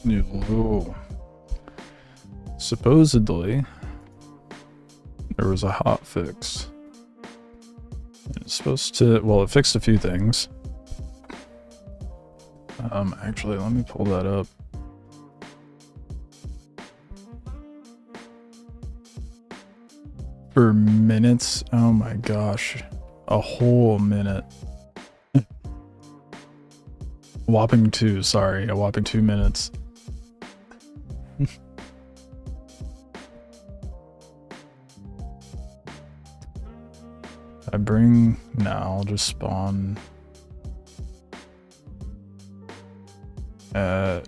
Yo. Supposedly, there was a hotfix. It's supposed to, well, it fixed a few things. Actually, let me pull that up. For minutes, oh my gosh, a whole minute. A whopping 2 minutes. I'll just spawn at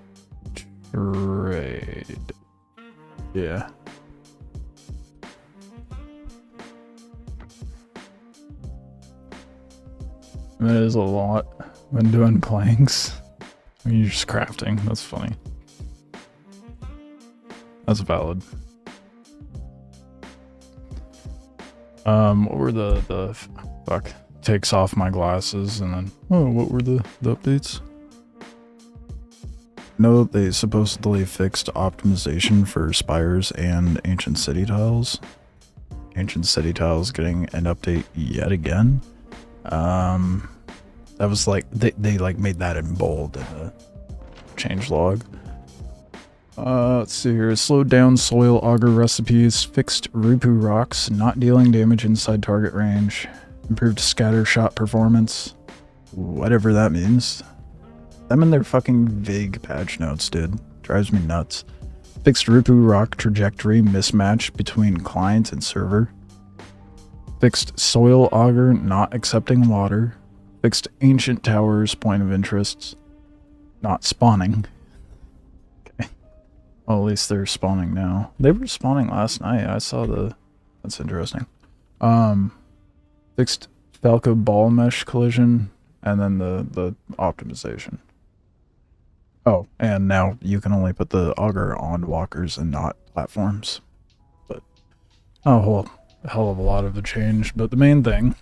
trade. Yeah. That is a lot when doing planks. I mean, you're just crafting. That's funny. That's valid. What were the fuck? Takes off my glasses and then, oh, what were the updates? No, they supposedly fixed optimization for Spires and Ancient City Tiles. Ancient City Tiles getting an update yet again. That was like, they like made that in bold in the changelog. Let's see here. Slowed down soil auger recipes, fixed Rupu rocks, not dealing damage inside target range, improved scatter shot performance, whatever that means. Them and their fucking vague patch notes, dude. Drives me nuts. Fixed Rupu rock trajectory mismatch between client and server. Fixed soil auger not accepting water. Fixed ancient towers point of interests not spawning. Well, at least they're spawning now. They were spawning last night. I saw the... That's interesting. Fixed Falco ball mesh collision, and then the optimization. Oh, and now you can only put the auger on walkers and not platforms. But a whole hell of a lot of the change. But the main thing,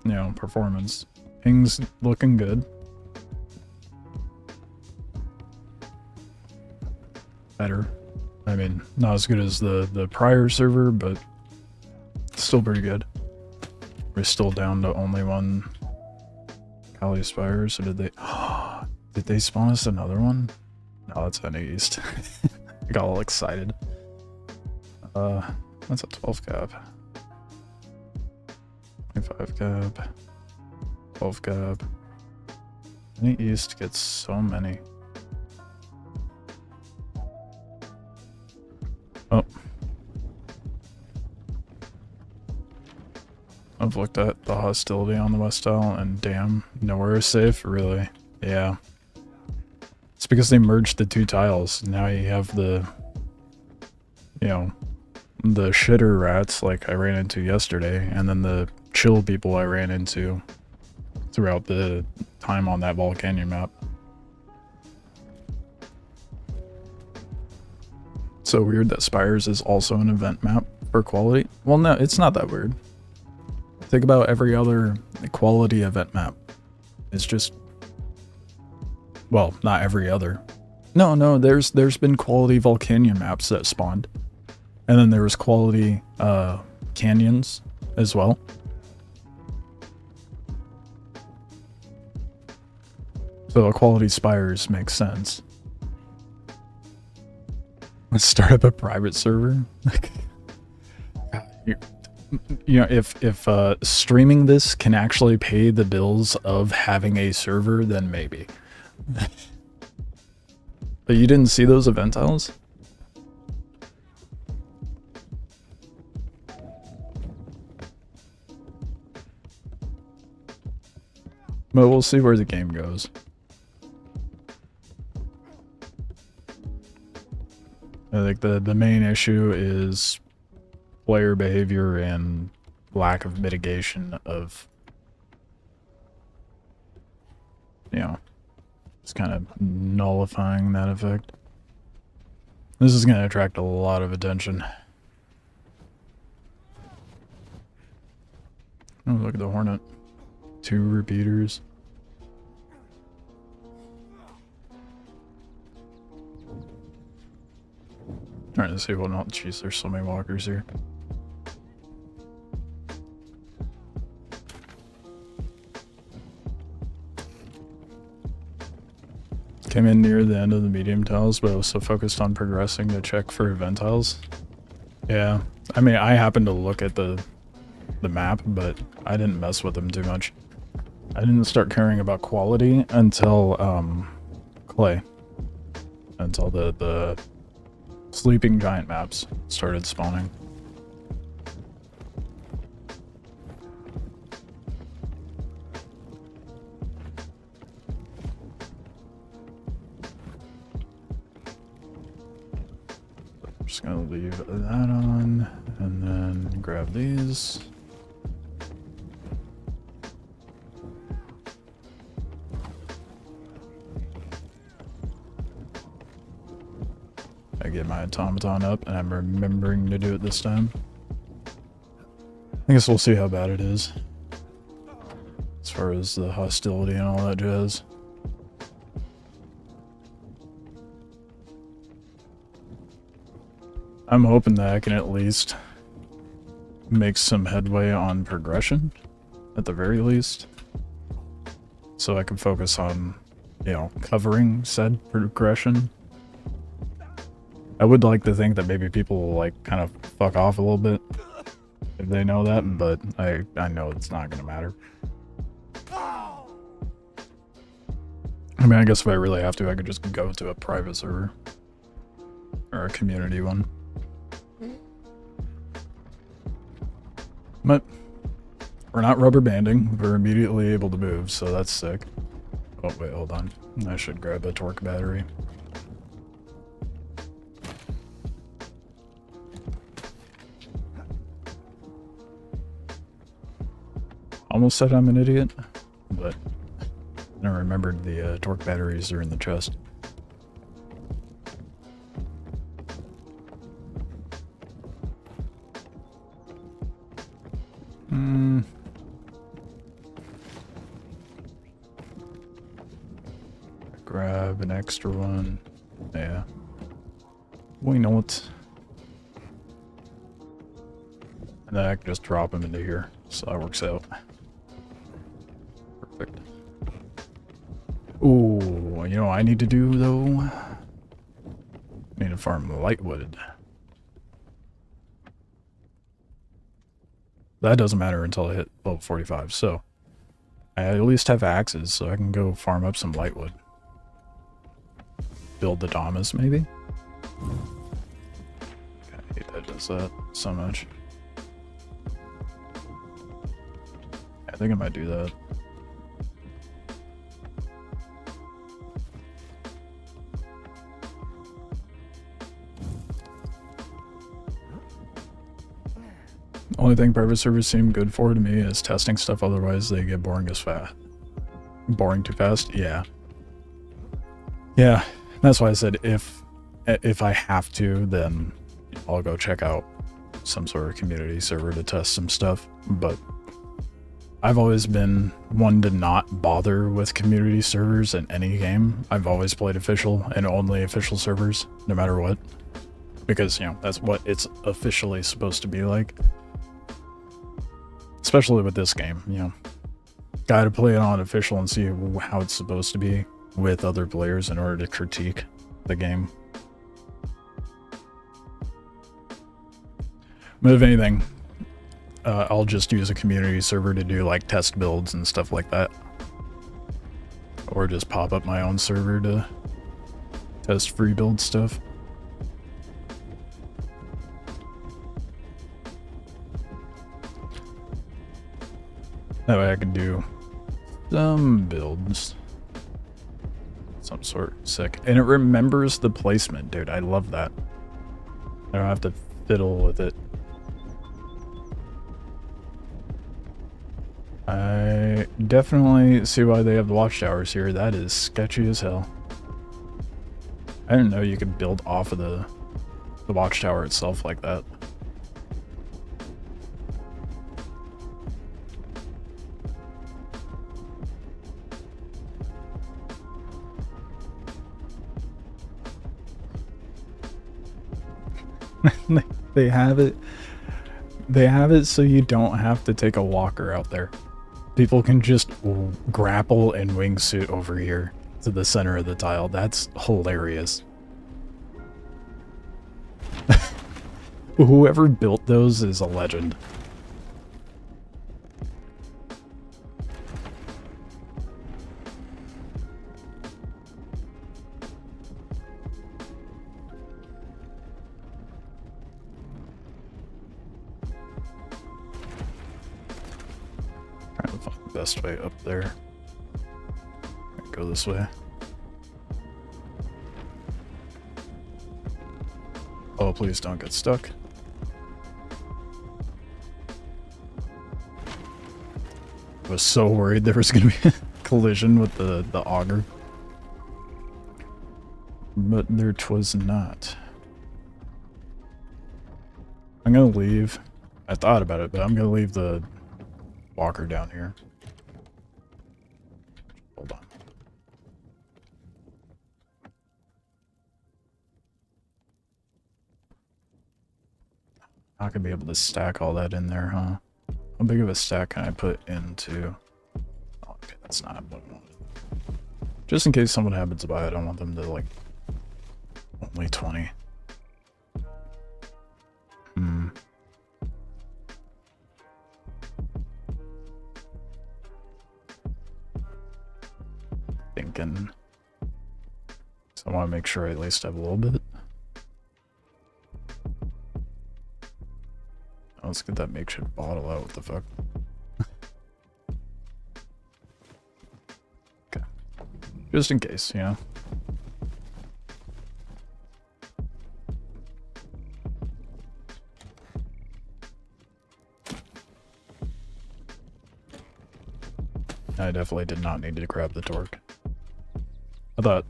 you know, performance. Ping's looking good. Better. I mean, not as good as the prior server, but still pretty good. We're still down to only one Kali Spires, so did they spawn us another one? No, that's an East. I got all excited. That's a 12 cap. 25 cap. 12 cap. Any East gets so many. Oh. I've looked at the hostility on the West Isle and damn, nowhere is safe, really. Yeah. It's because they merged the two tiles. Now you have the, you know, the shitter rats like I ran into yesterday, and then the chill people I ran into throughout the time on that Volcanion map. So weird that Spires is also an event map for quality. Well, no, it's not that weird. Think about every other quality event map. It's just, well, not every other. No, there's been quality Volcanion maps that spawned. And then there was quality canyons as well. So a quality Spires makes sense. Let's start up a private server. You know, if streaming this can actually pay the bills of having a server, then maybe. But you didn't see those event tiles? But we'll see where the game goes. I think the main issue is player behavior and lack of mitigation of, you know, it's kind of nullifying that effect. This is going to attract a lot of attention. Oh, look at the Hornet. 2 repeaters. Trying to see what not. Jeez, there's so many walkers here. Came in near the end of the medium tiles, but I was so focused on progressing to check for event tiles. Yeah, I mean, I happened to look at the map, but I didn't mess with them too much. I didn't start caring about quality until Clay. Until the sleeping giant maps started spawning. Just gonna leave that on and then grab these. I get my automaton up and I'm remembering to do it this time. I guess we'll see how bad it is. As far as the hostility and all that jazz. I'm hoping that I can at least make some headway on progression, at the very least. So I can focus on, you know, covering said progression. I would like to think that maybe people will, like, kind of fuck off a little bit if they know that, but I know it's not gonna matter. I mean, I guess if I really have to, I could just go to a private server. Or a community one. But we're not rubber banding. We're immediately able to move, so that's sick. Oh, wait, hold on. I should grab a torque battery. Almost said I'm an idiot, but I remembered the torque batteries are in the chest. Grab an extra one. Yeah. We know it. And then I can just drop them into here, so that works out. Perfect. Ooh, you know what I need to do though? I need to farm lightwood. That doesn't matter until I hit level 45, so I at least have axes, so I can go farm up some lightwood. Build the Dominus, maybe? I hate that does that so much. I think I might do that. Only thing private servers seem good for to me is testing stuff, otherwise they get boring as fast. Boring too fast? Yeah. Yeah, that's why I said if I have to, then I'll go check out some sort of community server to test some stuff, but I've always been one to not bother with community servers in any game. I've always played official and only official servers, no matter what. Because, you know, that's what it's officially supposed to be like. Especially with this game, you know. Gotta play it on official and see how it's supposed to be with other players in order to critique the game. But if anything, I'll just use a community server to do like test builds and stuff like that. Or just pop up my own server to test free build stuff. That way I can do some builds. Some sort. Sick. And it remembers the placement, dude. I love that. I don't have to fiddle with it. I definitely see why they have the watchtowers here. That is sketchy as hell. I didn't know you could build off of the watchtower itself like that. They have it. They have it so you don't have to take a walker out there. People can just grapple and wingsuit over here to the center of the tile. That's hilarious. Whoever built those is a legend. Trying to find the best way up there. Go this way. Oh, please don't get stuck. I was so worried there was going to be a collision with the auger. But there 'twas not. I'm going to leave. I thought about it, but I'm going to leave the walker down here. Hold on. Not going to be able to stack all that in there, huh? How big of a stack can I put into... Oh, okay, that's not what I wanted. Just in case someone happens to buy it, I don't want them to, like... Only 20. Thinking... So I want to make sure I at least have a little bit. Let's get that makeshift bottle out. What the fuck? Okay. Just in case, you know? I definitely did not need to grab the torque. I thought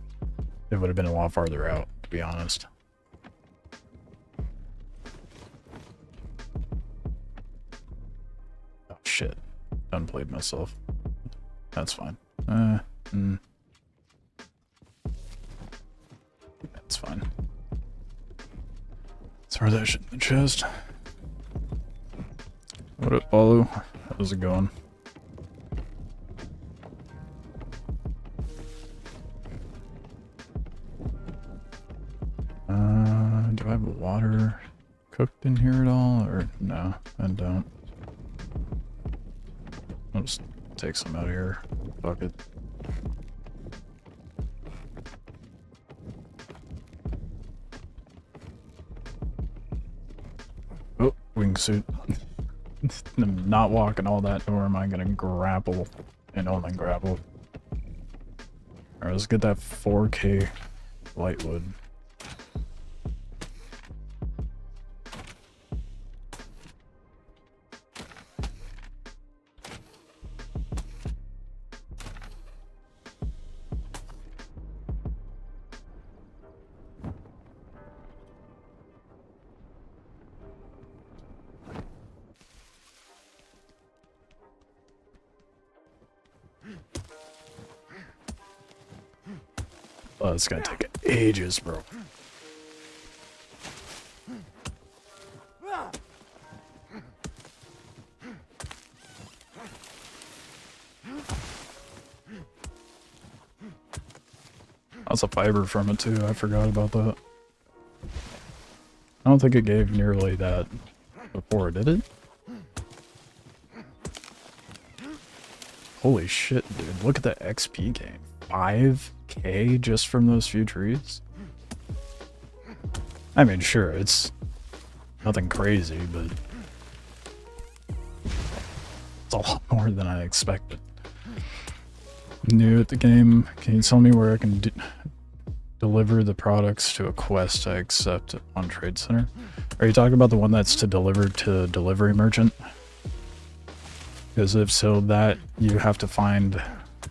it would have been a lot farther out, to be honest. Shit. Unplayed myself. That's fine. That's fine. Throw that shit in the chest. What up, Paulo? How's it going? Do I have water cooked in here at all? Or no, I don't. I'll just take some out of here. Fuck it. Oh, wingsuit. I'm not walking all that, nor am I gonna grapple and only grapple. Alright, let's get that 4K lightwood. Oh, it's gonna take ages, bro. That's a fiber from it too, I forgot about that. I don't think it gave nearly that before, did it? Holy shit, dude, look at the XP gain. 5K just from those few trees? I mean, sure, it's nothing crazy, but it's a lot more than I expected. New at the game, can you tell me where I can deliver the products to a quest I accept on Trade Center? Are you talking about the one that's to deliver to delivery merchant? Because if so, that you have to find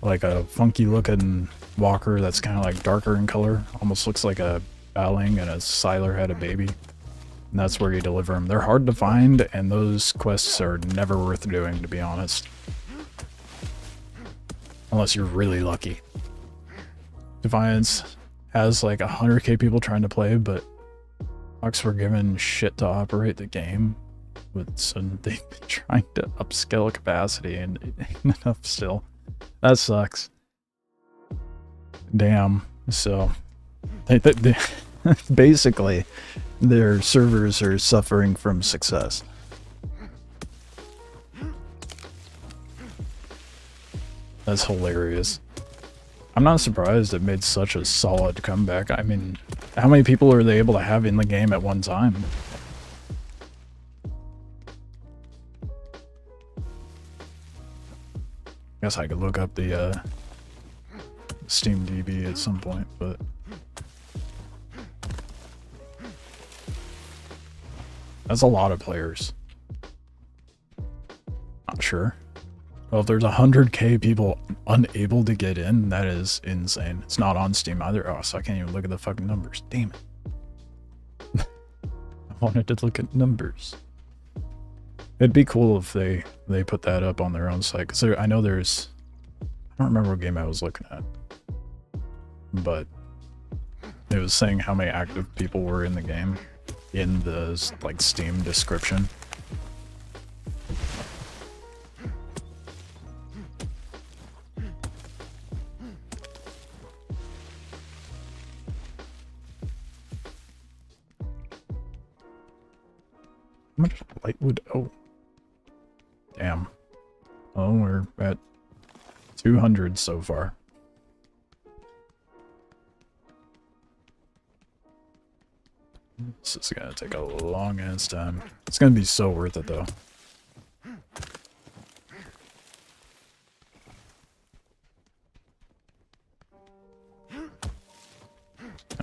like a funky looking walker that's kind of like darker in color, almost looks like a Baling and a Siler had a baby, and that's where you deliver them. They're hard to find, and those quests are never worth doing, to be honest, unless you're really lucky. Defiance has like 100k people trying to play, but Fox were given shit to operate the game, so they've been trying to upscale capacity and enough still. That sucks. Damn. So, they basically, their servers are suffering from success. That's hilarious. I'm not surprised it made such a solid comeback. I mean, how many people are they able to have in the game at one time? Guess I could look up the Steam DB at some point, but that's a lot of players. Not sure. Well, if there's 100k people unable to get in, that is insane. It's not on Steam either. Oh, so I can't even look at the fucking numbers. Damn it. I wanted to look at numbers. It'd be cool if they put that up on their own site. Because I know there's... I don't remember what game I was looking at. But it was saying how many active people were in the game in the, like, Steam description. How much light would... Oh. Damn. Oh, we're at 200 so far. This is gonna take a long ass time. It's gonna be so worth it though.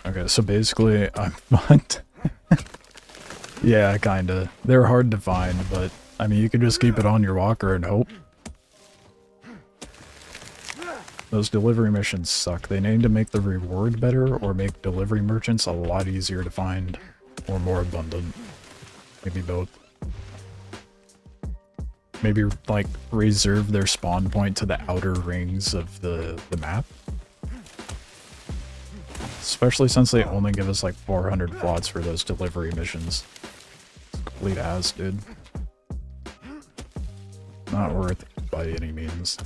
Okay, so basically I'm fucked. Yeah, kinda. They're hard to find, but I mean you can just keep it on your walker and hope. Those delivery missions suck. They need to make the reward better or make delivery merchants a lot easier to find or more abundant. Maybe both. Maybe like reserve their spawn point to the outer rings of the map. Especially since they only give us like 400 plots for those delivery missions. It's complete ass, dude. Not worth it by any means.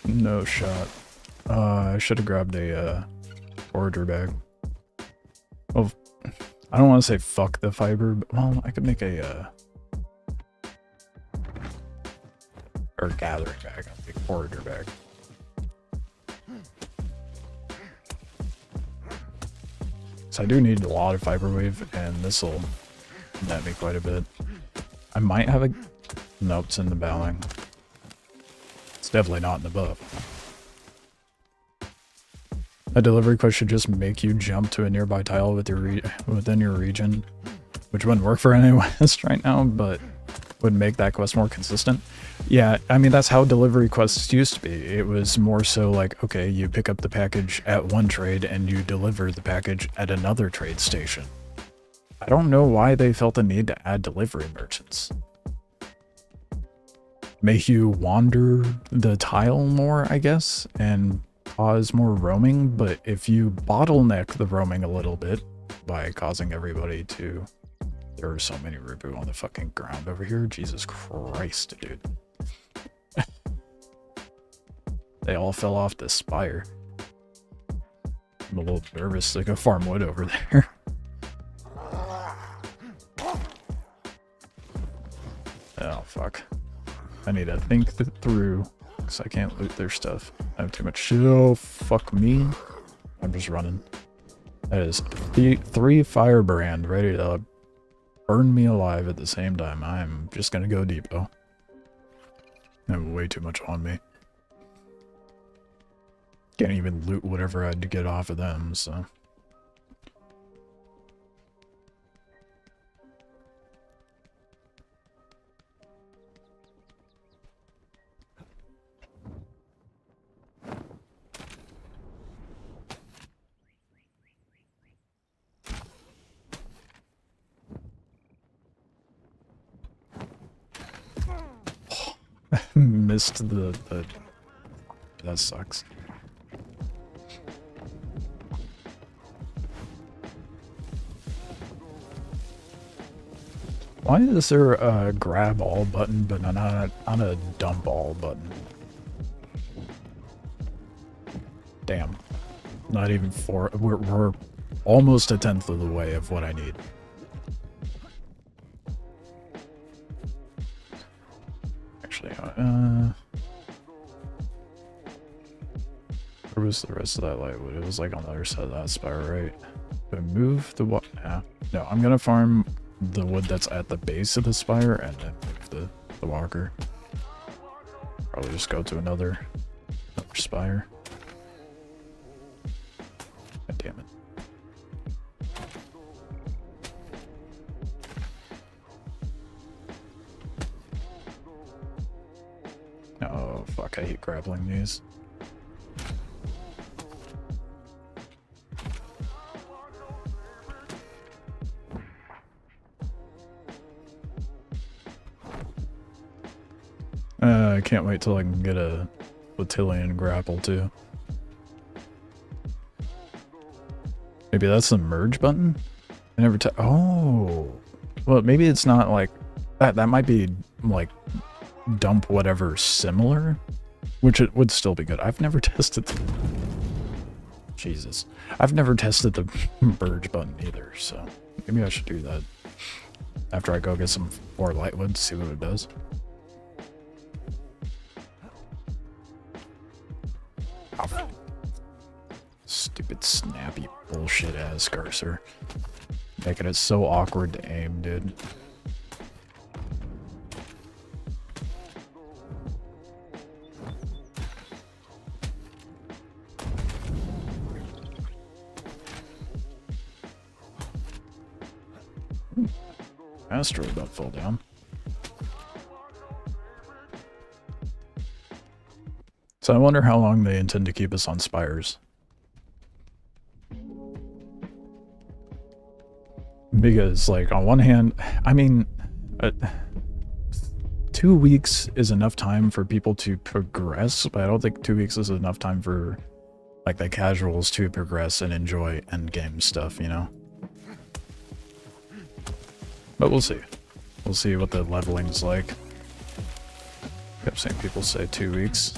No shot. I should have grabbed a forager bag. Well, I don't want to say fuck the fiber, but well, I could make a or gathering bag, a big forager bag. So I do need a lot of fiber wave, and this will net me quite a bit. I might have a... Nope, it's in the bowling. It's definitely not in the buff. A delivery quest should just make you jump to a nearby tile with within your region, which wouldn't work for any West right now, but would make that quest more consistent. Yeah, I mean, that's how delivery quests used to be. It was more so like, okay, you pick up the package at one trade and you deliver the package at another trade station. I don't know why they felt the need to add delivery merchants. Make you wander the tile more, I guess, and cause more roaming, but if you bottleneck the roaming a little bit by causing everybody to... There are so many Rubu on the fucking ground over here. Jesus Christ, dude. They all fell off the spire. I'm a little nervous to go farm wood over there. Oh, fuck. I need to think through, because I can't loot their stuff. I have too much shit. Oh, fuck me. I'm just running. That is three firebrand ready to burn me alive at the same time. I'm just gonna go deep, though. I have way too much on me. Can't even loot whatever I had to get off of them, so... missed the... That sucks. Why is there a grab all button, but not a dump all button? Damn. Not even four. We're almost a tenth of the way of what I need. Actually, where was the rest of that lightwood? It was like on the other side of that spire, right? Do I move the what? Nah. No, I'm gonna farm the wood that's at the base of the spire and then move the walker. Probably just go to another spire. God damn it. Oh fuck, I hate grappling these. I can't wait till I can get a Battalion grapple too. Maybe that's the merge button? I never oh! Well, maybe it's not like... That might be like dump whatever similar, which it would still be good. I've never tested Jesus. I've never tested the merge button either, so maybe I should do that after I go get some more lightwood, see what it does. Oh. Stupid snappy bullshit ass cursor. Making it so awkward to aim, dude. Asteroid don't fall down. So I wonder how long they intend to keep us on Spires. Because, like, on one hand, I mean, 2 weeks is enough time for people to progress, but I don't think 2 weeks is enough time for, like, the casuals to progress and enjoy endgame stuff, you know? But we'll see. We'll see what the leveling's like. Kept seeing people say 2 weeks.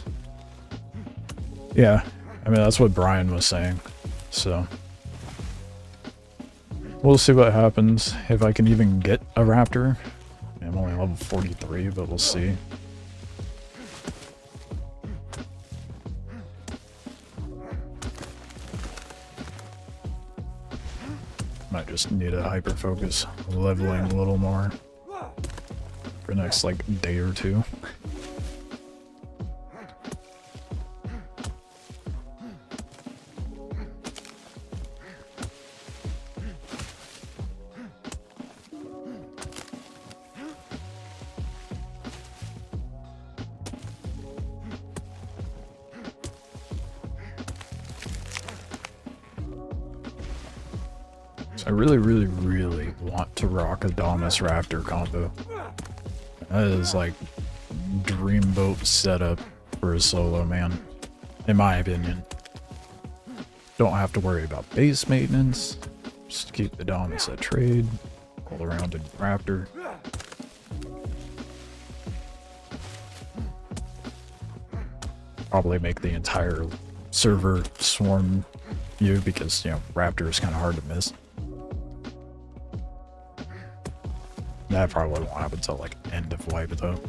Yeah, I mean, that's what Brian was saying, so... We'll see what happens, if I can even get a raptor. I mean, I'm only level 43, but we'll see. Might just need a hyper focus, leveling a little more for the next, like, day or two. I really want to rock a Dominus Raptor combo. That is like dreamboat setup for a solo man, in my opinion. Don't have to worry about base maintenance. Just keep the Dominus at trade. All around in Raptor. Probably make the entire server swarm you because, you know, Raptor is kind of hard to miss. That probably won't happen until, like, end of wipe, though.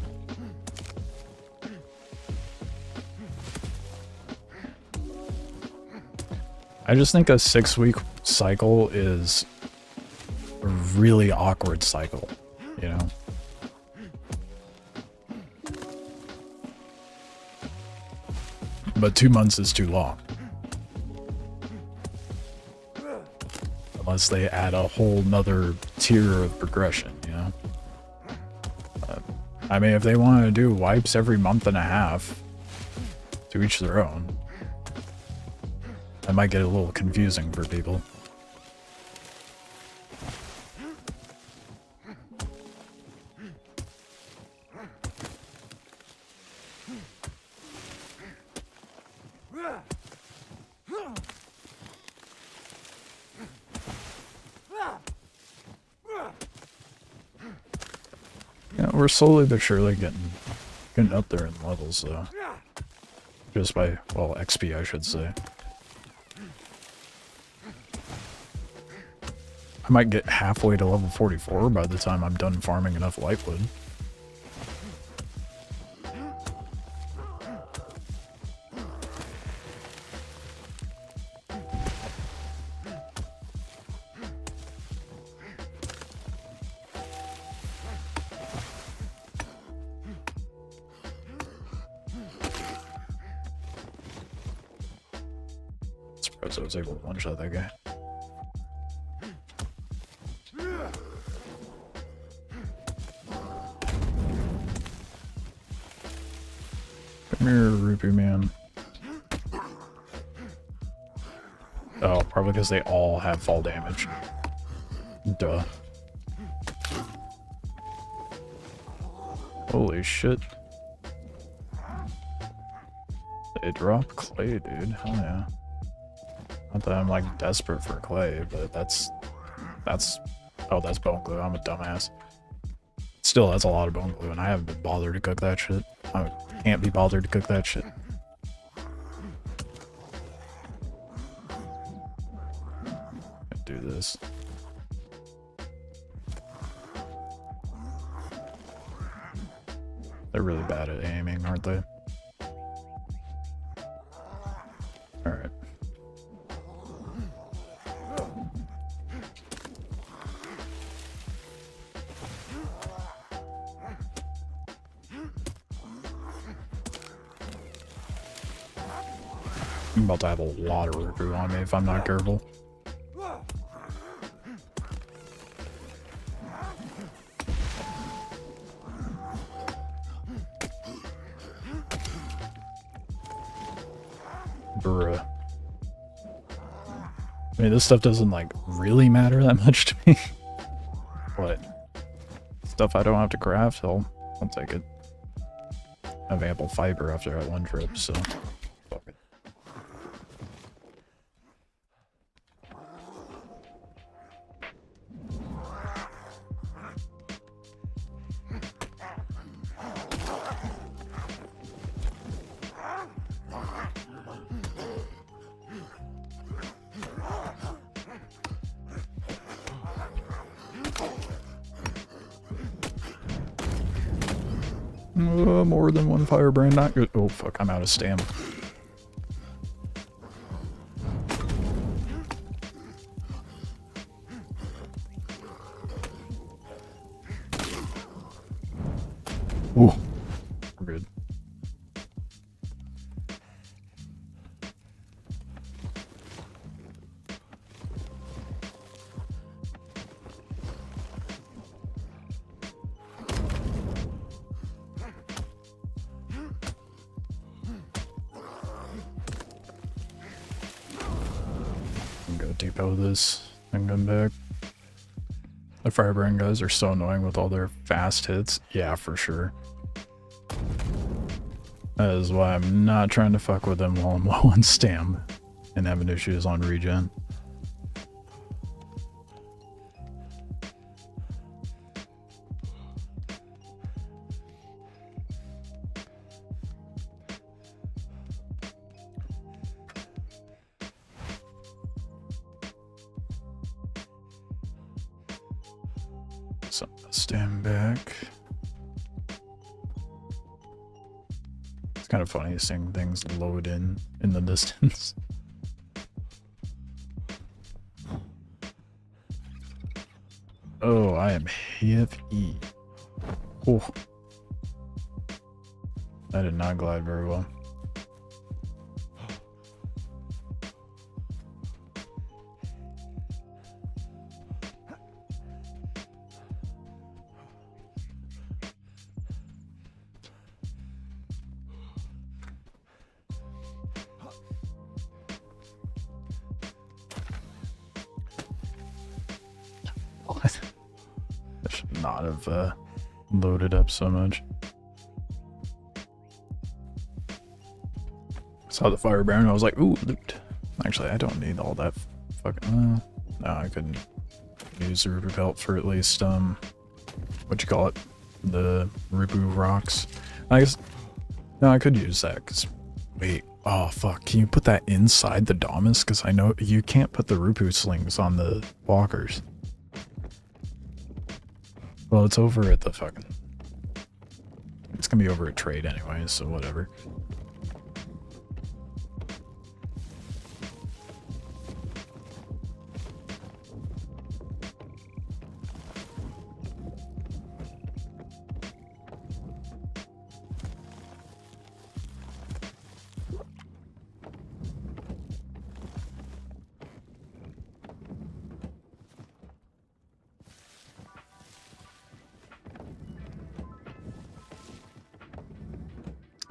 I just think a 6-week cycle is a really awkward cycle, you know? But 2 months is too long. Unless they add a whole nother tier of progression, you know? I mean, if they want to do wipes every month and a half, to each their own, that might get a little confusing for people. we're slowly but surely getting up there in levels, though. Just by, well, XP, I should say. I might get halfway to level 44 by the time I'm done farming enough lightwood. Surprised I was able to one-shot that guy. Come here, Rupee Man. Oh, probably because they all have fall damage. Duh. Holy shit. They drop clay, dude. Hell yeah. Not that I'm like desperate for clay, but that's oh, that's bone glue. I'm a dumbass. Still, that's a lot of bone glue, and I haven't been bothered to cook that shit. I can't be bothered to cook that shit. Do this. They're really bad at aiming, aren't they? Alright. I'm about to have a lot of recruit on me if I'm not careful. Bruh. I mean, this stuff doesn't, like, really matter that much to me. But stuff I don't have to craft, I'll take it. I have ample fiber after that one trip, so fuck it. More than one firebrand, not good. Oh fuck, I'm out of stam. Ooh, we're good. Depot this and come back. The firebrand guys are so annoying with all their fast hits. Yeah, for sure. That is why I'm not trying to fuck with them while I'm low on stam and having issues on regen. So stand back. It's kind of funny seeing things load in the distance. Oh, I am HFE. Oh, that did not glide very well. I should not have loaded up so much. Saw the firebrand, I was like, ooh, loot. Actually, I don't need all that fucking... no, I couldn't use the ruby belt for at least, what you call it? the Ribu rocks. I guess, no, I could use that, because, wait, oh fuck, can you put that inside the Dominus? Because I know you can't put the Rupu slings on the walkers. Well, it's over at the fucking, it's gonna be over at trade anyway, so whatever.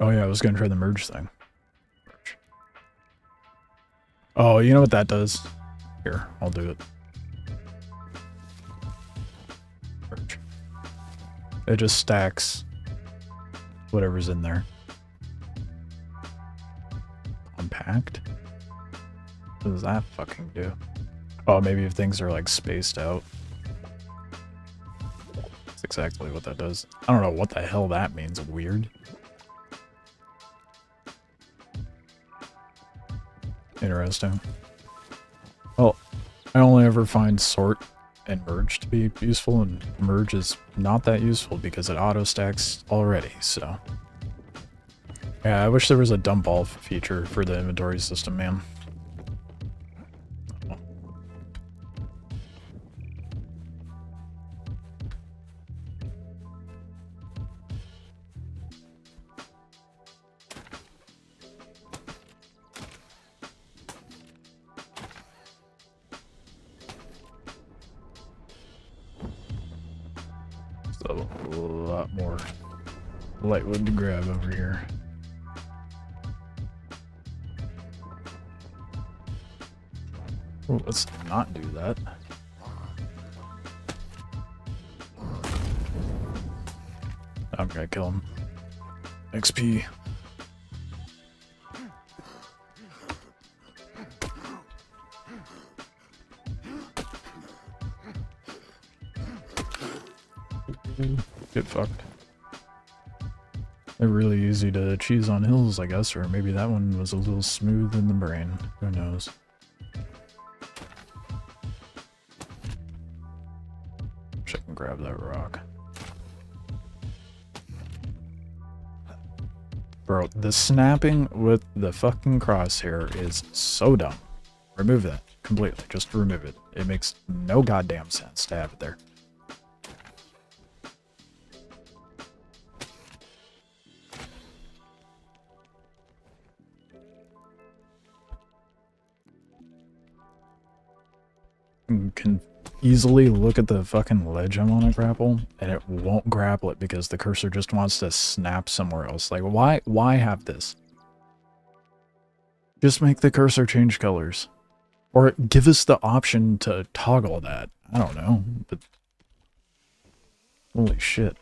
Oh yeah, I was gonna try the merge thing. Merge. Oh, you know what that does? Here, I'll do it. Merge. It just stacks whatever's in there. Unpacked? What does that fucking do? Oh, maybe if things are like spaced out. That's exactly what that does. I don't know what the hell that means. Weird. Interesting. Well, I only ever find sort and merge to be useful, and merge is not that useful because it auto stacks already, so. Yeah, I wish there was a dump all feature for the inventory system, man. So, a lot more lightwood to grab over here. Oh, let's not do that. I'm gonna kill him. XP. Get fucked. They're really easy to cheese on hills, I guess, or maybe that one was a little smooth in the brain. Who knows? Wish I can grab that rock. Bro, the snapping with the fucking crosshair is so dumb. Remove that completely. Just remove it. It makes no goddamn sense to have it there. You can easily look at the fucking ledge I want to grapple, and it won't grapple it because the cursor just wants to snap somewhere else. Like, why have this? Just make the cursor change colors. Or give us the option to toggle that. I don't know, but... Holy shit.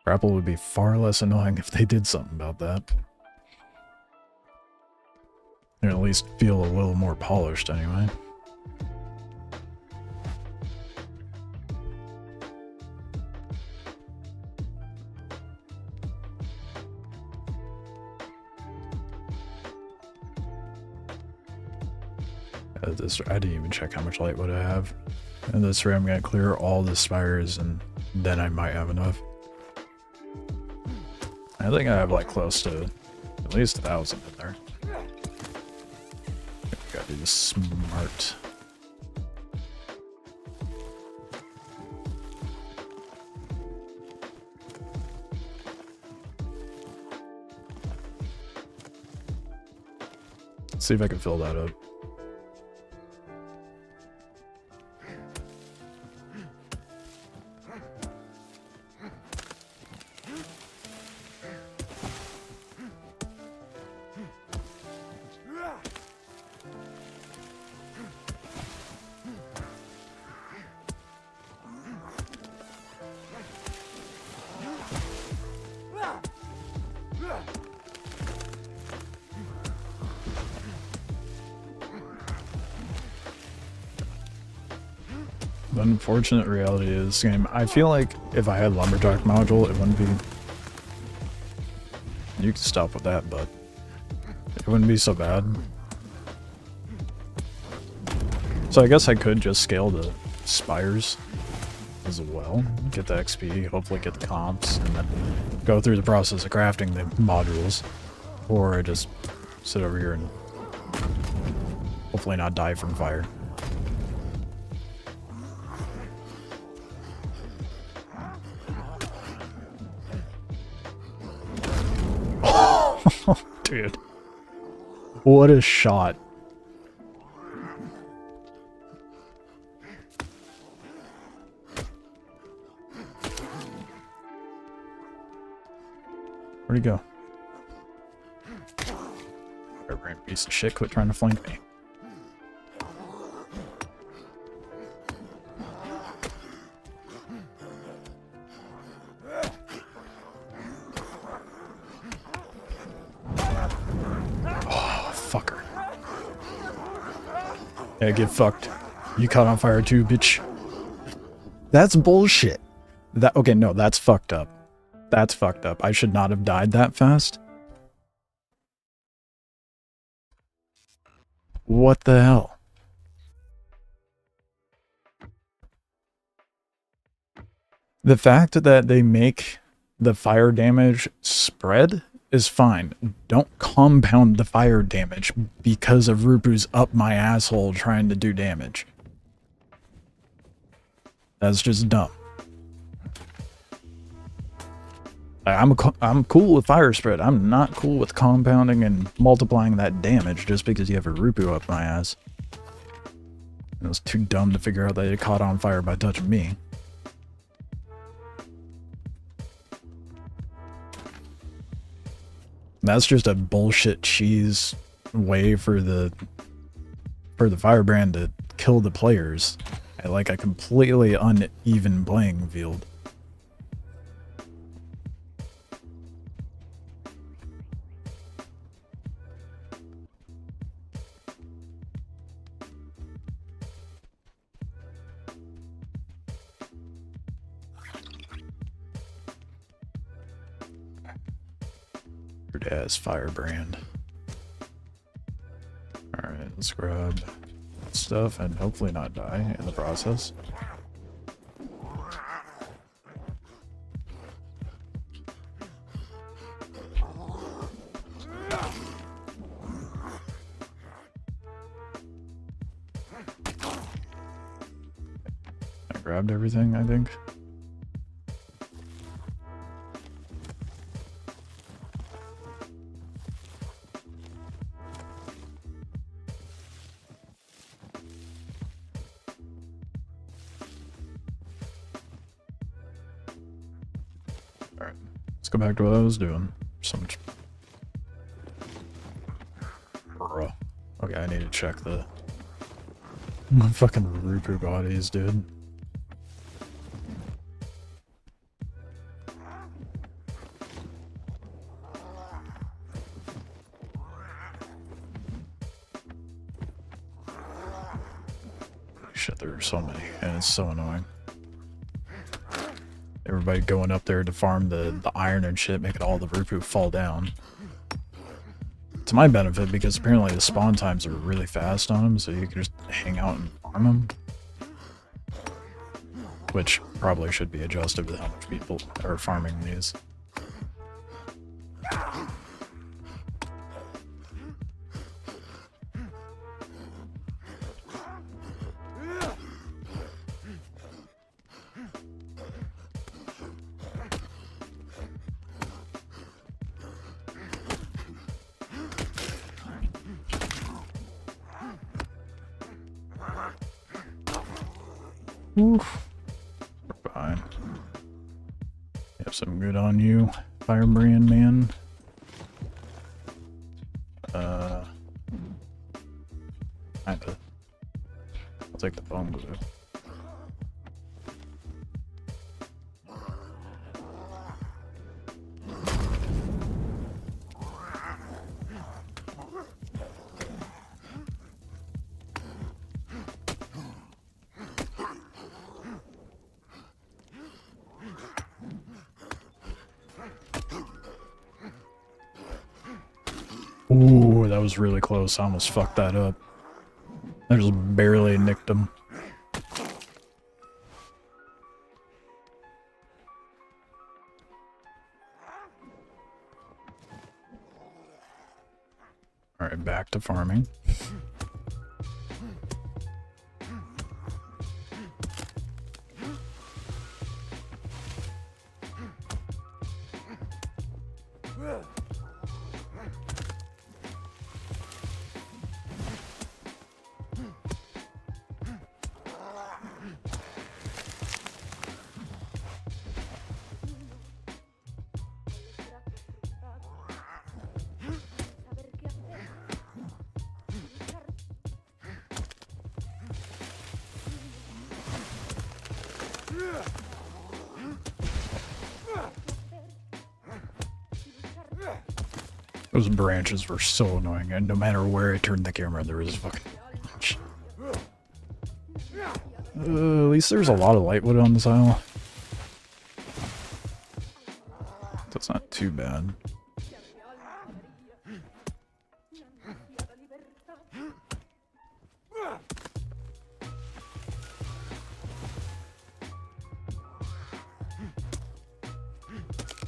Grapple would be far less annoying if they did something about that. Or at least feel a little more polished anyway. I didn't even check how much light would I have. And this way I'm gonna clear all the spires and then I might have enough. I think I have like close to at least 1,000 in there. Gotta be smart. Let's see if I can fill that up. The unfortunate reality of this game, I feel like if I had Lumberjack module, it wouldn't be... You can stop with that, but it wouldn't be so bad. So I guess I could just scale the Spires as well, get the XP, hopefully get the comps, and then go through the process of crafting the modules. Or I just sit over here and hopefully not die from fire. Dude. What a shot. Where'd he go? Reverend piece of shit, quit trying to flank me. Oh, fucker. Yeah, get fucked. You caught on fire too, bitch. That's bullshit. Okay, no, that's fucked up. That's fucked up. I should not have died that fast. What the hell? The fact that they make the fire damage spread is fine. Don't compound the fire damage because of Rupu's up my asshole trying to do damage. That's just dumb. I'm cool with fire spread. I'm not cool with compounding and multiplying that damage just because you have a Rupu up my ass. It was too dumb to figure out that it caught on fire by touching me. That's just a bullshit cheese way for the firebrand to kill the players at like a completely uneven playing field. As firebrand. Alright, let's grab stuff and hopefully not die in the process. I grabbed everything, I think. Let's go back to what I was doing. So much. Bruh. Okay, I need to check the fucking Rupu bodies, dude. Shit, there are so many, and it's so annoying. Everybody going up there to farm the iron and shit, making all the Rupu fall down. To my benefit, because apparently the spawn times are really fast on them, so you can just hang out and farm them. Which probably should be adjusted with how much people are farming these. Oof. We're fine. You have some good on you, firebrand man. Kinda. I'll take the bone glue. Ooh, that was really close. I almost fucked that up. I just barely nicked him. Alright, back to farming. Those branches were so annoying, and no matter where I turned the camera, there was a fucking branch. At least there's a lot of lightwood on this isle. That's not too bad.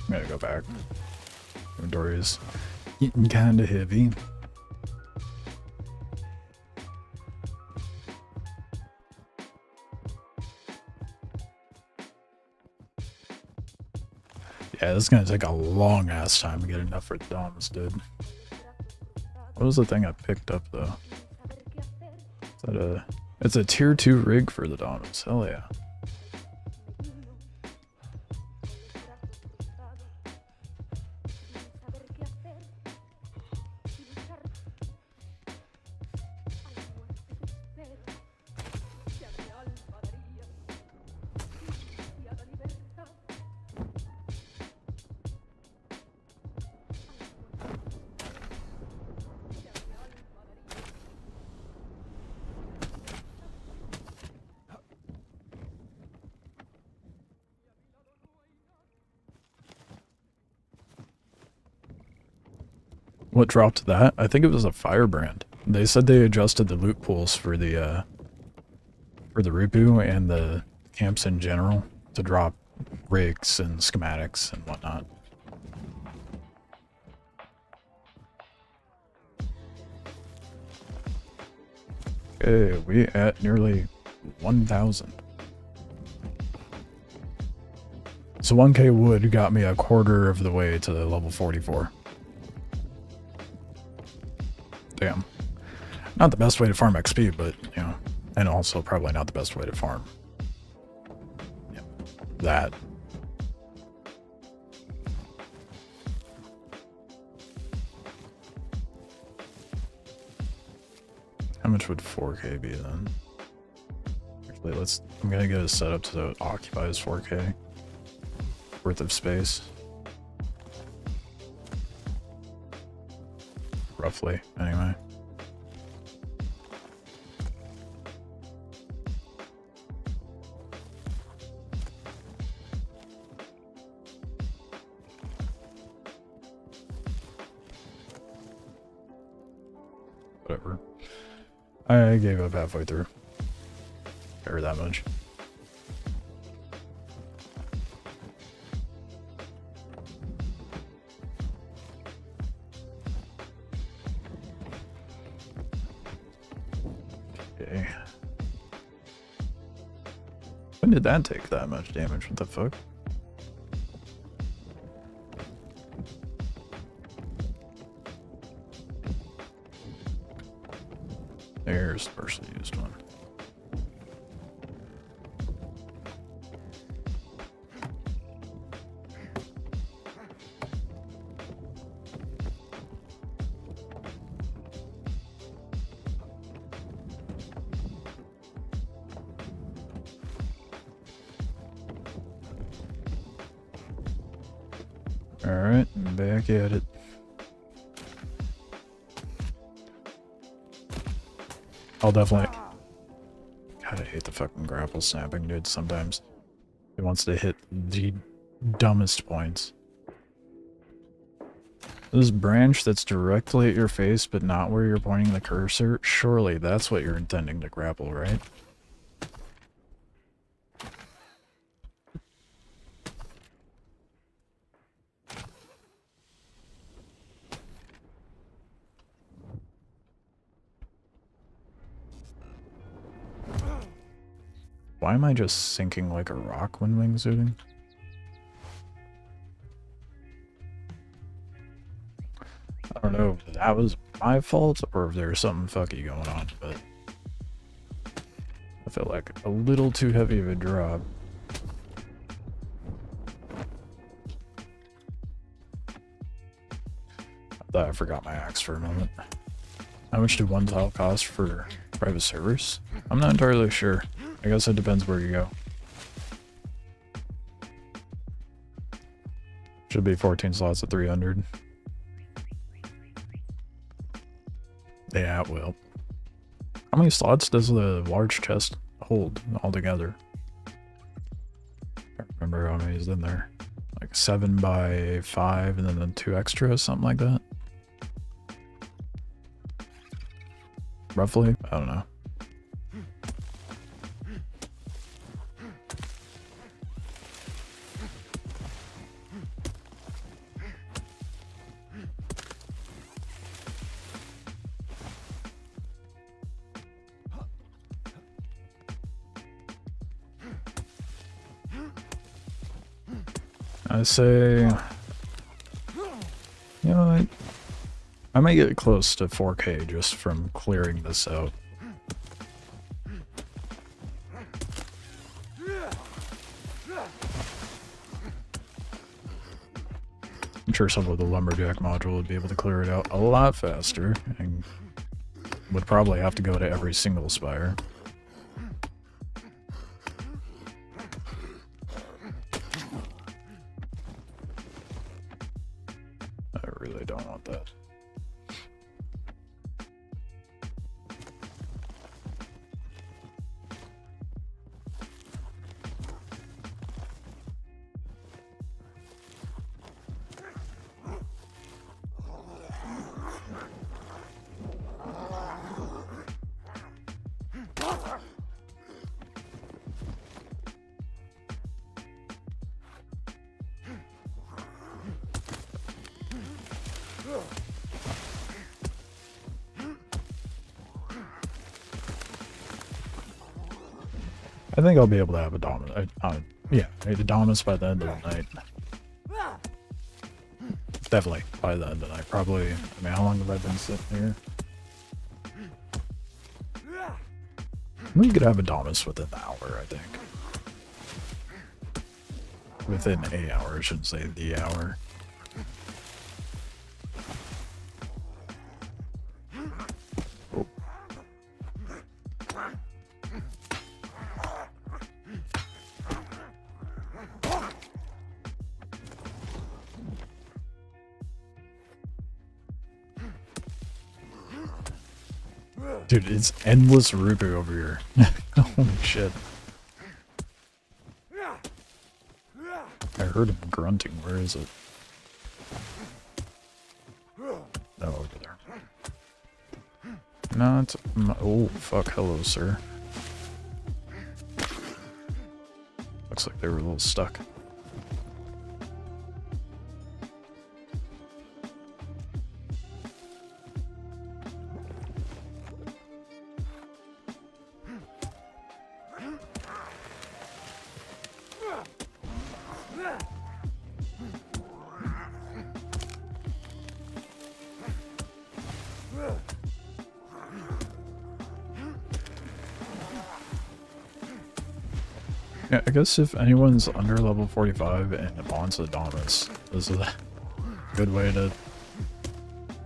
I gotta go back. Inventory is getting kinda heavy. Yeah, this is gonna take a long ass time to get enough for the Dominus, dude. What was the thing I picked up though? Is that a... It's a tier 2 rig for the Dominus, hell yeah. What dropped that? I think it was a firebrand. They said they adjusted the loot pools for the Rupu and the camps in general to drop rigs and schematics and whatnot. Okay, we at nearly 1,000. So 1k wood got me a quarter of the way to level 44. Damn. Not the best way to farm XP, but, you know, and also probably not the best way to farm. Yeah, that. How much would 4k be then? Actually, I'm gonna get it set up so it occupies 4k worth of space. Roughly, anyway. Whatever. I gave up halfway through. Or that much. Okay. When did that take that much damage? What the fuck? There's the partially used one. Alright, back at it. I'll definitely... God, I hate the fucking grapple snapping, dude, sometimes. It wants to hit the dumbest points. This branch that's directly at your face, but not where you're pointing the cursor, surely that's what you're intending to grapple, right? Why am I just sinking like a rock when wingsuiting? I don't know if that was my fault or if there's something fucky going on, but I feel like a little too heavy of a drop. I thought I forgot my axe for a moment. How much do one tile cost for private servers? I'm not entirely sure. I guess it depends where you go. Should be 14 slots at 300. Yeah, it will. How many slots does the large chest hold altogether? I can't remember how many is in there. Like 7 by 5 and then 2 extras, something like that. Roughly? I don't know. I say, you know what? I might get close to 4K just from clearing this out. I'm sure some of the lumberjack module would be able to clear it out a lot faster and would probably have to go to every single spire. I really don't want that. I think I'll be able to have a Dominus. Yeah, a Dominus by the end of the night. Definitely by the end of the night. Probably. I mean, how long have I been sitting here? We could have a Dominus within the hour, I think. Within a hour, I shouldn't say the hour. Oh. Dude, it's endless Rubu over here. Holy shit. I heard him grunting. Where is it? Oh, over there. Not my, oh, fuck. Hello, sir. Looks like they were a little stuck. Yeah, I guess if anyone's under level 45 and wants a Dominus, this is a good way to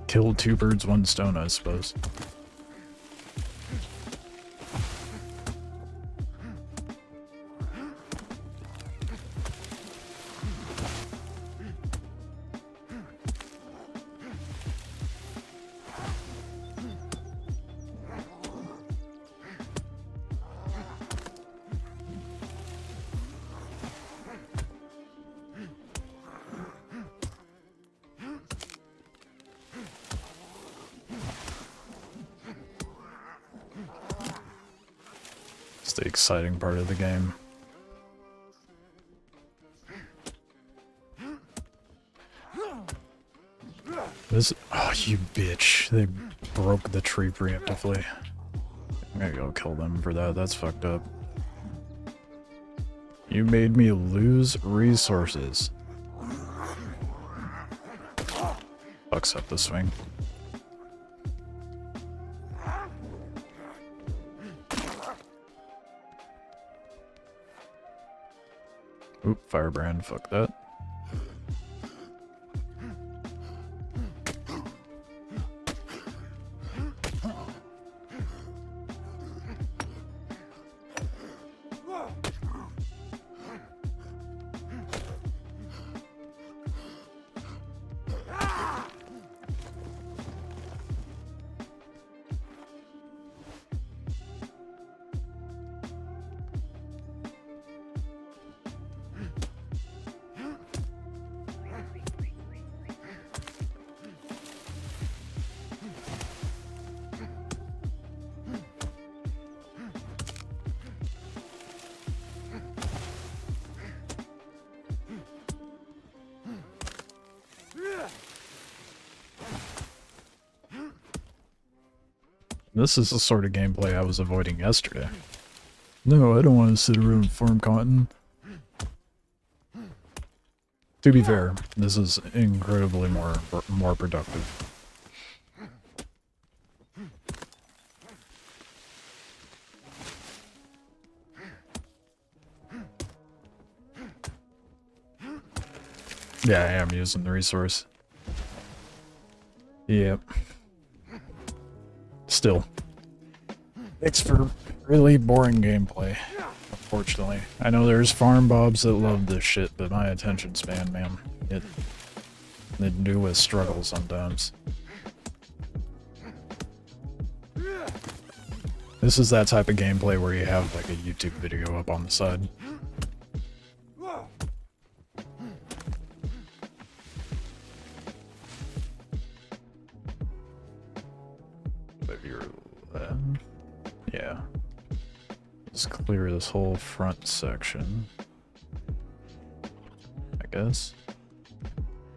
kill two birds, one stone, I suppose. the exciting part of the game. This, oh, you bitch. They broke the tree preemptively. I'm gonna go kill them for that. That's fucked up. You made me lose resources. Fucks up the swing. Oop, firebrand, fuck that. This is the sort of gameplay I was avoiding yesterday. No, I don't want to sit around and farm cotton. To be fair, this is incredibly more productive. Yeah, I am using the resource. Yep. Still. Makes for really boring gameplay, unfortunately. I know there's farm bobs that love this shit, but my attention span, man, it do with struggle sometimes. This is that type of gameplay where you have like a YouTube video up on the side. Yeah. Just clear this whole front section, I guess.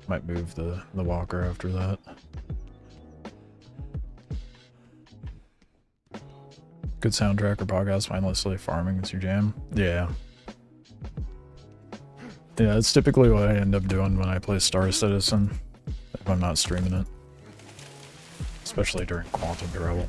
Might move the walker after that. Good soundtrack or podcast, mindlessly farming is your jam. Yeah. Yeah, it's typically what I end up doing when I play Star Citizen, if I'm not streaming it. Especially during Quantum Travel.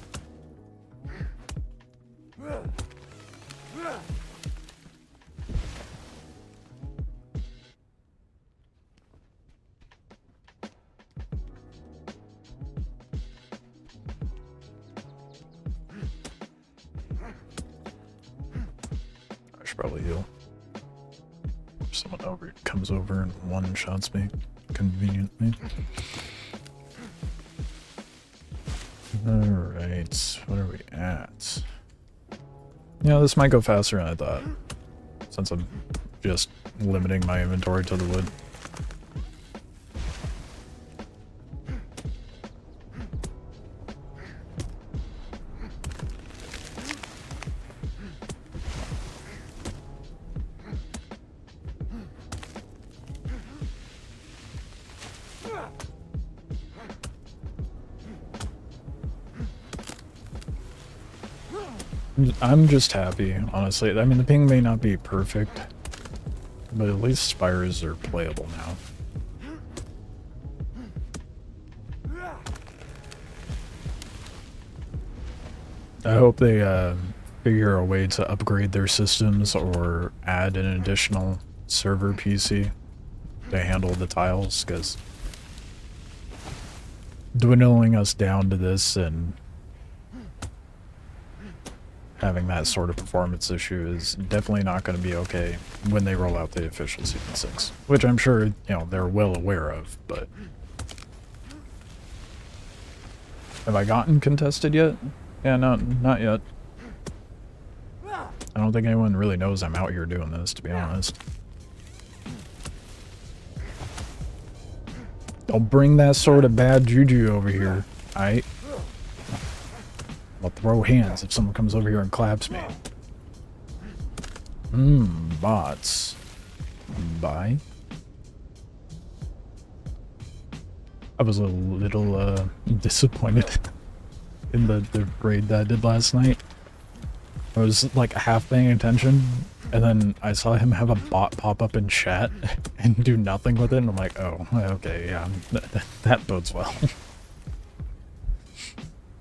I should probably heal. Someone comes over and one-shots me conveniently. Alright, what are we at? Yeah, this might go faster than I thought, since I'm just limiting my inventory to the wood. I'm just happy, honestly. I mean, the ping may not be perfect, but at least Spires are playable now. I hope they figure a way to upgrade their systems or add an additional server PC to handle the tiles, because dwindling us down to this and having that sort of performance issue is definitely not going to be okay when they roll out the official Season 6. Which I'm sure, you know, they're well aware of, but... Have I gotten contested yet? Yeah, not yet. I don't think anyone really knows I'm out here doing this, to be honest. Don't bring that sort of bad juju over here, alright? I'll throw hands if someone comes over here and claps me. Bots. Bye. I was a little disappointed in the raid that I did last night. I was like half paying attention, and then I saw him have a bot pop up in chat and do nothing with it, and I'm like, oh, okay, yeah, that bodes well.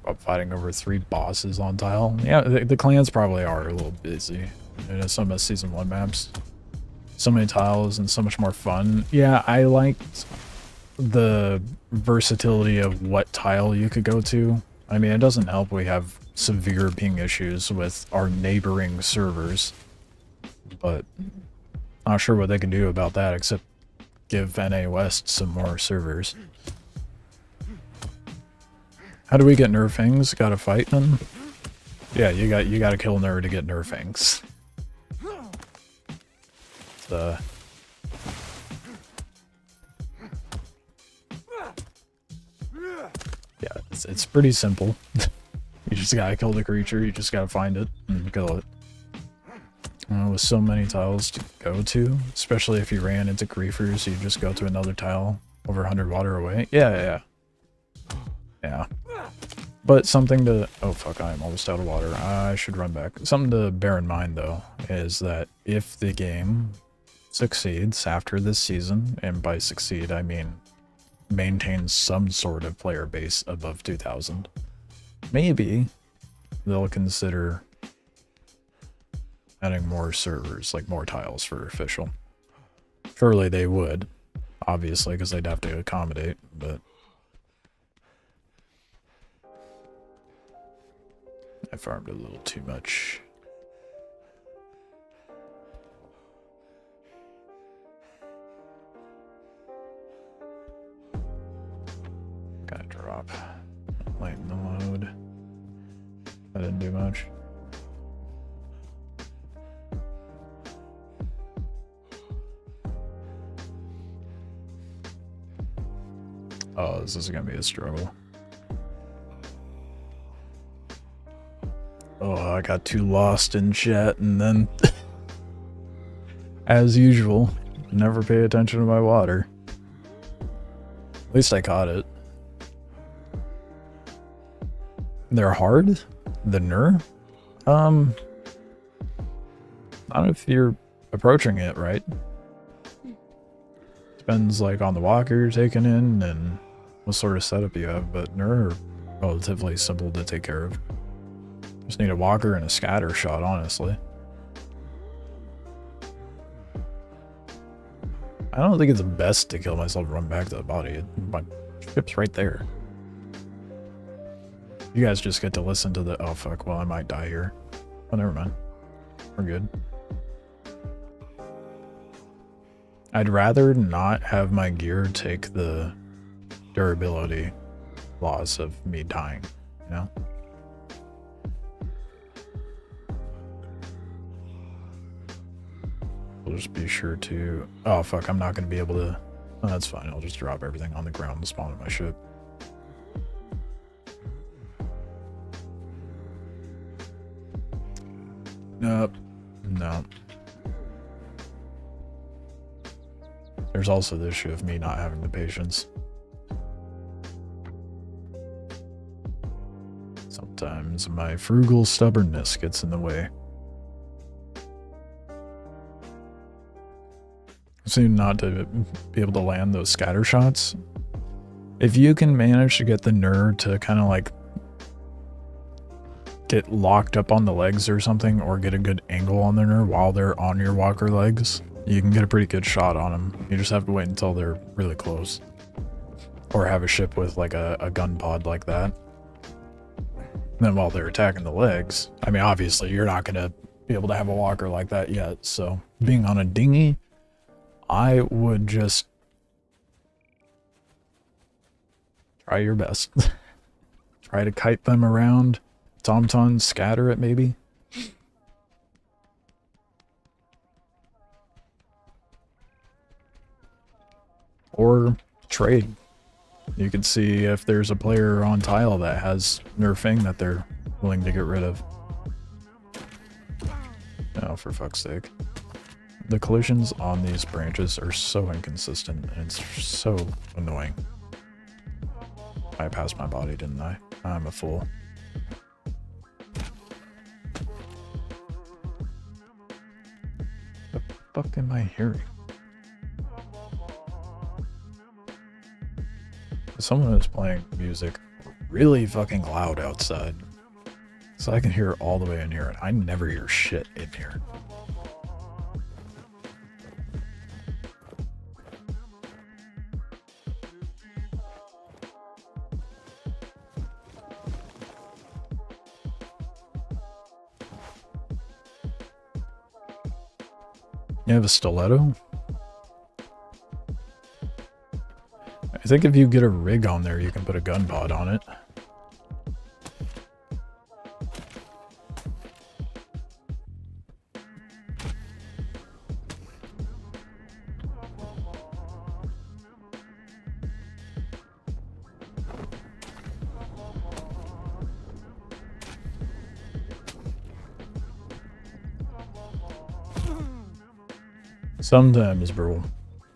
I'm fighting over 3 bosses on tile. Yeah, the clans probably are a little busy. You know, some of Season 1 maps. So many tiles and so much more fun. Yeah, I liked the versatility of what tile you could go to. I mean, it doesn't help we have severe ping issues with our neighboring servers. But not sure what they can do about that except give NA West some more servers. How do we get Nerfings? Gotta fight them? Yeah, you gotta kill Ner to get Nerfings. Yeah, it's pretty simple. You just gotta kill the creature, you just gotta find it and kill it. With so many tiles to go to, especially if you ran into griefers, you just go to another tile over 100 water away. Yeah. But something to... Oh fuck, I am almost out of water. I should run back. Something to bear in mind though, is that if the game succeeds after this season, and by succeed I mean maintain some sort of player base above 2,000, maybe they'll consider adding more servers, like more tiles for official. Surely they would, obviously, because they'd have to accommodate, but... I farmed a little too much. Gotta drop. Lighten the load. I didn't do much. Oh, this is gonna be a struggle. Oh, I got too lost in chat, and then, as usual, never pay attention to my water. At least I caught it. They're hard? The Ner? Not if you're approaching it right. Depends, like, on the walker you're taking in, and what sort of setup you have, but Ner are relatively simple to take care of. Just need a walker and a scatter shot, honestly. I don't think it's best to kill myself and run back to the body. My ship's right there. You guys just get to listen to the... Oh, fuck. Well, I might die here. Oh, never mind. We're good. I'd rather not have my gear take the durability loss of me dying, you know? We'll just be sure to... Oh, fuck, I'm not going to be able to... Oh, that's fine. I'll just drop everything on the ground and spawn at my ship. Nope. No. There's also the issue of me not having the patience. Sometimes my frugal stubbornness gets in the way. I seem not to be able to land those scatter shots. If you can manage to get the Ner to kind of like get locked up on the legs or something, or get a good angle on the Ner while they're on your walker legs, you can get a pretty good shot on them. You just have to wait until they're really close. Or have a ship with like a gun pod like that. And then while they're attacking the legs, I mean, obviously you're not going to be able to have a walker like that yet, so being on a dinghy, I would just try your best. Try to kite them around. Tom-tom scatter it, maybe. Or trade. You can see if there's a player on tile that has nerfing that they're willing to get rid of. Oh for fuck's sake. The collisions on these branches are so inconsistent, and it's so annoying. I passed my body, didn't I? I'm a fool. What the fuck am I hearing? Someone is playing music really fucking loud outside. So I can hear it all the way in here, and I never hear shit in here. You have a stiletto? I think if you get a rig on there, you can put a gun pod on it. Sometimes, bro.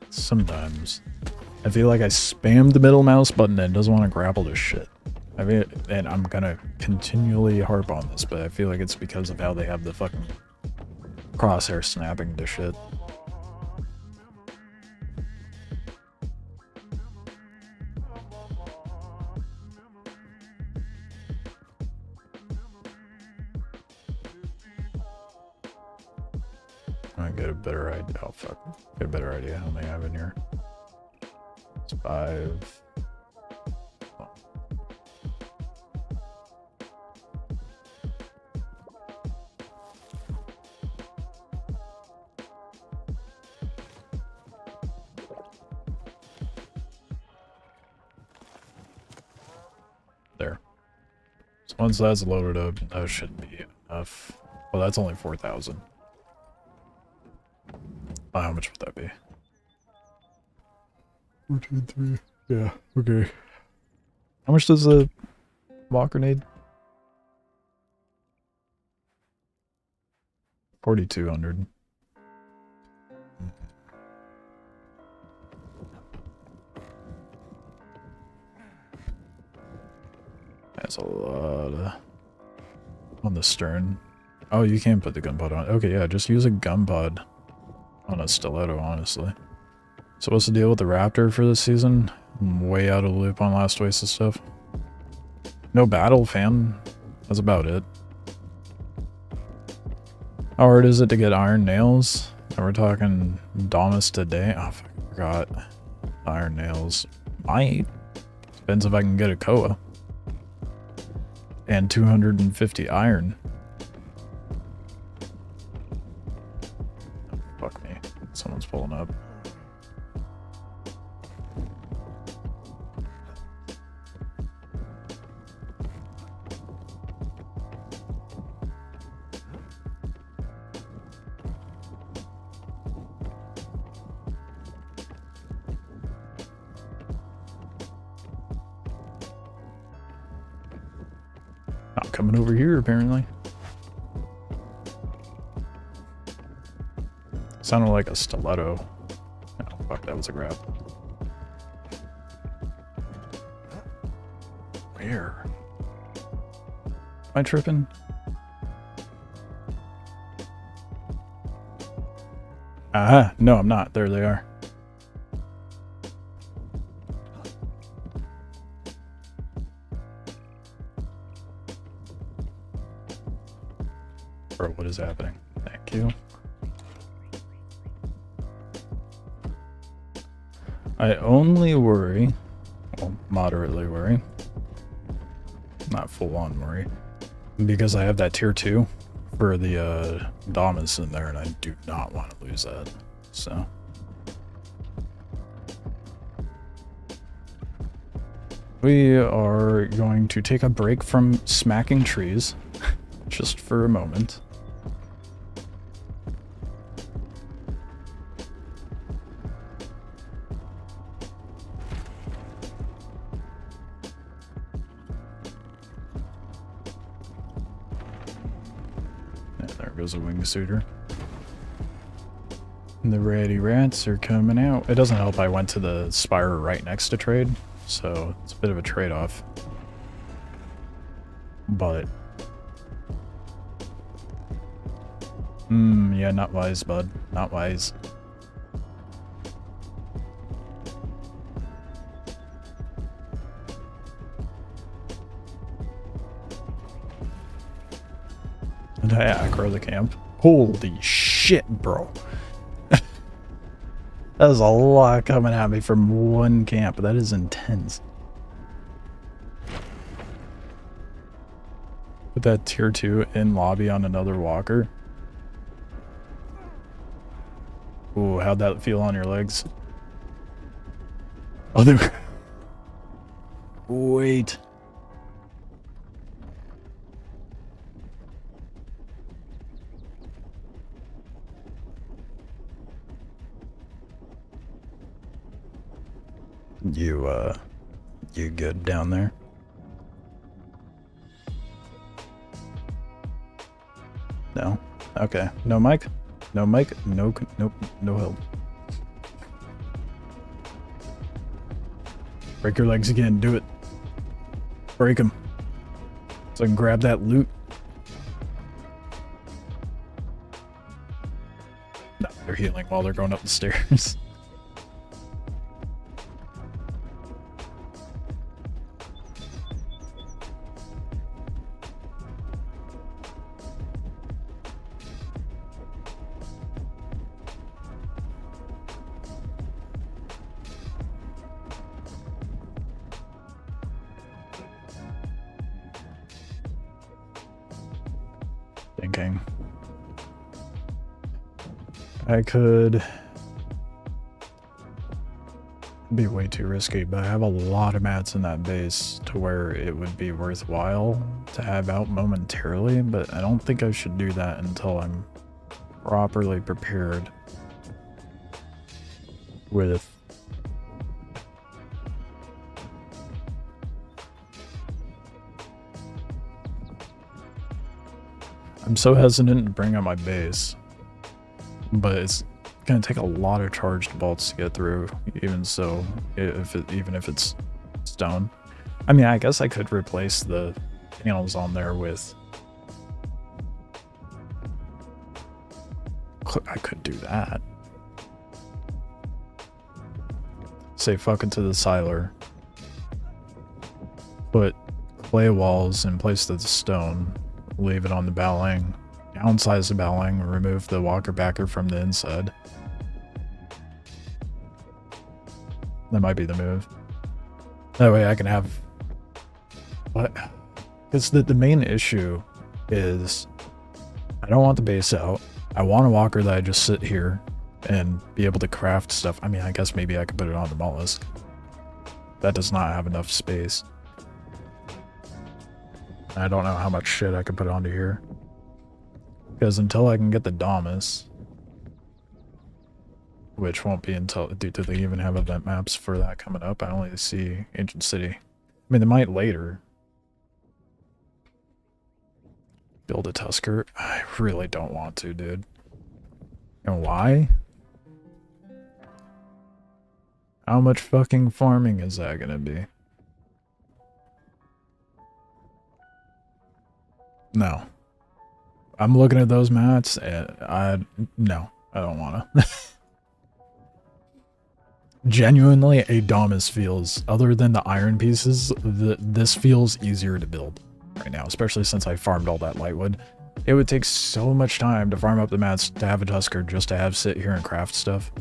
Sometimes. I feel like I spammed the middle mouse button and it doesn't want to grapple to shit. I mean, and I'm gonna continually harp on this, but I feel like it's because of how they have the fucking crosshair snapping to shit. I get a better idea. Oh fuck. Get a better idea how many I have in here. It's 5. Oh. There. So once that's loaded up, that should be enough. Well, that's only 4,000. How much would that be? 4, 2, 3. Yeah, okay. How much does a walk grenade? 4,200. That's a lot on the stern. Oh, you can put the gun pod on. Okay, yeah, just use a gun pod on a stiletto, honestly. So what's the deal with the Raptor for this season? I'm way out of the loop on last Oasis stuff. No battle, fam. That's about it. How hard is it to get iron nails? And we're talking Dominus today. Oh, fuck, I forgot. Iron nails. Might. Depends if I can get a Koa. And 250 iron. Fuck me. Someone's pulling up. Not coming over here, apparently. Sounded like a stiletto. Oh, fuck, that was a grab. Where? Am I tripping? Ah, no, I'm not. There they are. Bro, what is happening? Thank you. I only worry, well, moderately worry, not full on worry, because I have that tier 2 for the Dominus in there, and I do not want to lose that, so. We are going to take a break from smacking trees, just for a moment. There goes a wingsuiter. The ready rats are coming out. It doesn't help I went to the Spire right next to trade, so it's a bit of a trade-off. But... yeah, not wise, bud. Not wise. Did I aggro the camp? Holy shit, bro. That was a lot coming at me from one camp. That is intense. Put that tier 2 in lobby on another walker. Ooh, how'd that feel on your legs? Oh, they were... Wait. You good down there? No? Okay. No mic? No mic? No, nope, no help. Break your legs again, do it. Break them. So I can grab that loot. No, they're healing while they're going up the stairs. Thinking. I could... be way too risky, but I have a lot of mats in that base to where it would be worthwhile to have out momentarily, but I don't think I should do that until I'm properly prepared with I'm so hesitant to bring up my base, but it's gonna take a lot of charged bolts to get through, even so, even if it's stone. I mean, I guess I could replace the panels on there with... I could do that. Say fuck it to the siler. Put clay walls in place of the stone. Leave it on the bowling. Downsize the bowling. Remove the walker backer from the inside. That might be the move. That way I can have... What? Because the main issue is I don't want the base out. I want a walker that I just sit here and be able to craft stuff. I mean, I guess maybe I could put it on the mollusk. That does not have enough space. I don't know how much shit I could put onto here. Because until I can get the Dominus, which won't be until, due to they even have event maps for that coming up, I only see Ancient City. I mean, they might later build a Tusker. I really don't want to, dude. And why? How much fucking farming is that gonna be? No. I'm looking at those mats and no, I don't wanna. Genuinely, a Dominus feels, other than the iron pieces, this feels easier to build right now, especially since I farmed all that lightwood. It would take so much time to farm up the mats to have a Tusker just to have sit here and craft stuff.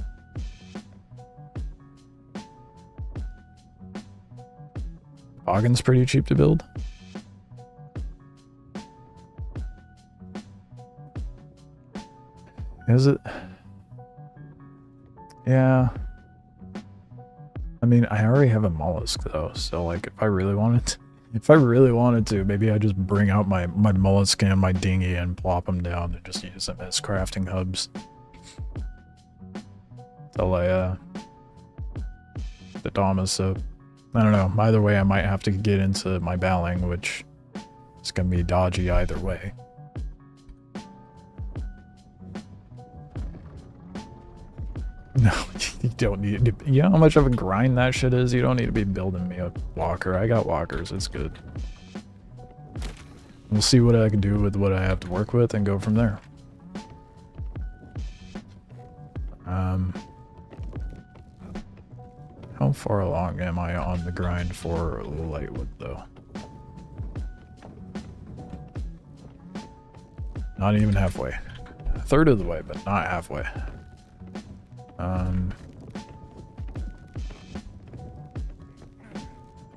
Boggin's pretty cheap to build. Is it? Yeah. I mean, I already have a mollusk though, so like if I really wanted to, maybe I just bring out my mollusk and my dinghy and plop them down and just use them as crafting hubs. Till I the Dominus up. I don't know. Either way, I might have to get into my bowling, which is gonna be dodgy either way. No, you don't need to. You know how much of a grind that shit is? You don't need to be building me a walker. I got walkers. It's good. We'll see what I can do with what I have to work with and go from there. How far along am I on the grind for lightwood, though? Not even halfway. A third of the way, but not halfway. I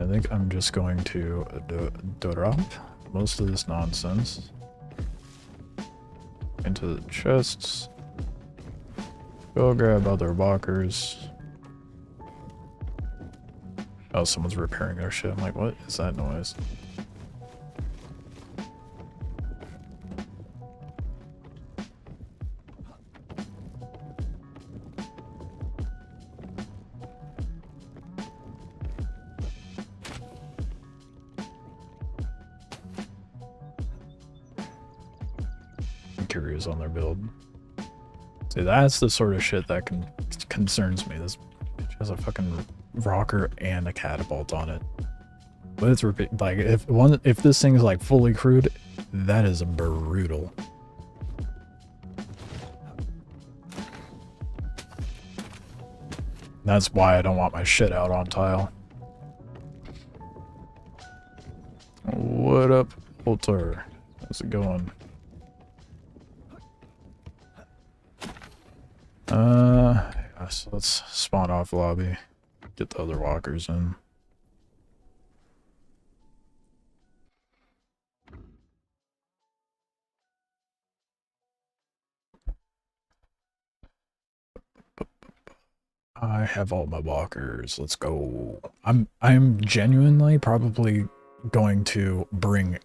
think I'm just going to drop most of this nonsense into the chests. Go grab other walkers. Oh, someone's repairing their shit. I'm like, what is that noise? I'm curious on their build. See, that's the sort of shit that concerns me. This bitch has a fucking rocker and a catapult on it. But it's like if this thing's like fully crewed, that is brutal. That's why I don't want my shit out on tile. What up, Altar? How's it going? Yeah, so let's spawn off lobby. Get the other walkers in. I have all my walkers. Let's go. I'm genuinely probably going to bring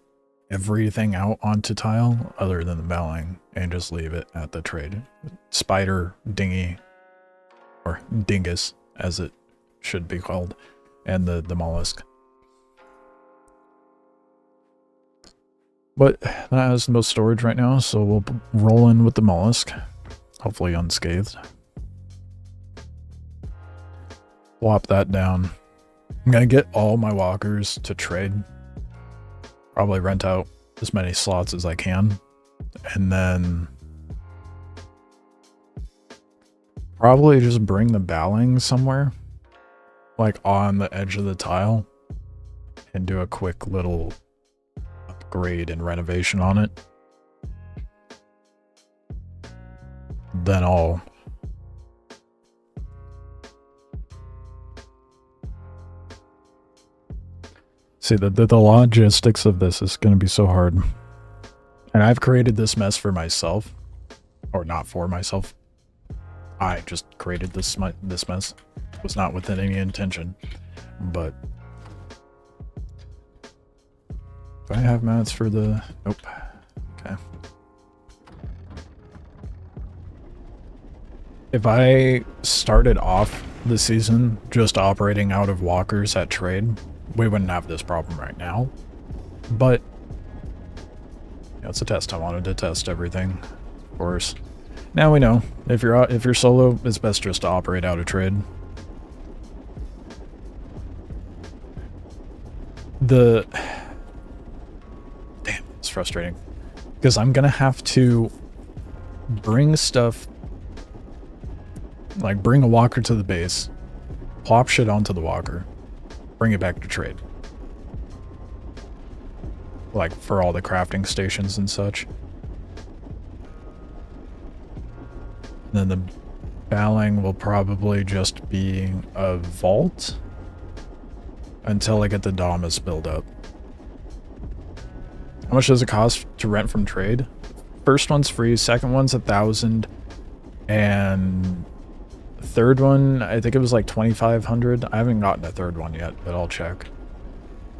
everything out onto tile other than the belling and just leave it at the trade. Spider, dinghy, or dingus as it should be called, and the mollusk. But that has the most storage right now, so we'll roll in with the mollusk, hopefully unscathed. Plop that down. I'm gonna get all my walkers to trade. Probably rent out as many slots as I can, and then probably just bring the bowling somewhere, like on the edge of the tile, and do a quick little upgrade and renovation on it. Then I'll see the logistics of this is going to be so hard. And I've created this mess for myself, or not for myself. I just created this mess. It was not within any intention, but do I have mats for the... Nope. Okay. If I started off the season just operating out of walkers at trade, we wouldn't have this problem right now. But yeah, it's a test. I wanted to test everything, of course. Now we know if you're solo, it's best just to operate out of trade. Damn, it's frustrating because I'm gonna have to bring stuff, like bring a walker to the base, plop shit onto the walker, bring it back to trade. Like for all the crafting stations and such. And then the bowling will probably just be a vault until I get the Dominus build up. How much does it cost to rent from trade? First one's free, second one's 1,000, and the third one, I think it was like 2,500. I haven't gotten a third one yet, but I'll check.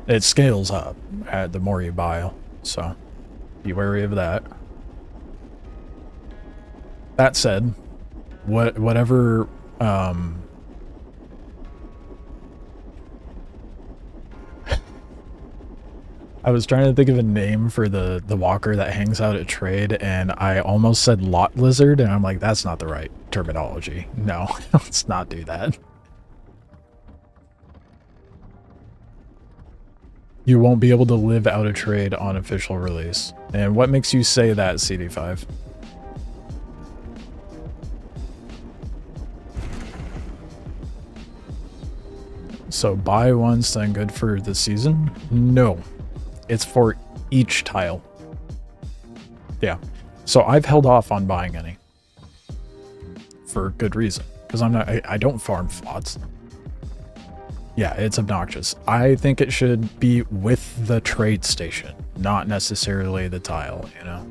It scales up the more you buy, so be wary of that. That said, whatever I was trying to think of a name for the walker that hangs out at trade, and I almost said lot lizard, and I'm like, that's not the right terminology. No, let's not do that. You won't be able to live out a trade on official release. And what makes you say that, CD5? So buy once, then good for the season? No. It's for each tile. Yeah. So I've held off on buying any. For good reason. Because I don't farm flots. Yeah, it's obnoxious. I think it should be with the trade station, not necessarily the tile, you know?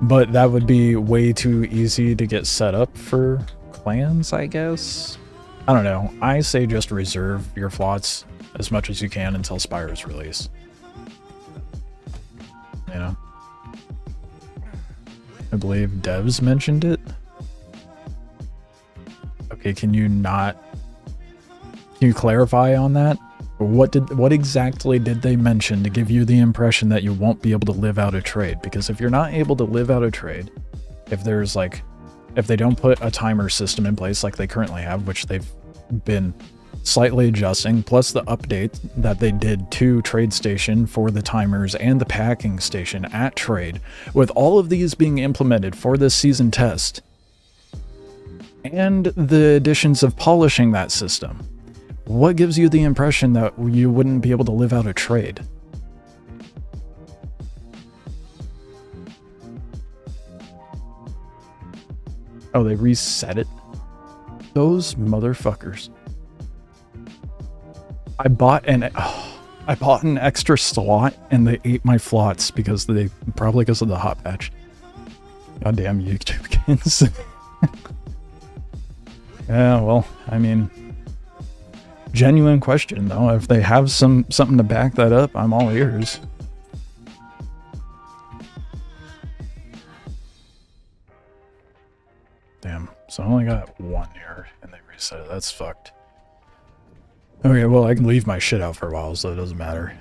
But that would be way too easy to get set up for clans, I guess? I don't know. I say just reserve your flots as much as you can until Spires release. You know? I believe devs mentioned it. Okay, can you clarify on that? What exactly did they mention to give you the impression that you won't be able to live out a trade? Because if you're not able to live out a trade, if they don't put a timer system in place like they currently have, which they've been slightly adjusting, plus the update that they did to Trade Station for the timers and the packing station at Trade, with all of these being implemented for this season test, and the additions of polishing that system, what gives you the impression that you wouldn't be able to live out a trade? Oh, they reset it? Those motherfuckers. I bought an extra slot and they ate my flots probably because of the hot patch. Goddamn YouTube kids. Yeah, well, I mean, genuine question though. If they have something to back that up, I'm all ears. Damn, so I only got one here and they reset it. That's fucked. Okay, well, I can leave my shit out for a while, so it doesn't matter.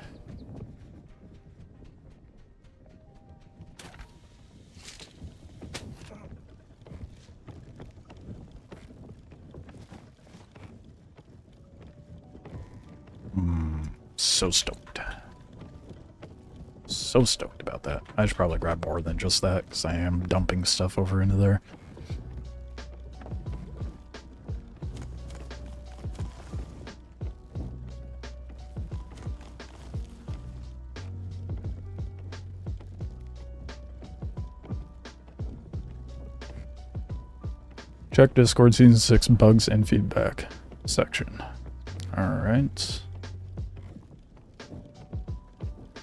So stoked. So stoked about that. I should probably grab more than just that, because I am dumping stuff over into there. Check Discord Season 6 bugs and feedback section. Alright.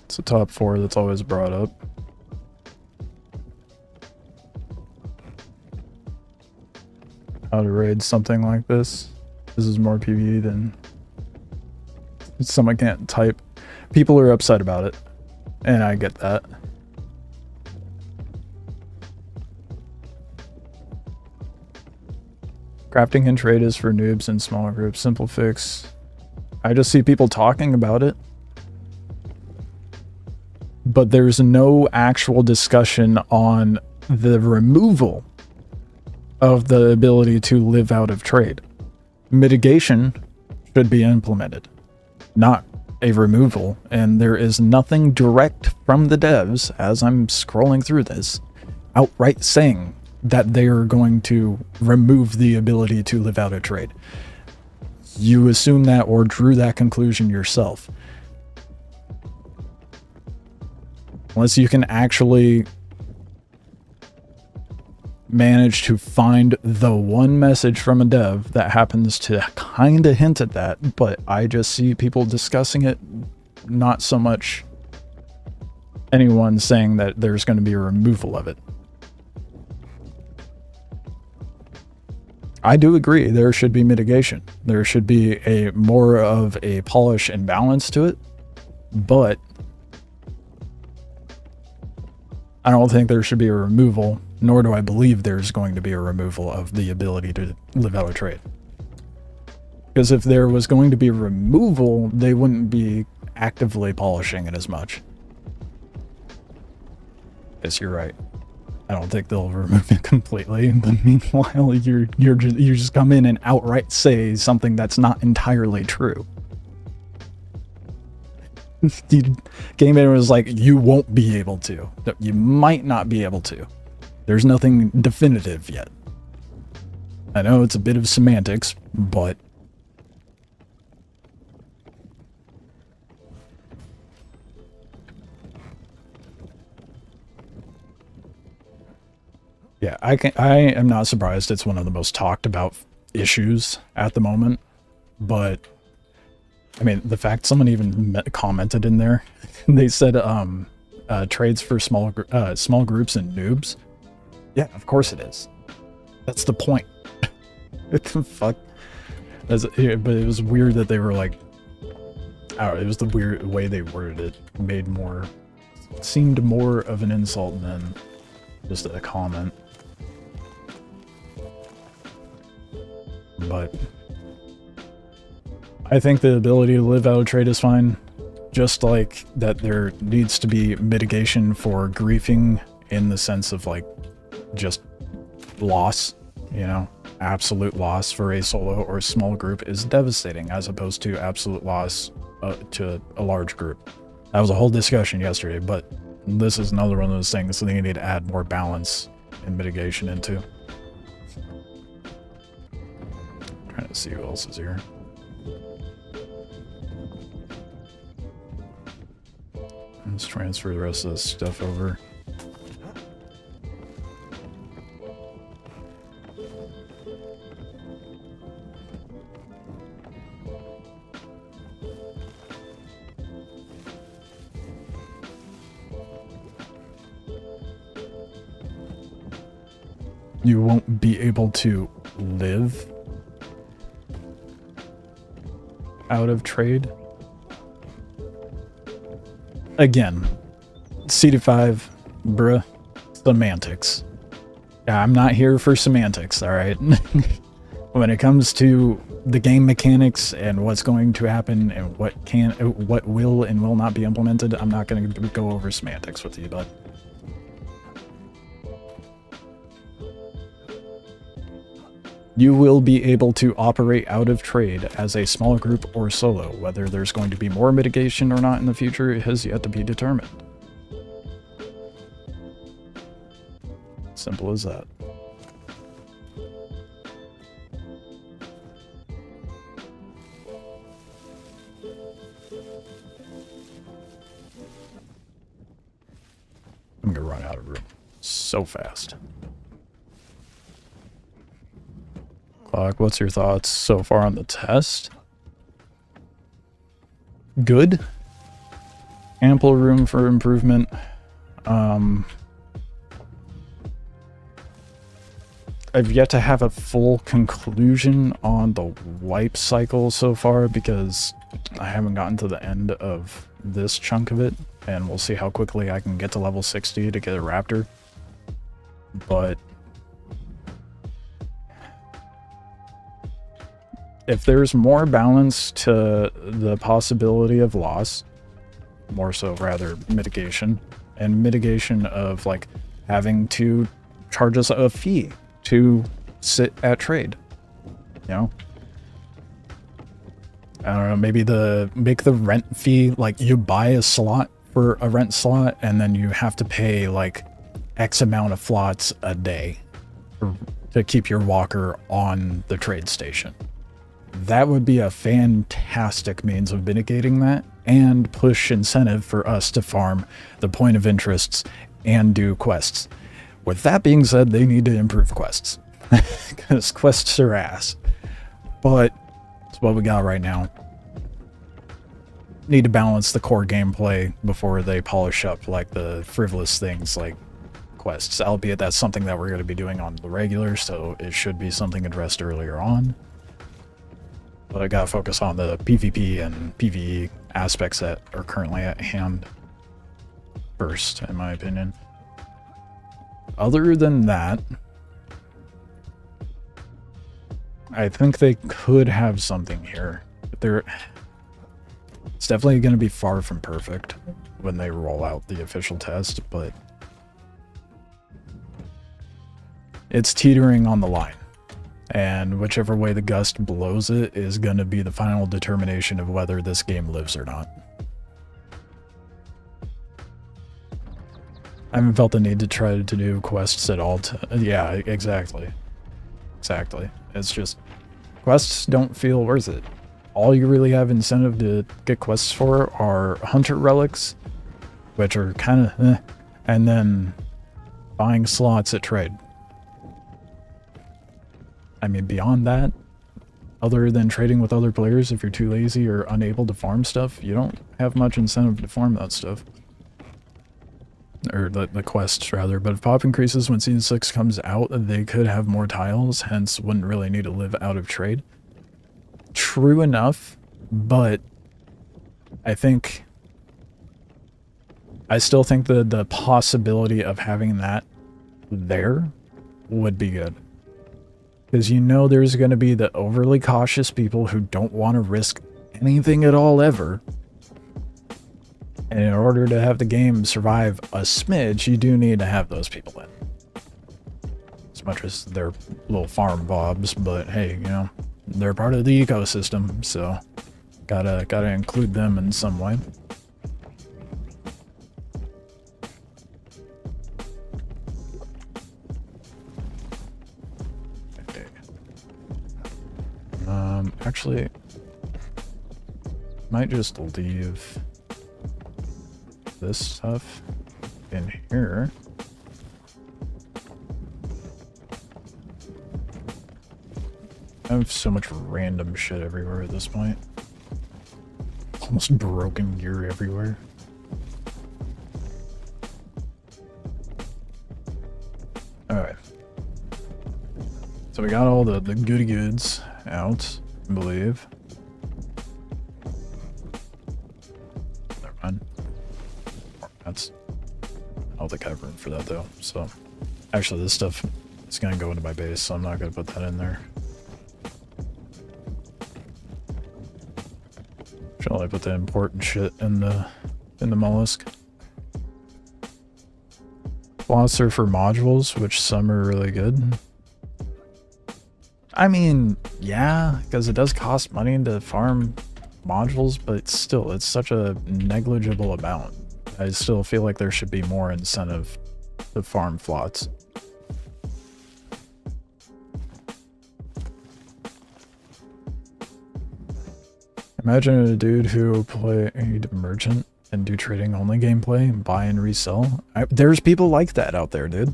It's the top 4 that's always brought up. How to raid something like this. This is more PvE than someone can't type. People are upset about it, and I get that. Crafting and trade is for noobs and small groups. Simple fix. I just see people talking about it, but there's no actual discussion on the removal of the ability to live out of trade. Mitigation should be implemented, not a removal, and there is nothing direct from the devs, as I'm scrolling through this, outright saying that they are going to remove the ability to live out a trade. You assume that or drew that conclusion yourself. Unless you can actually manage to find the one message from a dev that happens to kind of hint at that, but I just see people discussing it, not so much anyone saying that there's going to be a removal of it. I do agree there should be mitigation. There should be a more of a polish and balance to it, but I don't think there should be a removal, nor do I believe there's going to be a removal of the ability to live out a trade. Because if there was going to be a removal, they wouldn't be actively polishing it as much. Yes, you're right. I don't think they'll remove it completely, but meanwhile, you just come in and outright say something that's not entirely true. Game Manager was like, you won't be able to. You might not be able to. There's nothing definitive yet. I know it's a bit of semantics, but yeah, I am not surprised it's one of the most talked about issues at the moment, but I mean, the fact someone even commented in there, they said trades for small groups and noobs. Yeah, of course it is. That's the point. What the fuck? But it was weird that they were like, oh, it was the weird way they worded it. Seemed more of an insult than just a comment. But I think the ability to live out of trade is fine. Just like that there needs to be mitigation for griefing in the sense of like just loss, you know, absolute loss for a solo or small group is devastating as opposed to absolute loss to a large group. That was a whole discussion yesterday, but this is another one of those things that they need to add more balance and mitigation into. Trying to see who else is here. Let's transfer the rest of this stuff over. You won't be able to live out of trade. Again, CD5, bruh, semantics. Yeah, I'm not here for semantics, alright? When it comes to the game mechanics and what's going to happen and what will and will not be implemented, I'm not going to go over semantics with you, bud. You will be able to operate out of trade as a small group or solo. Whether there's going to be more mitigation or not in the future has yet to be determined. Simple as that. I'm gonna run out of room so fast. Clock, what's your thoughts so far on the test? Good. Ample room for improvement. I've yet to have a full conclusion on the wipe cycle so far because I haven't gotten to the end of this chunk of it, and we'll see how quickly I can get to level 60 to get a raptor. But if there's more balance to the possibility of loss, more so rather mitigation, and mitigation of like having to charge us a fee to sit at trade, you know? I don't know, maybe make the rent fee, like you buy a slot for a rent slot and then you have to pay like X amount of flots a day to keep your walker on the trade station. That would be a fantastic means of mitigating that and push incentive for us to farm the point of interests and do quests. With that being said, they need to improve quests because quests are ass, but it's what we got right now. Need to balance the core gameplay before they polish up like the frivolous things like quests, albeit that's something that we're going to be doing on the regular, so it should be something addressed earlier on. But I gotta focus on the PvP and PvE aspects that are currently at hand first, in my opinion. Other than that, I think they could have something here. It's definitely going to be far from perfect when they roll out the official test, but It's teetering on the line. And whichever way the gust blows it is going to be the final determination of whether this game lives or not. I haven't felt the need to try to do quests at all. Yeah, exactly. Exactly. It's just, quests don't feel worth it. All you really have incentive to get quests for are hunter relics, which are kind of and then buying slots at trade. I mean, beyond that, other than trading with other players, if you're too lazy or unable to farm stuff, you don't have much incentive to farm that stuff. Or the quests, rather. But if pop increases when Season 6 comes out, they could have more tiles, hence wouldn't really need to live out of trade. True enough, but I still think the possibility of having that there would be good. Because you know there's going to be the overly cautious people who don't want to risk anything at all ever. And in order to have the game survive a smidge, you do need to have those people in. As much as they're little farm bobs, but hey, you know, they're part of the ecosystem, so gotta include them in some way. Actually, might just leave this stuff in here. I have so much random shit everywhere at this point. Almost broken gear everywhere. Alright. So we got all the goody goods out, I believe. Never mind. That's... I don't think I have room for that though, so... Actually, this stuff is gonna go into my base, so I'm not gonna put that in there. Should only put the important shit in the mollusk. Slots are for modules, which some are really good. I mean, yeah, because it does cost money to farm modules, but still, it's such a negligible amount. I still feel like there should be more incentive to farm flots. Imagine a dude who played merchant and do trading only gameplay, buy and resell. There's people like that out there, dude.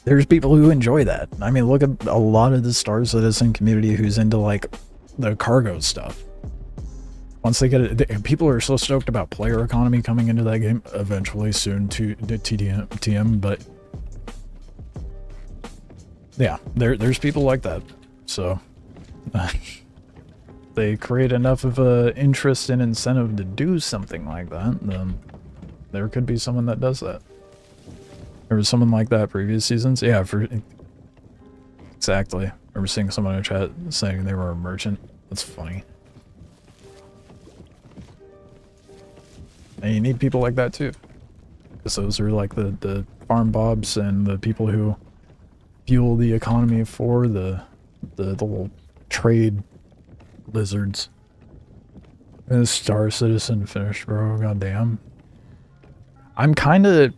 There's people who enjoy that. I mean, look at a lot of the Star Citizen community who's into like the cargo stuff. Once they get it, people are so stoked about player economy coming into that game eventually soon to TM, but yeah, there's people like that. So they create enough of a interest and incentive to do something like that, then there could be someone that does that. There was someone like that previous seasons. Yeah, exactly. I remember seeing someone in chat saying they were a merchant. That's funny. And you need people like that too. Because those are like the farm bobs and the people who fuel the economy for the little trade lizards. And Star Citizen finished, bro. Goddamn. I'm kind of...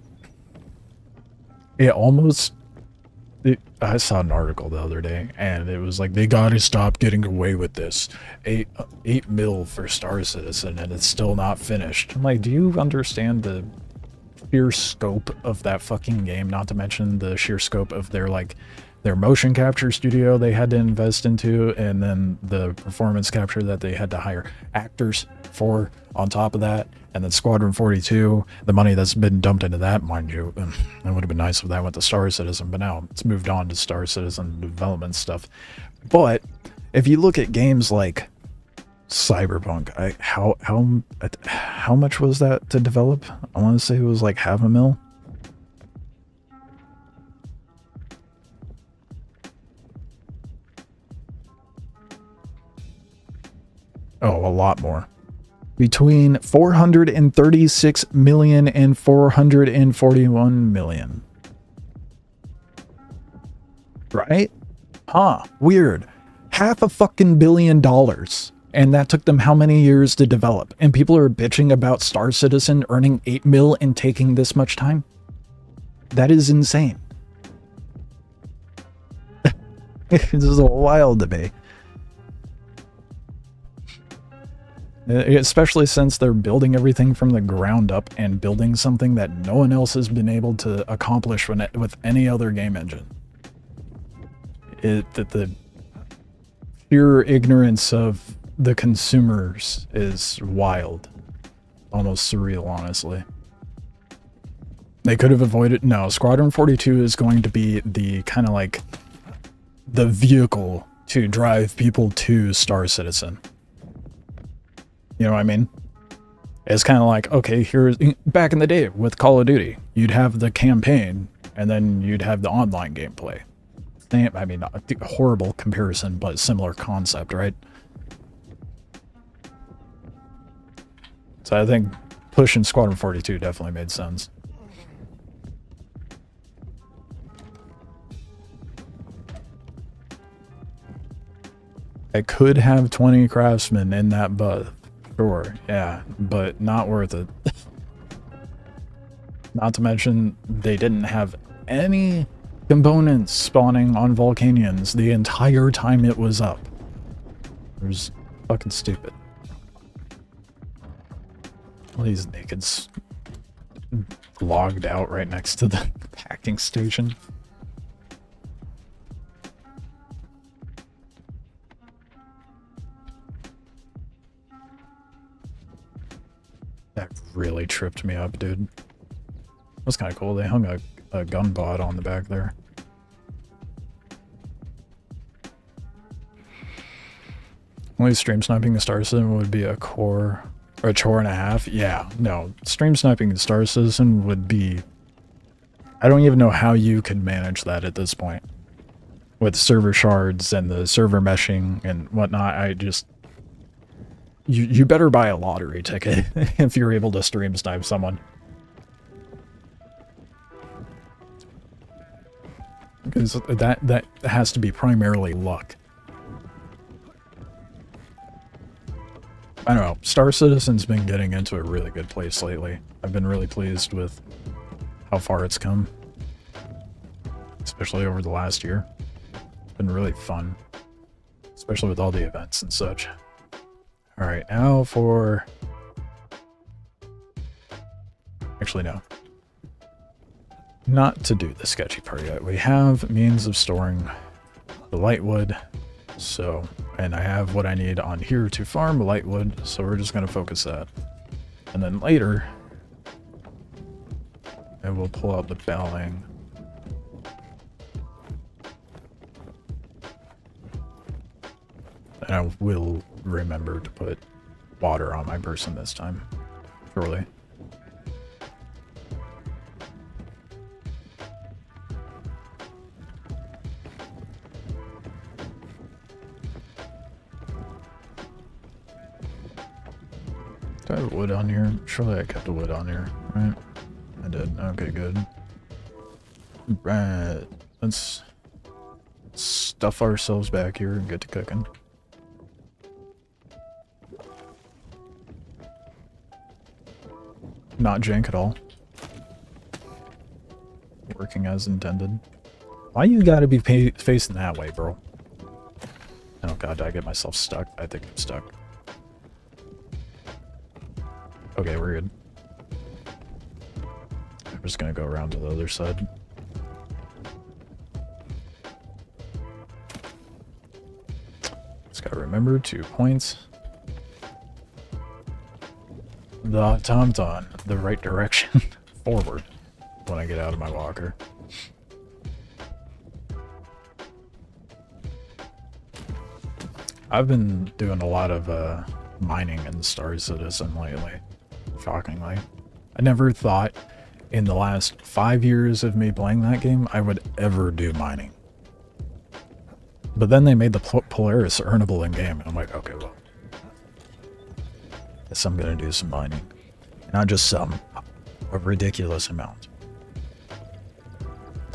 I saw an article the other day, and it was like, they gotta stop getting away with this. 8 mil for Star Citizen, and it's still not finished. I'm like, do you understand the sheer scope of that fucking game? Not to mention the sheer scope of their motion capture studio they had to invest into, and then the performance capture that they had to hire actors for on top of that, and then Squadron 42, the money that's been dumped into that, mind you. It would have been nice if that went to Star Citizen, but now it's moved on to Star Citizen development stuff. But if you look at games like Cyberpunk, how much was that to develop? I want to say it was like $500,000. Oh, a lot more. Between 436 million and 441 million. Right? Huh, weird. $500 million. And that took them how many years to develop? And people are bitching about Star Citizen earning 8 mil and taking this much time? That is insane. This is wild to me. Especially since they're building everything from the ground up and building something that no one else has been able to accomplish with any other game engine. The pure ignorance of the consumers is wild. Almost surreal, honestly. They could have avoided... No, Squadron 42 is going to be the kind of like... the vehicle to drive people to Star Citizen. You know what I mean? It's kind of like, okay, here's... Back in the day with Call of Duty, you'd have the campaign, and then you'd have the online gameplay. I mean, a horrible comparison, but similar concept, right? So I think pushing Squadron 42 definitely made sense. I could have 20 craftsmen in that bus. Sure, yeah, but not worth it. Not to mention, they didn't have any components spawning on Volcanians the entire time it was up. It was fucking stupid. All these nakeds logged out right next to the packing station. That really tripped me up, dude. That was kind of cool. They hung a gun bot on the back there. Only stream sniping the Star Citizen would be a chore and a half. Yeah, no. Stream sniping the Star Citizen would be... I don't even know how you could manage that at this point. With server shards and the server meshing and whatnot, I just... You better buy a lottery ticket if you're able to stream snipe someone. Because that has to be primarily luck. I don't know. Star Citizen's been getting into a really good place lately. I've been really pleased with how far it's come. Especially over the last year. It's been really fun. Especially with all the events and such. Alright, now for... Actually, no. Not to do the sketchy part yet. We have means of storing the lightwood. So, and I have what I need on here to farm lightwood, so we're just going to focus that. And then later, I will pull out the baling. And I will remember to put water on my person this time, surely. Do I have wood on here? Surely I kept the wood on here, right? I did. Okay, good. Right. Let's stuff ourselves back here and get to cooking. Not jank at all. Working as intended. Why you gotta be facing that way, bro? Oh god, did I get myself stuck? I think I'm stuck. Okay, we're good. I'm just gonna go around to the other side. Just gotta remember 2 points. The automaton, the right direction forward when I get out of my walker. I've been doing a lot of mining in Star Citizen lately, shockingly. I never thought in the last 5 years of me playing that game I would ever do mining. But then they made the Polaris earnable in game, and I'm like, okay, well, guess I'm gonna do some mining. Not just some, a ridiculous amount.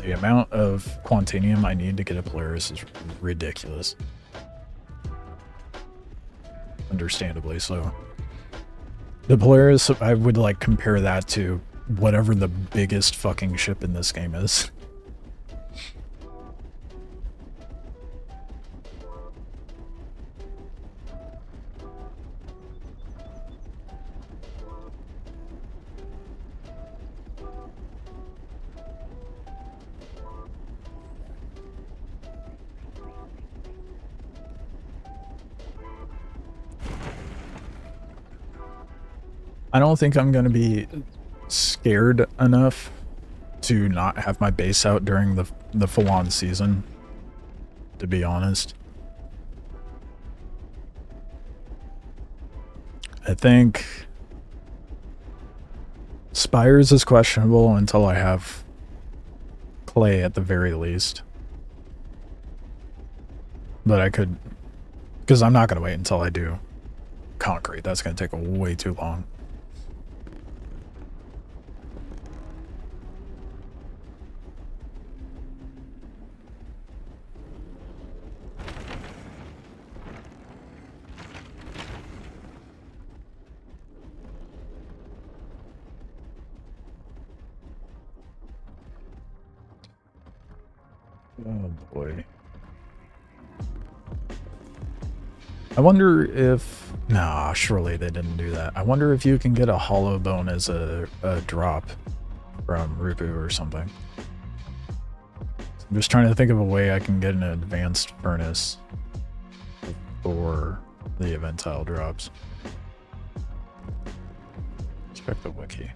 The amount of Quantanium I need to get a Polaris is ridiculous. Understandably so. The Polaris, I would like compare that to whatever the biggest fucking ship in this game is. I don't think I'm going to be scared enough to not have my base out during the full-on season, to be honest. I think Spires is questionable until I have clay at the very least. But I could, because I'm not going to wait until I do concrete. That's going to take way too long. Oh boy. I wonder if... Nah, surely they didn't do that. I wonder if you can get a hollow bone as a drop from Rupu or something. I'm just trying to think of a way I can get an advanced furnace before the event tile drops. Let's check the wiki.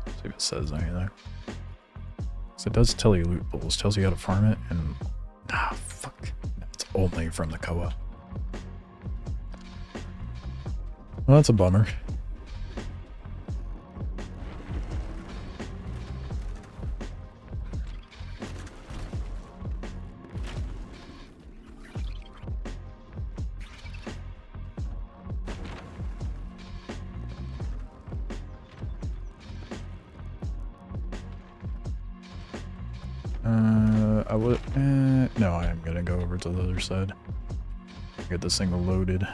See if it says anything. So it does tell you loot pools, tells you how to farm it, and fuck. It's only from the Koa. Well, that's a bummer. I would, no, I am gonna go over to the other side. Get this thing loaded.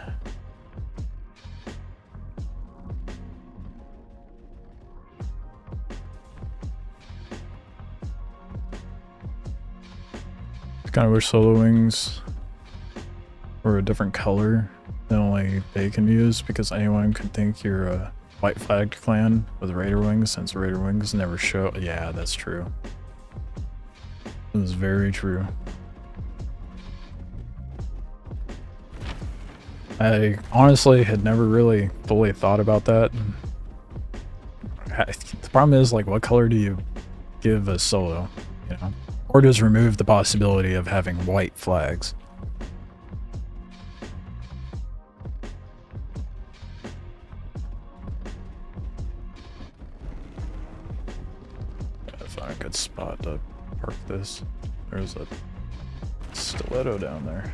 Kind of wish solo wings were a different color than only they can use, because anyone could think you're a white flagged clan with Raider wings, since Raider wings never show. Yeah, that's true. That is very true. I honestly had never really fully thought about that. The problem is, like, what color do you give a solo, you know? Or just remove the possibility of having white flags. That's not a good spot to park this. There's a stiletto down there.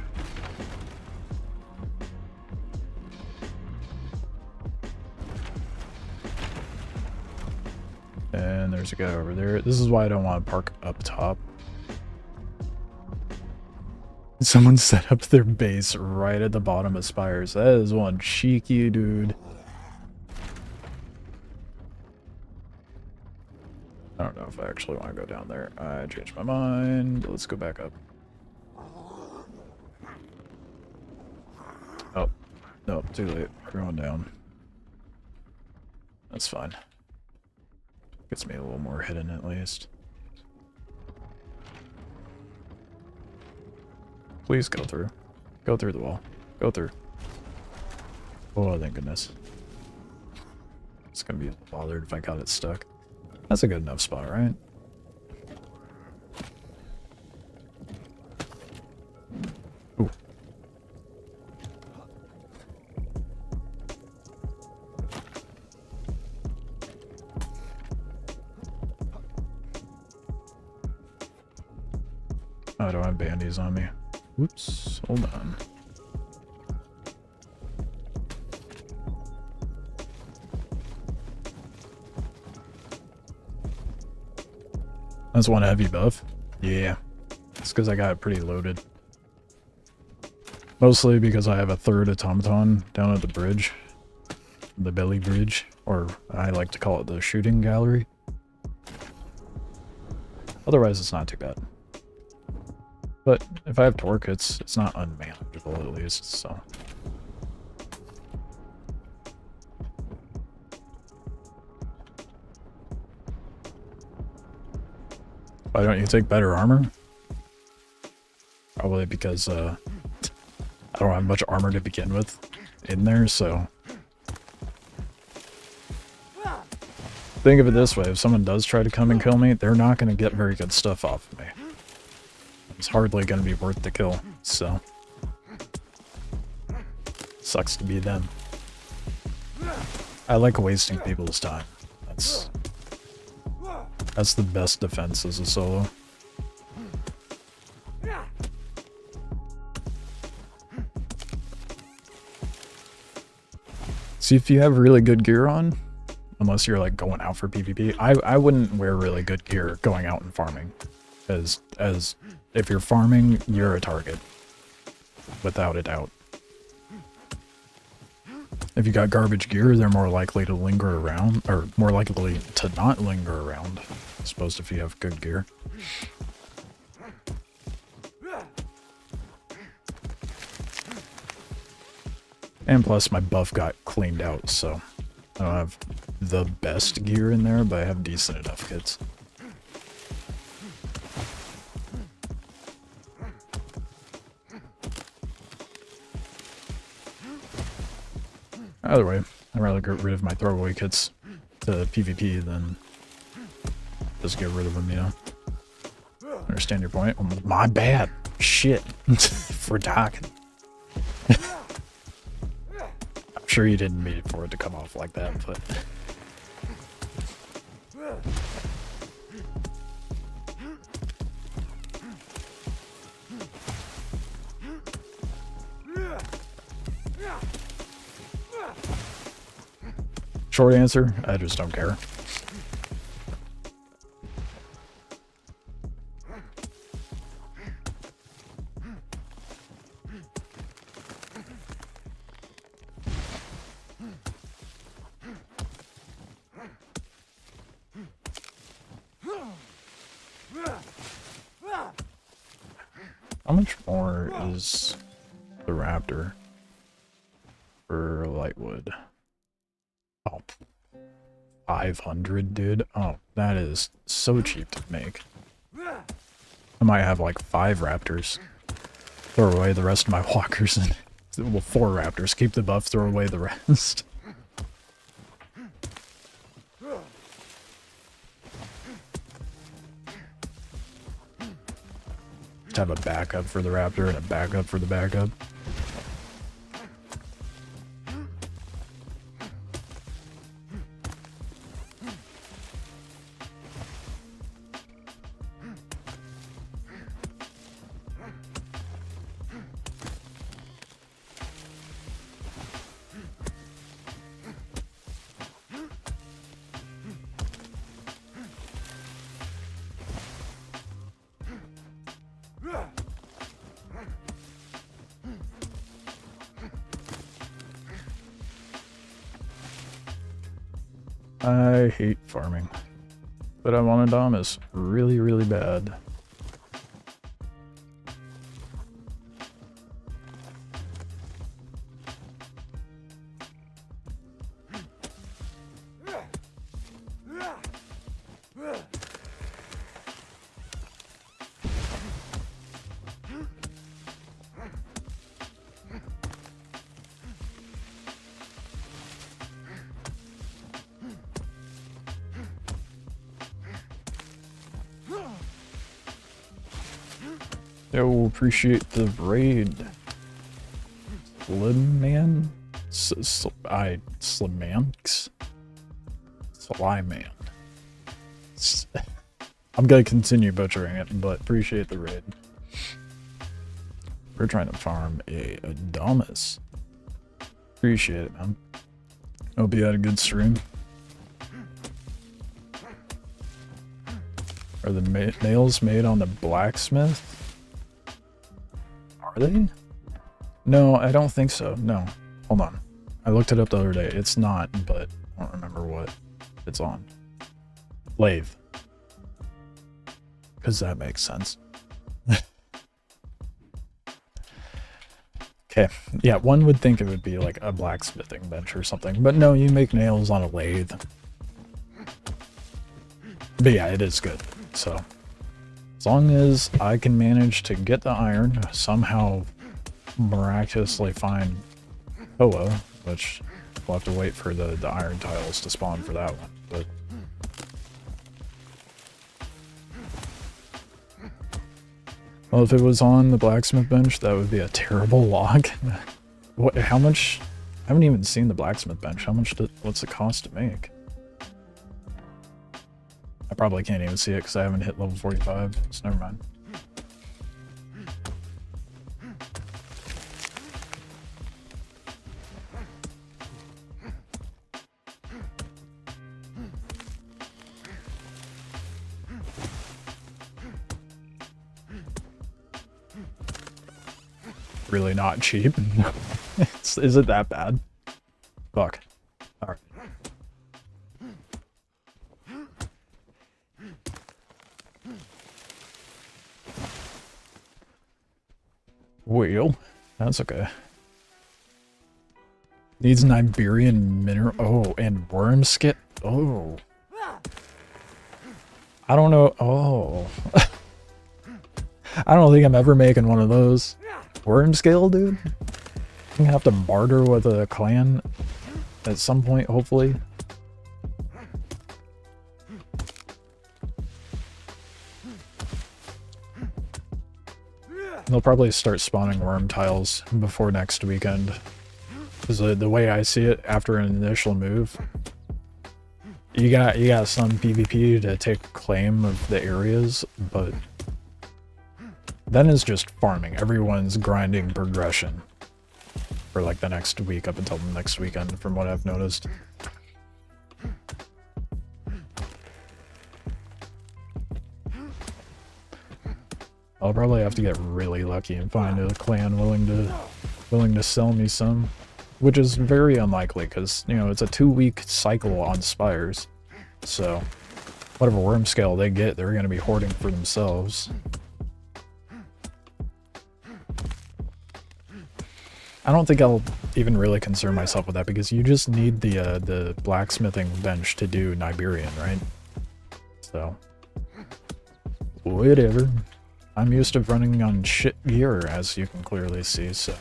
And there's a guy over there. This is why I don't want to park up top. Someone set up their base right at the bottom of Spires. That is one cheeky dude. I don't know if I actually want to go down there. I changed my mind. Let's go back up. Oh, no, too late. We're going down. That's fine. Gets me a little more hidden at least. Please go through. Go through the wall. Go through. Oh, thank goodness. It's gonna be bothered if I got it stuck. That's a good enough spot, right? Ooh. I don't have bandies on me. Whoops, hold on. That's one heavy buff. Yeah. It's because I got it pretty loaded. Mostly because I have a third automaton down at the bridge. The belly bridge. Or I like to call it the shooting gallery. Otherwise, it's not too bad. But if I have torque, it's not unmanageable at least, so. Why don't you take better armor? Probably because I don't have much armor to begin with in there, so. Think of it this way, if someone does try to come and kill me, they're not going to get very good stuff off of me. It's hardly going to be worth the kill, so. Sucks to be them. I like wasting people's time. That's the best defense as a solo. See, if you have really good gear on, unless you're like going out for PvP, I wouldn't wear really good gear going out and farming. As if you're farming, you're a target. Without a doubt. If you got garbage gear, they're more likely to linger around, or more likely to not linger around, as opposed to if you have good gear. And plus, my buff got cleaned out, so I don't have the best gear in there, but I have decent enough kits. Either way, I'd rather get rid of my throwaway kits to PvP than just get rid of them, you know? Understand your point? Oh, my bad. Shit. For talking. I'm sure you didn't mean for it to come off like that, but... Short answer, I just don't care. How much more is the Raptor for Lightwood? Oh, 500, dude. Oh, that is so cheap to make. I might have like 5 Raptors. Throw away the rest of my walkers and well, 4 Raptors. Keep the buff, throw away the rest. Just have a backup for the Raptor and a backup for the backup. I hate farming, but I want a Dominus really, really bad. Yo, appreciate the raid. Slim Man? Slim Man? Sly Man. I'm gonna continue butchering it, but appreciate the raid. We're trying to farm a Dominus. Appreciate it, man. Hope you had a good stream. Are the nails made on the blacksmith? Are they? No, I don't think so. No. Hold on. I looked it up the other day. It's not, but I don't remember what it's on. Lathe. Because that makes sense. Okay. Yeah, one would think it would be like a blacksmithing bench or something. But no, you make nails on a lathe. But yeah, it is good. So, as long as I can manage to get the iron, somehow miraculously find Hoa, which we'll have to wait for the iron tiles to spawn for that one. But well, if it was on the blacksmith bench, that would be a terrible log. What? How much? I haven't even seen the blacksmith bench. How much? What's it cost to make? I probably can't even see it because I haven't hit level 45, so never mind. Really not cheap. Is it that bad? Fuck. Alright. Well, that's okay. Needs an Iberian mineral. Oh, and worm skin. Oh. I don't know. Oh. I don't think I'm ever making one of those. Worm scale, dude? I'm gonna have to barter with a clan at some point, hopefully. They'll probably start spawning worm tiles before next weekend. Because the way I see it, after an initial move, you got some PvP to take claim of the areas, but then it's just farming. Everyone's grinding progression for like the next week up until the next weekend, from what I've noticed. I'll probably have to get really lucky and find a clan willing to sell me some, which is very unlikely because, you know, it's a 2-week cycle on Spires. So whatever worm scale they get, they're going to be hoarding for themselves. I don't think I'll even really concern myself with that because you just need the blacksmithing bench to do Iberian, right? So whatever. I'm used to running on shit gear, as you can clearly see, so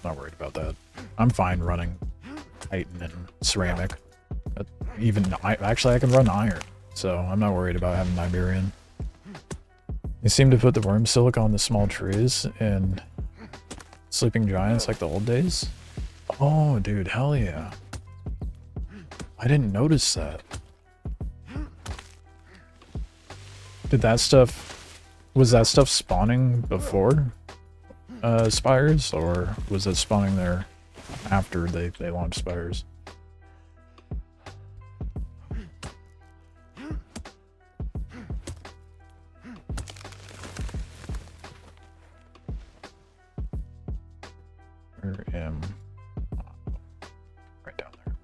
not worried about that. I'm fine running Titan and ceramic. But actually I can run iron, so I'm not worried about having Iberian. They seem to put the worm silica on the small trees and sleeping giants like the old days. Oh, dude, hell yeah. I didn't notice that. Was that stuff spawning before Spires, or was it spawning there after they launched Spires? Where am right down there?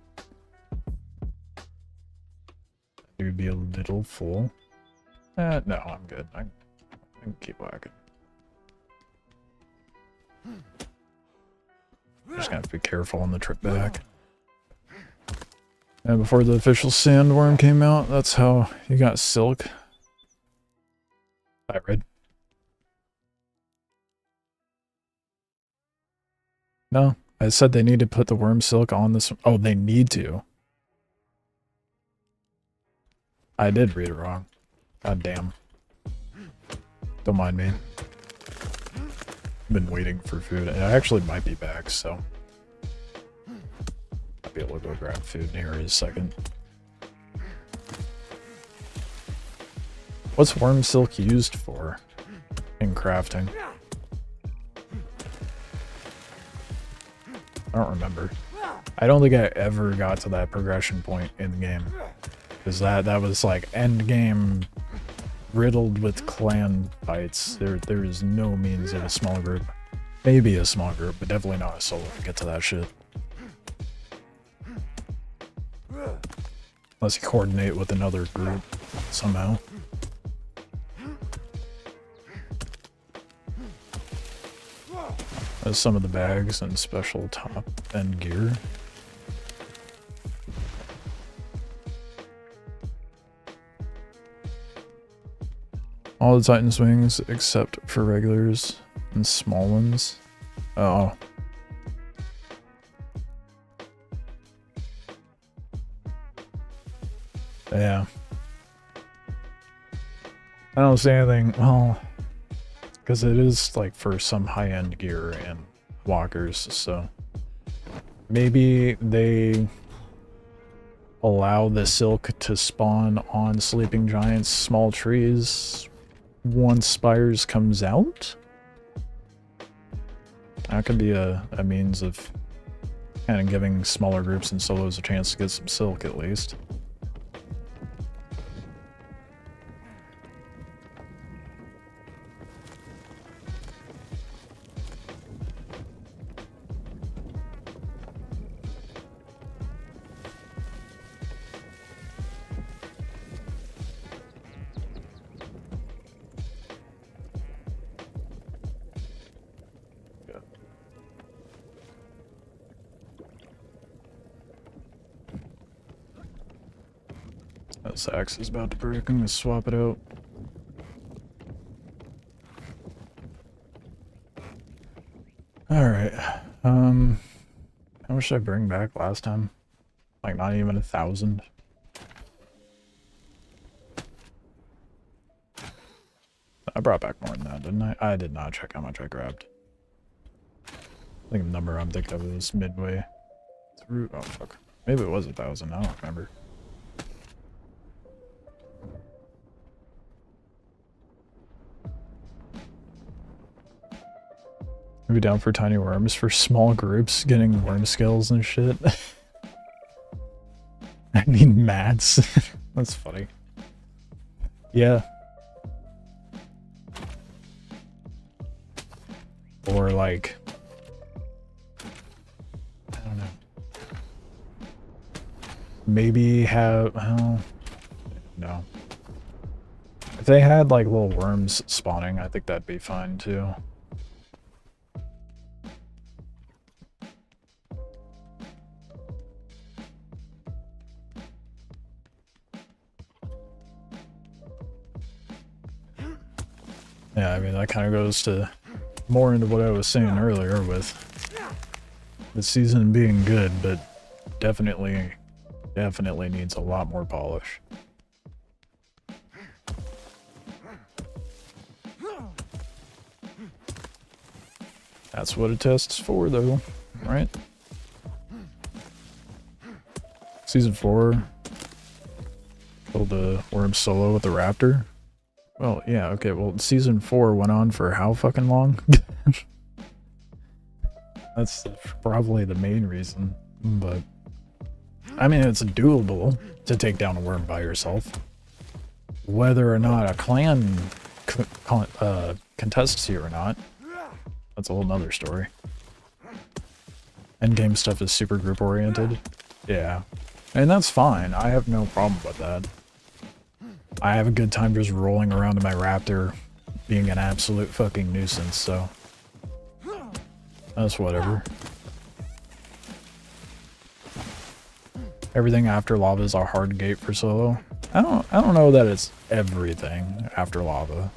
It would be a little full. No, I'm good. I can keep whacking. Just gonna have to be careful on the trip back. And before the official sandworm came out, that's how you got silk. Hi, Red. No, I said they need to put the worm silk on this. Oh, they need to. I did read it wrong. God damn. Don't mind me. I've been waiting for food. I actually might be back, so I'll be able to go grab food in here in a second. What's worm silk used for in crafting? I don't remember. I don't think I ever got to that progression point in the game. Because that was like end game riddled with clan fights. There is no means of a small group. Maybe a small group, but definitely not a solo to get to that shit. Unless you coordinate with another group somehow. There's some of the bags and special top end gear. All the Titan swings except for regulars and small ones. Oh. Yeah. I don't see anything. Well, because it is like for some high-end gear and walkers, so maybe they allow the silk to spawn on sleeping giants, small trees once Spires comes out. That could be a means of kind of giving smaller groups and solos a chance to get some silk at least. This axe is about to break. I'm gonna swap it out. Alright. How much did I bring back last time? Like not even 1,000. I brought back more than that, didn't I? I did not check how much I grabbed. I think the number I'm thinking of is midway through. Oh fuck. Maybe it was 1,000, I don't remember. Maybe down for tiny worms for small groups, getting worm skills and shit. I need mats. That's funny. Yeah. Or like, I don't know. Maybe have, well, no. If they had like little worms spawning, I think that'd be fine too. Yeah, I mean, that kind of goes to more into what I was saying earlier with the season being good, but definitely needs a lot more polish. That's what a test's for, though, right? Season 4 killed a worm solo with a raptor. Well, yeah, okay, well, Season 4 went on for how fucking long? That's probably the main reason, but... I mean, it's doable to take down a worm by yourself. Whether or not a clan contests you or not, that's a whole nother story. Endgame stuff is super group-oriented. Yeah. And that's fine, I have no problem with that. I have a good time just rolling around in my raptor, being an absolute fucking nuisance, so... that's whatever. Everything after lava is a hard gate for solo. I don't know that it's everything after lava.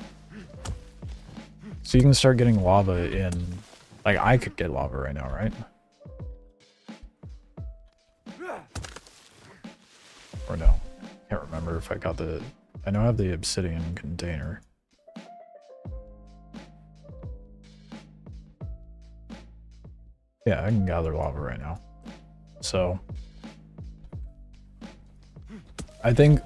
So you can start getting lava in... like, I could get lava right now, right? Or no. Can't remember if I got the... I know I have the obsidian container. Yeah, I can gather lava right now. So... I think...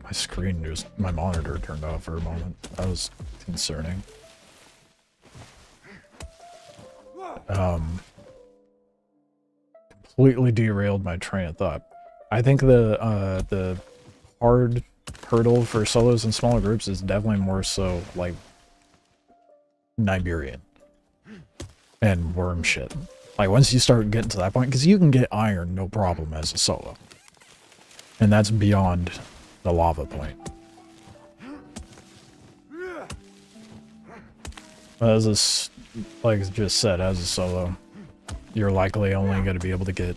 my screen just... my monitor turned off for a moment. That was concerning. completely derailed my train of thought. I think the hard hurdle for solos and smaller groups is definitely more so like Niberian and worm shit. Like once you start getting to that point, because you can get iron no problem as a solo, and that's beyond the lava point. As this, like just said, as a solo, you're likely only going to be able to get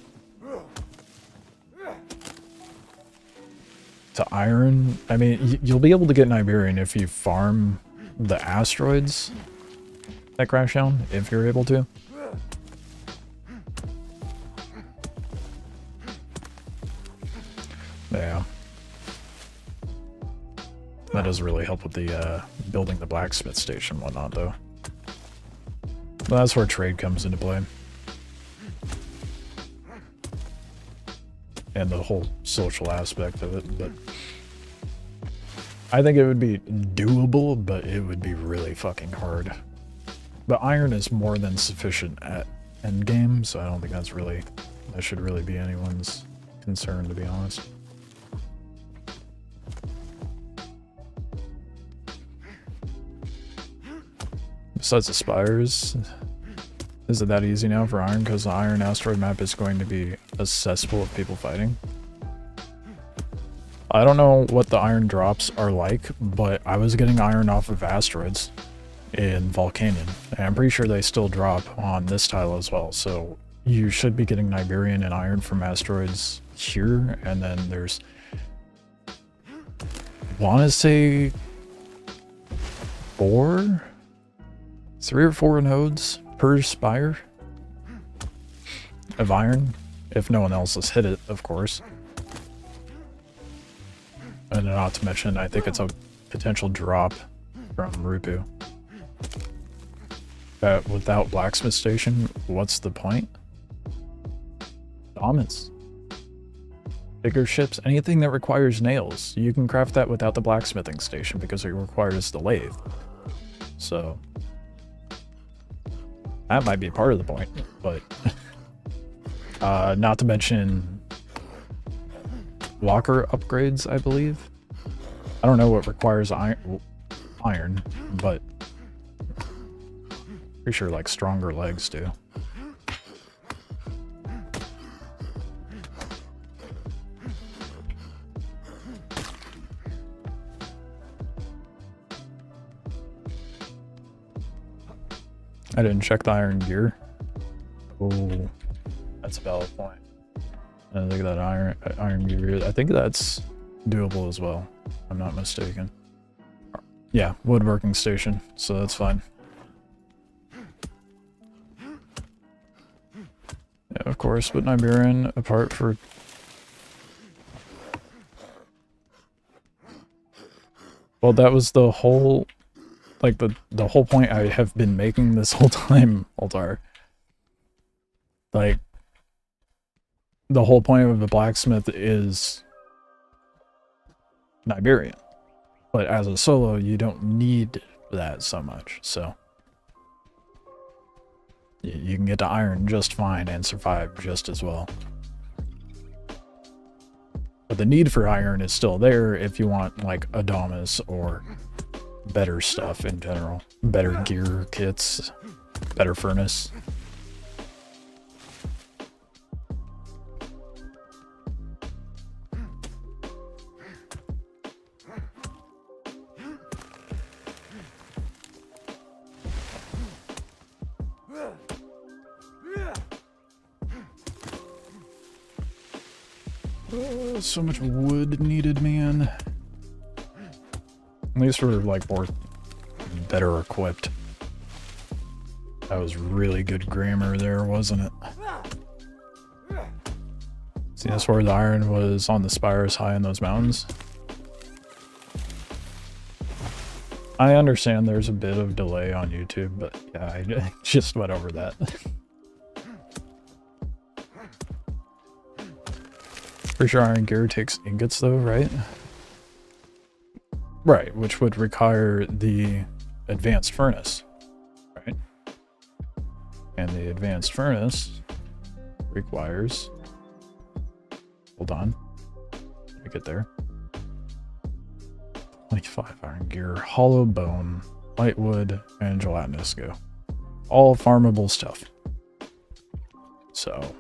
to iron. I mean, you'll be able to get Niberian if you farm the asteroids that crash down, if you're able to. Yeah. That does really help with the building the blacksmith station and whatnot, though. But that's where trade comes into play. And the whole social aspect of it, but I think it would be doable, but it would be really fucking hard. But iron is more than sufficient at endgame, so I don't think that should really be anyone's concern, to be honest. Besides the Spires, is it that easy now for iron? Because the iron asteroid map is going to be a cesspool of people fighting. I don't know what the iron drops are like, but I was getting iron off of asteroids in Volcanion, and I'm pretty sure they still drop on this tile as well, so you should be getting Niberian and iron from asteroids here, and then there's, I want to say 3 or 4 nodes per spire of iron, if no one else has hit it, of course. And not to mention, I think it's a potential drop from Rupu. Without blacksmith station, what's the point? Dominus. Bigger ships, anything that requires nails, you can craft that without the blacksmithing station because it requires the lathe. So that might be part of the point, but not to mention walker upgrades, I believe. I don't know what requires iron, but pretty sure like stronger legs do. I didn't check the iron gear. Oh, that's a valid point. I think that iron gear, I think that's doable as well. I'm not mistaken. Yeah, woodworking station, so that's fine. Yeah, of course, but Niberian apart for... Well, that was the whole... Like, the whole point I have been making this whole time, Altar. Like, the whole point of the blacksmith is Niberian. But as a solo, you don't need that so much, so... You can get to iron just fine and survive just as well. But the need for iron is still there if you want, like, a Dominus or better stuff in general. Better gear kits, better furnace. Oh, so much wood needed, man. At least we're like better equipped. That was really good grammar there, wasn't it? See, that's where the iron was on the spires high in those mountains. I understand there's a bit of delay on YouTube, but yeah, I just went over that. Pretty sure iron gear takes ingots though, right? Right, which would require the advanced furnace, right? And the advanced furnace requires... Hold on. Let me get there. 25 iron gear, hollow bone, light wood, and gelatinous goo. All farmable stuff. So,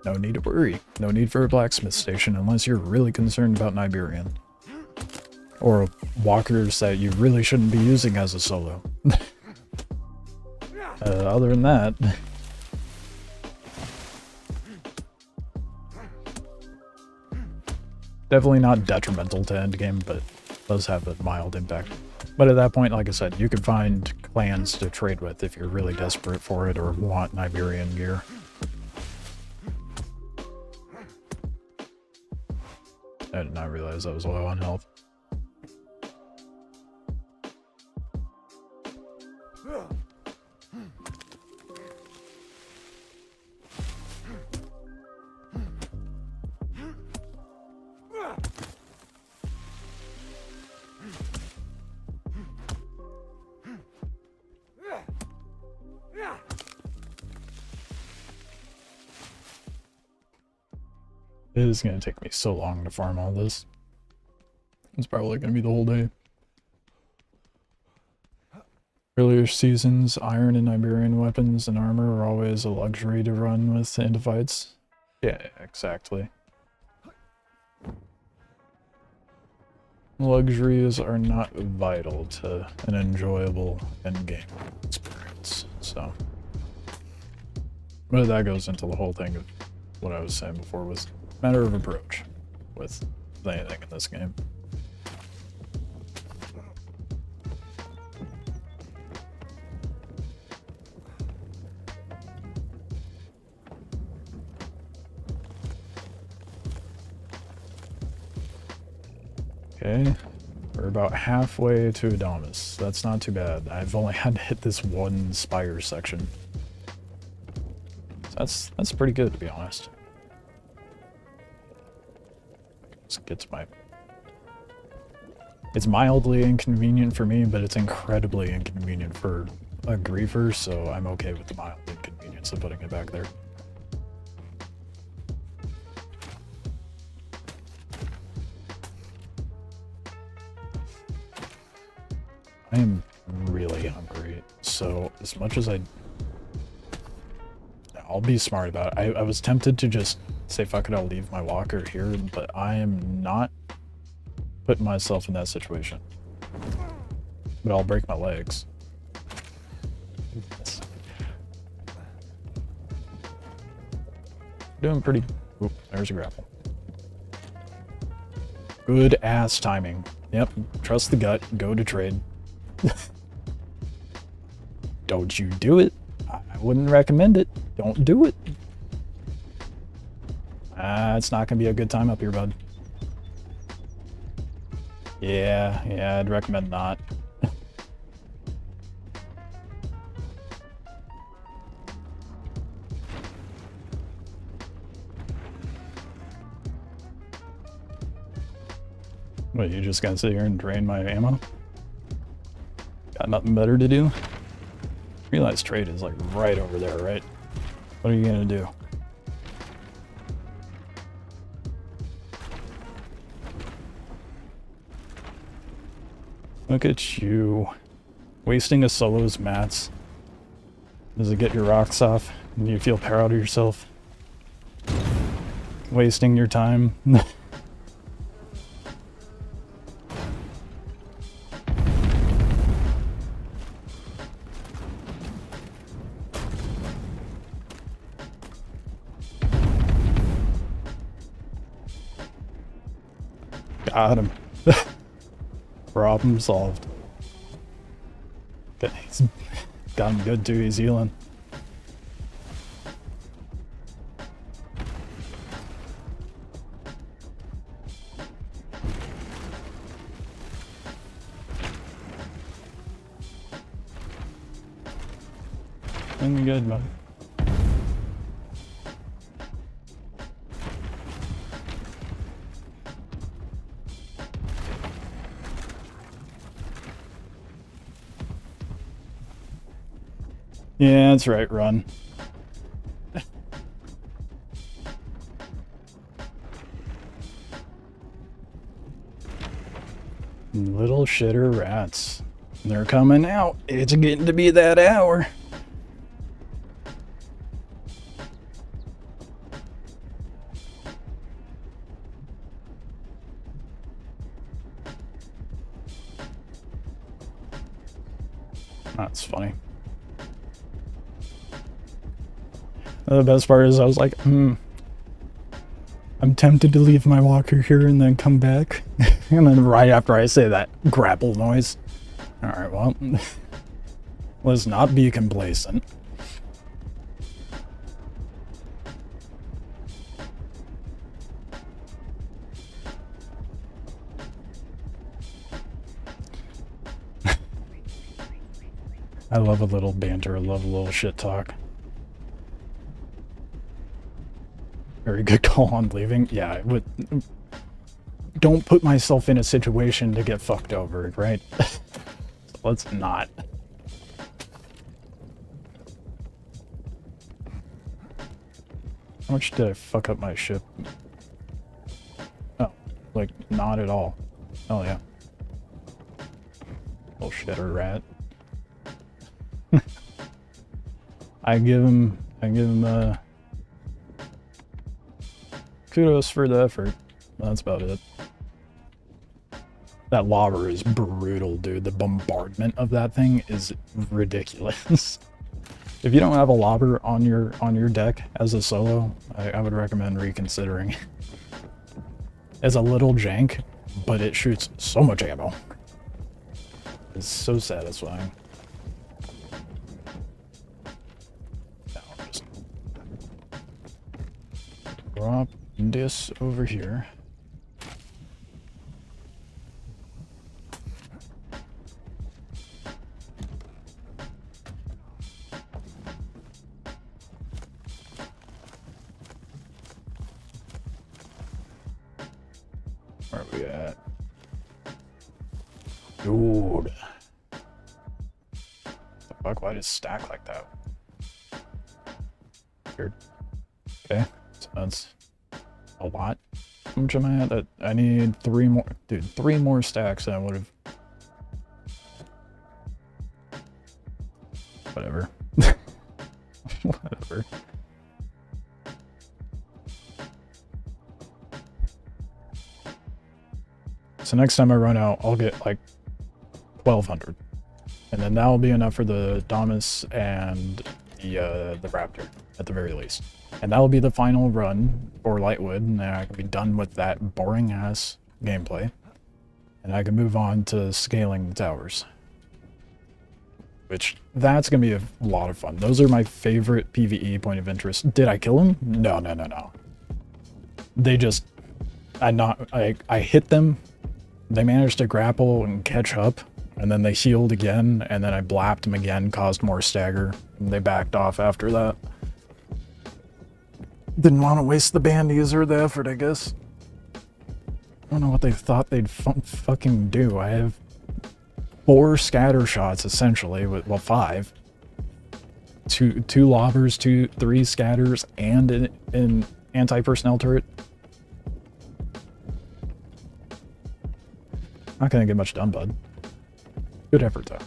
no need to worry. No need for a blacksmith station unless you're really concerned about Iberian. Or walkers that you really shouldn't be using as a solo. Other than that... Definitely not detrimental to endgame, but does have a mild impact. But at that point, like I said, you can find clans to trade with if you're really desperate for it or want Iberian gear. I did not realize I was low on health. It is going to take me so long to farm all this. It's probably going to be the whole day. Earlier seasons, iron and Iberian weapons and armor are always a luxury to run with into fights. Yeah, exactly. Luxuries are not vital to an enjoyable endgame experience, so. But that goes into the whole thing of what I was saying before was matter of approach with anything in this game. Okay, we're about halfway to Dominus. That's not too bad. I've only had to hit this one Spires section. So that's pretty good, to be honest. Let's get to my... It's mildly inconvenient for me, but it's incredibly inconvenient for a griefer, so I'm okay with the mild inconvenience of putting it back there. I am really hungry, so as much as I'll be smart about it. I was tempted to just say, fuck it, I'll leave my walker here, but I am not putting myself in that situation. But I'll break my legs. Doing pretty... Oop, there's a grapple. Good ass timing. Yep, trust the gut, go to trade. Don't you do it. I wouldn't recommend it. Don't do it. It's not gonna be a good time up here, bud. Yeah, I'd recommend not. What, you just gonna sit here and drain my ammo? Got nothing better to do? Realize trade is like right over there, right? What are you gonna do? Look at you. Wasting a solo's mats. Does it get your rocks off? Do you feel proud of yourself? Wasting your time? Got him. Problem solved. He's got him good too, he's healing. Doing good, bud. Yeah, that's right, run. Little shitter rats. They're coming out. It's getting to be that hour. That's funny. The best part is I was like, I'm tempted to leave my walker here and then come back. And then right after I say that grapple noise. Alright, well, let's not be complacent. I love a little banter, I love a little shit talk. Very good call on leaving. Yeah, don't put myself in a situation to get fucked over, right? So let's not. How much did I fuck up my ship? Oh, like, not at all. Oh, yeah. Little shitter rat. I give him kudos for the effort. That's about it. That lava is brutal, dude. The bombardment of that thing is ridiculous. If you don't have a lobber on your deck as a solo, I would recommend reconsidering. It's a little jank, but it shoots so much ammo. It's so satisfying. Now just drop this over here. Where are we at? Dude. The fuck? Why did it stack like that? Weird. Okay, so that's a lot. How much am I at? I need 3 more. Dude, 3 more stacks and I would have. Whatever. Whatever. So next time I run out, I'll get like 1,200. And then that'll be enough for the Dominus and the Raptor, at the very least. And that'll be the final run for Lightwood, and then I can be done with that boring-ass gameplay. And I can move on to scaling the towers. Which, that's going to be a lot of fun. Those are my favorite PvE point of interest. Did I kill them? No, no, no, no. They just... I hit them, they managed to grapple and catch up, and then they healed again, and then I blapped them again, caused more stagger, and they backed off after that. Didn't want to waste the bandies or the effort, I guess. I don't know what they thought they'd fucking do. I have 4 scatter shots, essentially, with, well, 5. Two lobbers, 3 scatters, and an anti-personnel turret. Not gonna get much done, bud. Good effort, though.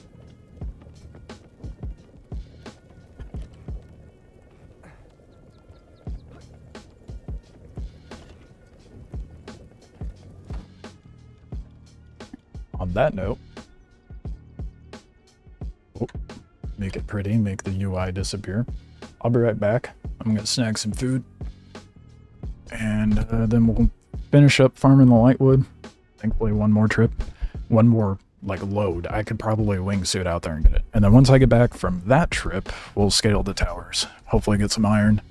On that note, make it pretty, make the UI disappear. I'll be right back. I'm gonna snack some food, and then we'll finish up farming the Lightwood. Thankfully, one more trip, one more like load. I could probably wingsuit out there and get it. And then once I get back from that trip, we'll scale the towers. Hopefully get some iron.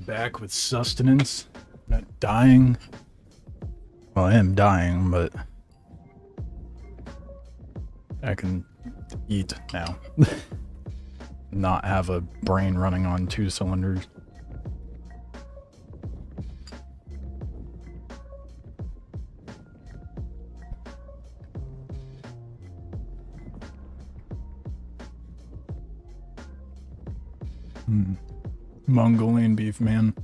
back with sustenance. Not dying. Well, I am dying, but I can eat now. Not have a brain running on 2 cylinders. Mongolian beef, man.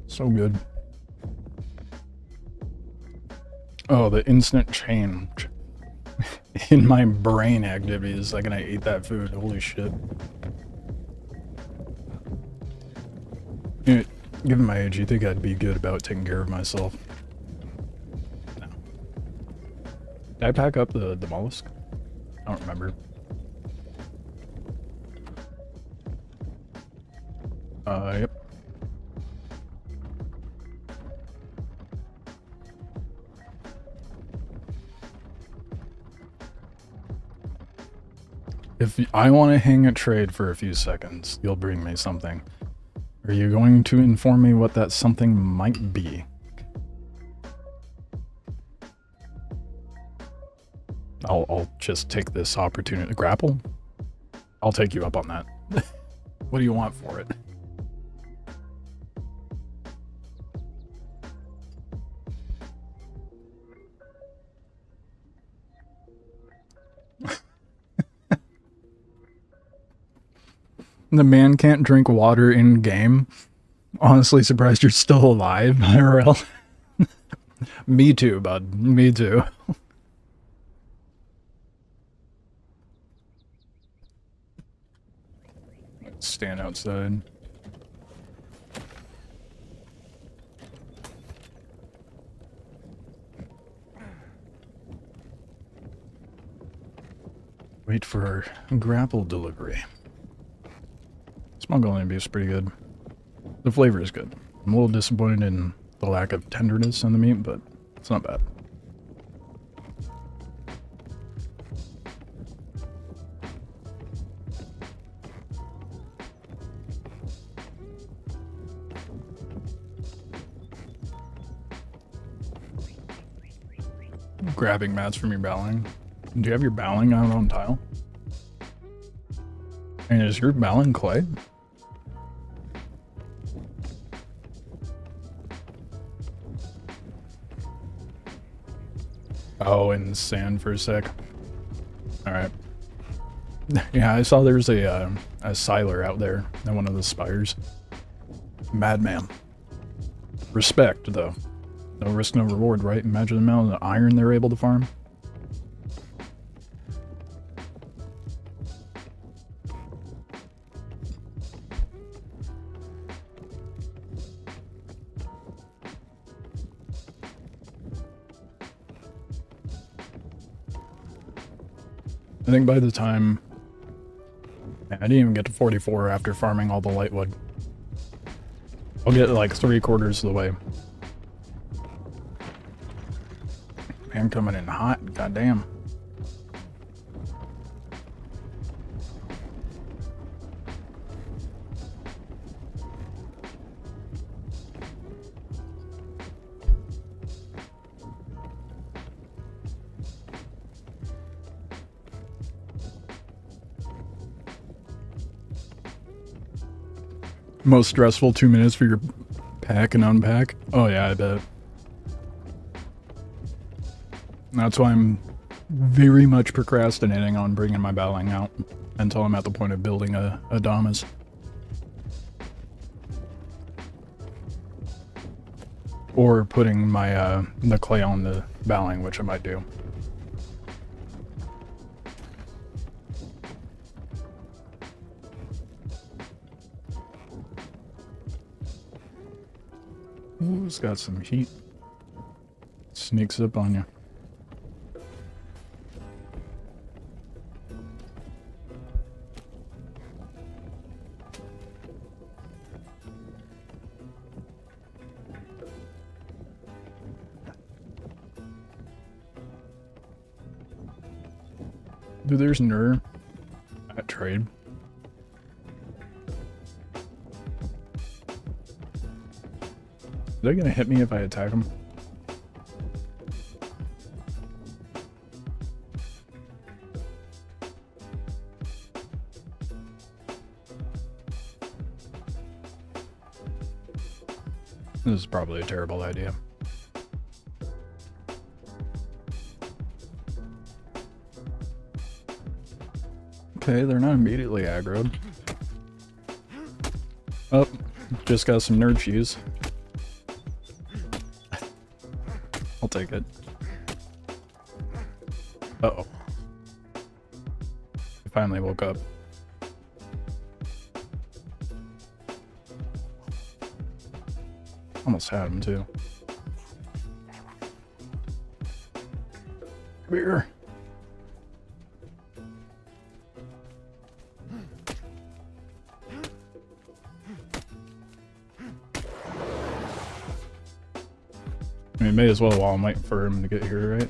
So good. Oh, the instant change in my brain activity the second I ate that food. Holy shit. Given my age, you think I'd be good about taking care of myself? No. Did I pack up the mollusk? I don't remember. Yep. If I want to hang a trade for a few seconds, you'll bring me something. Are you going to inform me what that something might be? I'll just take this opportunity. Grapple? I'll take you up on that. What do you want for it? The man can't drink water in game. Honestly surprised you're still alive, IRL. Me too, bud. Me too. Let's stand outside. Wait for grapple delivery. Mongolian beef's pretty good. The flavor is good. I'm a little disappointed in the lack of tenderness in the meat, but it's not bad. Grabbing mats from your bowling. Do you have your bowling out on tile? And is your bowling clay? Oh, in sand for a sec. Alright. Yeah, I saw there's a siler out there in one of the spires. Madman. Respect, though. No risk, no reward, right? Imagine the amount of iron they're able to farm. I think by the time... I didn't even get to 44 after farming all the lightwood. I'll get like 3/4 of the way. Man, coming in hot, goddamn. Most stressful 2 minutes for your pack and unpack? Oh yeah, I bet. That's why I'm very much procrastinating on bringing my bowling out until I'm at the point of building a Dominus. Or putting my the clay on the bowling, which I might do. Ooh, it's got some heat. Sneaks up on you. Dude, there's Nur at trade. they gonna hit me if I attack them? This is probably a terrible idea. Okay, they're not immediately aggroed. Oh, just got some nerd cheese. I'll take it. Uh-oh. I finally woke up. Almost had him too. Come here. I mean, may as well while I'm waiting for him to get here, right?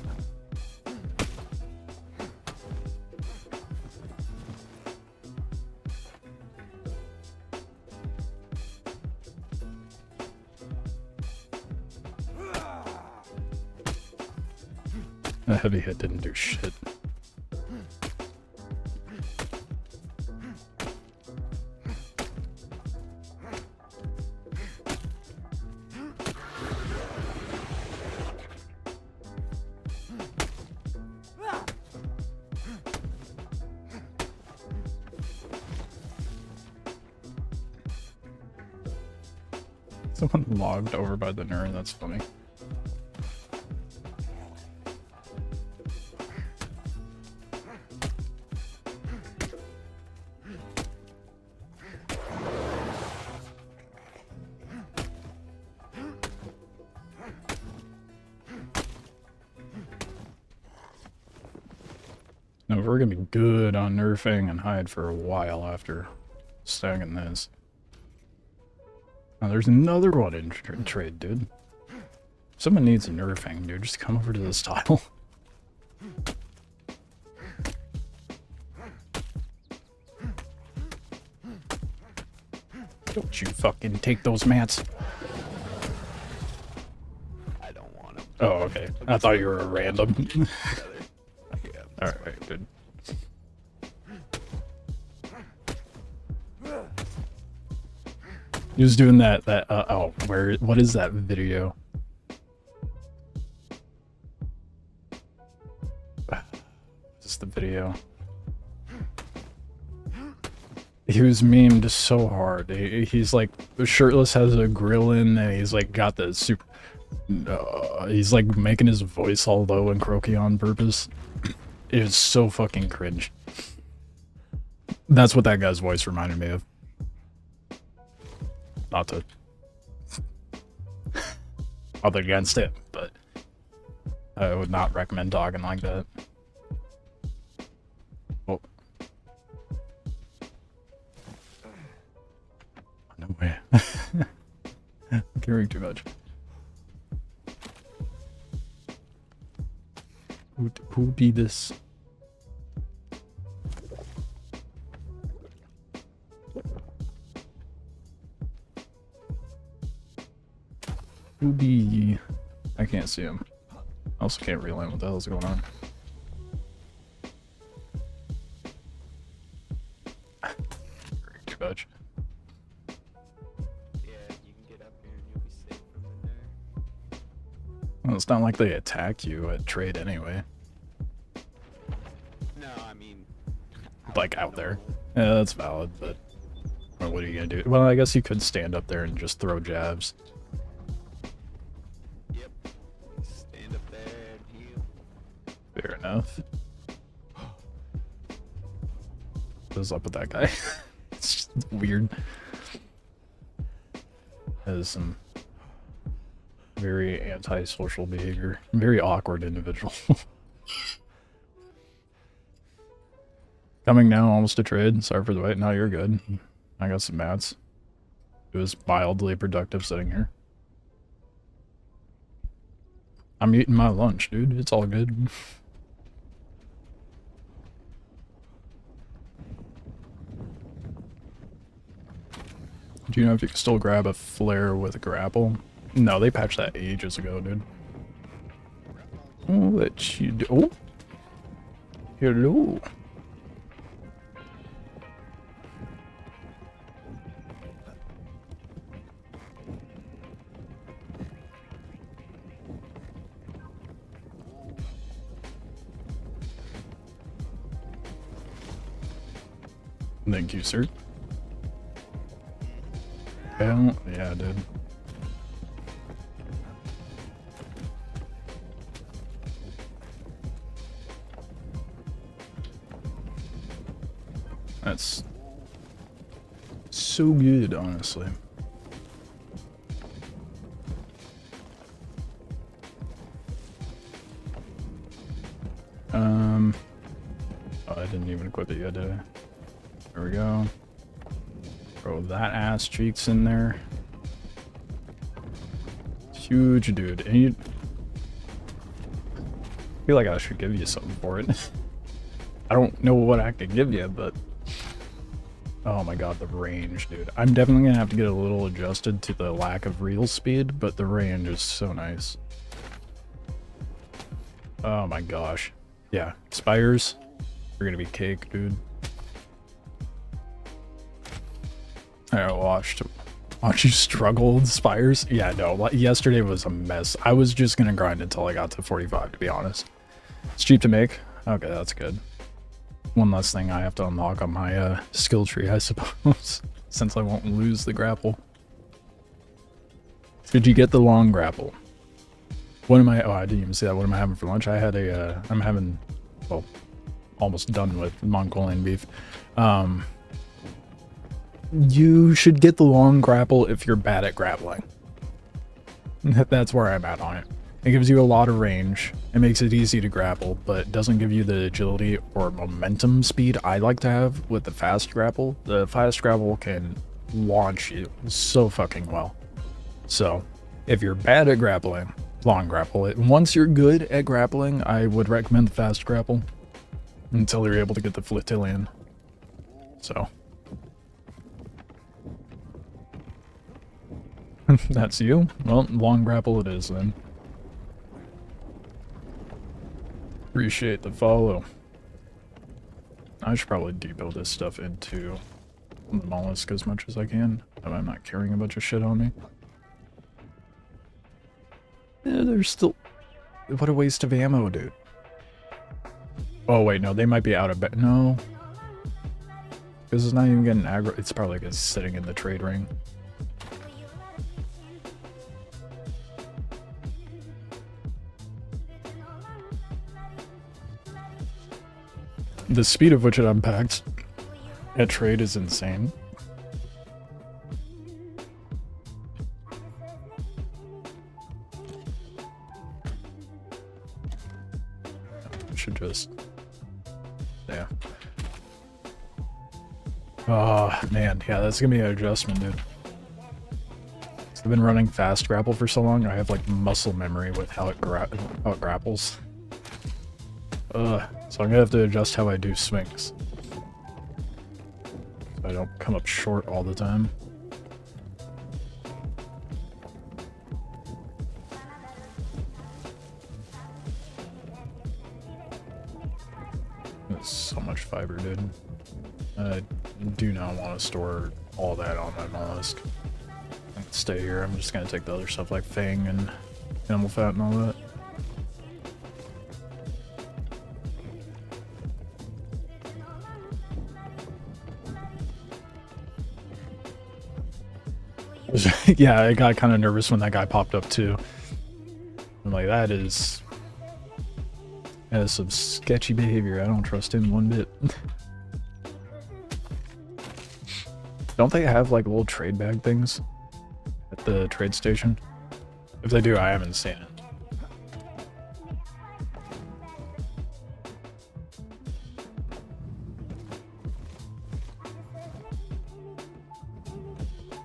A heavy hit didn't do shit. Someone logged over by the nerd, that's funny. No, we're gonna be good on nerfing and hide for a while after stacking this. Oh, there's another one in trade, dude. Someone needs a nerfing, dude. Just come over to this tile. Don't you fucking take those mats. I don't want them. Oh, okay. I thought you were a random. Alright, good. He was doing that, oh, what is that video? Just the video. He was memed so hard. He's like shirtless, has a grill in, and he's like got the super... he's like making his voice all low and croaky on purpose. It is so fucking cringe. That's what that guy's voice reminded me of. Not to... other against it, but I would not recommend talking like that. Oh. No way. I'm carrying too much. Who be this? Who be... I can't see him. I also can't realize what the hell's going on. Too much. Yeah, you can get up here and you'll be safe from in there. Well, it's not like they attack you at trade anyway. No, I mean... Like out there. Yeah, that's valid, but... Well, what are you gonna do? Well, I guess you could stand up there and just throw jabs. Yep. Stand up there and heal. Fair enough. What's up with that guy? It's just weird. Has some very antisocial behavior. Very awkward individual. Coming now, almost to trade. Sorry for the wait. No, you're good. I got some mats. It was mildly productive sitting here. I'm eating my lunch, dude. It's all good. Do you know if you can still grab a flare with a grapple? No, they patched that ages ago, dude. Oh, let you do. Oh, hello. Thank you, sir. Hell yeah, dude. That's so good, honestly. Oh, I didn't even equip it yet, did I? There we go. Throw that ass cheeks in there. Huge, dude. And you feel like I should give you something for it. I don't know what I could give you, but oh my god, the range, dude. I'm definitely gonna have to get a little adjusted to the lack of reel speed, but the range is so nice. Oh my gosh. Yeah, Spires are gonna be cake, dude. I watched you struggle with Spires. Yeah, no, yesterday was a mess. I was just gonna grind until I got to 45, to be honest. It's cheap to make. Okay, that's good. One less thing I have to unlock on my skill tree, I suppose, since I won't lose the grapple. Did you get the long grapple? What am I? Oh, I didn't even see that. What am I having for lunch? I had a. I'm having, well, almost done with Mongolian beef. You should get the long grapple if you're bad at grappling. That's where I'm at on it. It gives you a lot of range. It makes it easy to grapple, but it doesn't give you the agility or momentum speed I like to have with the fast grapple. The fast grapple can launch you so fucking well. So, if you're bad at grappling, long grapple it. Once you're good at grappling, I would recommend the fast grapple until you're able to get the Flottillion. So. That's you? Well, long grapple it is then. Appreciate the follow. I should probably debuild this stuff into the mollusk as much as I can, if I'm not carrying a bunch of shit on me. Yeah, there's still... What a waste of ammo, dude. Oh wait, no, they might be out of bed. No. Because it's not even getting aggro. It's probably like it's sitting in the trade ring. The speed of which it unpacks at trade is insane. I should just... Yeah. Oh, man. Yeah, that's gonna be an adjustment, dude. I've been running fast grapple for so long, I have like muscle memory with how it grapples. So I'm gonna have to adjust how I do swings, so I don't come up short all the time. That's so much fiber, dude. I do not want to store all that on my mollusk. I can stay here. I'm just gonna take the other stuff like Fang and animal fat and all that. Yeah, I got kind of nervous when that guy popped up too. I'm like, that is some sketchy behavior. I don't trust him one bit. Don't they have like little trade bag things at the trade station? If they do, I haven't seen it.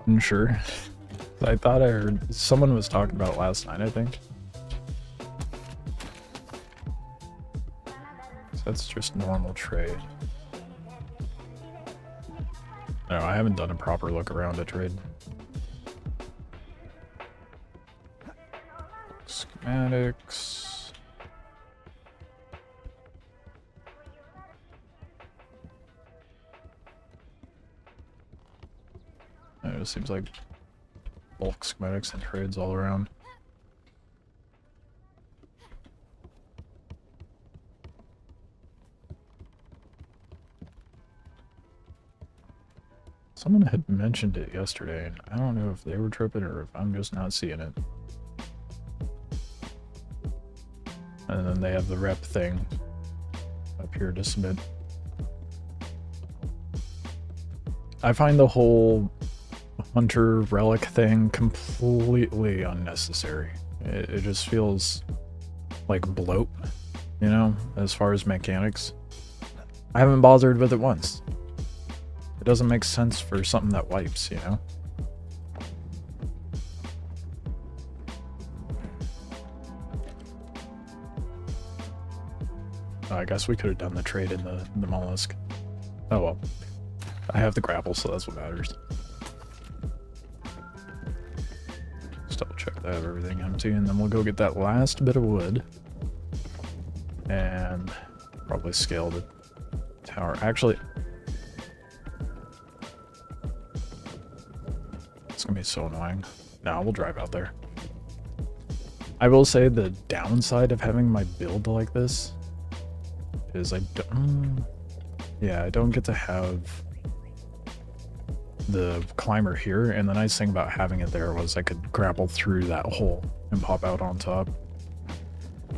I'm sure. I thought I heard someone was talking about it last night, I think. So that's just normal trade. No, I haven't done a proper look around at trade. schematics. It just seems like bulk schematics and trades all around. Someone had mentioned it yesterday, and I don't know if they were tripping or if I'm just not seeing it. And then they have the rep thing up here to submit. I find the whole hunter relic thing completely unnecessary. It just feels like bloat, you know, as far as mechanics. I haven't bothered with it once. It doesn't make sense for something that wipes, you know? I guess we could have done the trade in the mollusk. Oh well. I have the grapple, so that's what matters. Just double check that I have everything empty, and then we'll go get that last bit of wood. And probably scale the tower. Actually, it's gonna be so annoying. No, we'll drive out there. I will say the downside of having my build like this is I don't get to have the climber here, and the nice thing about having it there was I could grapple through that hole and pop out on top.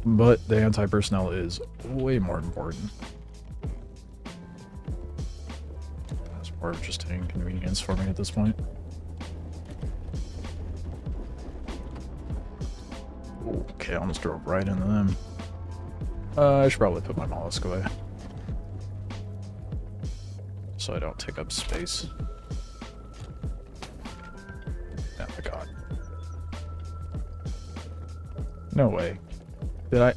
But the anti-personnel is way more important. That's more of just an inconvenience for me at this point. Okay, I almost drove right into them. I should probably put my mollusk away, so I don't take up space. Oh my god. No way. Did I?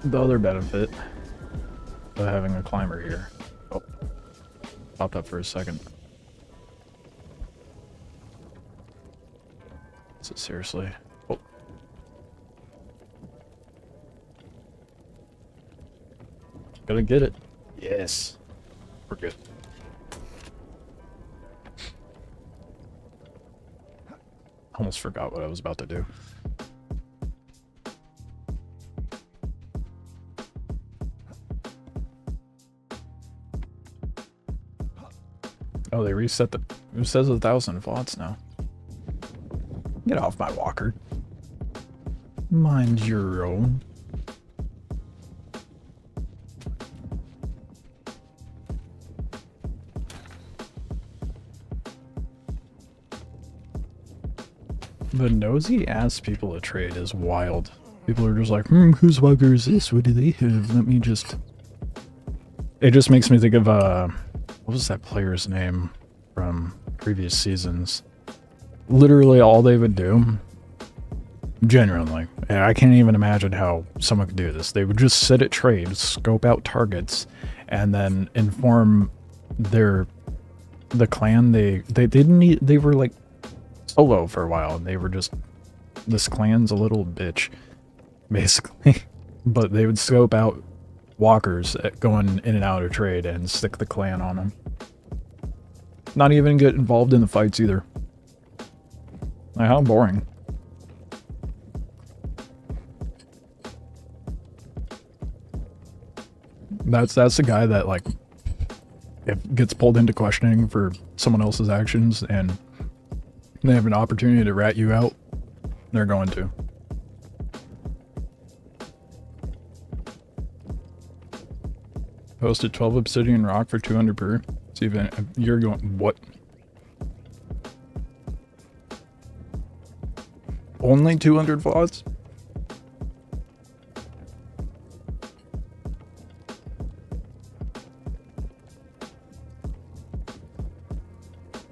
The other benefit of having a climber here. Oh, popped up for a second. So seriously. Oh. Gonna get it. Yes. We're good. Almost forgot what I was about to do. Oh, they reset the... It says 1,000 watts now. Get off my walker. Mind your own. The nosy ass people at trade is wild. People are just like, whose walker is this? What do they have? Let me just... It just makes me think of, what was that player's name from previous seasons? Literally all they would do, genuinely, and I can't even imagine how someone could do this. They would just sit at trade, scope out targets, and then inform the clan they didn't need. They were like solo for a while, and they were just, this clan's a little bitch, basically. But they would scope out walkers going in and out of trade and stick the clan on them. Not even get involved in the fights either. Like, how boring. That's the guy that, like, if gets pulled into questioning for someone else's actions and they have an opportunity to rat you out, they're going to. Posted 12 obsidian rock for 200 per. See if you're going, what? Only 200 watts?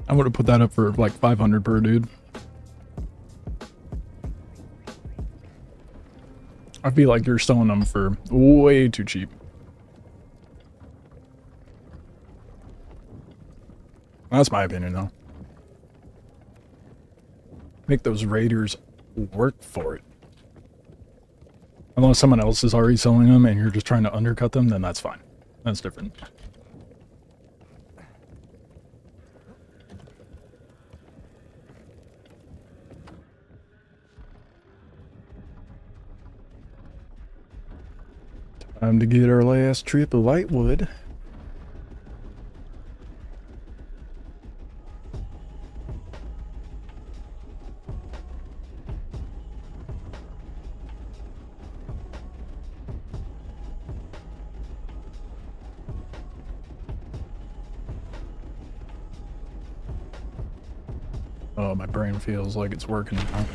I would have put that up for like 500 per, dude. I feel like you're selling them for way too cheap. That's my opinion, though. make those raiders work for it. Unless someone else is already selling them and you're just trying to undercut them, then that's fine. That's different. Time to get our last trip of lightwood. Oh, my brain feels like it's working now.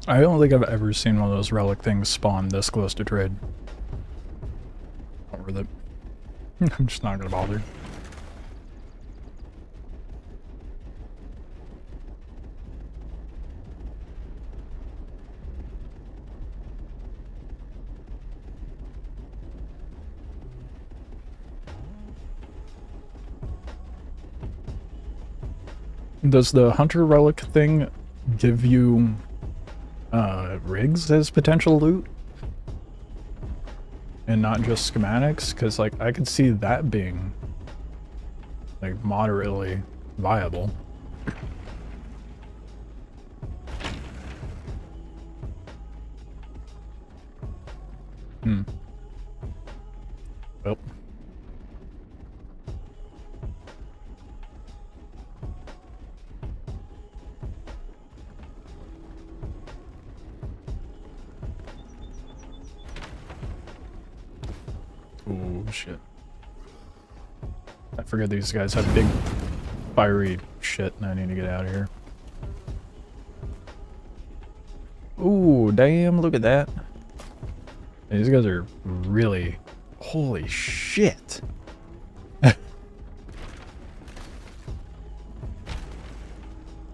I don't think I've ever seen one of those relic things spawn this close to trade. Not worth it. I'm just not gonna bother. Does the hunter relic thing give you rigs as potential loot? And not just schematics? Because, like, I could see that being, like, moderately viable. Well. Oh shit. I forget these guys have big fiery shit and I need to get out of here. Ooh, damn, look at that. These guys are really... Holy shit.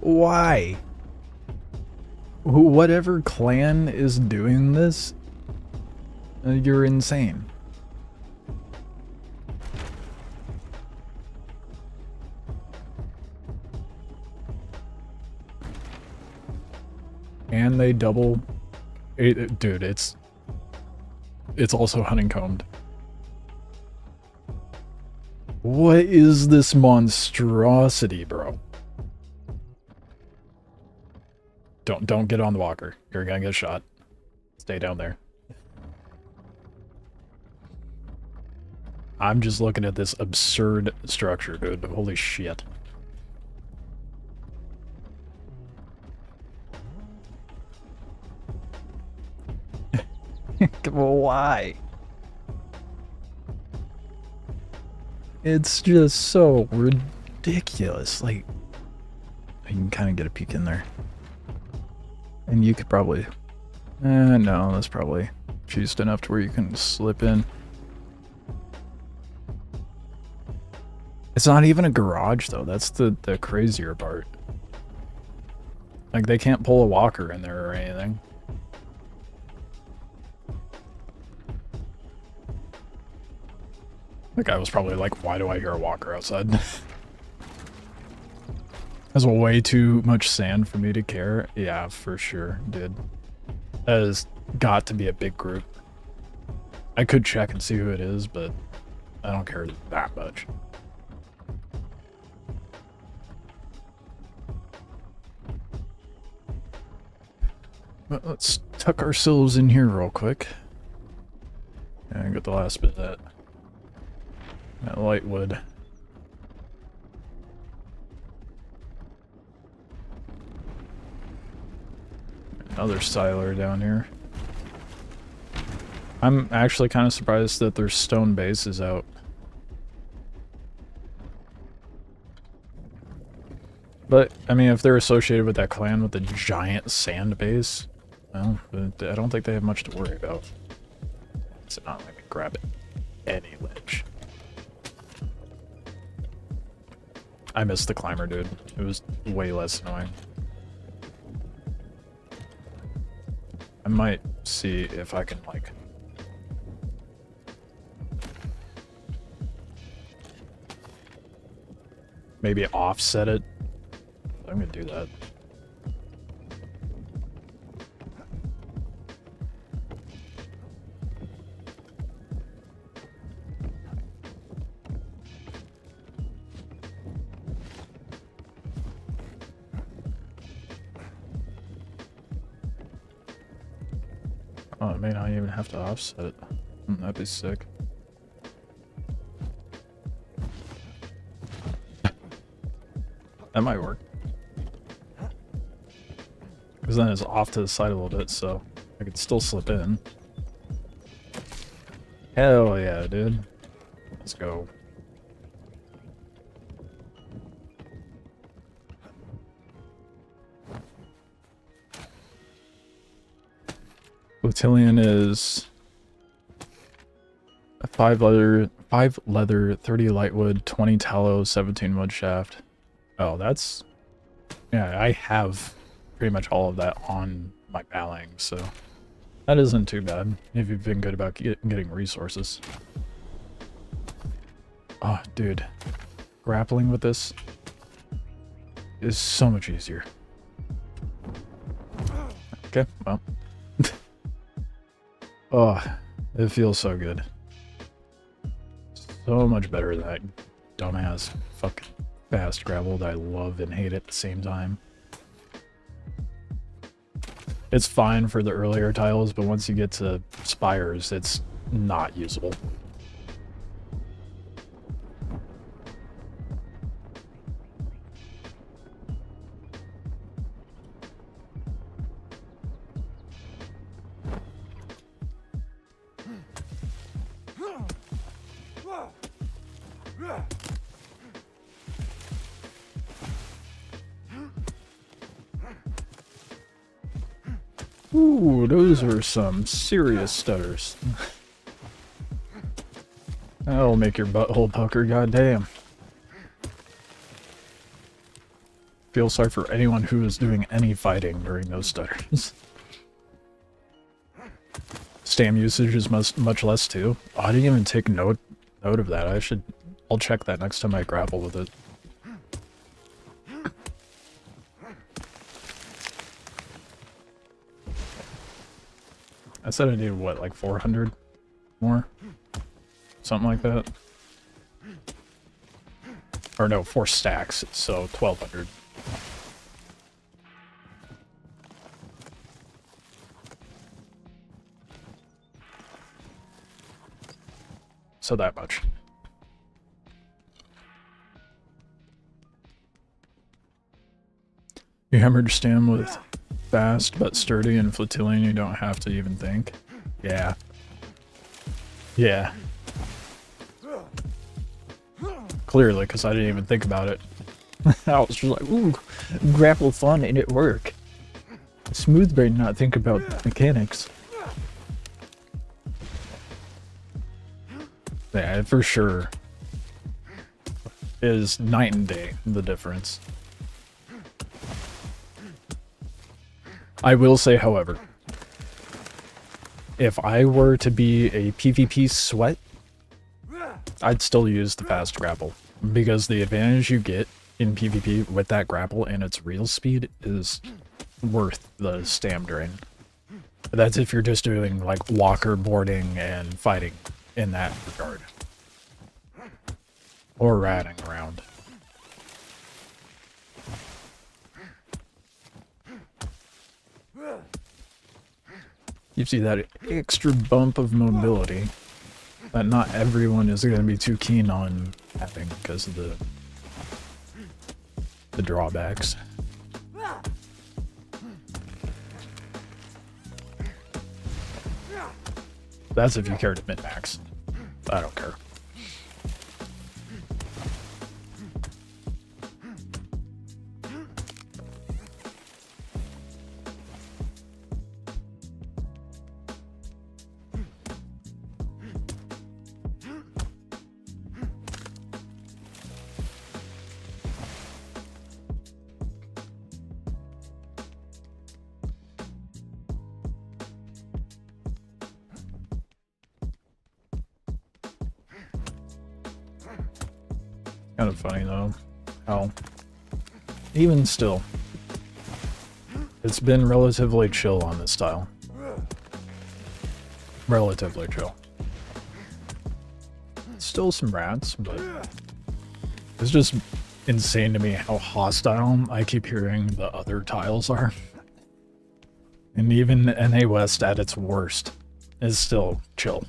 Why? Whatever clan is doing this, you're insane. And they double... dude, it's also honeycombed. What is this monstrosity, bro? Don't get on the walker. You're gonna get shot. Stay down there. I'm just looking at this absurd structure, dude. Holy shit. Why? It's just so ridiculous. Like, you can kind of get a peek in there. And you could probably... no, that's probably juiced enough to where you can slip in. It's not even a garage, though. That's the crazier part. Like, they can't pull a walker in there or anything. The guy was probably like, why do I hear a walker outside? That's way too much sand for me to care. Yeah, for sure, dude. That has got to be a big group. I could check and see who it is, but I don't care that much. But let's tuck ourselves in here real quick. And get the last bit of that light wood. Another siler down here. I'm actually kind of surprised that their stone base is out. But, I mean, if they're associated with that clan with the giant sand base, well, I don't think they have much to worry about. So not let me grab it. Any ledge. I missed the climber, dude. It was way less annoying. I might see if I can, like... maybe offset it. I'm gonna do that. Oh, I may not even have to offset it. That'd be sick. That might work. Because then it's off to the side a little bit, so I could still slip in. Hell yeah, dude. Let's go. Lutillion is a 5 leather, 30 lightwood, 20 tallow, 17 wood shaft. Oh, that's... Yeah, I have pretty much all of that on my balling, so that isn't too bad if you've been good about getting resources. Oh, dude. Grappling with this is so much easier. Okay, well. Oh, it feels so good. So much better than that dumbass fucking fast gravel that I love and hate at the same time. It's fine for the earlier tiles, but once you get to Spires, it's not usable. Ooh, those are some serious stutters. That'll make your butthole pucker, goddamn. Feel sorry for anyone who is doing any fighting during those stutters. Stam usage is much less too. Oh, I didn't even take note of that. I'll check that next time I grapple with it. I said I needed, what, like 400 more? Something like that. Or no, 4 stacks, so 1200. So that much. You hammered stam with fast but sturdy and Flotillion, you don't have to even think. Yeah. Yeah. Clearly, because I didn't even think about it. I was just like, ooh, grapple fun and it work. Smooth brain not think about mechanics. Yeah, for sure. Is night and day, the difference. I will say, however, if I were to be a PvP sweat, I'd still use the fast grapple, because the advantage you get in PvP with that grapple and its real speed is worth the stam drain. That's if you're just doing like walker boarding and fighting in that regard. Or ratting around. You see that extra bump of mobility that not everyone is going to be too keen on having because of the drawbacks. That's if you care to min-max. I don't care. Kind of funny though. how, even still, it's been relatively chill on this tile. Relatively chill. Still some rats, but it's just insane to me how hostile I keep hearing the other tiles are. And even NA West at its worst is still chill.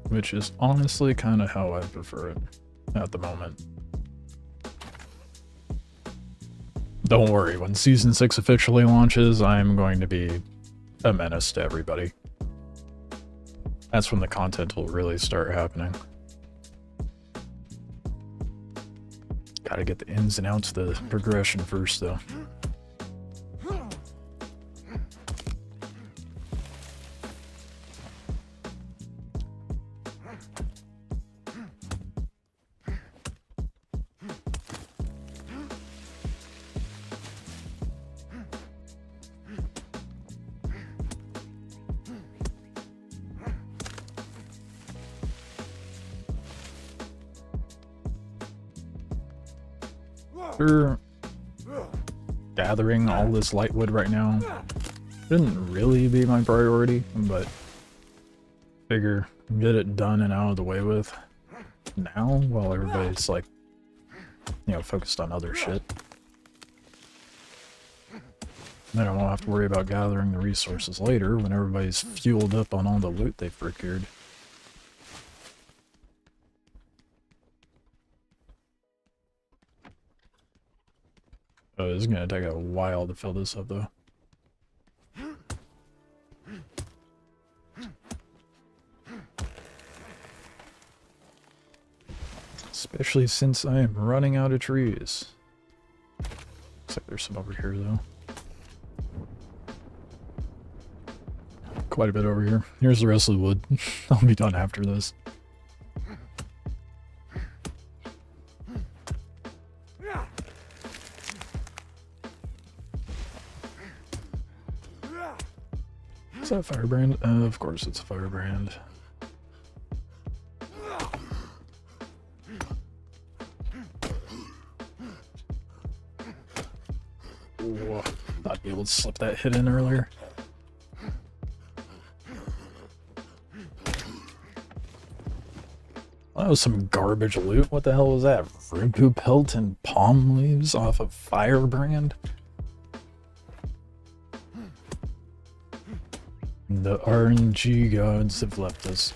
Which is honestly kind of how I prefer it at the moment. Don't worry, when Season 6 officially launches, I'm going to be a menace to everybody. That's when the content will really start happening. Gotta get the ins and outs of the progression first, though. After gathering all this lightwood right now shouldn't really be my priority, but figure get it done and out of the way with now while everybody's like, you know, focused on other shit. Then I won't have to worry about gathering the resources later when everybody's fueled up on all the loot they've procured. Oh, this is gonna take a while to fill this up, though. Especially since I am running out of trees. Looks like there's some over here, though. Quite a bit over here. Here's the rest of the wood. I'll be done after this. Is that a firebrand? Of course it's a firebrand. Whoa, thought I'd be able to slip that hit in earlier. That was some garbage loot. What the hell was that? Ripu pelt and palm leaves off of firebrand? The RNG gods have left us.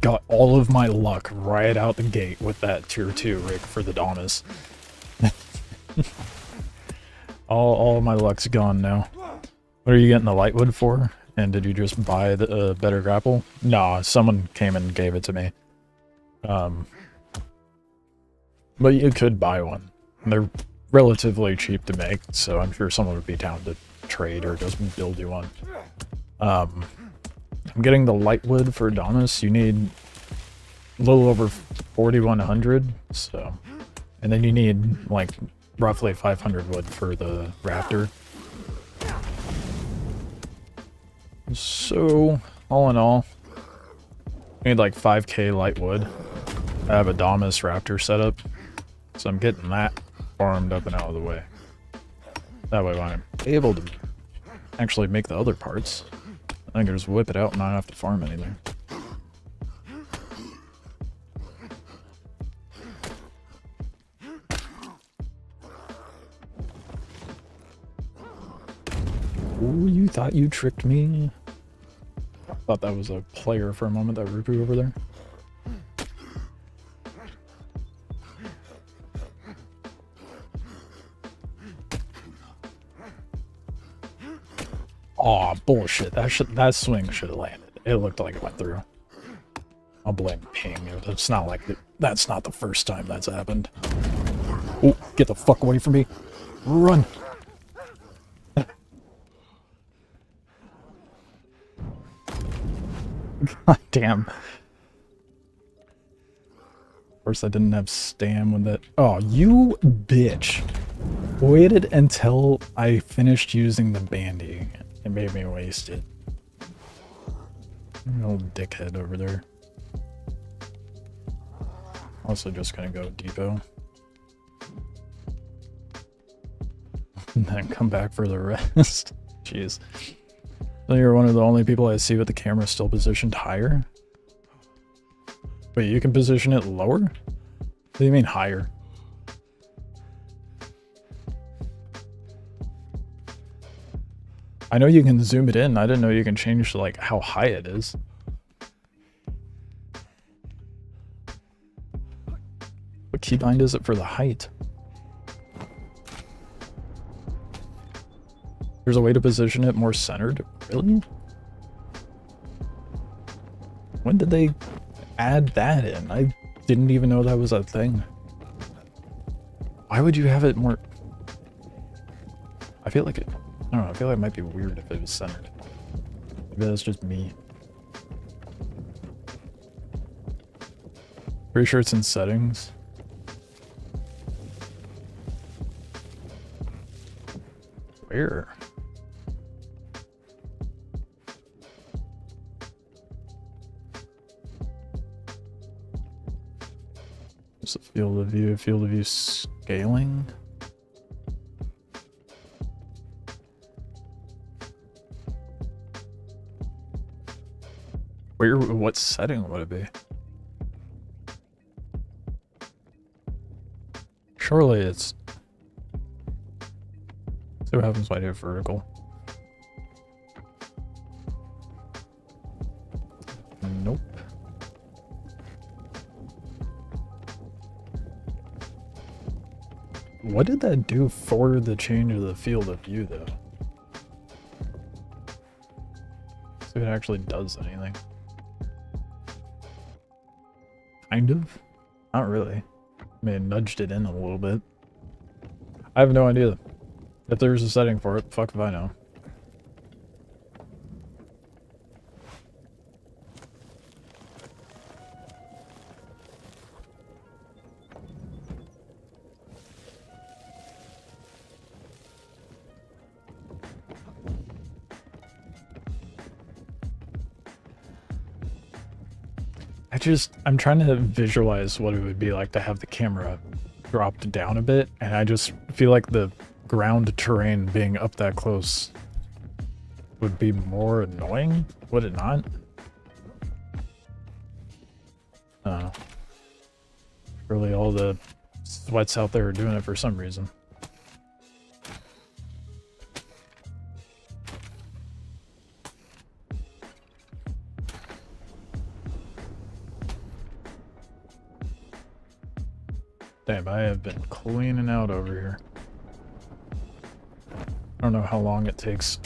Got all of my luck right out the gate with that tier 2 rig for the Dominus. all of my luck's gone now. What are you getting the lightwood for? And did you just buy the better grapple? Nah, someone came and gave it to me. But you could buy one. They're relatively cheap to make, so I'm sure someone would be down to trade or just build you one. I'm getting the lightwood for Dominus. You need a little over 4,100, so, and then you need like roughly 500 wood for the raptor. So all in all, I need like 5k lightwood. I have a Dominus raptor set up, so I'm getting that farmed up and out of the way. That way when I'm able to actually make the other parts, I can just whip it out and not have to farm anything. Ooh, you thought you tricked me? I thought that was a player for a moment, that Rupu over there. Aw, bullshit. That swing should have landed. It looked like it went through. I'll blame ping. It's not like that's not the first time that's happened. Oh, get the fuck away from me. Run. God damn. Of course I didn't have stam with it. Oh, you bitch. Waited until I finished using the bandy. It made me waste it. An old dickhead over there. Also just gonna go depot. And then come back for the rest. Jeez. So you're one of the only people I see with the camera still positioned higher? Wait, you can position it lower? What do you mean higher? I know you can zoom it in. I didn't know you can change like how high it is. What keybind is it for the height? There's a way to position it more centered? Really? When did they add that in? I didn't even know that was a thing. Why would you have it more... I feel like it... I don't know, I feel like it might be weird if it was centered. Maybe that's just me. Pretty sure it's in settings. Where? Just a field of view scaling. Where, what setting would it be? Surely it's... See what happens when I do vertical. Nope. What did that do for the change of the field of view, though? See if it actually does anything. Kind of? Not really. I mean, it nudged it in a little bit. I have no idea. If there's a setting for it, fuck if I know. I'm trying to visualize what it would be like to have the camera dropped down a bit, and I just feel like the ground terrain being up that close would be more annoying, would it not? Really all the sweats out there are doing it for some reason. Damn, I have been cleaning out over here. I don't know how long it takes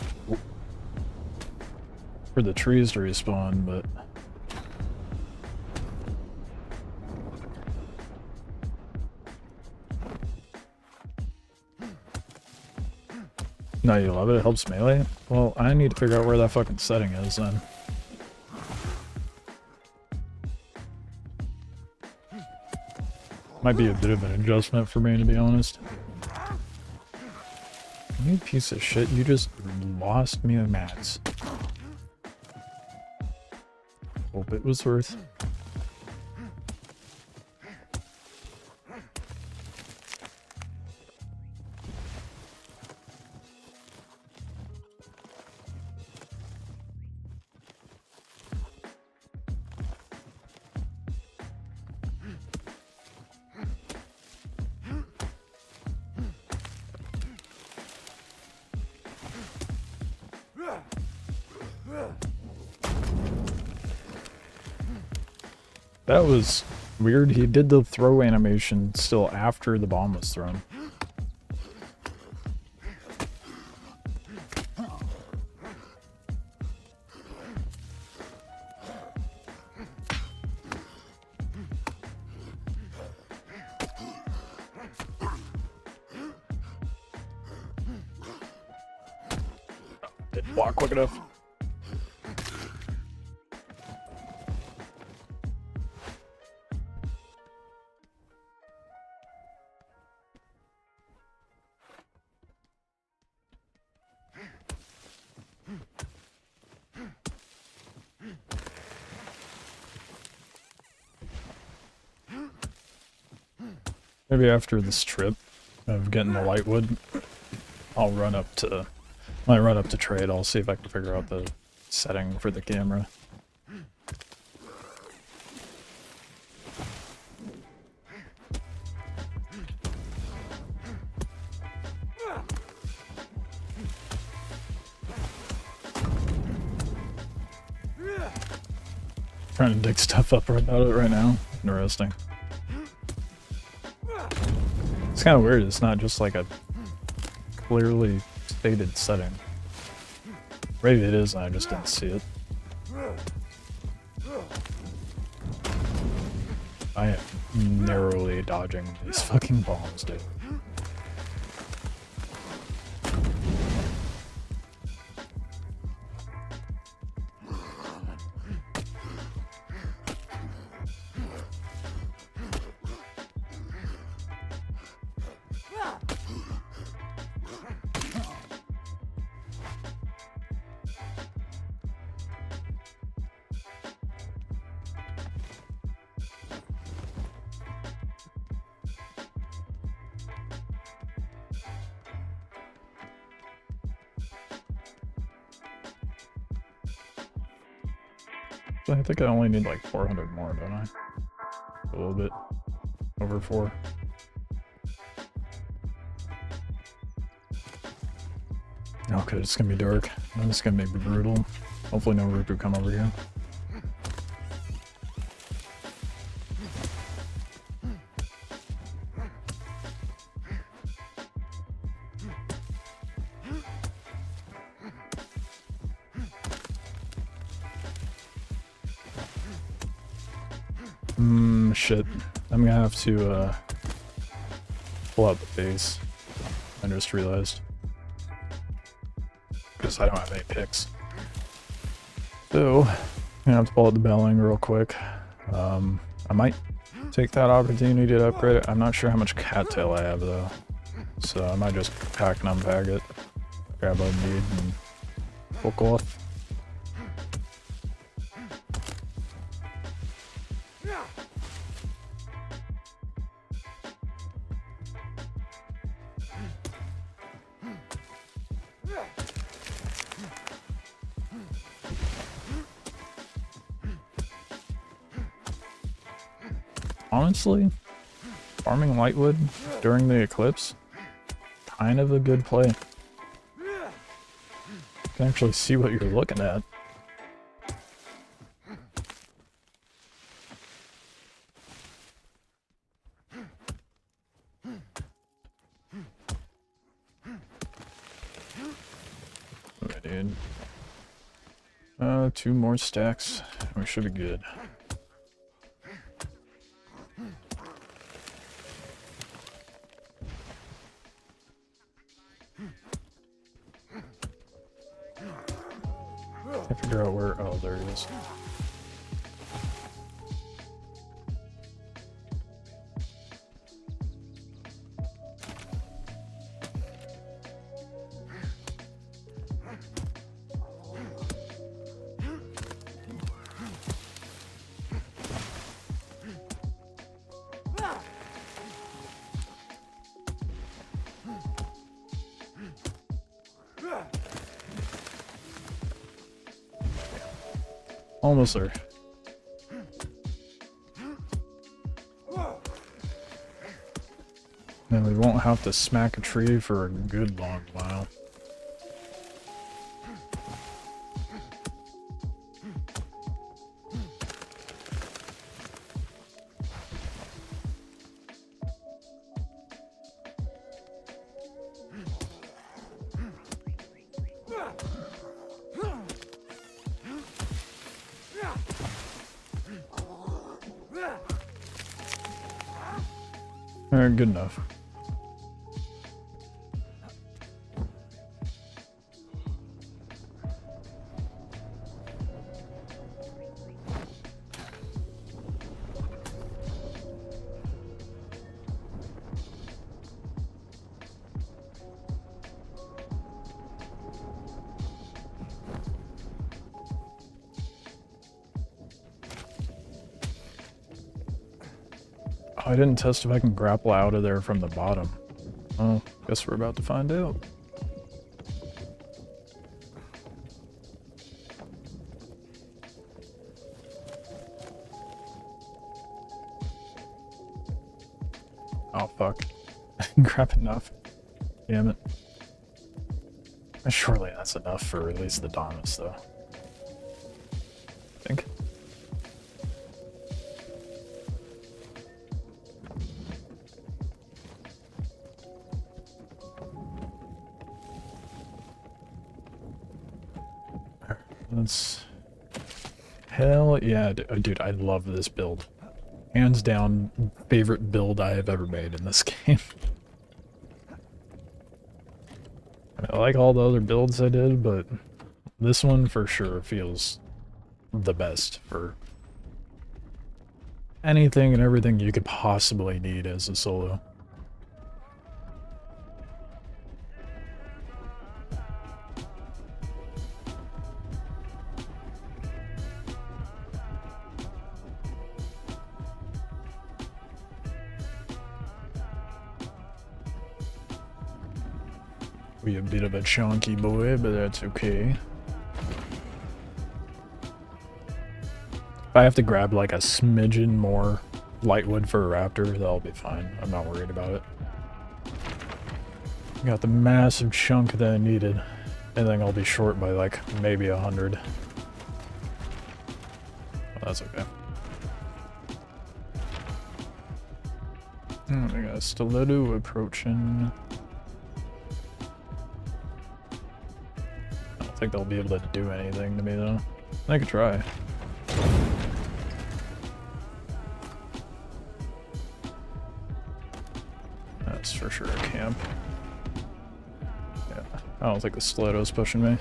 for the trees to respawn, but... No, you love it? It helps melee? Well, I need to figure out where that fucking setting is then. Might be a bit of an adjustment for me, to be honest. You piece of shit, you just lost me a mats. Hope it was worth. That was weird. He did the throw animation still after the bomb was thrown. Didn't walk quick enough. Maybe after this trip of getting the lightwood, I'll run up to... When I run up to trade, I'll see if I can figure out the setting for the camera. Trying to dig stuff up about it right now. Interesting. It's kind of weird, it's not just like a clearly stated setting. Maybe it is and I just didn't see it. I am narrowly dodging these fucking bombs, dude. So I think I only need like 400 more, don't I? A little bit. Over 4. Okay, it's gonna be dark. And it's gonna be brutal. Hopefully no Rupu come over here. Shit. I'm gonna have to, pull out the base. I just realized. Because I don't have any picks. So, I'm gonna have to pull out the belling real quick. I might take that opportunity to upgrade it. I'm not sure how much cattail I have, though. So I might just pack and unpack it. Grab what I need and fuck off. Honestly, farming lightwood during the eclipse, kind of a good play. You can actually see what you're looking at. Okay, dude. 2 more stacks, we should be good. Can't figure out where. Oh, there it is. Almost there. And we won't have to smack a tree for a good long while. Good enough. I didn't test if I can grapple out of there from the bottom. Oh, guess we're about to find out. Oh, fuck. I didn't grab enough. Damn it. Surely that's enough for at least the Dominus, though. I think. That's... Hell yeah, dude, I love this build. Hands down, favorite build I have ever made in this game. I like all the other builds I did, but this one for sure feels the best for anything and everything you could possibly need as a solo. Be a bit of a chunky boy, but that's okay. If I have to grab like a smidgen more lightwood for a raptor, that'll be fine. I'm not worried about it. Got the massive chunk that I needed. I think I'll be short by like maybe 100. Oh, that's okay. We got a stiletto approaching. I don't think they'll be able to do anything to me though. I could try. That's for sure a camp. Yeah, I don't think the stiletto's pushing me.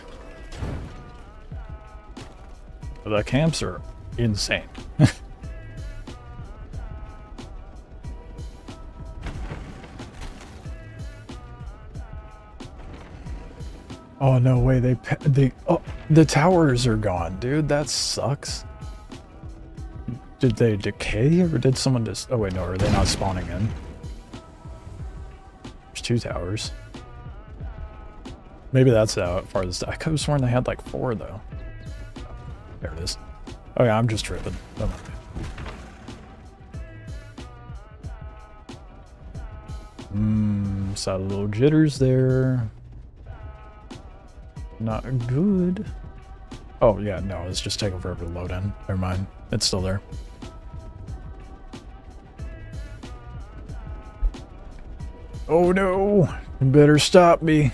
But the camps are insane. Oh no way, oh, the towers are gone, dude. That sucks. Did they decay or did someone just, oh wait, no, are they not spawning in? There's 2 towers. Maybe that's how farthest. I could have sworn they had like 4 though. There it is. Oh yeah, I'm just tripping. Don't mind me. Saw a little jitters there. Not good. Oh yeah, no, it's just taking forever to load in. Never mind. It's still there. Oh no! You better stop me.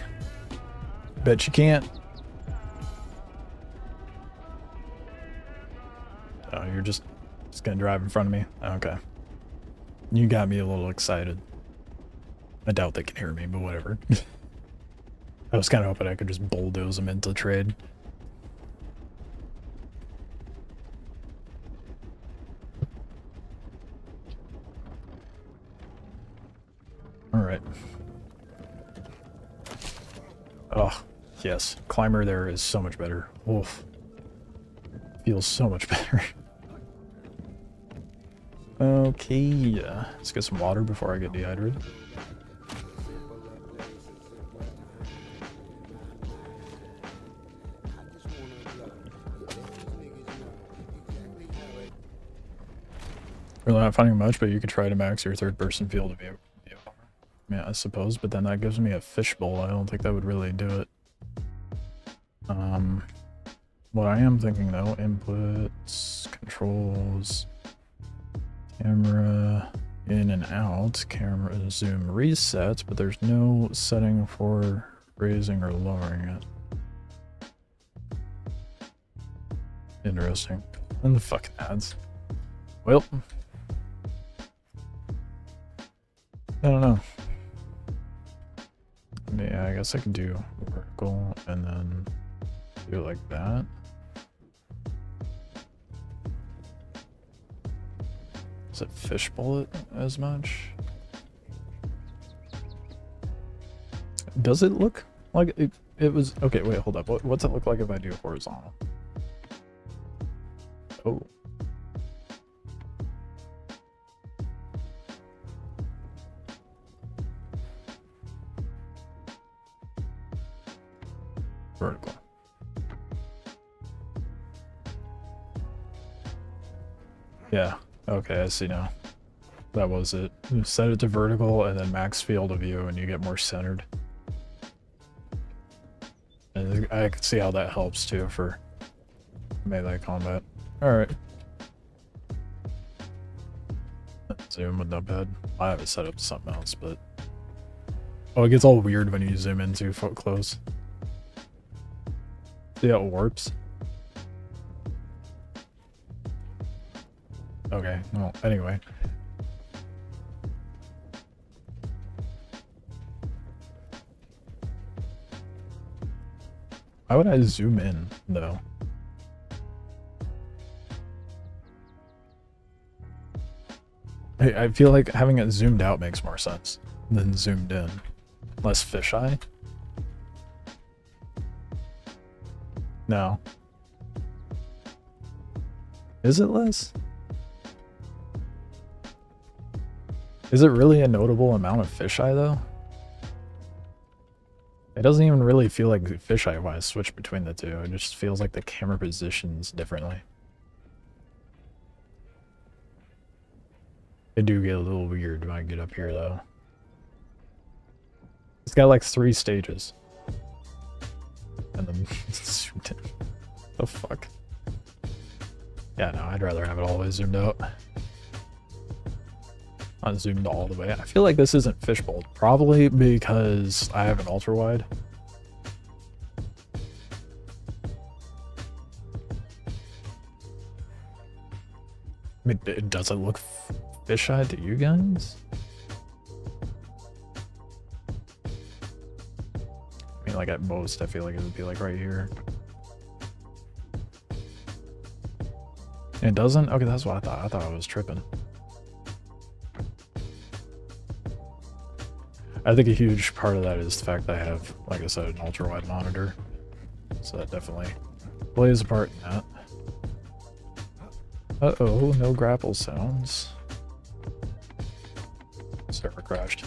Bet you can't. Oh, you're just gonna drive in front of me? Okay. You got me a little excited. I doubt they can hear me, but whatever. I was kind of hoping I could just bulldoze them into trade. Alright. Oh, yes. Climber there is so much better. Oof. Feels so much better. Okay, let's get some water before I get dehydrated. Really not finding much, but you could try to max your third-person field of view. Yeah, I suppose, but then that gives me a fishbowl. I don't think that would really do it. What I am thinking though, inputs, controls, camera in and out, camera zoom resets, but there's no setting for raising or lowering it. Interesting. And the fucking ads. Well, I don't know. Yeah, I guess I could do vertical and then do it like that. Does it fishbowl it as much? Does it look like it was... Okay, wait, hold up. What's it look like if I do horizontal? Oh. Vertical. Yeah, okay, I see now. That was it. You set it to vertical and then max field of view and you get more centered. And I can see how that helps too for melee combat. Alright. Zoom with notepad. I have it set up to something else, but... Oh, it gets all weird when you zoom in too close. See how it warps? Okay, well, anyway. Why would I zoom in, though? I feel like having it zoomed out makes more sense than zoomed in. Less fisheye? No. Is it less? Is it really a notable amount of fisheye, though? It doesn't even really feel like fisheye when I switch between the two. It just feels like the camera positions differently. They do get a little weird when I get up here, though. It's got like 3 stages. And then zoomed in. The fuck? Yeah, no, I'd rather have it always zoomed out. Not zoomed all the way. I feel like this isn't fishbowl. Probably because I have an ultra wide. I mean, does it look fisheye to you guys? I mean, like at most, I feel like it would be like right here. It doesn't? Okay, that's what I thought. I thought I was tripping. I think a huge part of that is the fact that I have, like I said, an ultra-wide monitor. So that definitely plays a part in that. Uh-oh, no grapple sounds. Server crashed.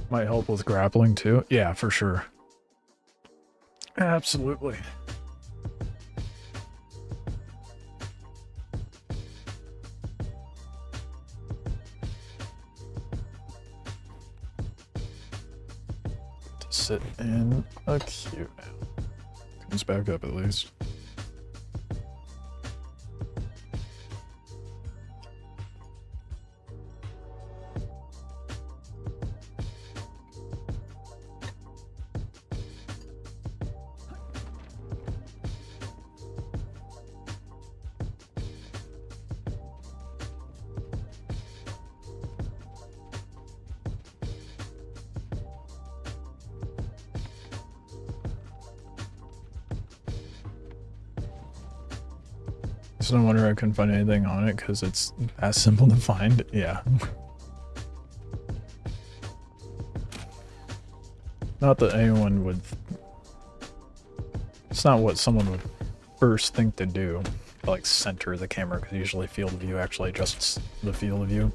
Might help with grappling too. Yeah, for sure. Absolutely. Sit in a queue now. Comes back up at least. It's no wonder I couldn't find anything on it because it's as simple to find. Yeah. Not that anyone would... It's not what someone would first think to do. Like center the camera, because usually field of view actually adjusts the field of view.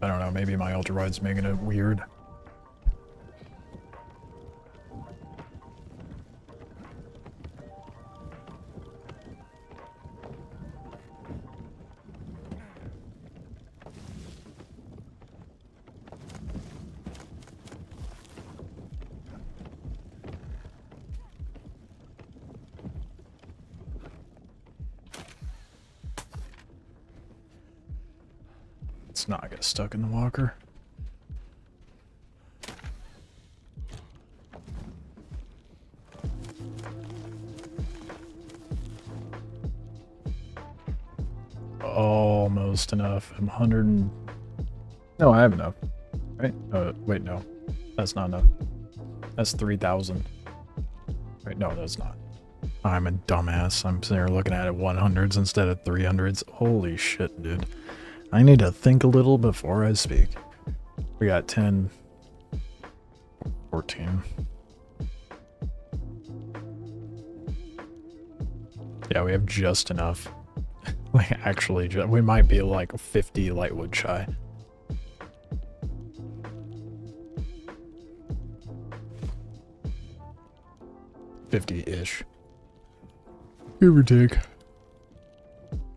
I don't know, maybe my ultra wide's making it weird. Let's not get stuck in the walker. Almost enough. I'm 100 and... No, I have enough. Right? Wait, no. That's not enough. That's 3,000. Wait, no, that's not. I'm a dumbass. I'm sitting here looking at it 100s instead of 300s. Holy shit, dude. I need to think a little before I speak. We got 10, 14. Yeah, we have just enough. Like, actually, we might be like 50 lightwood shy. $50-ish. Give or take.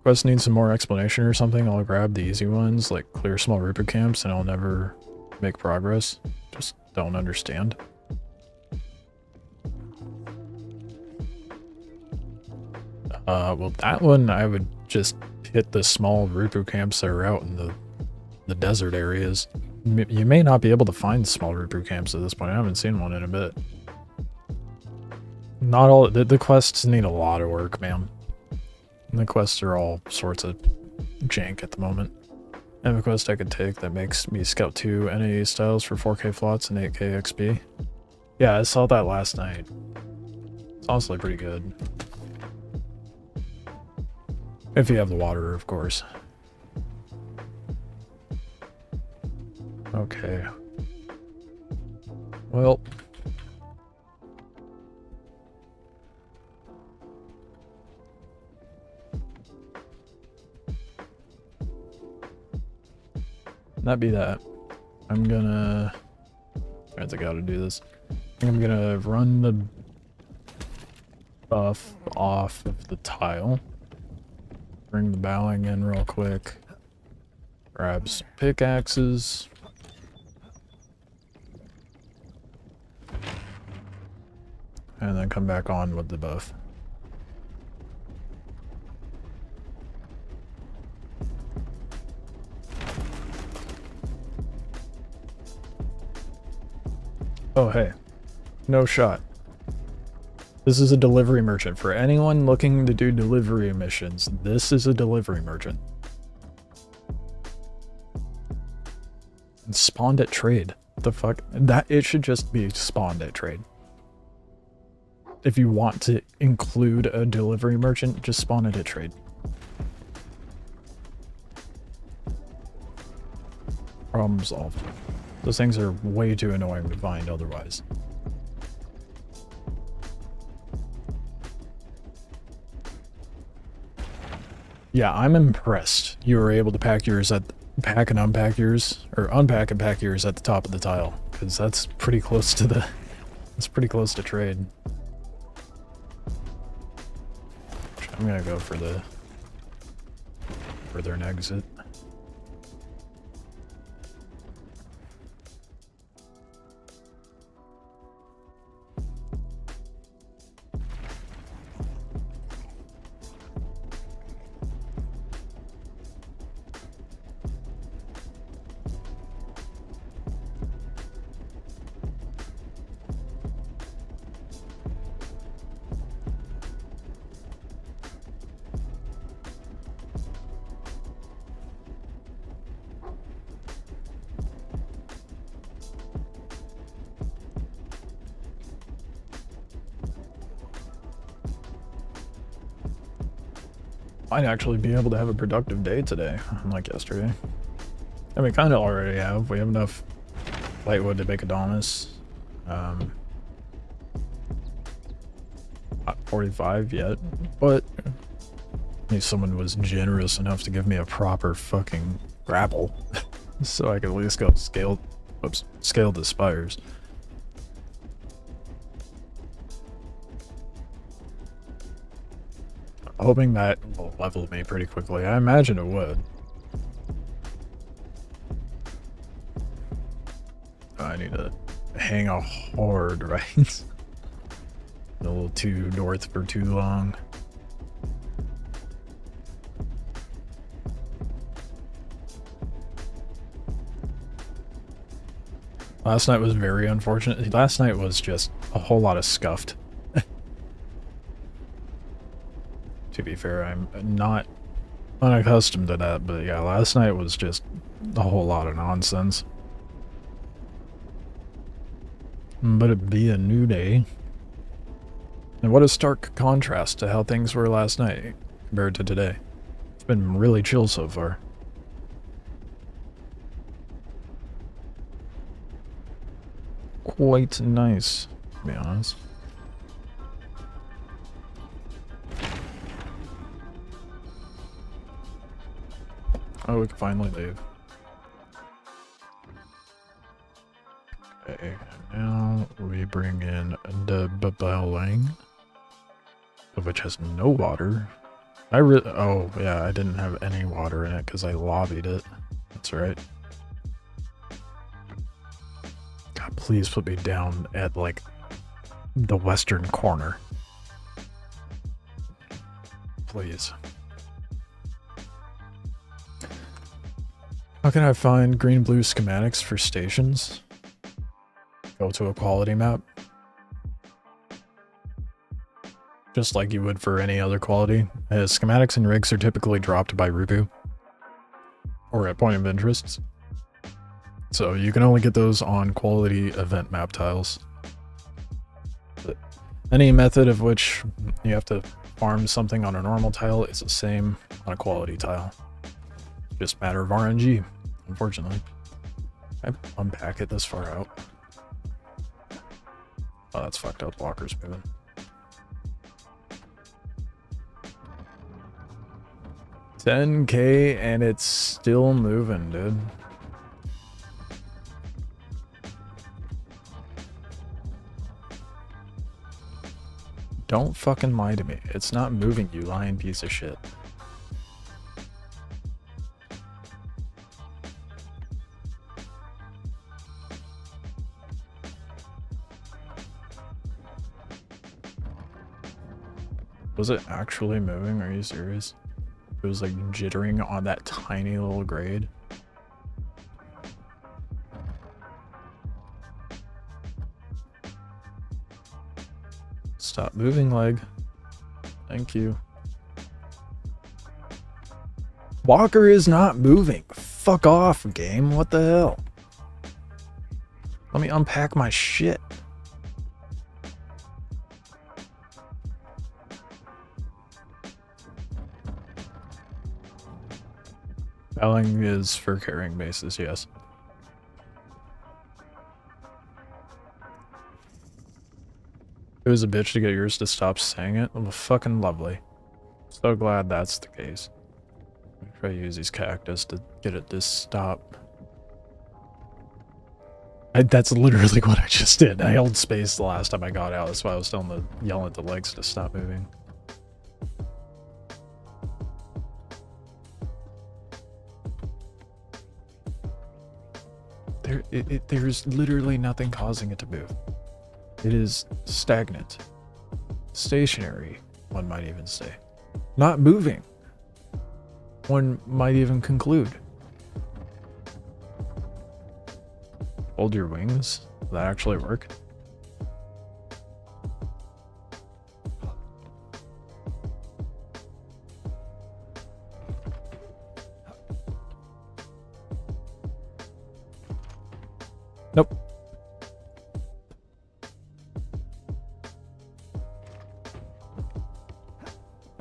Quest needs some more explanation or something. I'll grab the easy ones, like clear small Rupu camps, and I'll never make progress. Just don't understand. Well, that one I would just hit the small Rupu camps that are out in the desert areas. You may not be able to find small Rupu camps at this point. I haven't seen one in a bit. Not all the quests need a lot of work, man. The quests are all sorts of jank at the moment. I have a quest I could take that makes me scout 2 NAE styles for 4K flots and 8K XP. Yeah, I saw that last night. It's honestly pretty good. If you have the water, of course. Okay. Well. That be that. I'm gonna... I gotta do this. I'm gonna run the buff off of the tile. Bring the bowling in real quick. Grab some pickaxes. And then come back on with the buff. Oh, hey. No shot. This is a delivery merchant. For anyone looking to do delivery missions, this is a delivery merchant. And spawned at trade. The fuck? That it should just be spawned at trade. If you want to include a delivery merchant, just spawn it at trade. Problem solved. Those things are way too annoying to find otherwise. Yeah, I'm impressed you were able to pack yours at pack and unpack yours, or unpack and pack yours at the top of the tile, because that's pretty close to the that's pretty close to trade. I'm gonna go for the further an exit. Might actually be able to have a productive day today, unlike yesterday. I mean, kind of already have. We have enough lightwood to make a Dominus. Not 45 yet, but at least someone was generous enough to give me a proper fucking grapple, so I could at least go scale the spires. Hoping that will level me pretty quickly. I imagine it would. I need to hang a horde, right? A little too north for too long. Last night was very unfortunate. Last night was just a whole lot of scuffed. To be fair, I'm not unaccustomed to that, but yeah, last night was just a whole lot of nonsense. But it'd be a new day. And what a stark contrast to how things were last night compared to today. It's been really chill so far. Quite nice, to be honest. Oh, we can finally leave. Okay, now we bring in the bubbling, which has no water. Oh yeah, I didn't have any water in it because I lobbied it. That's right. God, please put me down at like the western corner. Please. How can I find green-blue schematics for stations? Go to a quality map. Just like you would for any other quality. Schematics and rigs are typically dropped by Rubu. Or at point of interest. So you can only get those on quality event map tiles. But any method of which you have to farm something on a normal tile is the same on a quality tile. Just a matter of RNG, unfortunately. I unpack it this far out. Oh, that's fucked up. Walker's moving. $10K and it's still moving, dude. Don't fucking lie to me. It's not moving, you lying piece of shit. Was it actually moving? Are you serious? It was like jittering on that tiny little grade. Stop moving, leg. Thank you. Walker is not moving. Fuck off, game. What the hell? Let me unpack my shit. Belling is for carrying bases, yes. It was a bitch to get yours to stop saying it. Well, fucking lovely. So glad that's the case. I'm gonna try to use these cactus to get it to stop. That's literally what I just did. I held space the last time I got out. That's why I was yelling at the legs to stop moving. There's literally nothing causing it to move. It is stagnant. Stationary, one might even say. Not moving. One might even conclude. Hold your wings. Will that actually work? Nope.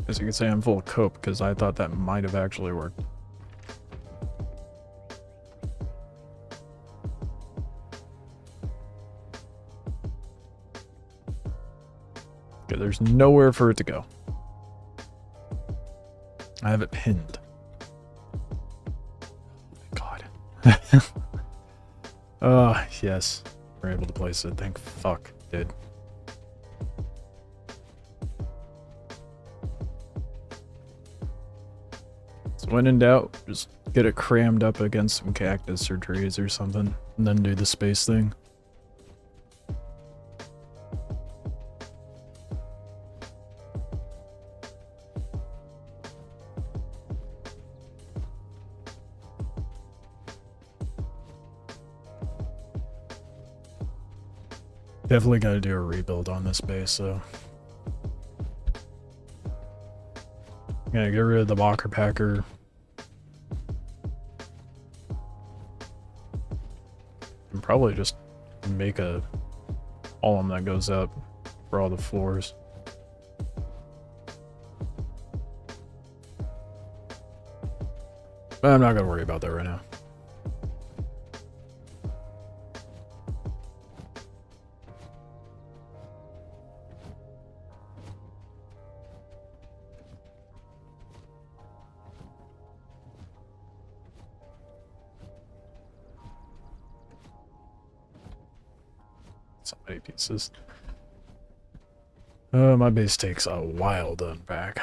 As you can say, I'm full of cope because I thought that might have actually worked. Okay, there's nowhere for it to go. I have it pinned. God. Oh, yes. We're able to place it. Thank fuck, dude. So when in doubt, just get it crammed up against some cactus or trees or something, and then do the space thing. Definitely gotta do a rebuild on this base, so. Gonna get rid of the Walker Packer. And probably just make a column that goes up for all the floors. But I'm not gonna worry about that right now. So many pieces. My base takes a while to unpack.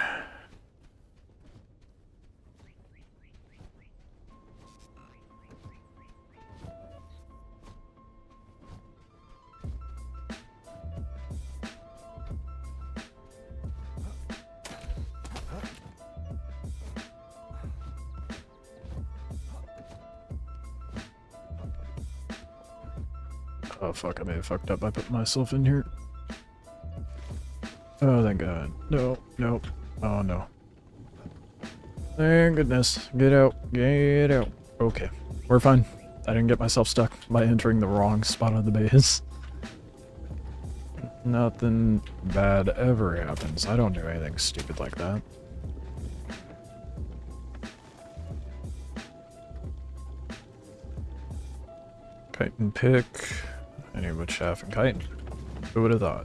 Oh fuck, I may have fucked up by putting myself in here. Oh, thank God. No, no. Oh, no. Thank goodness. Get out. Get out. Okay. We're fine. I didn't get myself stuck by entering the wrong spot of the base. Nothing bad ever happens. I don't do anything stupid like that. Kite and pick. I need wood shaft and chitin. Who would have thought?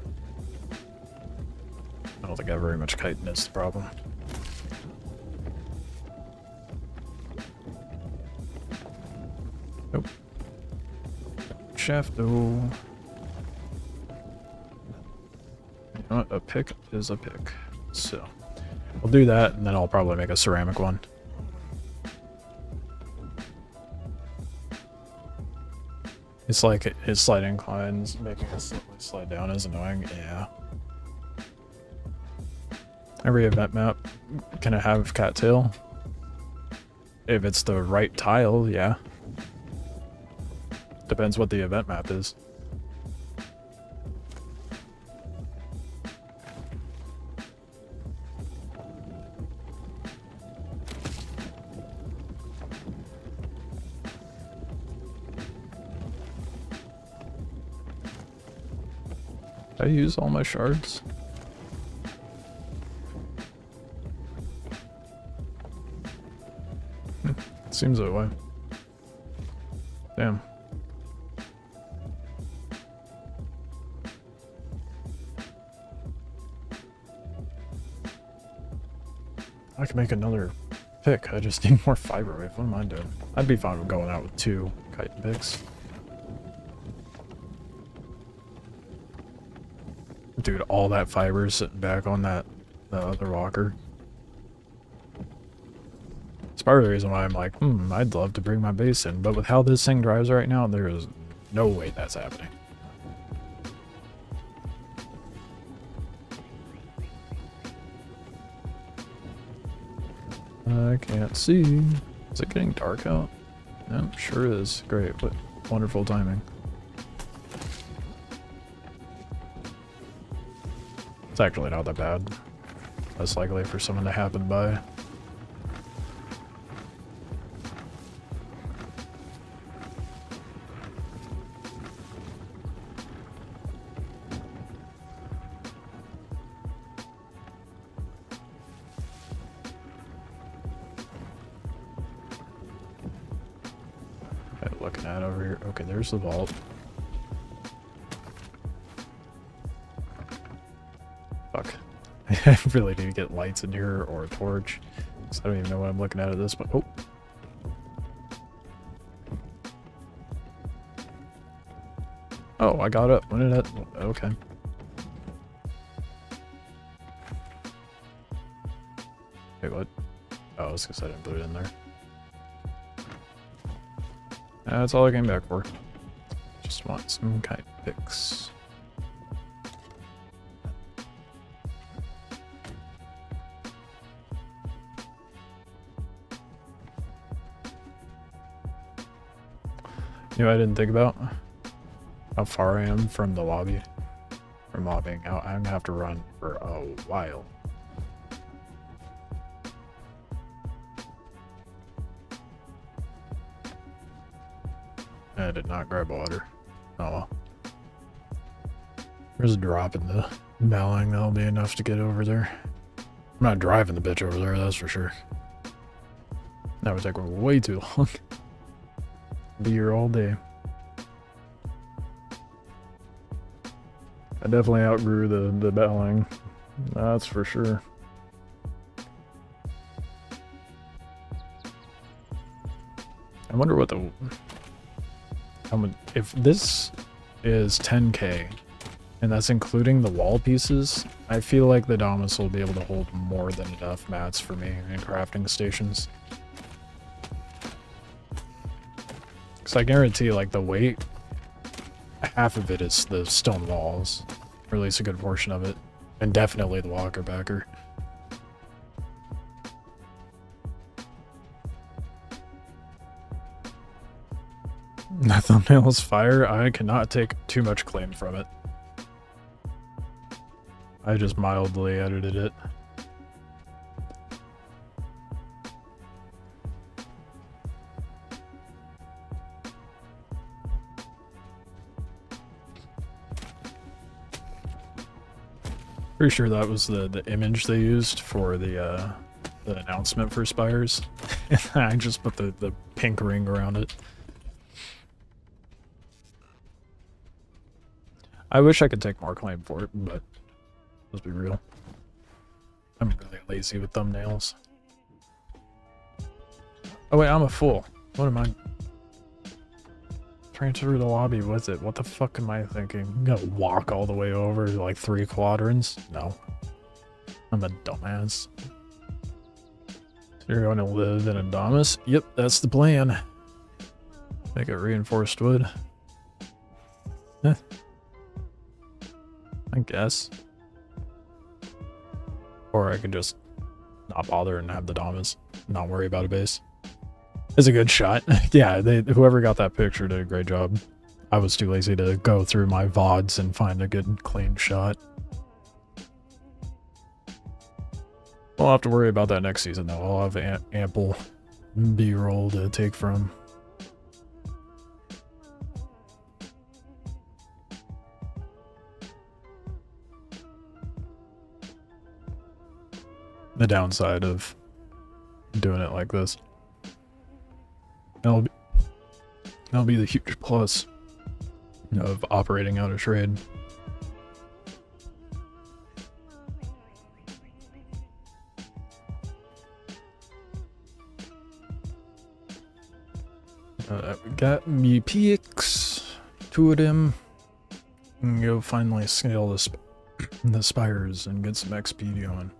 I don't think I have very much chitin is the problem. Nope. Shaft though. You know what? A pick is a pick. So I'll do that and then I'll probably make a ceramic one. It's like his slide inclines, making it slide down is annoying. Yeah. Every event map can have cattail. If it's the right tile, yeah. Depends what the event map is. Did I use all my shards? Seems that way. Damn. I can make another pick. I just need more fiber. What am I doing? I'd be fine with going out with 2 chitin picks. Dude, all that fiber is sitting back on the other walker. It's part of the reason why I'm like, I'd love to bring my base in, but with how this thing drives right now, there is no way that's happening. I can't see. Is it getting dark out? No, sure is. Great, but wonderful timing. It's actually not that bad. Less likely for someone to happen by. Looking at over here. Okay, there's the vault. Fuck. I really need to get lights in here or a torch. I don't even know what I'm looking at this point. Oh. Oh, I got up. When did that? Okay. Wait, what? Oh, it's because I didn't put it in there. That's all I came back for. Just want some kite picks. You know what I didn't think about? How far I am from the lobby. From lobbying out. I'm gonna have to run for a while. I did not grab water. Oh well. There's a drop in the bowling. That'll be enough to get over there. I'm not driving the bitch over there, that's for sure. That would take way too long. Be here all day. I definitely outgrew the bowling. That's for sure. I wonder what the... if is 10k, and that's including the wall pieces. I feel like the Dominus will be able to hold more than enough mats for me in crafting stations. Because I guarantee, like, the weight, half of it is the stone walls, or at least a good portion of it, and definitely the walker backer. That thumbnail is fire. I cannot take too much claim from it. I just mildly edited it. Pretty sure that was the image they used for the announcement for Spires. I just put the pink ring around it. I wish I could take more claim for it, but let's be real. I'm really lazy with thumbnails. Oh wait, I'm a fool. What am I? Transfer the lobby with it. What the fuck am I thinking? I'm gonna walk all the way over like 3 quadrants? No. I'm a dumbass. So you're going to live in a Dominus? Yep, that's the plan. Make it reinforced wood. Eh. I guess. Or I could just not bother and have the Dominus, not worry about a base. It's a good shot. Yeah, whoever got that picture did a great job. I was too lazy to go through my VODs and find a good clean shot. We'll have to worry about that next season though. I'll have ample B-roll to take from. The downside of doing it like this. That'll be the huge plus of operating out of trade. We got me peaks, 2 of them. And go finally scale the Spires and get some XP going.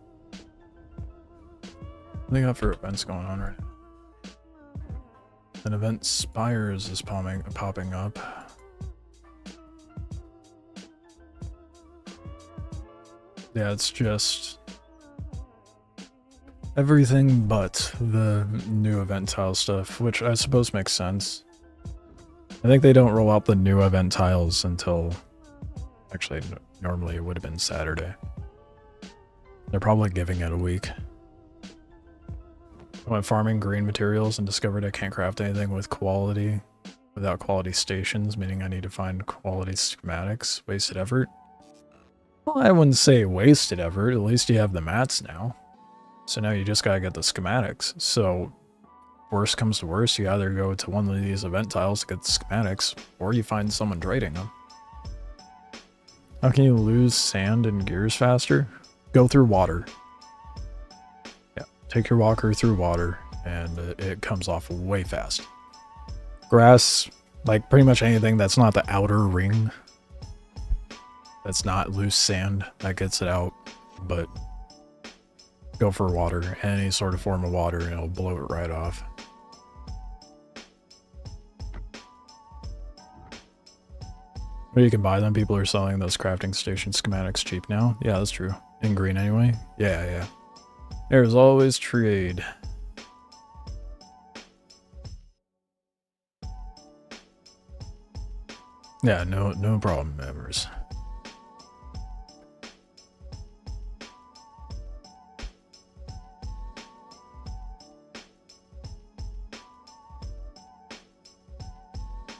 What do they got for events going on right now? An event Spires is popping up. Yeah, it's just everything but the new event tile stuff, which I suppose makes sense. I think they don't roll out the new event tiles until, actually, normally it would have been Saturday. They're probably giving it a week. I went farming green materials and discovered I can't craft anything with quality without quality stations, meaning I need to find quality schematics. Wasted effort? Well, I wouldn't say wasted effort. At least you have the mats now. So now you just gotta get the schematics. So, worst comes to worst, you either go to one of these event tiles to get the schematics, or you find someone trading them. How can you lose sand and gears faster? Go through water. Take your walker through water, and it comes off way fast. Grass, like pretty much anything that's not the outer ring, that's not loose sand, that gets it out, but go for water, any sort of form of water, and it'll blow it right off. But you can buy them. People are selling those crafting station schematics cheap now. Yeah, that's true. In green anyway. Yeah. There's always trade. Yeah, no problem, members.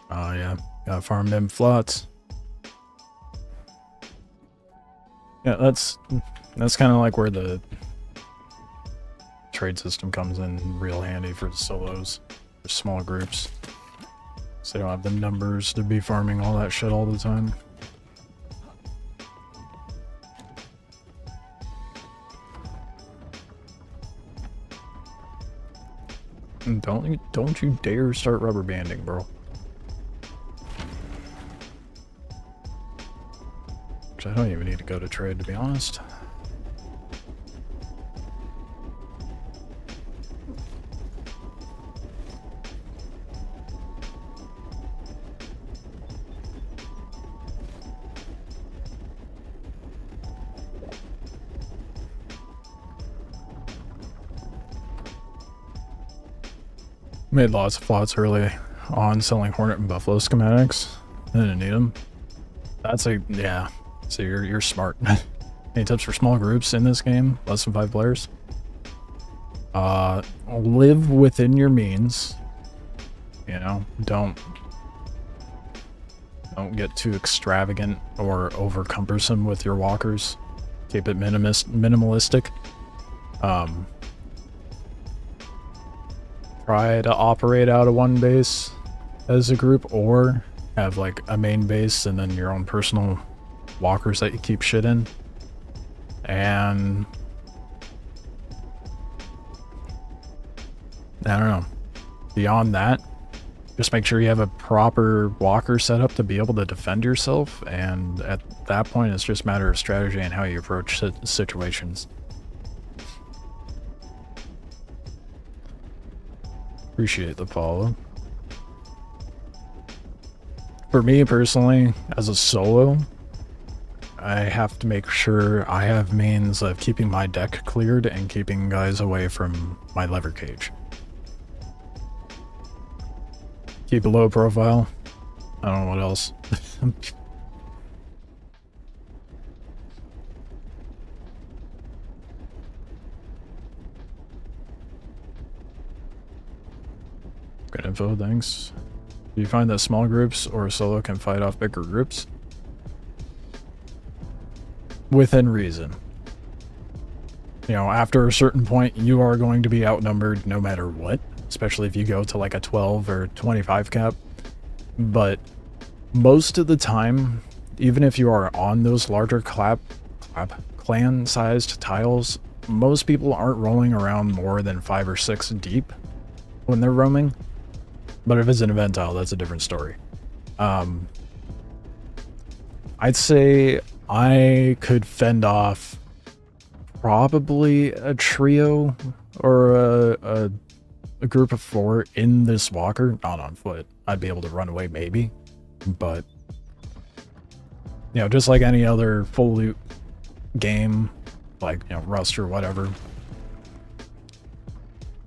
Oh yeah, gotta farm them flots. Yeah, that's kind of like where the trade system comes in real handy for the solos, for small groups. So they don't have the numbers to be farming all that shit all the time. And don't you dare start rubber banding, bro. Actually, I don't even need to go to trade, to be honest. Made lots of plots early on selling Hornet and Buffalo schematics. I didn't need them. That's a, yeah. So you're smart. Any tips for small groups in this game? Less than 5 players? Live within your means. You know, don't get too extravagant or over cumbersome with your walkers. Keep it minimalistic. Try to operate out of one base as a group, or have like a main base and then your own personal walkers that you keep shit in. And I don't know. Beyond that, just make sure you have a proper walker setup to be able to defend yourself, and at that point it's just a matter of strategy and how you approach situations. Appreciate the follow. For me personally, as a solo, I have to make sure I have means of keeping my deck cleared and keeping guys away from my lever cage. Keep a low profile. I don't know what else. Good info, thanks. Do you find that small groups or solo can fight off bigger groups? Within reason. You know, after a certain point, you are going to be outnumbered no matter what, especially if you go to like a 12 or 25 cap. But most of the time, even if you are on those larger clan-sized tiles, most people aren't rolling around more than 5 or 6 deep when they're roaming. But if it's an event tile, that's a different story. I'd say I could fend off probably a trio or a group of 4 in this walker, not on foot. I'd be able to run away maybe, but you know, just like any other full loot game, like, you know, Rust or whatever,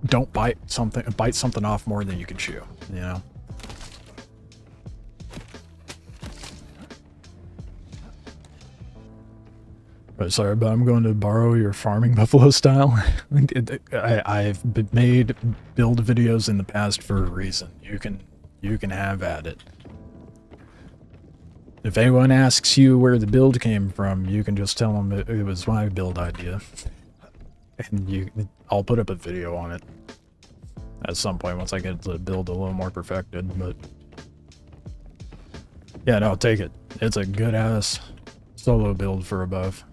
don't bite something off more than you can chew, you know. But sorry, but I'm going to borrow your farming buffalo style. I've made build videos in the past for a reason. You can have at it. If anyone asks you where the build came from, you can just tell them it was my build idea. And I'll put up a video on it at some point once I get the build a little more perfected, but yeah, no, take it. It's a good ass solo build for a buff.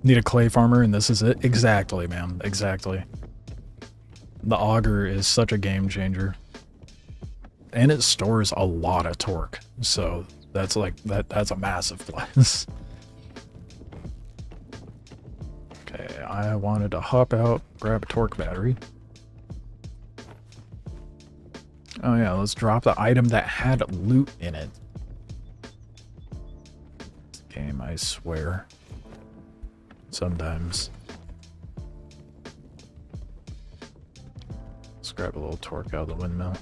Need a clay farmer and this is it? Exactly, man. Exactly. The auger is such a game changer. And it stores a lot of torque. So that's like that's a massive plus. Okay, I wanted to hop out, grab a torque battery. Oh yeah, let's drop the item that had loot in it. This game, I swear. Sometimes. Let's grab a little torque out of the windmill.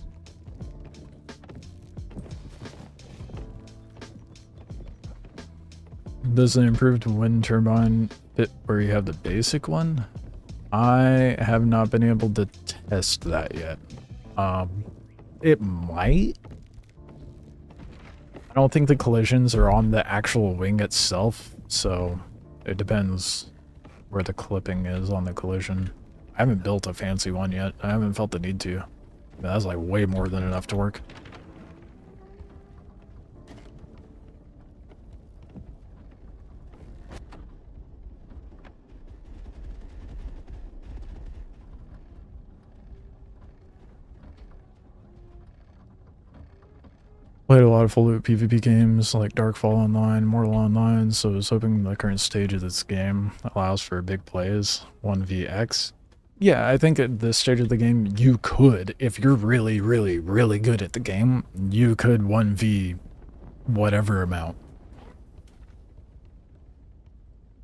Does an improved wind turbine fit where you have the basic one? I have not been able to test that yet. It might. I don't think the collisions are on the actual wing itself, so it depends where the clipping is on the collision. I haven't built a fancy one yet. I haven't felt the need to. That's like way more than enough torque. Played a lot of full loop PvP games like Darkfall Online, Mortal Online, so I was hoping the current stage of this game allows for big plays, 1vx. Yeah, I think at this stage of the game, you could, if you're really, really, really good at the game, you could 1v whatever amount.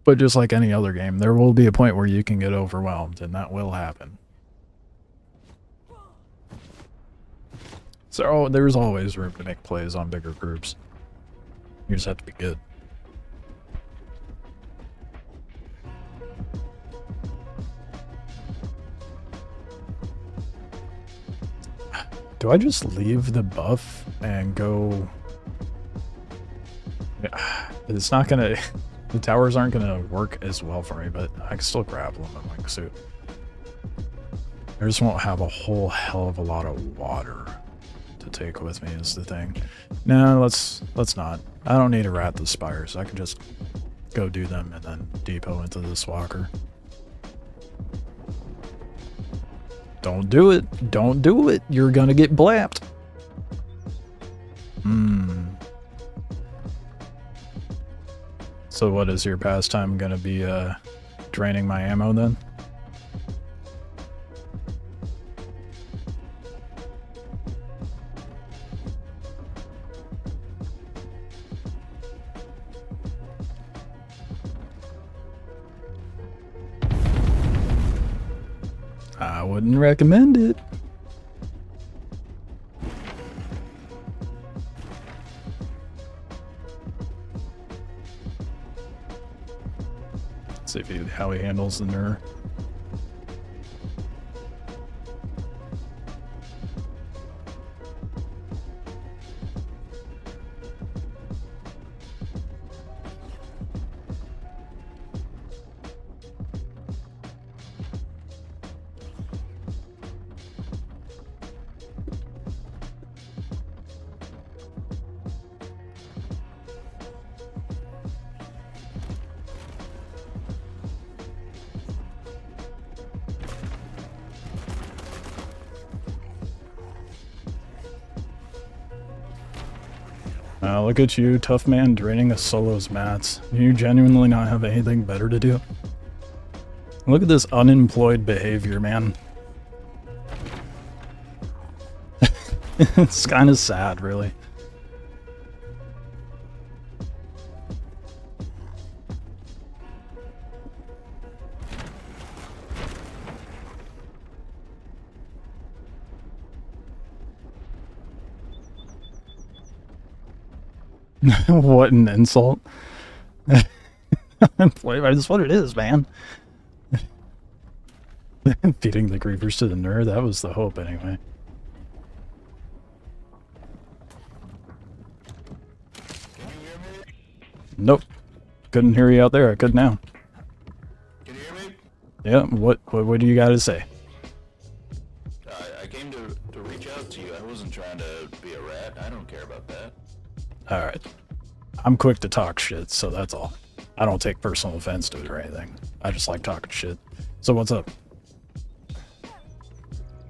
But just like any other game, there will be a point where you can get overwhelmed, and that will happen. So there's always room to make plays on bigger groups. You just have to be good. Do I just leave the buff and go? It's not gonna... The towers aren't gonna work as well for me, but I can still grapple them in my suit. I just won't have a whole hell of a lot of water to take with me is the thing. No, let's not. I don't need to rat the Spires. I can just go do them and then depot into this walker. Don't do it. Don't do it. You're gonna get blapped. So what is your pastime gonna be, draining my ammo then? I wouldn't recommend it. Let's see how he handles the Nur. Look at you, tough man, draining a solo's mats. Do you genuinely not have anything better to do? Look at this unemployed behavior, man. It's kind of sad, really. What an insult. That's what it is, man. Feeding the creepers to the Nur, that was the hope anyway. Can you hear me? Nope. Couldn't hear you out there, I could now. Can you hear me? Yeah, what do you got to say? I came to reach out to you. I wasn't trying to be a rat. I don't care about that. Alright. I'm quick to talk shit, so that's all. I don't take personal offense to it or anything. I just like talking shit. So what's up?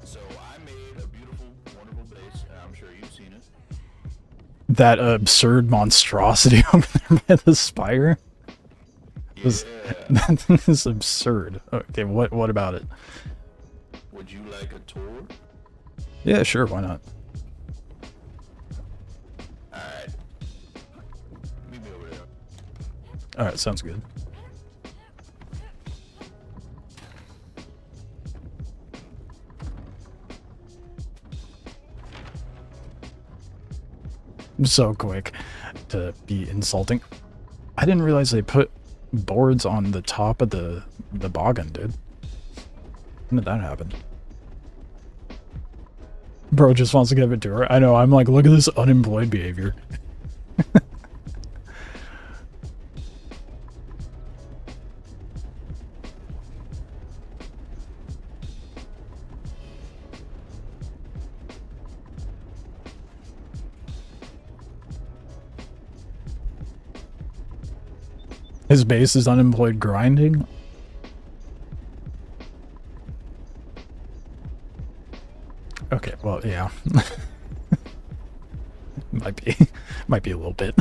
So I made a beautiful, wonderful base, and I'm sure you've seen it. That absurd monstrosity over there by the spire? Yeah. That thing is absurd. Okay, what about it? Would you like a tour? Yeah, sure, why not? Alright. Meet me over there. Alright, sounds good. So quick to be insulting. I didn't realize they put boards on the top of the boggin, dude. When did that happen? Bro just wants to give it to her. I know, I'm like, look at this unemployed behavior. His base is unemployed grinding? Okay, well, yeah. Might be. Might be a little bit.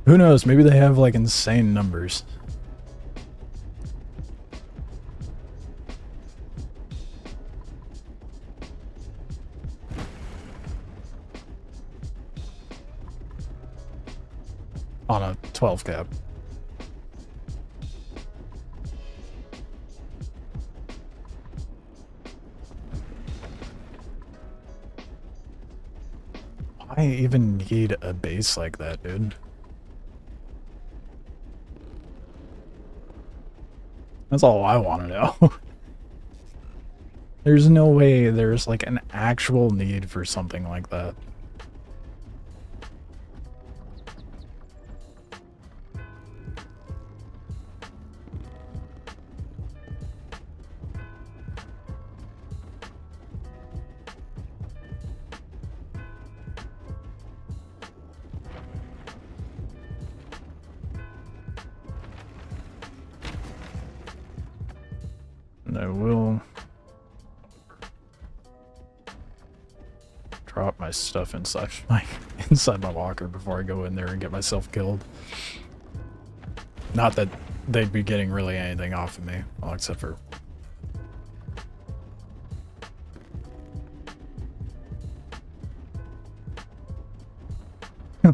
Who knows? Maybe they have like insane numbers. On a 12 cap. Why even need a base like that, dude? That's all I want to know. There's no way there's like an actual need for something like that. And I will drop my stuff inside my locker before I go in there and get myself killed. Not that they'd be getting really anything off of me, well, except for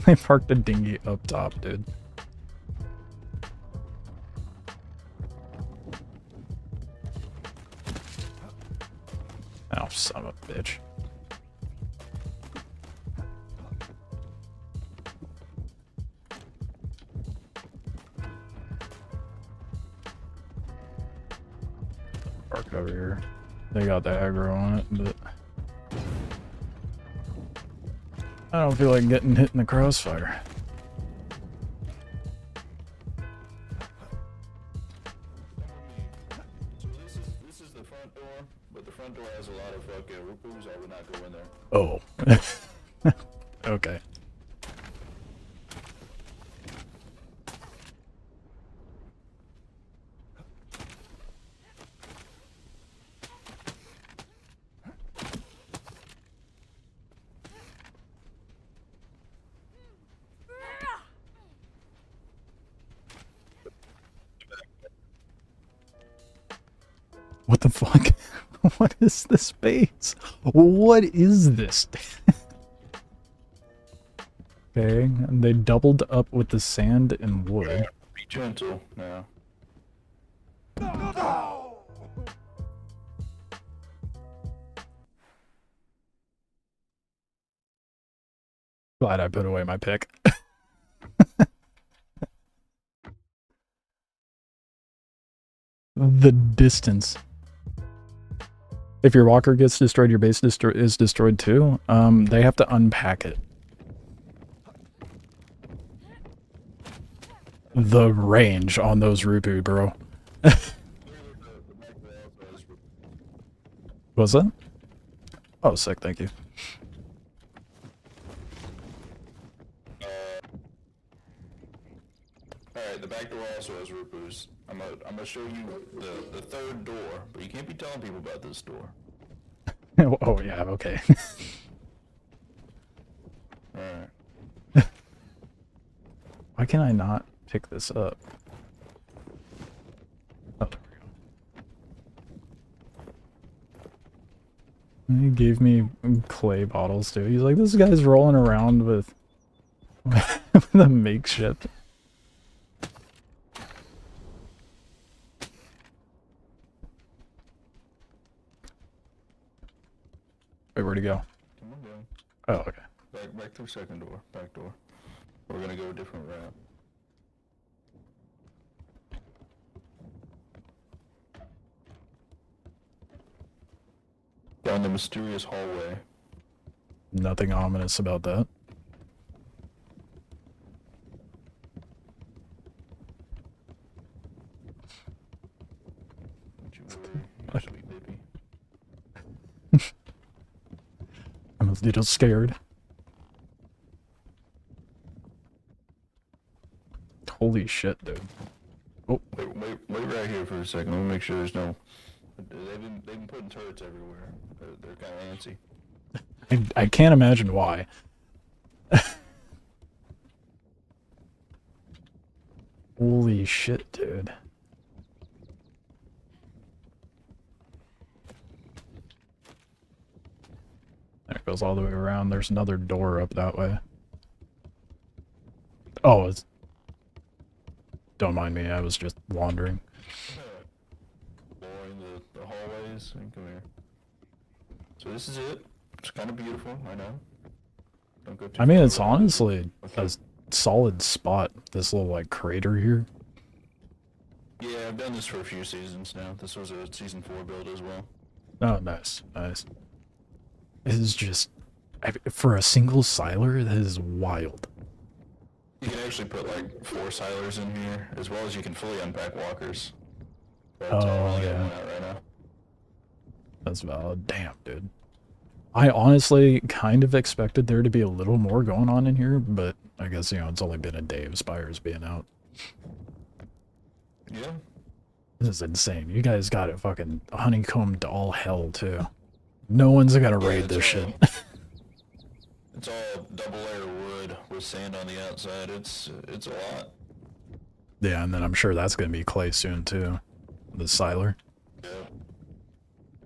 they parked a dinghy up top, dude. Oh, son of a bitch. Parked over here. They got the aggro on it, but I don't feel like getting hit in the crossfire. So this is the front door, but the front door has a lot of fucking rupus. I would not go in there. Oh. Okay. What the fuck? What is this base? What is this? Okay, and they doubled up with the sand and wood. Be gentle now. Glad I put away my pick. The distance. If your walker gets destroyed, your base is destroyed too. They have to unpack it. The range on those Rupu, bro. What's that? Oh, sick, thank you. Alright, the back door also has rupus. I'm gonna show you the third door, but you can't be telling people about this door. Oh, yeah, okay. Alright. Why can I not pick this up? Oh, there we go. He gave me clay bottles too. He's like, this guy's rolling around with, with a makeshift. Wait, where'd he go? Come on down. Oh, okay. Back through second door. Back door. We're gonna go a different route. Down the mysterious hallway. Nothing ominous about that. Don't you worry. You're sweet baby. I'm a little scared. Holy shit, dude. Oh, Wait right here for a second. Let me make sure there's no. They've been putting turrets everywhere. They're kind of antsy. I can't imagine why. Holy shit, dude. It goes all the way around. There's another door up that way. Oh, it's... Don't mind me, I was just wandering. Exploring the hallways. Come here. So this is it. It's kind of beautiful, I know. Don't go too I mean, far it's away. honestly Okay. a solid spot, this little, like, crater here. Yeah, I've done this for a few seasons now. This was a season 4 build as well. Oh, nice, nice. It is just... for a single siler, that is wild. You can actually put like 4 silers in here, as well as you can fully unpack walkers. That's all Oh, really yeah. going out right now. That's valid. Damn, dude. I honestly kind of expected there to be a little more going on in here, but I guess, you know, it's only been a day of Spires being out. Yeah. This is insane. You guys got it fucking honeycombed to all hell, too. No one's gonna raid it's this shit. It's all double layer wood with sand on the outside. It's a lot. Yeah, and then I'm sure that's gonna be clay soon, too. The siler. Yeah.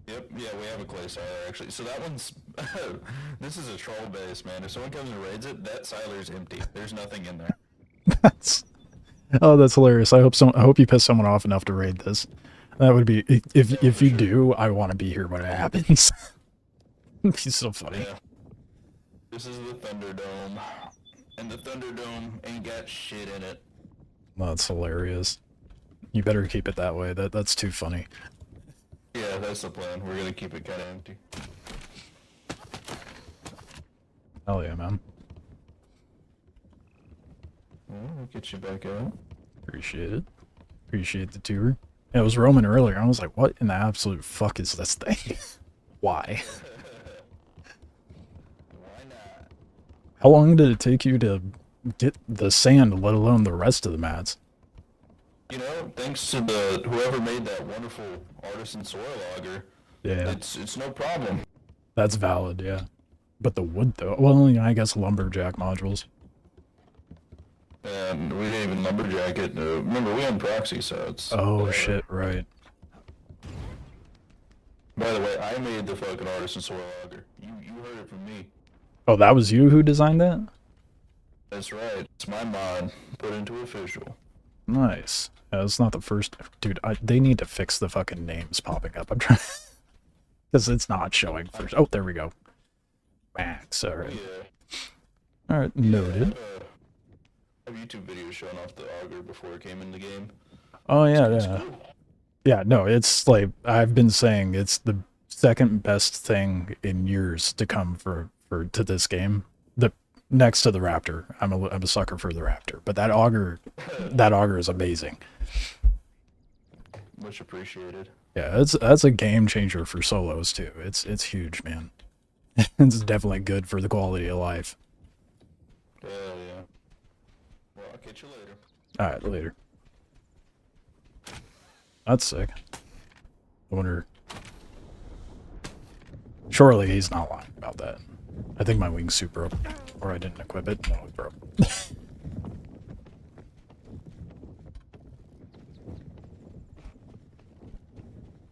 Yep, yeah, we have a clay siler actually. So that one's this is a troll base, man. If someone comes and raids it, that siler's empty. There's nothing in there. That's... Oh, that's hilarious. I hope you piss someone off enough to raid this. That would be... If you do, I want to be here when it happens. It'd be so funny. Yeah. This is the Thunderdome. And the Thunderdome ain't got shit in it. That's hilarious. You better keep it that way. That's too funny. Yeah, that's the plan. We're gonna keep it kinda empty. Hell yeah, man. Well, we'll get you back out. Appreciate it. Appreciate the tour. Yeah, it was roaming earlier. I was like, what in the absolute fuck is this thing? Why? Why not? How long did it take you to get the sand, let alone the rest of the mats? You know, thanks to the whoever made that wonderful artisan soil auger, Yeah, it's no problem. that's valid, yeah. But the wood, though, well, yeah, I guess lumberjack modules. And we didn't even lumberjack it. Remember, we had proxy, so it's... Oh, shit, right. By the way, I made the fucking artisan soil auger. You heard it from me. Oh, that was you who designed that? That's right. It's my mod put into official. Nice. Yeah, it's not the first... Dude, they need to fix the fucking names popping up. I'm trying... Because it's not showing first. Oh, there we go. Max, alright. Yeah. Alright, noted. I have YouTube videos showing off the auger before it came in the game. Oh, yeah, It's yeah. cool. Yeah, no, it's like, I've been saying it's the second best thing in years to come to this game. The next to the Raptor. I'm a sucker for the Raptor. But that auger is amazing. Much appreciated. Yeah, that's a game changer for solos too. It's huge, man. It's definitely good for the quality of life. Hell yeah. Well, I'll catch you later. Alright, later. That's sick. I wonder... Surely he's not lying about that. I think my wingsuit broke. Or I didn't equip it. No, it broke.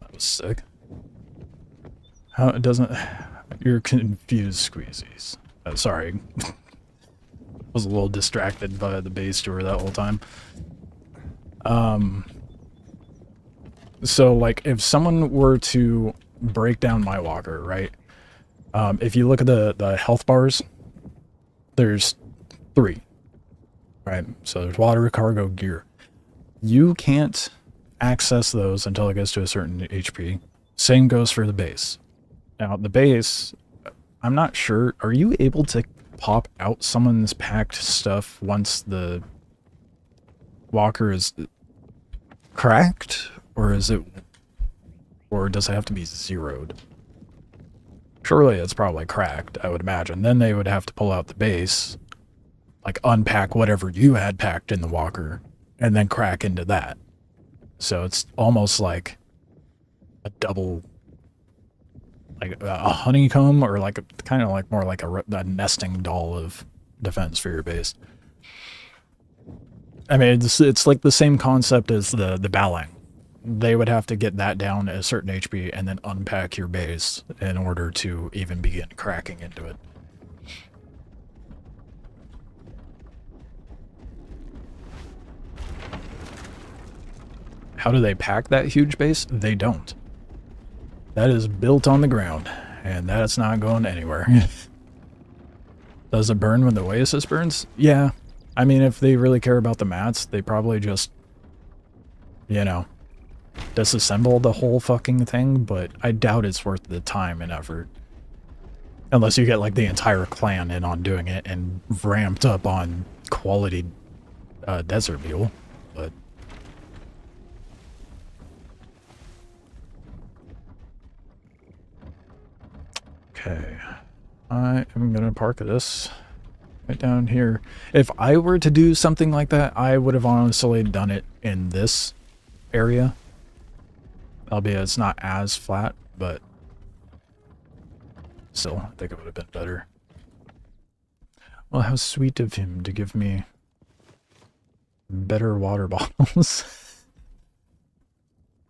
That was sick. How it doesn't... You're confused, Squeezies. Sorry. Was a little distracted by the base tour that whole time. So, like, if someone were to break down my walker, right? If you look at the health bars, there's 3, right? So there's water, cargo, gear. You can't access those until it gets to a certain HP. Same goes for the base. Now, the base, I'm not sure. Are you able to pop out someone's packed stuff once the walker is cracked? Or is it... Or does it have to be zeroed? Surely it's probably cracked, I would imagine. Then they would have to pull out the base, like unpack whatever you had packed in the walker, and then crack into that. So it's almost like a double like a honeycomb, or like kind of like more like a nesting doll of defense for your base. I mean, it's like the same concept as the Balang. They would have to get that down at a certain HP and then unpack your base in order to even begin cracking into it. How do they pack that huge base? They don't. That is built on the ground, and that's not going anywhere. Does it burn when the Oasis burns? Yeah. I mean, if they really care about the mats, they probably just, you know, disassemble the whole fucking thing, but I doubt it's worth the time and effort. Unless you get, like, the entire clan in on doing it and ramped up on quality desert mule, but... Okay. I am gonna park this right down here. If I were to do something like that, I would have honestly done it in this area. Albeit it's not as flat, but still, I think it would have been better. Well, how sweet of him to give me better water bottles.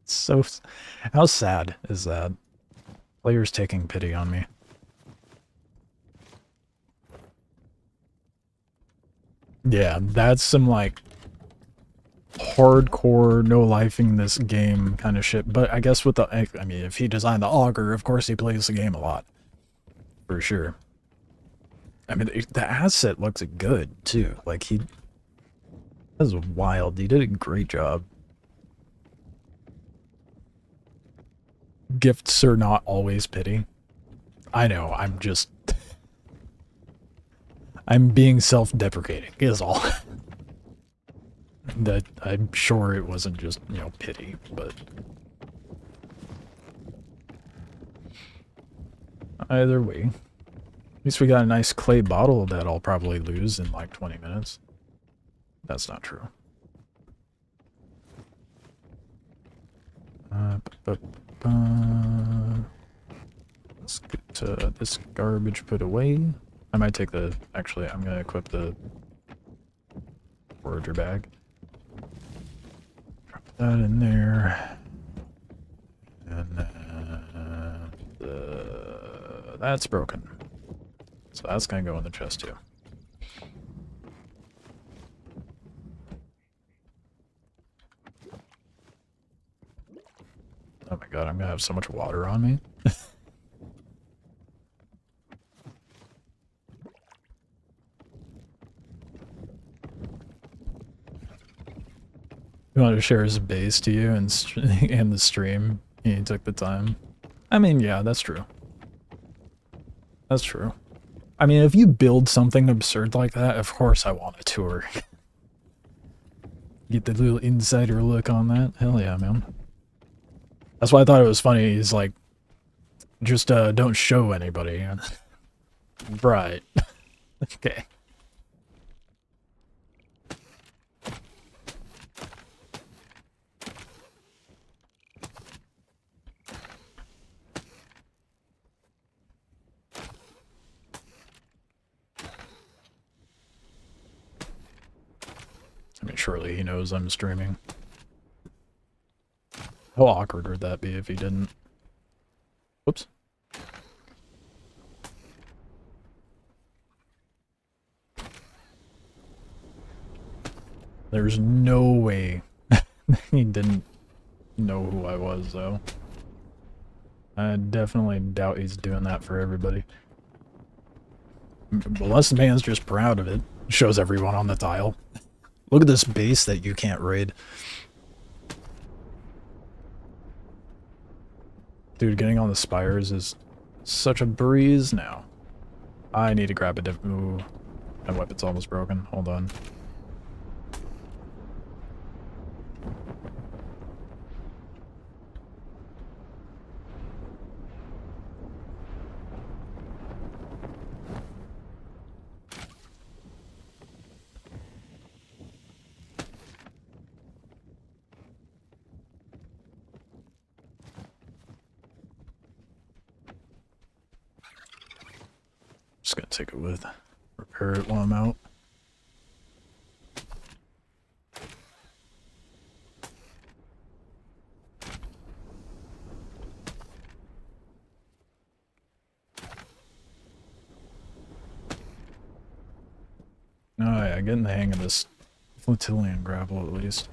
So, how sad is that? Players taking pity on me. Yeah, that's some, like, hardcore, no-lifing this game kind of shit. But I guess with the... I mean, if he designed the auger, of course he plays the game a lot. For sure. I mean, the asset looks good, too. Like, he... That's wild. He did a great job. Gifts are not always pity. I know, I'm just... I'm being self-deprecating, is all. That I'm sure it wasn't just, you know, pity, but... Either way. At least we got a nice clay bottle that I'll probably lose in like 20 minutes. That's not true. Let's get this garbage put away. I might take the... Actually, I'm going to equip the forager bag. Drop that in there. And then... that's broken. So that's going to go in the chest too. Oh my god, I'm going to have so much water on me. He wanted to share his base to you and the stream. He took the time. I mean, yeah, that's true. That's true. I mean, if you build something absurd like that, of course I want a tour. Get the little insider look on that. Hell yeah, man. That's why I thought it was funny. He's like, just don't show anybody. Right. Okay. I mean, surely he knows I'm streaming. How awkward would that be if he didn't? Whoops. There's no way he didn't know who I was, though. I definitely doubt he's doing that for everybody. Unless the man's just proud of it. Shows everyone on the tile. Look at this base that you can't raid. Dude, getting on the Spires is such a breeze now. I need to grab a diff- Ooh. My weapon's almost broken. Hold on. Just gonna take it with. Repair it while I'm out. Oh yeah, getting the hang of this Flotillion grapple at least.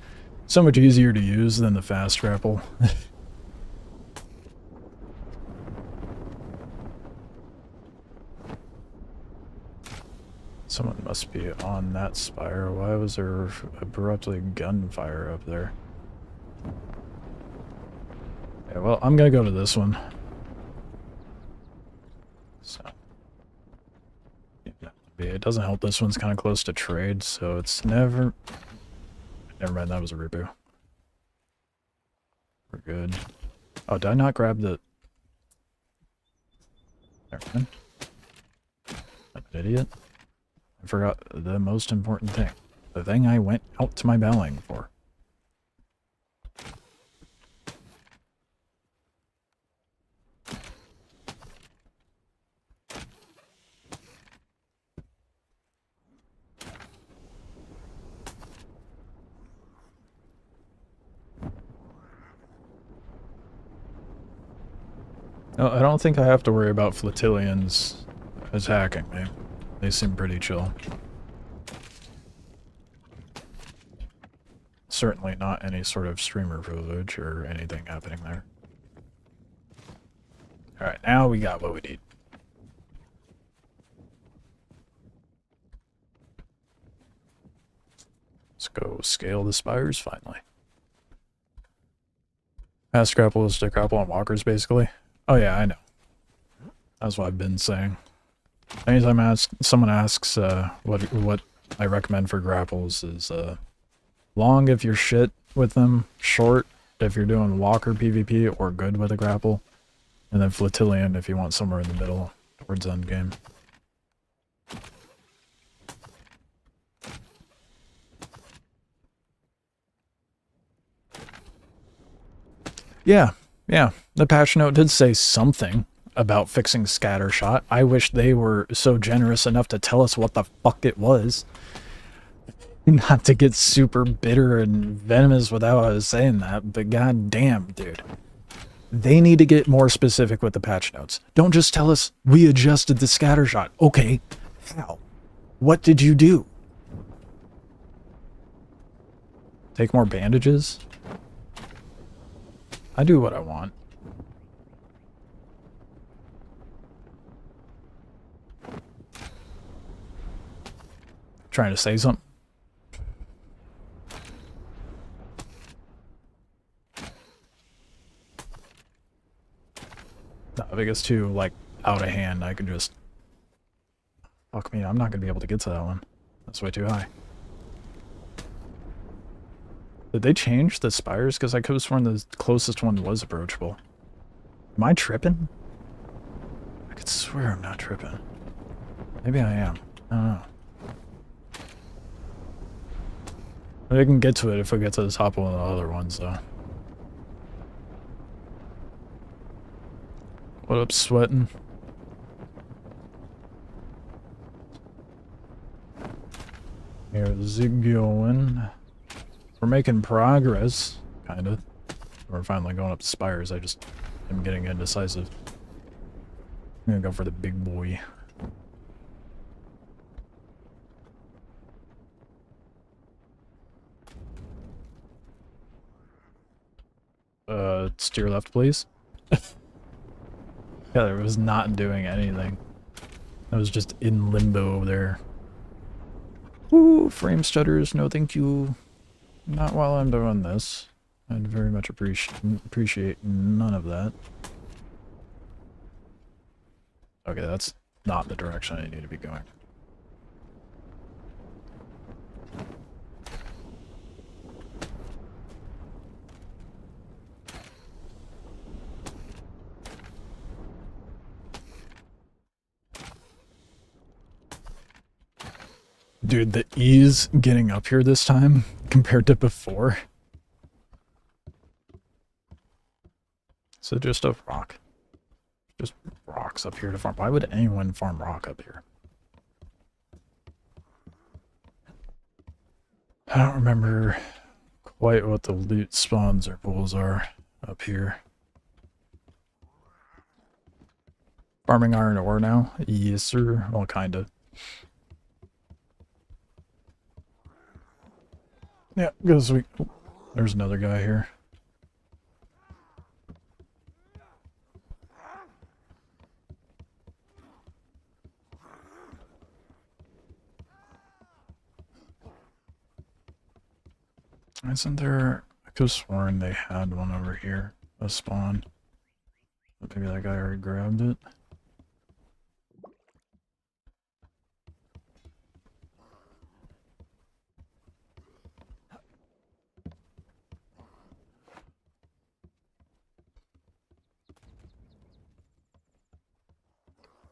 So much easier to use than the fast grapple. Someone must be on that spire. Why was there abruptly gunfire up there? Yeah, well, I'm gonna go to this one. So. Yeah, it doesn't help this one's kind of close to trade, so it's never... Never mind, that was a reboot. We're good. Oh, did I not grab the... Never mind. I'm an idiot. I forgot the most important thing. The thing I went out to my battling for. No, I don't think I have to worry about Flotillions attacking me. They seem pretty chill. Certainly not any sort of streamer privilege or anything happening there. Alright, now we got what we need. Let's go scale the spires finally. Fast grapple is to grapple on walkers, basically. Oh yeah, I know. That's what I've been saying. Anytime someone asks what I recommend for grapples is long if you're shit with them, short if you're doing walker PvP or good with a grapple, and then Flotillion if you want somewhere in the middle towards endgame. Yeah, the patch note did say something about fixing scattershot. I wish they were so generous enough to tell us what the fuck it was. Not to get super bitter and venomous without us saying that, but god damn, dude. They need to get more specific with the patch notes. Don't just tell us, we adjusted the scattershot. Okay, how? What did you do? Take more bandages? I do what I want. Trying to say something? No, if it gets too, like, out of hand, I can just... Fuck me, I'm not gonna be able to get to that one. That's way too high. Did they change the spires? Because I could have sworn the closest one was approachable. Am I tripping? I could swear I'm not tripping. Maybe I am. I don't know. I can get to it if we get to the top of one of the other ones, though. What up, sweating? Here's it going. We're making progress, kind of. We're finally going up the spires. I just am getting indecisive. I'm gonna go for the big boy. Steer left, please. Yeah, it was not doing anything. I was just in limbo there. Ooh, frame stutters, no thank you. Not while I'm doing this. I'd very much appreciate none of that. Okay, that's not the direction I need to be going. Dude, the ease getting up here this time compared to before. So just a rock. Just rocks up here to farm. Why would anyone farm rock up here? I don't remember quite what the loot spawns or pools are up here. Farming iron ore now? Yes, sir. Well, kinda. Yeah, because we... There's another guy here. Isn't there... I could have sworn they had one over here. A spawn. But maybe that guy already grabbed it.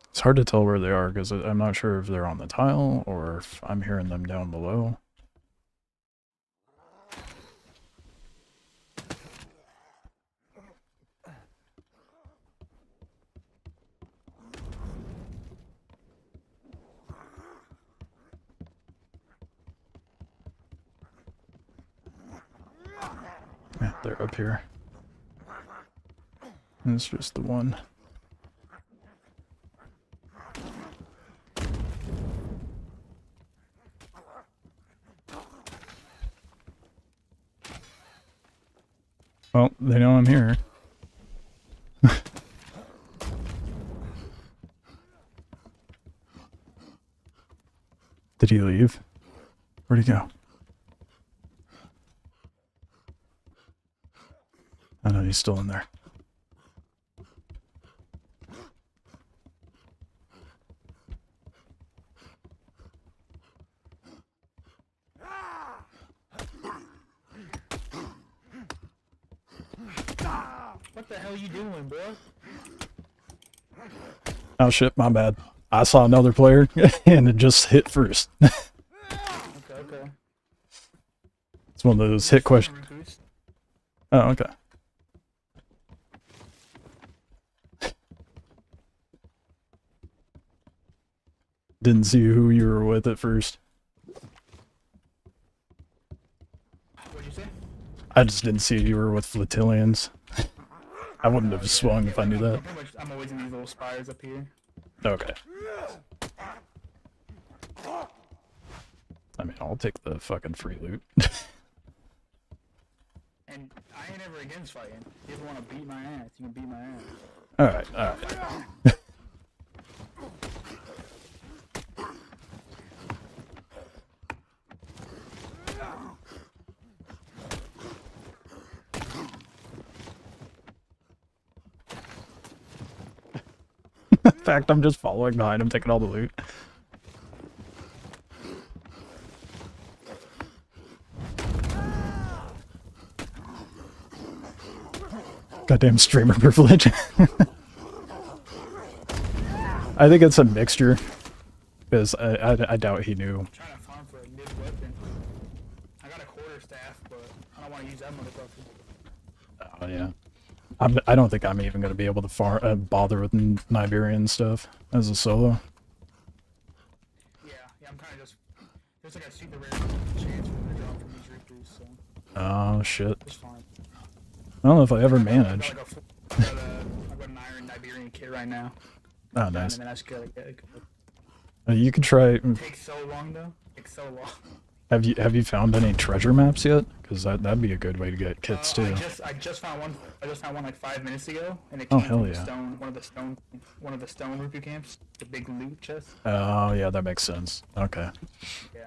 It's hard to tell where they are because I'm not sure if they're on the tile or if I'm hearing them down below. Yeah, they're up here. And it's just the one. Well, they know I'm here. Did he leave? Where'd he go? Oh no, he's still in there. What the hell are you doing, bro? Oh shit, my bad. I saw another player and it just hit first. Okay. It's one of those hit questions. Oh, okay. Didn't see who you were with at first. What'd you say? I just didn't see you were with Flotillians. I wouldn't have swung if I knew that. I'm always in these little spires up here. Okay. I mean, I'll take the fucking free loot. And I ain't ever against fighting. If you ever want to beat my ass, you can beat my ass. Alright, alright. In fact, I'm just following behind him, taking all the loot. Goddamn streamer privilege. I think it's a mixture. Because I doubt he knew. I'm trying to farm for a mid weapon. I got a quarterstaff, but I don't want to use that motherfucker. Oh, yeah. I don't think I'm even going to be able to bother with Niberian stuff as a solo. Yeah, I'm kind of just... There's like a super rare chance for me to drop from these rifters, so... Oh, shit. It's fine. I don't know if I ever manage. I've got an iron Niberian kit right now. Oh, nice. And then I just get You could try... It takes so long, though. It takes so long. Have you found any treasure maps yet? Because that'd be a good way to get kits too. I just found one. I just found one like 5 minutes ago, and it Oh, came hell from yeah. one of the stone rupee camps, the big loot chest. Oh yeah, that makes sense. Okay. Yeah.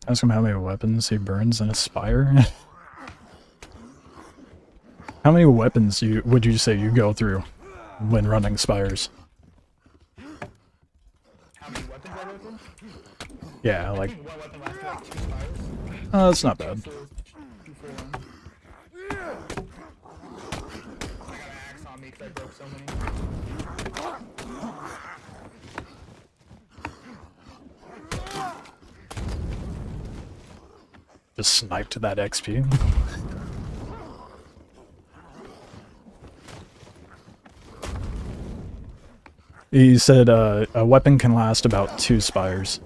Ask him how many weapons he burns in a spire. How many weapons would you say you go through when running spires? How many weapons I go through? Yeah, I like, think one weapon lasts like 2 spires. that's not bad. 2 for 1. I got an axe on me because I broke so many. Just sniped that XP. He said a weapon can last about 2 spires.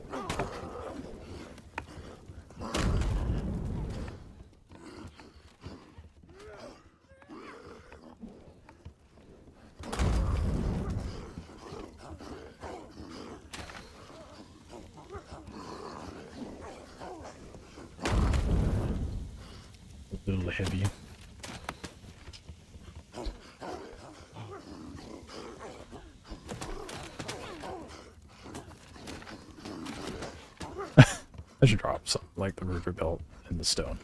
A little heavy. I should drop something like the river belt in the stone.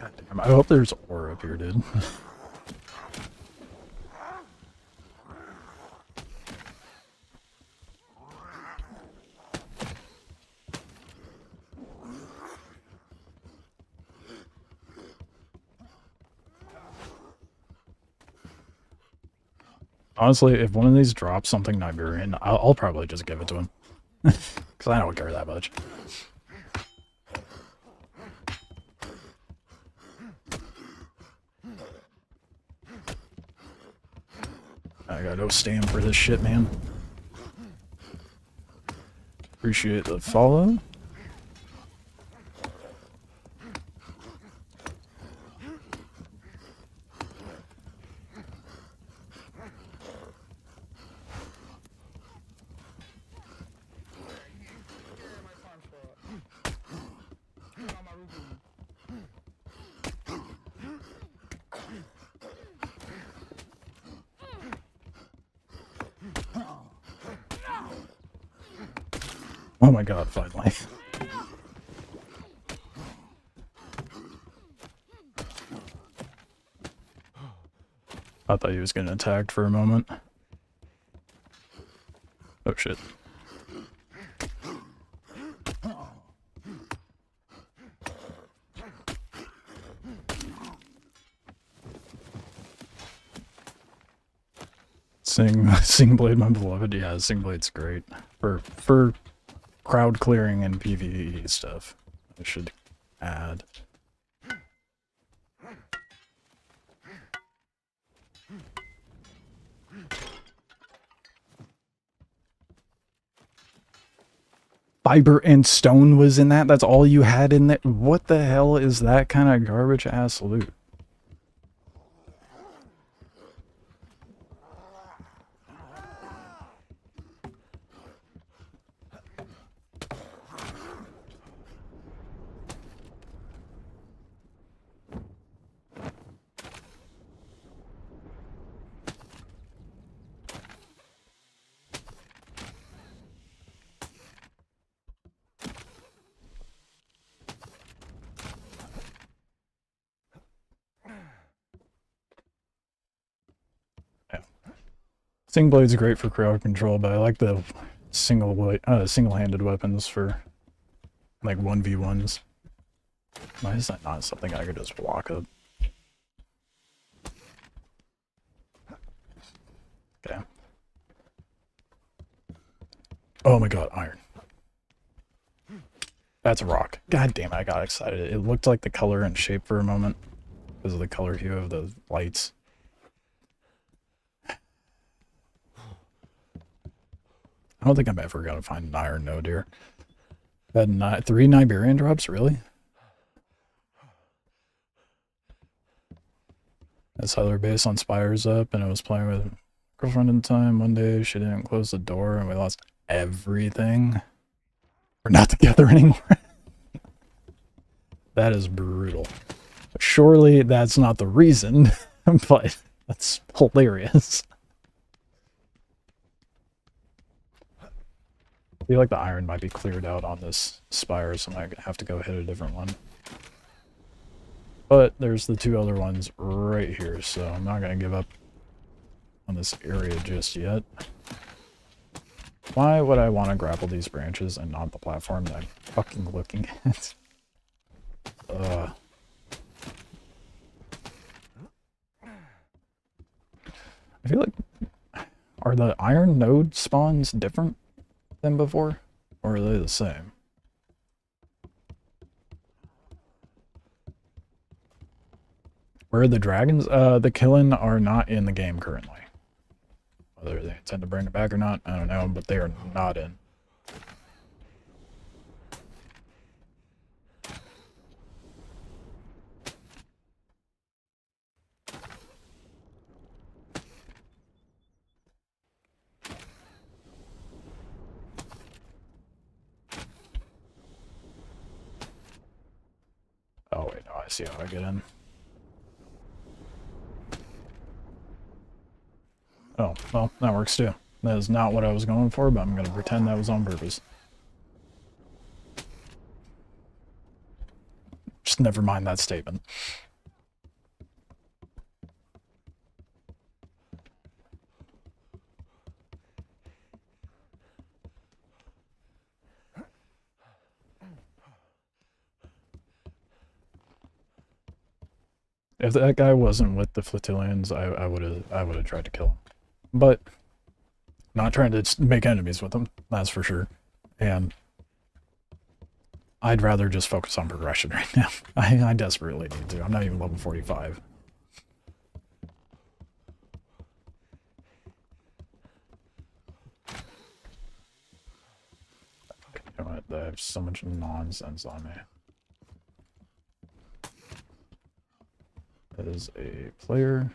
God damn, I hope there's ore up here, dude. Honestly, if one of these drops something Niberian, I'll probably just give it to him. Because I don't care that much. I got no stamp for this shit, man. Appreciate the follow. Oh my god, finally. I thought he was getting attacked for a moment. Oh shit. Sing Blade, my beloved. Yeah, Sing Blade's great for crowd clearing and PvE stuff. I should add. Fiber and stone was in that? That's all you had in there? What the hell is that kind of garbage ass loot? Sing Blade's great for crowd control, but I like the single-handed weapons for like 1v1s. Why is that not something I could just walk up? Okay. Oh my god, iron. That's a rock. God damn it, I got excited. It looked like the color and shape for a moment because of the color hue of the lights. I don't think I'm ever gonna find an iron node here. Had 3 Niberian drops, really? That's Heather base on Spires up, and I was playing with girlfriend at the time. One day she didn't close the door, and we lost everything. We're not together anymore. That is brutal. Surely that's not the reason, but that's hilarious. I feel like the iron might be cleared out on this spire, so I might have to go hit a different one. But there's the 2 other ones right here, so I'm not going to give up on this area just yet. Why would I want to grapple these branches and not the platform that I'm fucking looking at? I feel like... Are the iron node spawns different than before? Or are they the same? Where are the dragons? The Killing are not in the game currently. Whether they intend to bring it back or not, I don't know, but they are not in. Oh wait, no, I see how I get in. Oh, well, that works too. That is not what I was going for, but I'm going to pretend that was on purpose. Just never mind that statement. If that guy wasn't with the Flotillians, I would have tried to kill him. But not trying to make enemies with them, that's for sure. And I'd rather just focus on progression right now. I desperately need to. I'm not even level 45. Okay, you know what? I have so much nonsense on me. That is a player,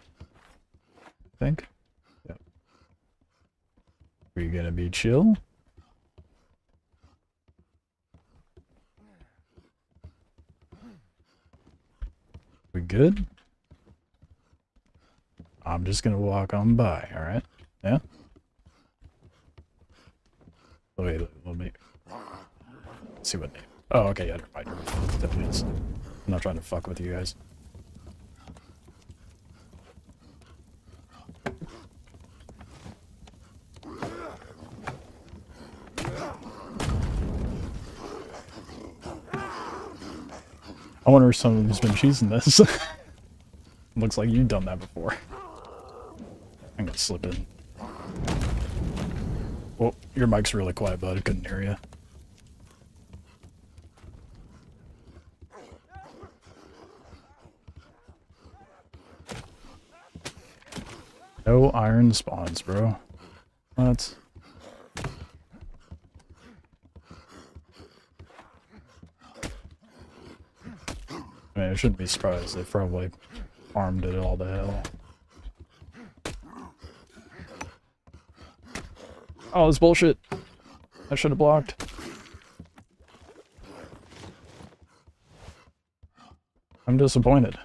I think. Yep. Are you gonna be chill? We good? I'm just gonna walk on by, alright? Yeah? Wait, let me see what name. Oh, okay, yeah, never mind. Definitely is. I'm not trying to fuck with you guys. I wonder if someone's been cheesing this. Looks like you've done that before. I'm gonna slip in. Well, your mic's really quiet, bud. I couldn't hear you. No iron spawns, bro. What? I mean, I shouldn't be surprised. They probably farmed it all to hell. Oh, this bullshit. I should have blocked. I'm disappointed.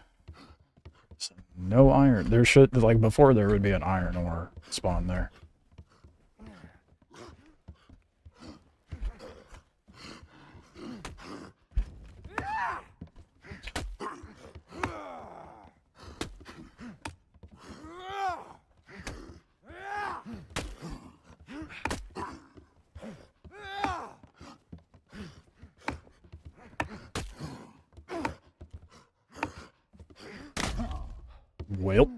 So, no iron. There should, like before, there would be an iron ore spawn there. Well.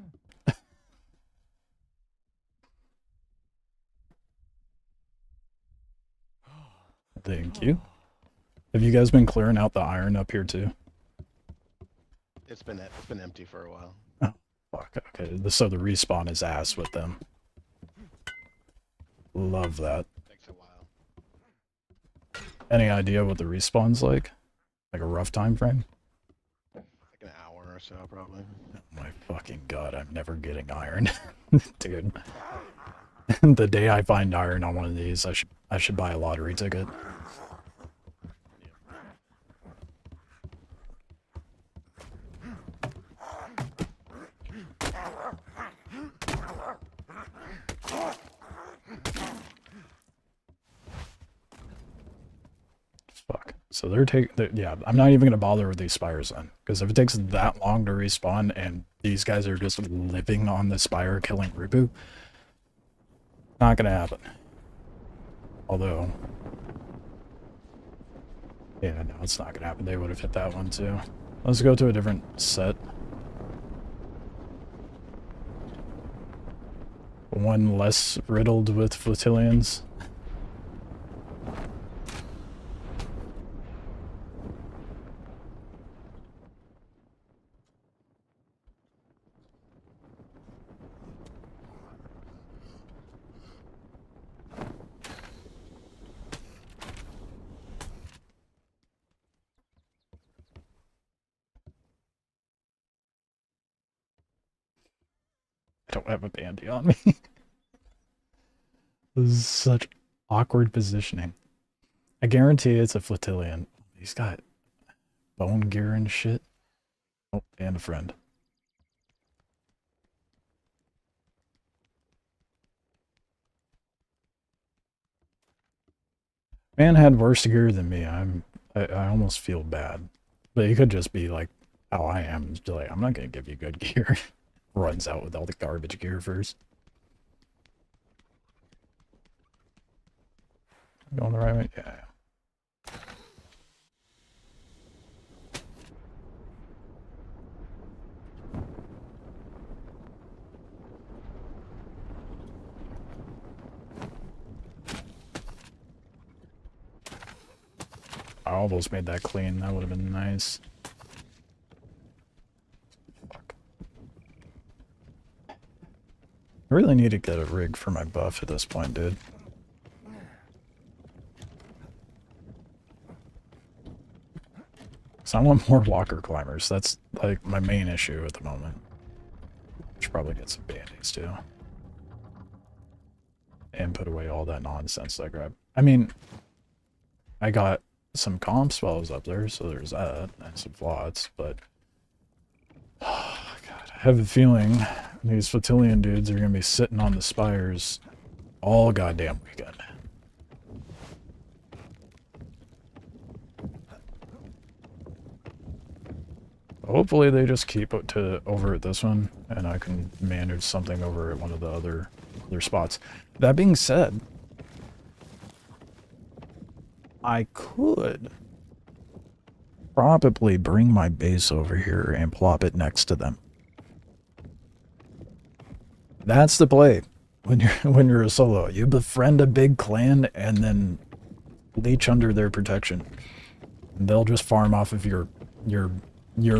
Thank you. Have you guys been clearing out the iron up here too? It's been empty for a while. Oh, fuck. Okay, so the respawn is ass with them. Love that. Takes a while. Any idea what the respawn's like? Like a rough time frame? Like an hour or so, probably. Oh my fucking god, I'm never getting iron. Dude. The day I find iron on one of these, I should buy a lottery ticket. Fuck. So yeah, I'm not even gonna bother with these spires then. Because if it takes that long to respawn and these guys are just living on the spire killing Rupu, not gonna happen. Although, yeah, no, it's not gonna happen. They would have hit that one too. Let's go to a different set. One less riddled with flotillians. don't have a bandy on me. This is such awkward positioning. I guarantee it's a flotillion. He's got bone gear and shit. Oh, and a friend. Man had worse gear than me. I almost feel bad. But he could just be like how I am. Just like, I'm not gonna give you good gear. Runs out with all the garbage gear first. Going the right way? Yeah. I almost made that clean. That would have been nice. Fuck. I really need to get a rig for my buff at this point, dude. So I want more walker climbers. That's like my main issue at the moment. Should probably get some bandies too. And put away all that nonsense I grabbed. I mean, I got some comps while I was up there, so there's that, and some flots, but oh, God, I have a feeling these Flotillion dudes are gonna be sitting on the Spires all goddamn weekend. Hopefully they just keep it over at this one, and I can manage something over at one of the other spots. That being said, I could probably bring my base over here and plop it next to them. That's the play when you're a solo. You befriend a big clan and then leech under their protection. They'll just farm off of your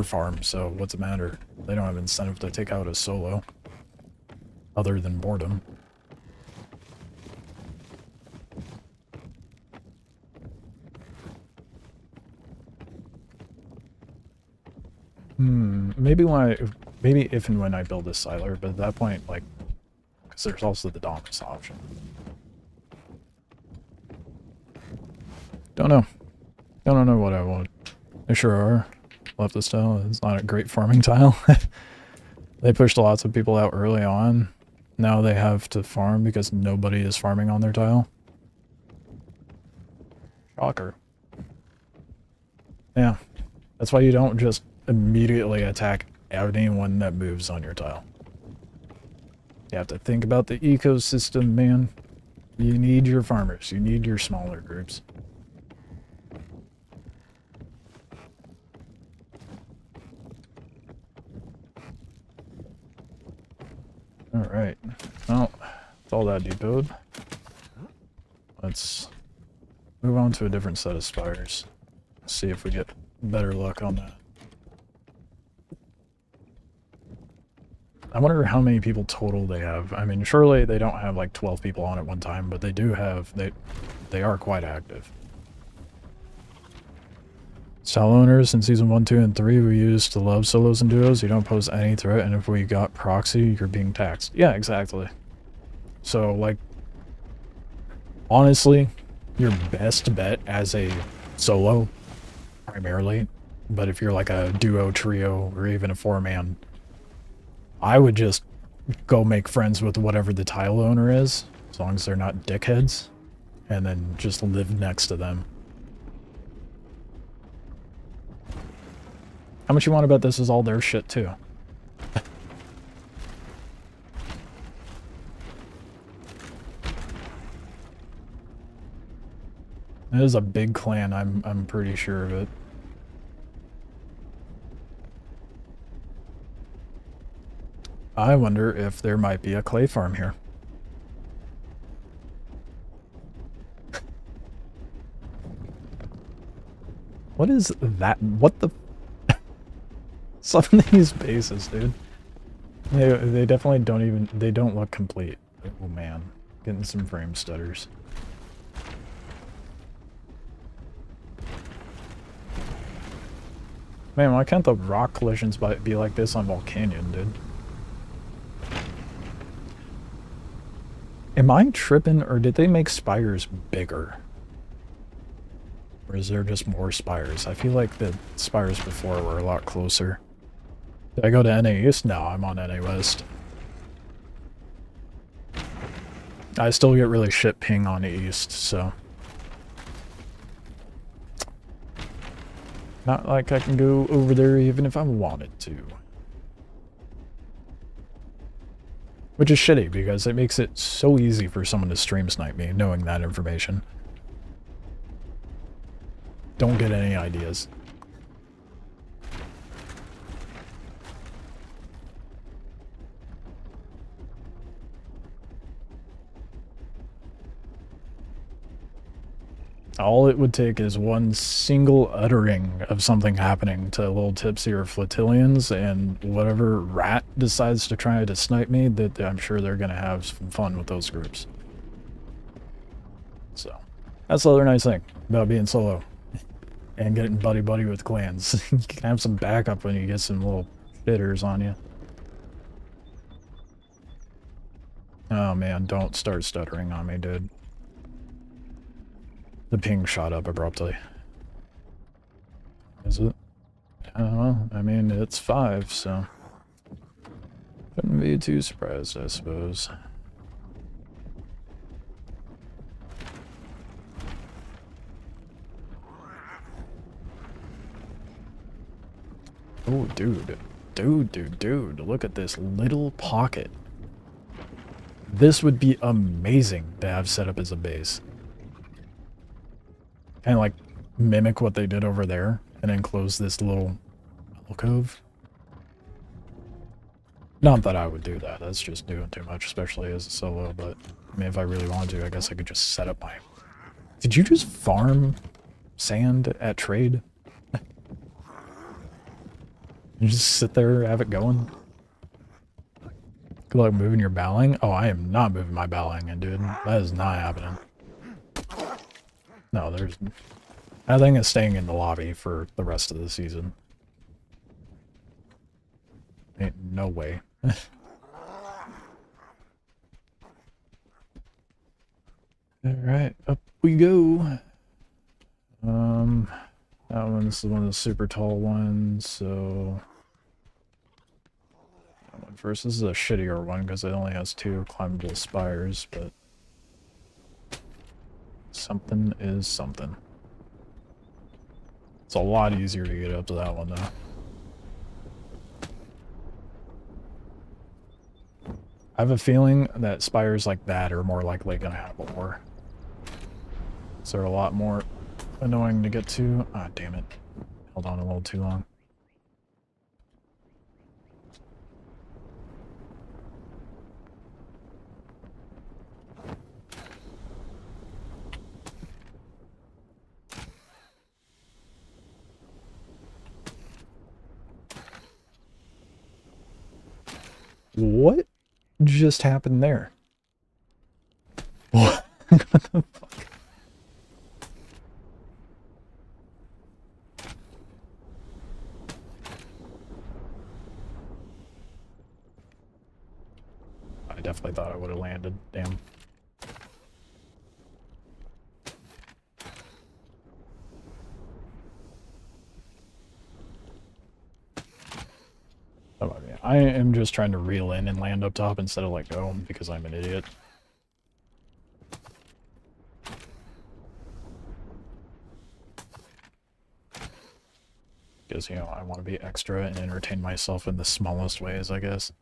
farm, so what's the matter? They don't have incentive to take out a solo other than boredom. Maybe if and when I build this siler, but at that point, like, because there's also the Dominus option. Don't know what I want. They sure are. Left this tile. It's not a great farming tile. They pushed lots of people out early on. Now they have to farm because nobody is farming on their tile. Shocker. Yeah. That's why you don't just immediately attack anyone that moves on your tile. You have to think about the ecosystem, man. You need your farmers. You need your smaller groups. Alright. Well, that's all that depot. Let's move on to a different set of spires. See if we get better luck on that. I wonder how many people total they have. I mean, surely they don't have like 12 people on at one time, but they do have, they are quite active. Style owners in season 1, 2, and 3 we used to love solos and duos. You don't pose any threat, and if we got proxy, you're being taxed. Yeah, exactly. So, like, honestly, your best bet as a solo, primarily, but if you're like a duo, trio, or even a 4-man, I would just go make friends with whatever the tile owner is, as long as they're not dickheads, and then just live next to them. How much you want to bet this is all their shit too? It is a big clan, I'm pretty sure of it. I wonder if there might be a clay farm here. What is that? What the? Some of these bases, dude. They definitely don't even, they don't look complete. Oh man, getting some frame stutters. Man, why can't the rock collisions be like this on Volcanion, dude? Am I tripping, or did they make Spires bigger? Or is there just more Spires? I feel like the Spires before were a lot closer. Did I go to NA East? No, I'm on NA West. I still get really shit ping on East, so... Not like I can go over there even if I wanted to. Which is shitty, because it makes it so easy for someone to stream snipe me, knowing that information. Don't get any ideas. All it would take is one single uttering of something happening to little tipsy or flotillions, and whatever rat decides to try to snipe me, that I'm sure they're going to have some fun with those groups. So, that's the other nice thing about being solo. And getting buddy-buddy with clans. You can have some backup when you get some little bitters on you. Oh man, don't start stuttering on me, dude. The ping shot up abruptly. Is it? Well, I mean, it's 5, so... Couldn't be too surprised, I suppose. Oh, dude. Dude, look at this little pocket. This would be amazing to have set up as a base. Kind of like mimic what they did over there and enclose this little alcove. Not that I would do that, that's just doing too much, especially as a solo, but I mean, if I really wanted to, I guess I could just set up my... Did you just farm sand at trade? You just sit there, have it going? Good luck moving your bowling. Oh, I am not moving my bowling, dude. That is not happening. No, there's... I think it's staying in the lobby for the rest of the season. Ain't no way. Alright, up we go. That one's one of the super tall ones, so... That one first. This is a shittier one because it only has 2 climbable spires, but... Something is something. It's a lot easier to get up to that one, though. I have a feeling that spires like that are more likely gonna have ore. So they're a lot more annoying to get to. Ah, damn it. Held on a little too long. What just happened there? What? What the fuck? I definitely thought I would have landed. Damn. I am just trying to reel in and land up top instead of let go because I'm an idiot. Because, you know, I want to be extra and entertain myself in the smallest ways, I guess.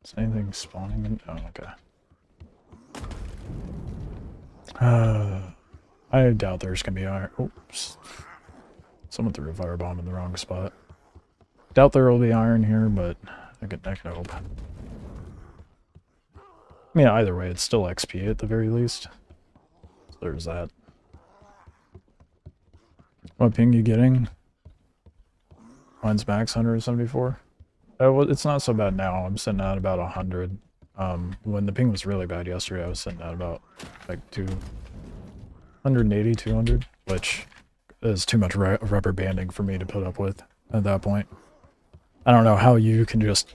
Is anything spawning in? Oh, okay. I doubt there's gonna be iron. Oops. Someone threw a firebomb in the wrong spot. Doubt there will be iron here, but I can hope. I mean, either way, it's still XP at the very least. So there's that. What ping you getting? Mine's max 174. It's not so bad now. I'm sitting at about 100. When the ping was really bad yesterday, I was sitting at about like 180, 200, which is too much rubber banding for me to put up with at that point. I don't know how you can just...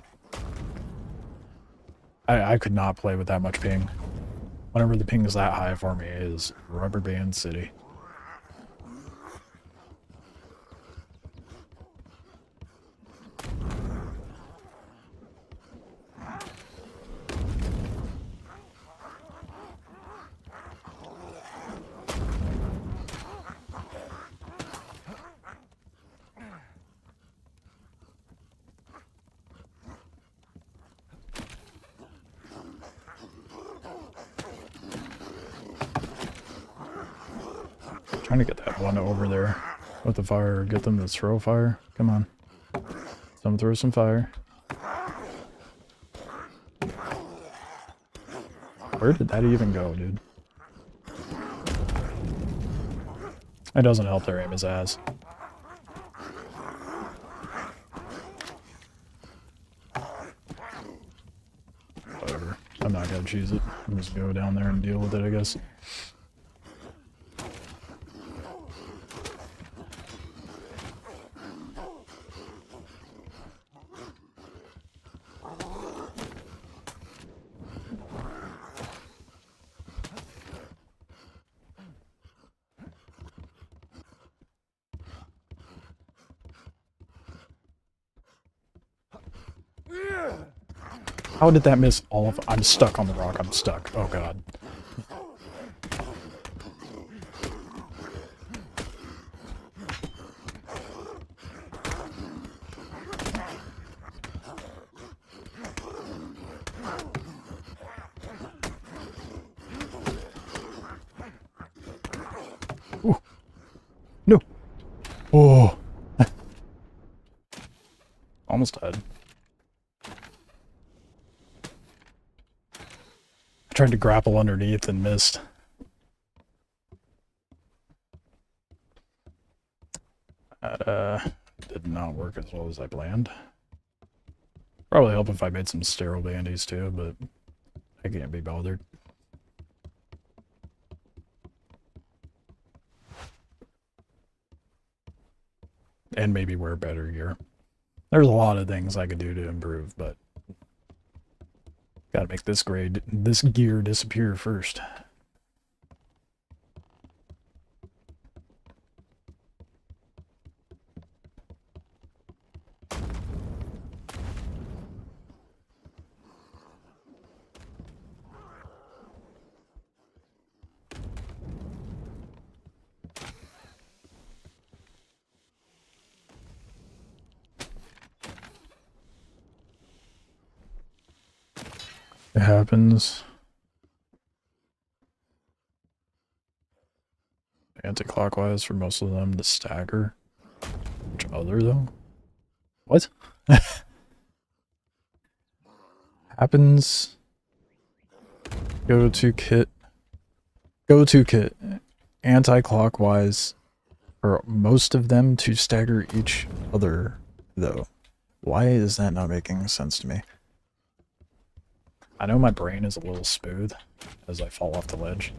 I could not play with that much ping. Whenever the ping is that high for me, it is rubber band city. Trying to get that one over there with the fire, get them to throw fire. Come on. Someone throw some fire. Where did that even go, dude? It doesn't help their aim his ass. Whatever. I'm not gonna choose it. I'm just gonna go down there and deal with it, I guess. How did that miss all of... I'm stuck on the rock. I'm stuck. Oh, God. Ooh. No. Oh. Almost died. Tried to grapple underneath and missed. That did not work as well as I planned. Probably help if I made some sterile bandies too, but I can't be bothered. And maybe wear better gear. There's a lot of things I could do to improve, but gotta make this gear disappear first. It happens. Anti-clockwise for most of them to stagger. Which other though? What? Happens. Go to kit. Anti-clockwise for most of them to stagger each other though. Why is that not making sense to me? I know my brain is a little smooth as I fall off the ledge.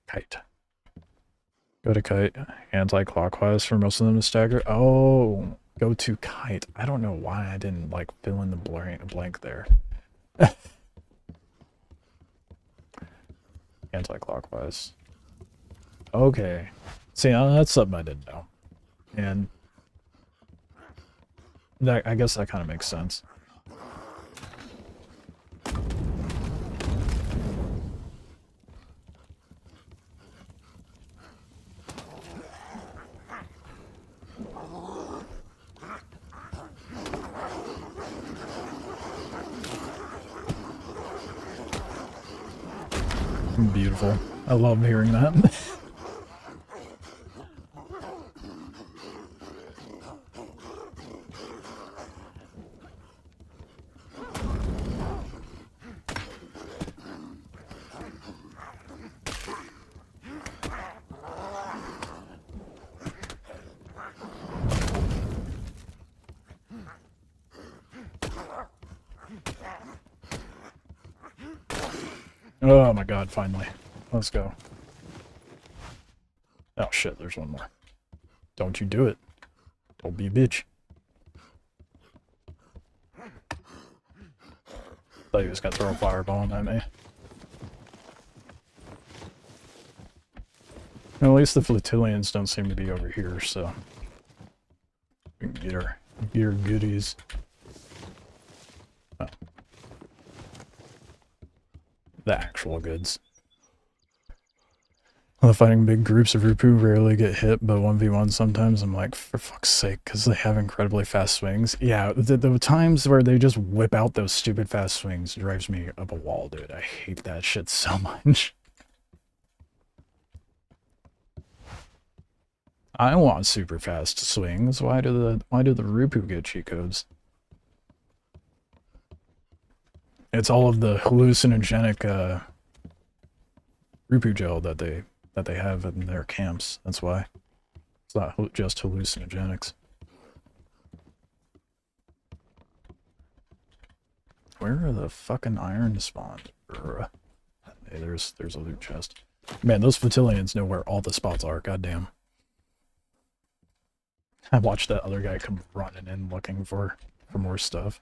Kite. Go to kite. Anti-clockwise for most of them to stagger. Oh, go to kite. I don't know why I didn't like fill in the blank there. Anti-clockwise. Okay. See, that's something I didn't know. And that, I guess that kind of makes sense. Beautiful. I love hearing that. Oh my god, finally. Let's go. Oh shit, there's one more. Don't you do it. Don't be a bitch. Thought he was gonna throw a fireball at me. Well, at least the Flotillians don't seem to be over here, so we can get our goodies. Oh. The actual goods. Well, fighting big groups of Rupu rarely get hit, but 1v1 sometimes. I'm like, for fuck's sake, because they have incredibly fast swings. Yeah, the times where they just whip out those stupid fast swings drives me up a wall, dude. I hate that shit so much. I want super fast swings. Why do the Rupu get cheat codes? It's all of the hallucinogenic Rupu gel that they have in their camps. That's why. It's not just hallucinogenics. Where are the fucking iron spawned? Hey, there's a loot chest. Man, those Flotillians know where all the spots are. Goddamn. I watched that other guy come running in looking for more stuff.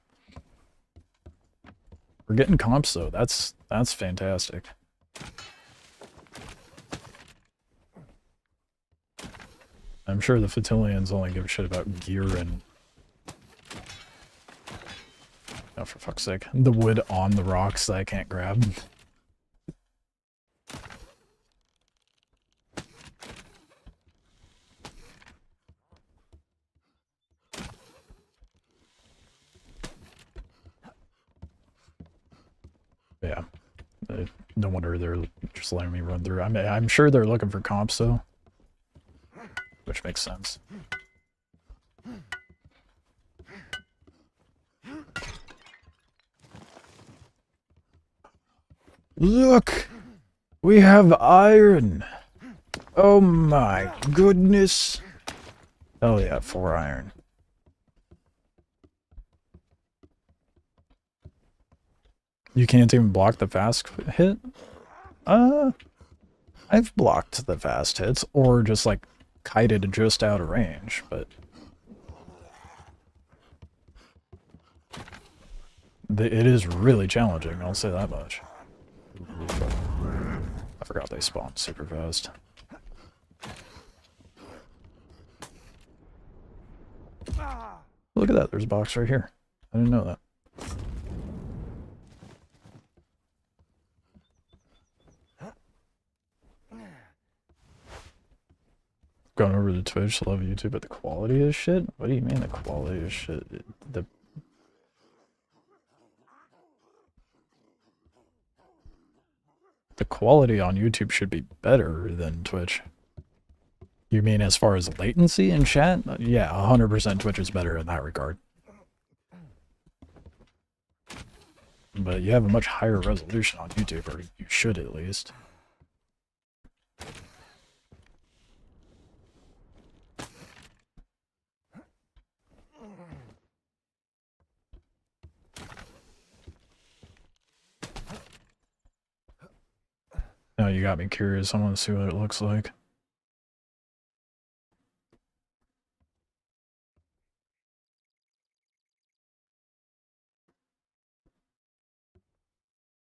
We're getting comps though. That's fantastic. I'm sure the Flotillians only give a shit about gear and... Oh, for fuck's sake. The wood on the rocks that I can't grab. Yeah. No wonder they're just letting me run through. I'm sure they're looking for comps though. Which makes sense. Look! We have iron! Oh my goodness! Oh yeah, 4 iron. You can't even block the fast hit? I've blocked the fast hits, or just like kited just out of range, but it is really challenging, I'll say that much. I forgot they spawn super fast. Look at that, there's a box right here. I didn't know that. Going over to Twitch, love YouTube, but the quality is shit? What do you mean the quality is shit? The quality on YouTube should be better than Twitch. You mean as far as latency in chat? Yeah, 100% Twitch is better in that regard. But you have a much higher resolution on YouTube, or you should at least. Now you got me curious. I want to see what it looks like.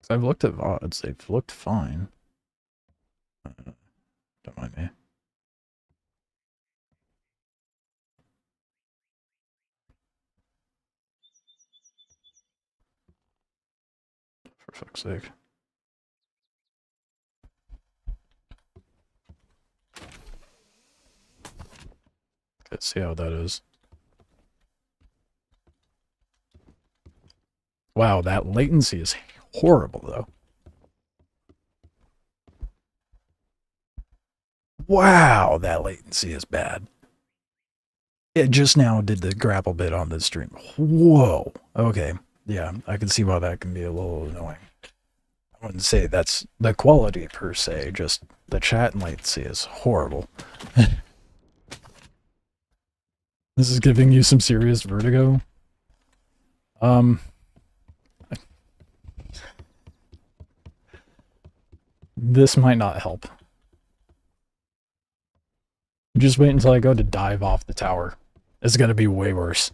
I've looked at VODs. They've looked fine. Don't mind me. For fuck's sake. Let's see how that is. Wow, that latency is horrible, though. Wow, that latency is bad. It just now did the grapple bit on this stream. Whoa. Okay. Yeah, I can see why that can be a little annoying. I wouldn't say that's the quality per se, just the chat and latency is horrible. This is giving you some serious vertigo. This might not help. Just wait until I go to dive off the tower. It's gonna be way worse.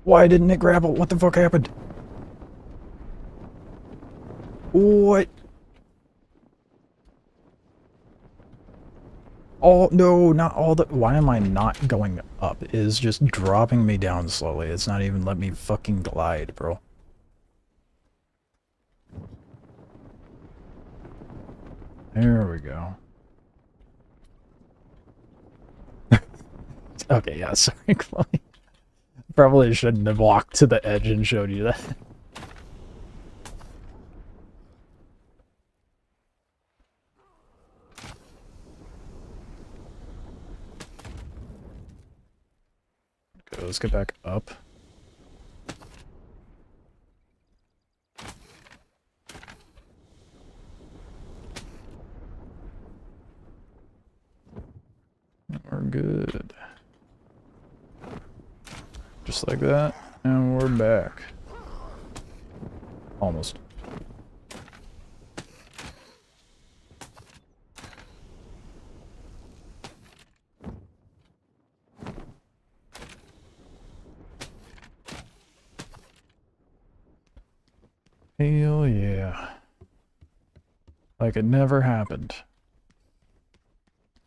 Why didn't it grapple? What the fuck happened? What? All, no, not all the, why am I not going up? It is just dropping me down slowly. It's not even letting me fucking glide, bro. There we go. Okay, yeah, sorry, Chloe. Probably shouldn't have walked to the edge and showed you that. Okay, let's get back up. We're good. Just like that, and we're back. Almost. Hell yeah. Like it never happened.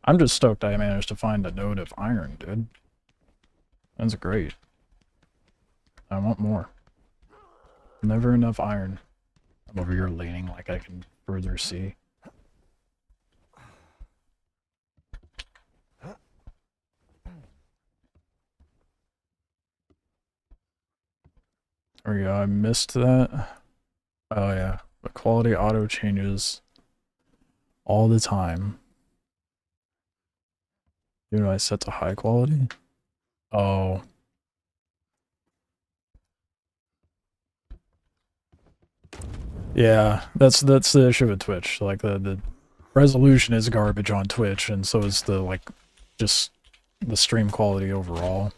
I'm just stoked I managed to find a node of iron, dude. That's great. I want more. Never enough iron. I'm over here leaning like I can further see. There we go, I missed that. Oh yeah, the quality auto changes all the time. You know, I set to high quality. Oh. Yeah, that's the issue with Twitch. Like the resolution is garbage on Twitch, and so is the like just the stream quality overall.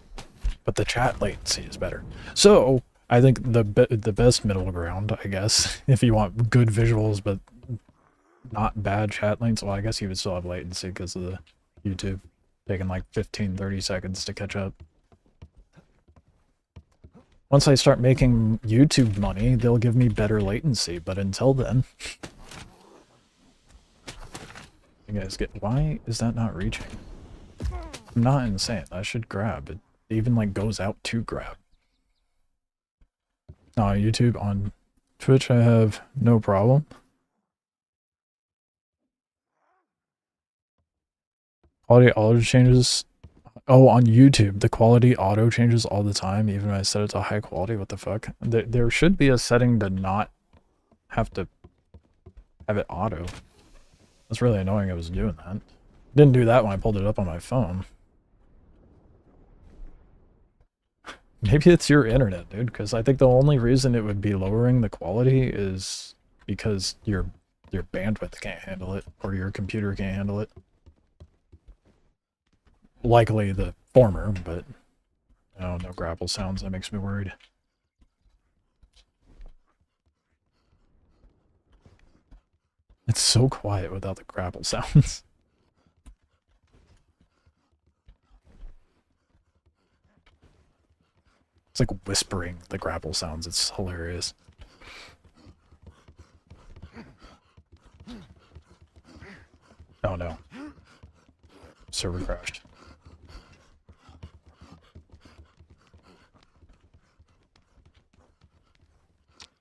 But the chat latency is better. So I think the best middle ground, I guess, if you want good visuals but not bad chat latency. Well, I guess you would still have latency because of the YouTube taking like 15-30 seconds to catch up. Once I start making YouTube money, they'll give me better latency, but until then... You guys get... Why is that not reaching? I'm not insane. I should grab. It even, like, goes out to grab. On YouTube, on Twitch, I have no problem. Quality auto changes... Oh, on YouTube, the quality auto changes all the time, even when I set it to high quality. What the fuck? There should be a setting to not have to have it auto. That's really annoying I was doing that. Didn't do that when I pulled it up on my phone. Maybe it's your internet, dude, because I think the only reason it would be lowering the quality is because your bandwidth can't handle it, or your computer can't handle it. Likely the former, but oh, no grapple sounds. That makes me worried. It's so quiet without the grapple sounds. It's like whispering the grapple sounds. It's hilarious. Oh no. Server crashed.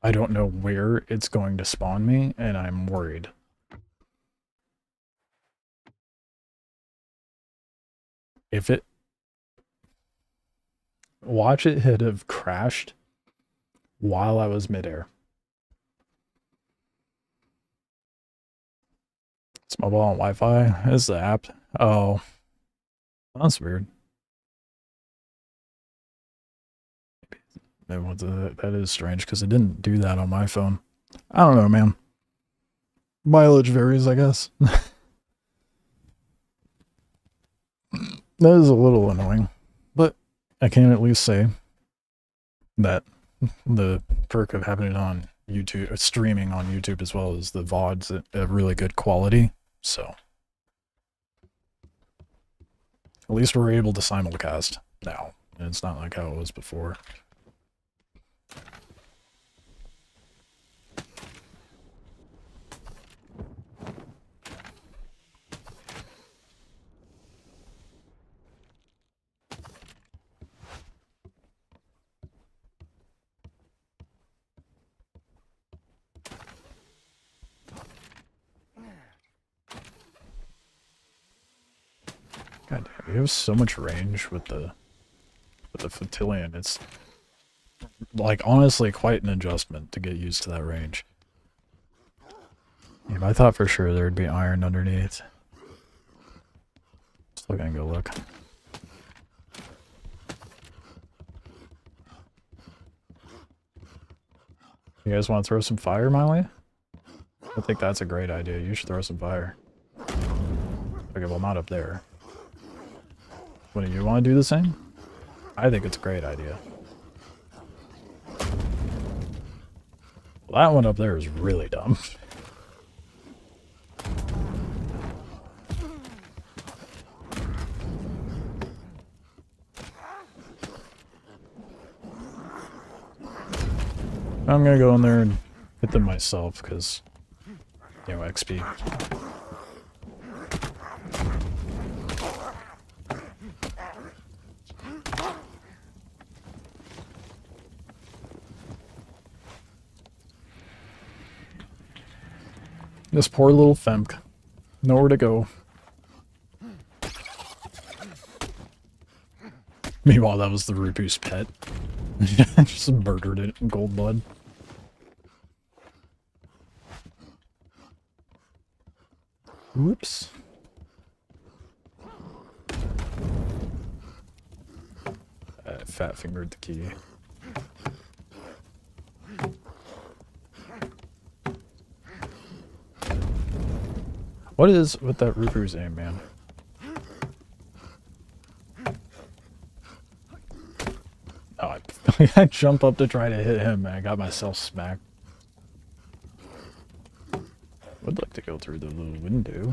I don't know where it's going to spawn me, and I'm worried. If it... Watch it have crashed while I was midair. It's mobile on Wi-Fi? Is the app? Oh. That's weird. That is strange, because it didn't do that on my phone. I don't know, man. Mileage varies, I guess. That is a little annoying. I can at least say that the perk of having it on YouTube, streaming on YouTube as well as the VOD's a really good quality. So at least we're able to simulcast now, and it's not like how it was before. God damn, you have so much range with the Fatilian. It's like honestly quite an adjustment to get used to that range. Yeah, I thought for sure there'd be iron underneath. Still gonna go look. You guys want to throw some fire my way? I think that's a great idea. You should throw some fire. Okay, well not up there. What, do you want to do the same? I think it's a great idea. Well, that one up there is really dumb. I'm gonna go in there and hit them myself, because, you know, XP. This poor little Femk. Nowhere to go. Meanwhile, that was the Rupu's pet. Just murdered it in cold blood. Whoops. Fat fingered the key. What is with that Rupu's aim, man? Oh, I jump up to try to hit him and I got myself smacked. Would like to go through the little window,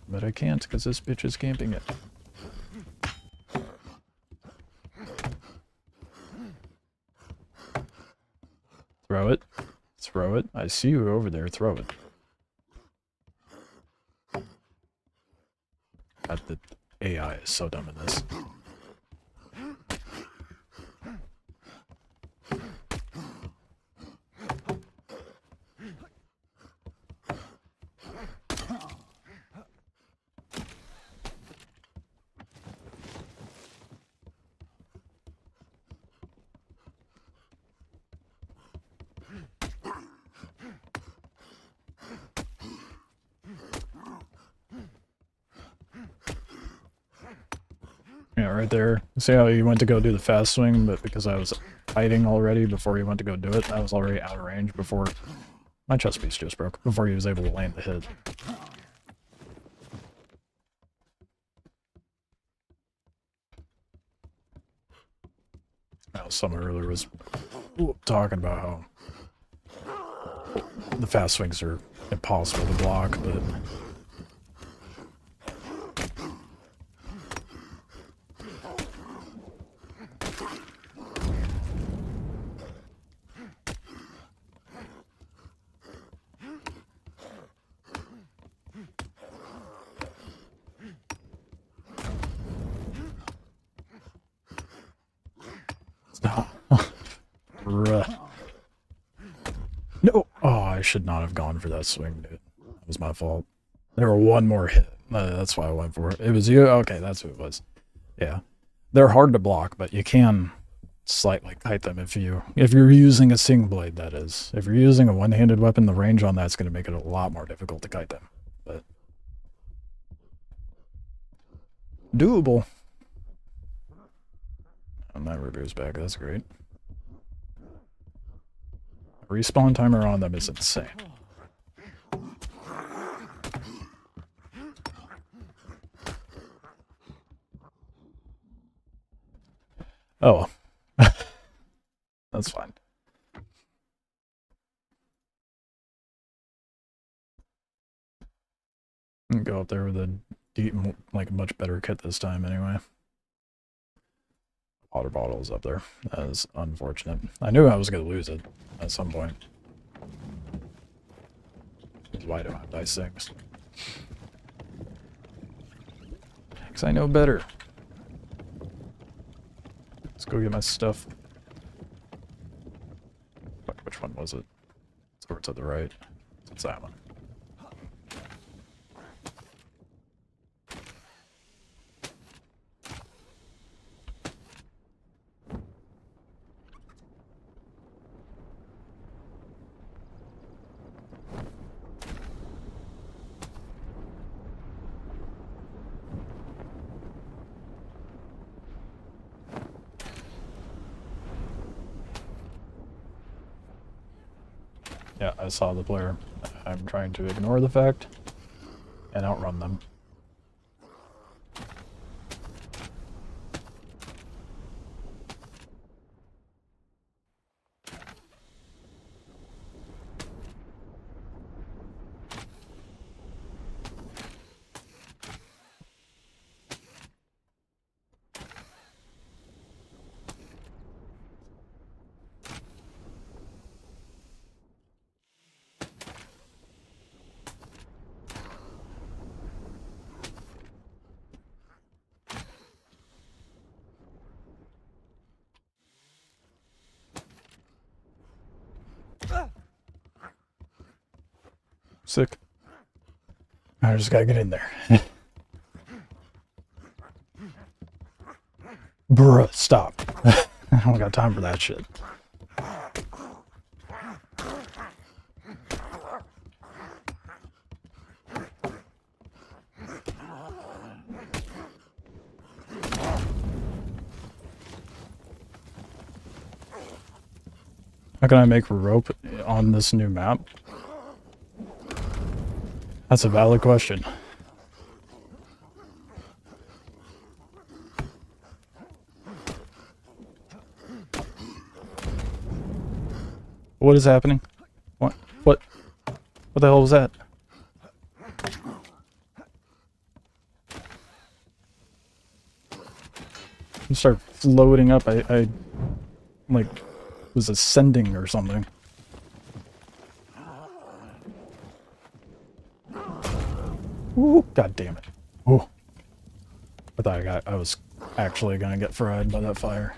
but I can't because this bitch is camping it. Throw it. Throw it. I see you over there. Throw it. God, the AI is so dumb in this. Yeah, right there. See how he went to go do the fast swing, but because I was hiding already before he went to go do it, I was already out of range before my chest piece just broke, before he was able to land the hit. Now, someone earlier was talking about how the fast swings are impossible to block, but no! Oh, I should not have gone for that swing, dude. That was my fault. There were one more hit. That's why I went for it. It was you? Okay, that's who it was. Yeah. They're hard to block, but you can slightly kite them if you're using a single blade, that is. If you're using a one-handed weapon, the range on that's going to make it a lot more difficult to kite them. But doable. And that revere's back. That's great. Respawn timer on them is insane. Oh. That's fine. And go up there with a deep, like much better kit this time anyway. Water bottles up there. That is unfortunate. I knew I was going to lose it at some point. Why do I have dice things? Because I know better. Let's go get my stuff. Fuck, which one was it? It's over to the right. It's that one. Yeah, I saw the player. I'm trying to ignore the fact and outrun them. Sick. I just gotta get in there. Bruh, stop. I don't got time for that shit. How can I make rope on this new map? That's a valid question. What is happening? What the hell was that? You start floating up. I like was ascending or something. Ooh, god damn it. Ooh. I thought I was actually gonna get fried by that fire.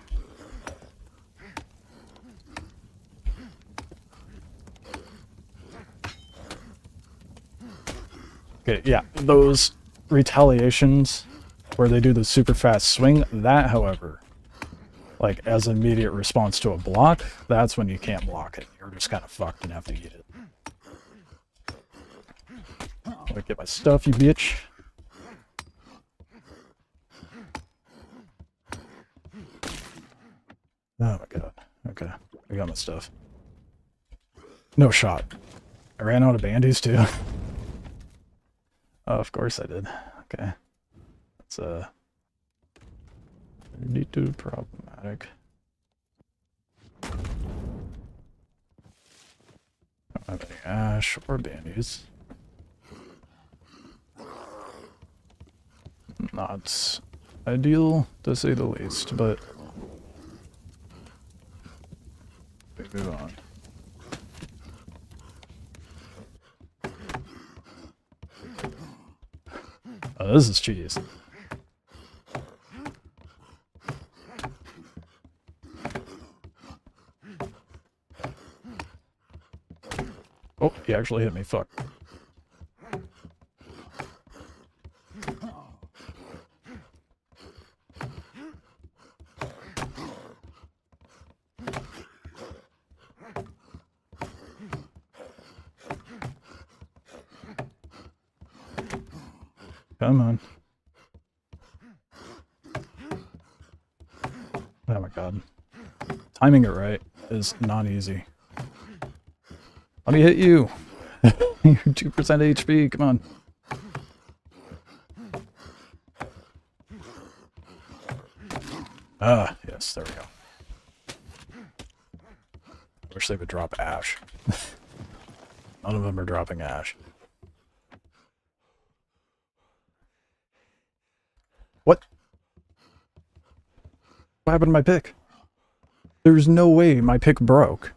Okay, yeah, those retaliations where they do the super fast swing, that, however, like, as an immediate response to a block, that's when you can't block it. You're just kind of fucked and have to eat it. Let me get my stuff, you bitch. Oh my god. Okay, I got my stuff. No shot. I ran out of bandies too. Oh, of course I did. Okay. That's pretty too problematic. I don't have any ash or bandies. Not ideal, to say the least, but we move on. Oh, this is cheese. Oh, he actually hit me, fuck. Come on. Oh my god. Timing it right is not easy. Let me hit you. You're 2% HP, come on. Ah, yes, there we go. I wish they would drop ash. None of them are dropping ash. What? What happened to my pick? There's no way my pick broke.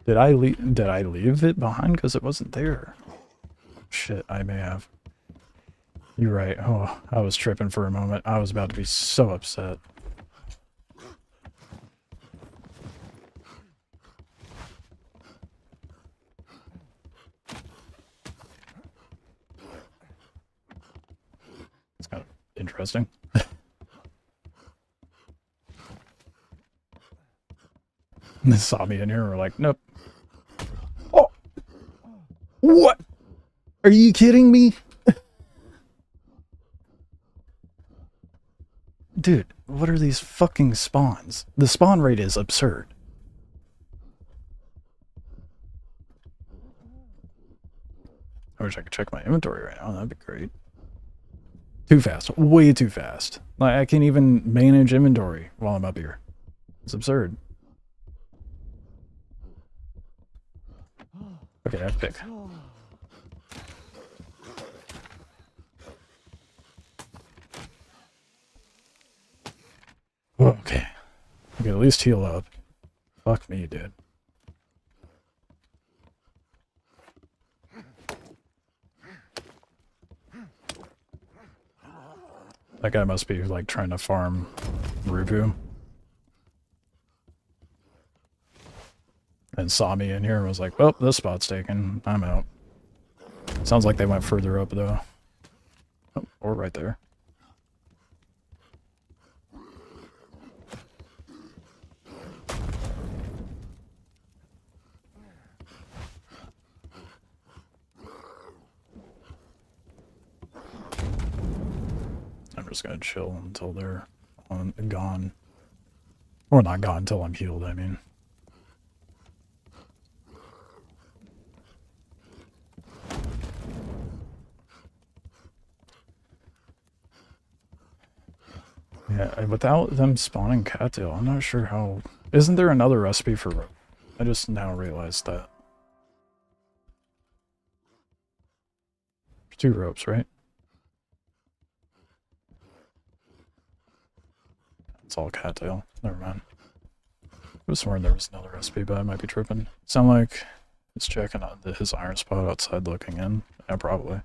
Did I leave it behind because it wasn't there? Shit, I may have. You're right. Oh, I was tripping for a moment. I was about to be so upset. It's kind of interesting. They saw me in here and were like, nope. Oh! What? Are you kidding me? Dude, what are these fucking spawns? The spawn rate is absurd. I wish I could check my inventory right now. That'd be great. Too fast. Way too fast. Like, I can't even manage inventory while I'm up here. It's absurd. Okay, I have to pick. Okay. I can at least heal up. Fuck me, dude. That guy must be like trying to farm Rupu. And saw me in here and was like, well, this spot's taken. I'm out. Sounds like they went further up though. Oh, or right there. I'm just gonna chill until they're gone. Or not gone until I'm healed, I mean. Yeah, without them spawning cattail, I'm not sure how... Isn't there another recipe for rope? I just now realized that. There's 2 ropes, right? It's all cattail. Never mind. I was sworn there was another recipe, but I might be tripping. Sound like he's checking out his iron spot outside looking in. Yeah, probably.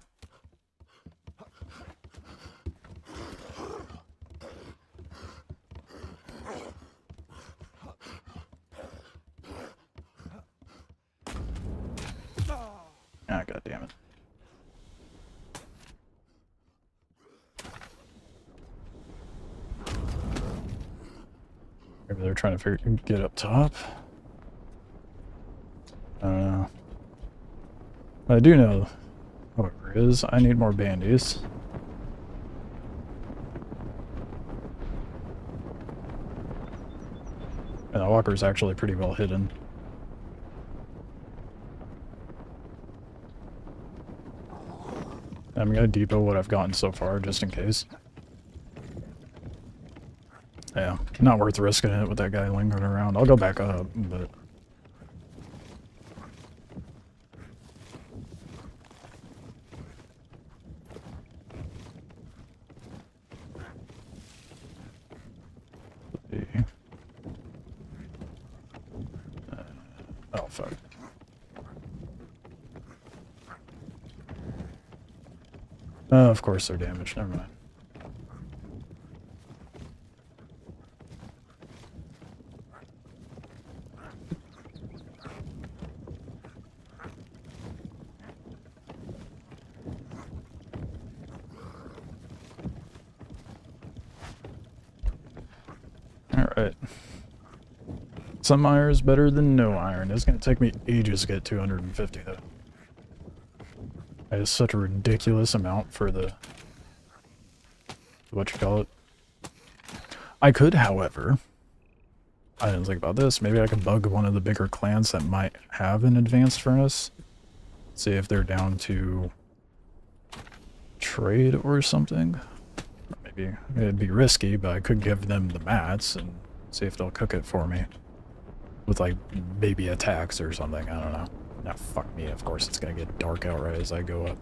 Ah, god damn it. Maybe they're trying to get up top. I don't know. What I do know, however, is I need more bandies. And the walker's actually pretty well hidden. I'm gonna depot what I've gotten so far, just in case. Yeah, not worth risking it with that guy lingering around. I'll go back up, but... oh, fuck. Of course they're damaged, never mind. Alright. Some iron is better than no iron. It's gonna take me ages to get 250 though. That is such a ridiculous amount for the... what you call it. I could, however... I didn't think about this. Maybe I could bug one of the bigger clans that might have an advanced furnace. See if they're down to... trade or something. Or maybe it'd be risky, but I could give them the mats and see if they'll cook it for me. With like baby attacks or something, I don't know. Now fuck me, of course it's gonna get dark out right as I go up.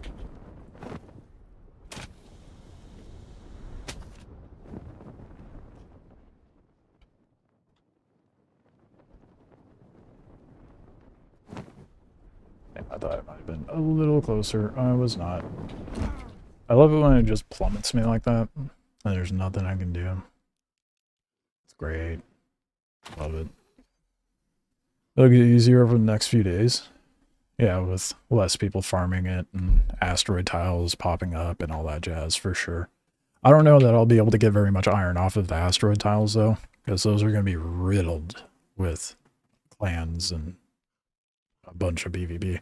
I thought it might have been a little closer. I was not. I love it when it just plummets me like that, and there's nothing I can do. It's great. Love it. It'll get easier over the next few days. Yeah, with less people farming it and asteroid tiles popping up and all that jazz for sure. I don't know that I'll be able to get very much iron off of the asteroid tiles though, because those are going to be riddled with clans and a bunch of PvP.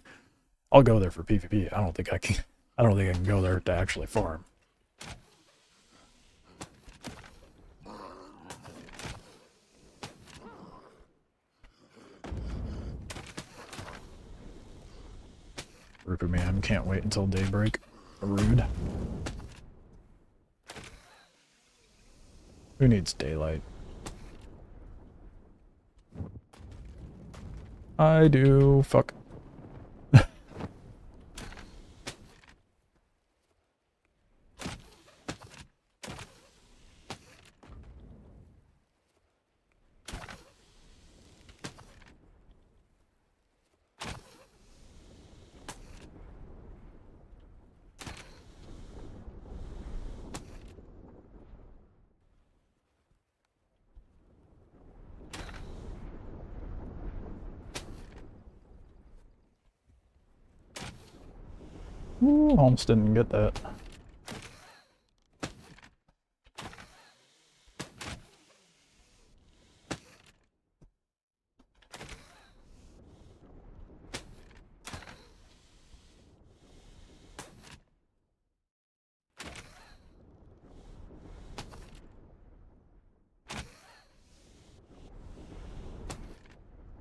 I'll go there for PvP. I don't think I can go there to actually farm. Rupert man, can't wait until daybreak. Rude. Who needs daylight? I do. Fuck. Ooh, almost didn't get that.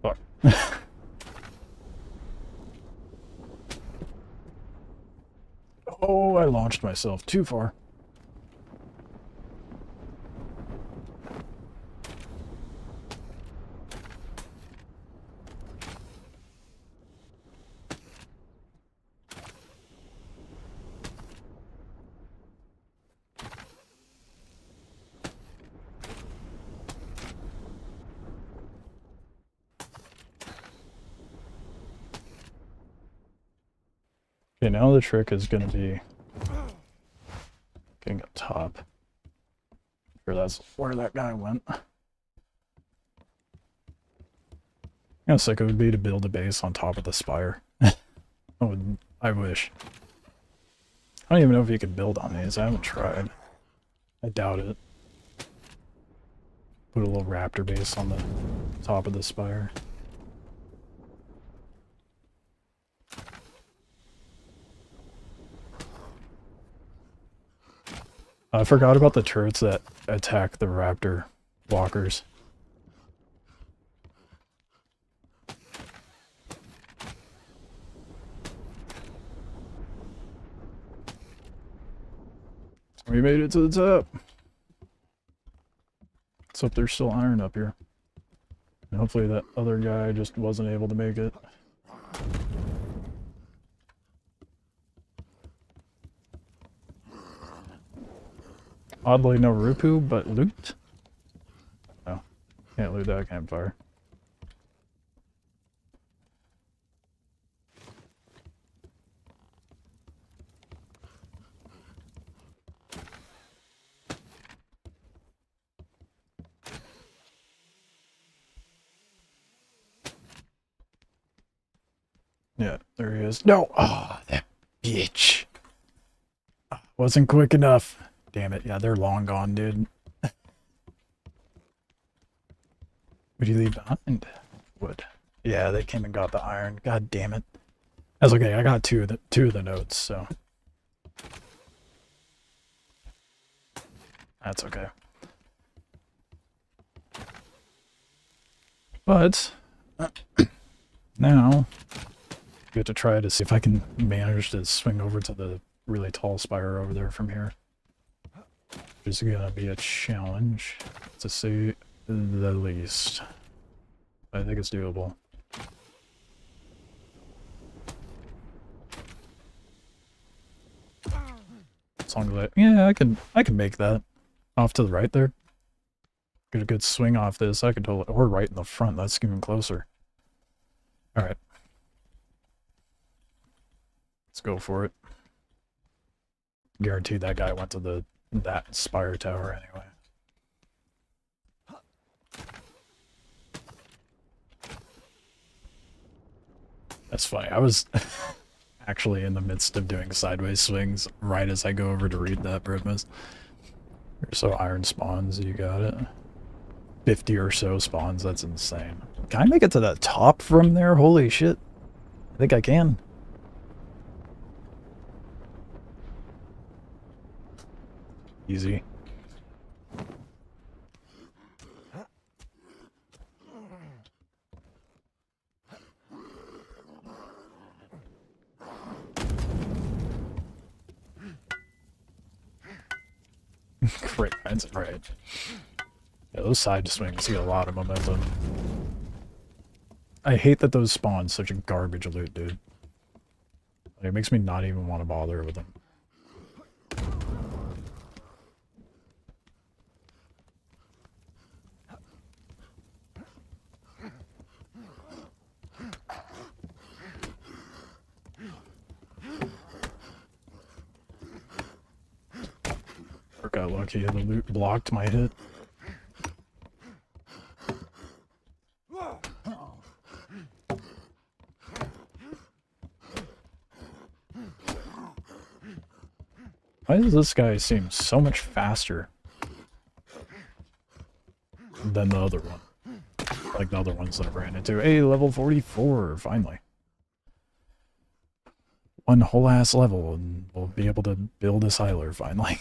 Fuck. Oh, I launched myself too far. Okay, now the trick is going to be getting up top. Sure, that's where that guy went. How sick it would be to build a base on top of the spire. I wish. I don't even know if you could build on these. I haven't tried. I doubt it. Put a little raptor base on the top of the spire. I forgot about the turrets that attack the raptor walkers. We made it to the top. Let's hope there's still iron up here. And hopefully that other guy just wasn't able to make it. Oddly no Rupu, but loot? No, can't loot that campfire. Yeah, there he is. No! Oh, that bitch! Wasn't quick enough. Damn it, yeah, they're long gone, dude. What'd you leave behind? Wood. Yeah, they came and got the iron. God damn it. That's okay, I got two of the notes, so. That's okay. But, now, we have to try to see if I can manage to swing over to the really tall spire over there from here. Which is gonna be a challenge, to say the least. I think it's doable. As long as yeah, I can make that. Off to the right there. Get a good swing off this. I could totally, or right in the front. That's even closer. All right. Let's go for it. Guaranteed that guy went to that spire tower anyway. That's funny. I was actually in the midst of doing sideways swings right as I go over to read that, Britmus. So iron spawns, you got it. 50 or so spawns, that's insane. Can I make it to the top from there? Holy shit. I think I can. Easy. Great, right. Yeah, those side swings get a lot of momentum. I hate that those spawn such a garbage loot, dude. Like, it makes me not even want to bother with them. Got lucky, the loot blocked my hit. Why does this guy seem so much faster than the other one? Like the other ones that I ran into. Hey, level 44, finally. One whole ass level, and we'll be able to build a siler finally.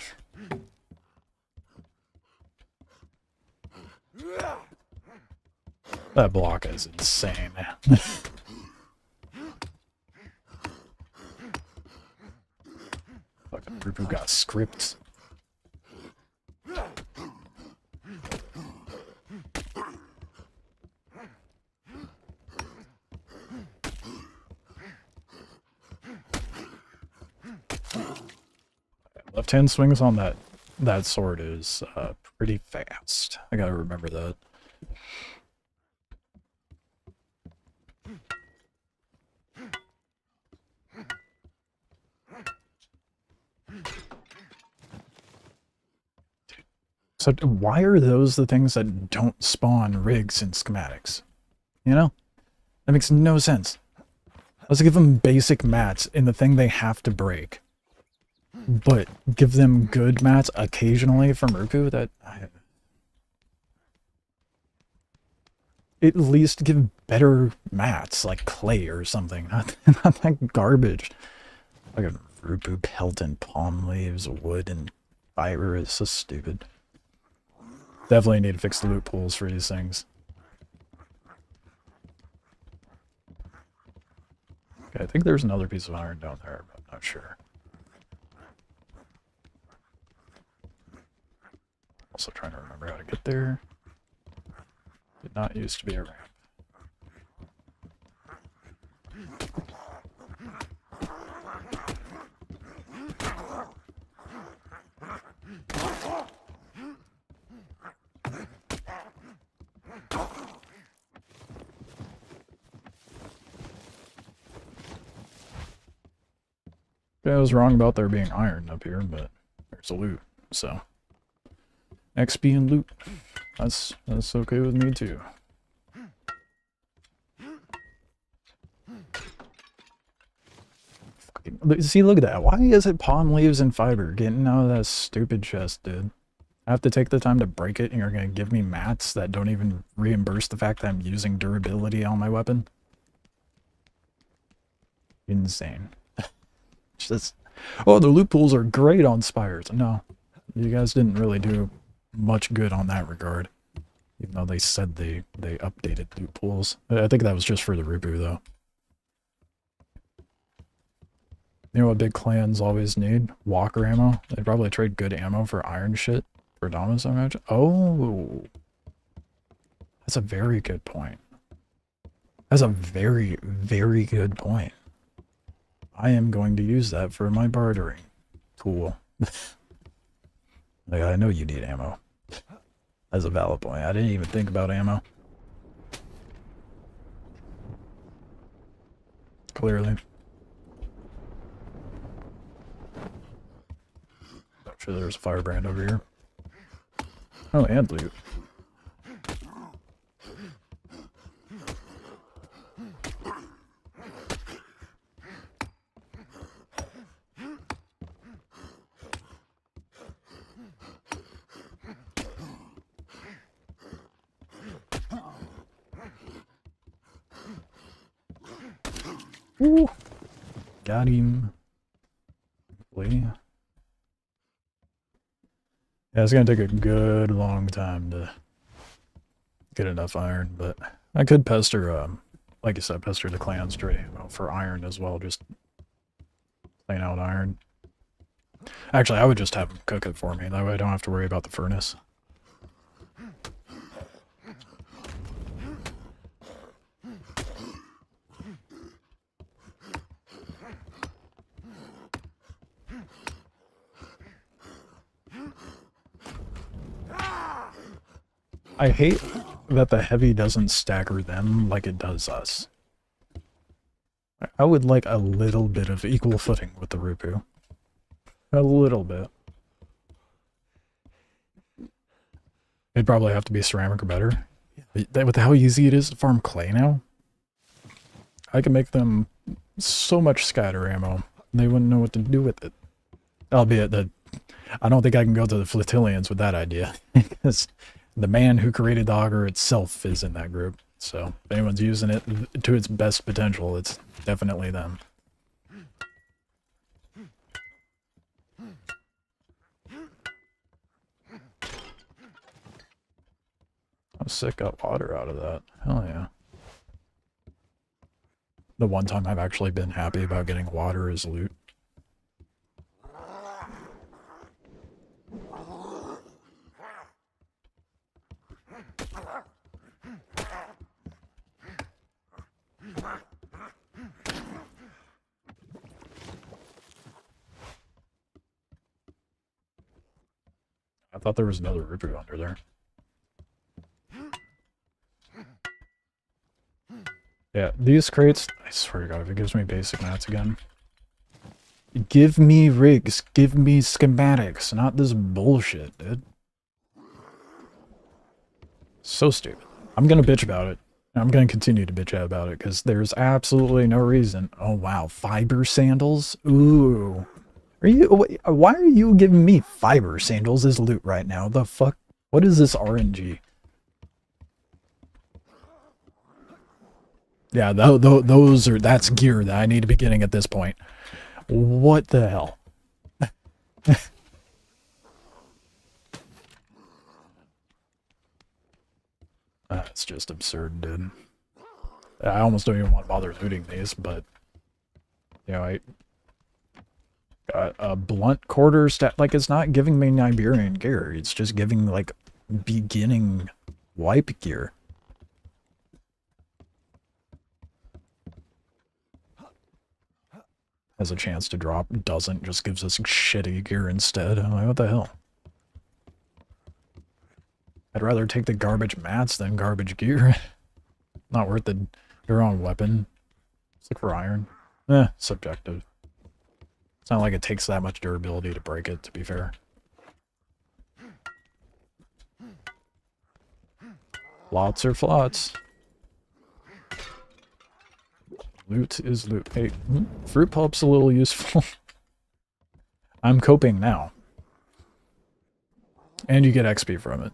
That block is insane. Fucking group who got scripts. Left hand swings on that sword is pretty fast. I gotta remember that. So why are those the things that don't spawn rigs and schematics? You know? That makes no sense. Let's give them basic mats in the thing they have to break. But give them good mats occasionally from Ruku that... At least give better mats, like clay or something. Not that garbage. Like a Rupu pelt and palm leaves, wood and fiber is so stupid. Definitely need to fix the loot pools for these things. Okay, I think there's another piece of iron down there, but I'm not sure. Also trying to remember how to get there. Did not used to be a ramp. Yeah, I was wrong about there being iron up here, but there's a loot, so. XP and loot. That's okay with me too. See, look at that. Why is it palm leaves and fiber getting out of that stupid chest, dude? I have to take the time to break it and you're gonna give me mats that don't even reimburse the fact that I'm using durability on my weapon? Insane. Just, oh, the loot pools are great on Spires. No, you guys didn't really do much good on that regard. Even though they said they updated loot pools. I think that was just for the Rubu, though. You know what big clans always need? Walker ammo. They'd probably trade good ammo for iron shit. For Dominus, I imagine? Oh. That's a very good point. That's a very, very good point. I am going to use that for my bartering tool. Like, I know you need ammo. That's a valid point. I didn't even think about ammo. Clearly. I'm sure there's a firebrand over here. Oh, and loot. Ooh. Got him. Hopefully. Yeah, it's gonna take a good long time to get enough iron, but I could pester, like you said, pester the clans for iron as well, just plain out iron. Actually, I would just have them cook it for me, that way I don't have to worry about the furnace. I hate that the heavy doesn't stagger them like it does us. I would like a little bit of equal footing with the Rupu. A little bit. It'd probably have to be ceramic or better. With how easy it is to farm clay now, I can make them so much scatter ammo, they wouldn't know what to do with it. Albeit that I don't think I can go to the Flotillians with that idea, because the man who created the auger itself is in that group. So if anyone's using it to its best potential, it's definitely them. I'm sick, got water out of that. Hell yeah. The one time I've actually been happy about getting water is loot. I thought there was another Rupu under there. Yeah, these crates, I swear to God, if it gives me basic mats again. Give me rigs, give me schematics, not this bullshit, dude. So stupid. I'm gonna bitch about it. I'm gonna continue to bitch out about it, because there's absolutely no reason. Oh wow, fiber sandals? Ooh. Why are you giving me fiber sandals as loot right now? The fuck? What is this RNG? Yeah, that's gear that I need to be getting at this point. What the hell? That's just absurd, dude. I almost don't even want to bother looting these, but you know, I got a blunt quarter stat. Like, it's not giving me Iberian gear. It's just giving like beginning wipe gear. Has a chance to drop, doesn't, just gives us shitty gear instead. I'm like, what the hell? I'd rather take the garbage mats than garbage gear. Not worth it. Your own weapon. Let's look for iron. Subjective. It's not like it takes that much durability to break it, to be fair. Lots or flots. Loot is loot. Hey, fruit pulp's a little useful. I'm coping now. And you get XP from it.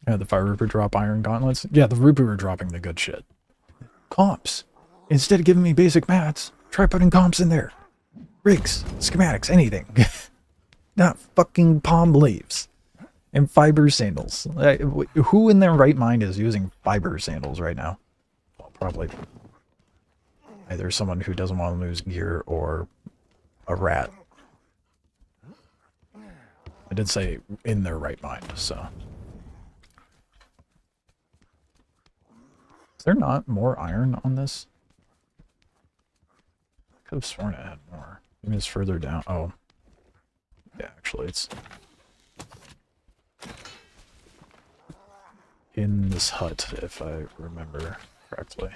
Yeah, the Fire Rooper drop iron gauntlets. Yeah, the Rooper are dropping the good shit. Comps. Instead of giving me basic mats, try putting comps in there. Rigs, schematics, anything. Not fucking palm leaves. And fiber sandals. Who in their right mind is using fiber sandals right now? Well, probably either someone who doesn't want to lose gear or a rat. did say in their right mind, so. Is there not more iron on this? I could have sworn it had more. Maybe it's further down. Oh. Yeah, actually it's in this hut, if I remember correctly.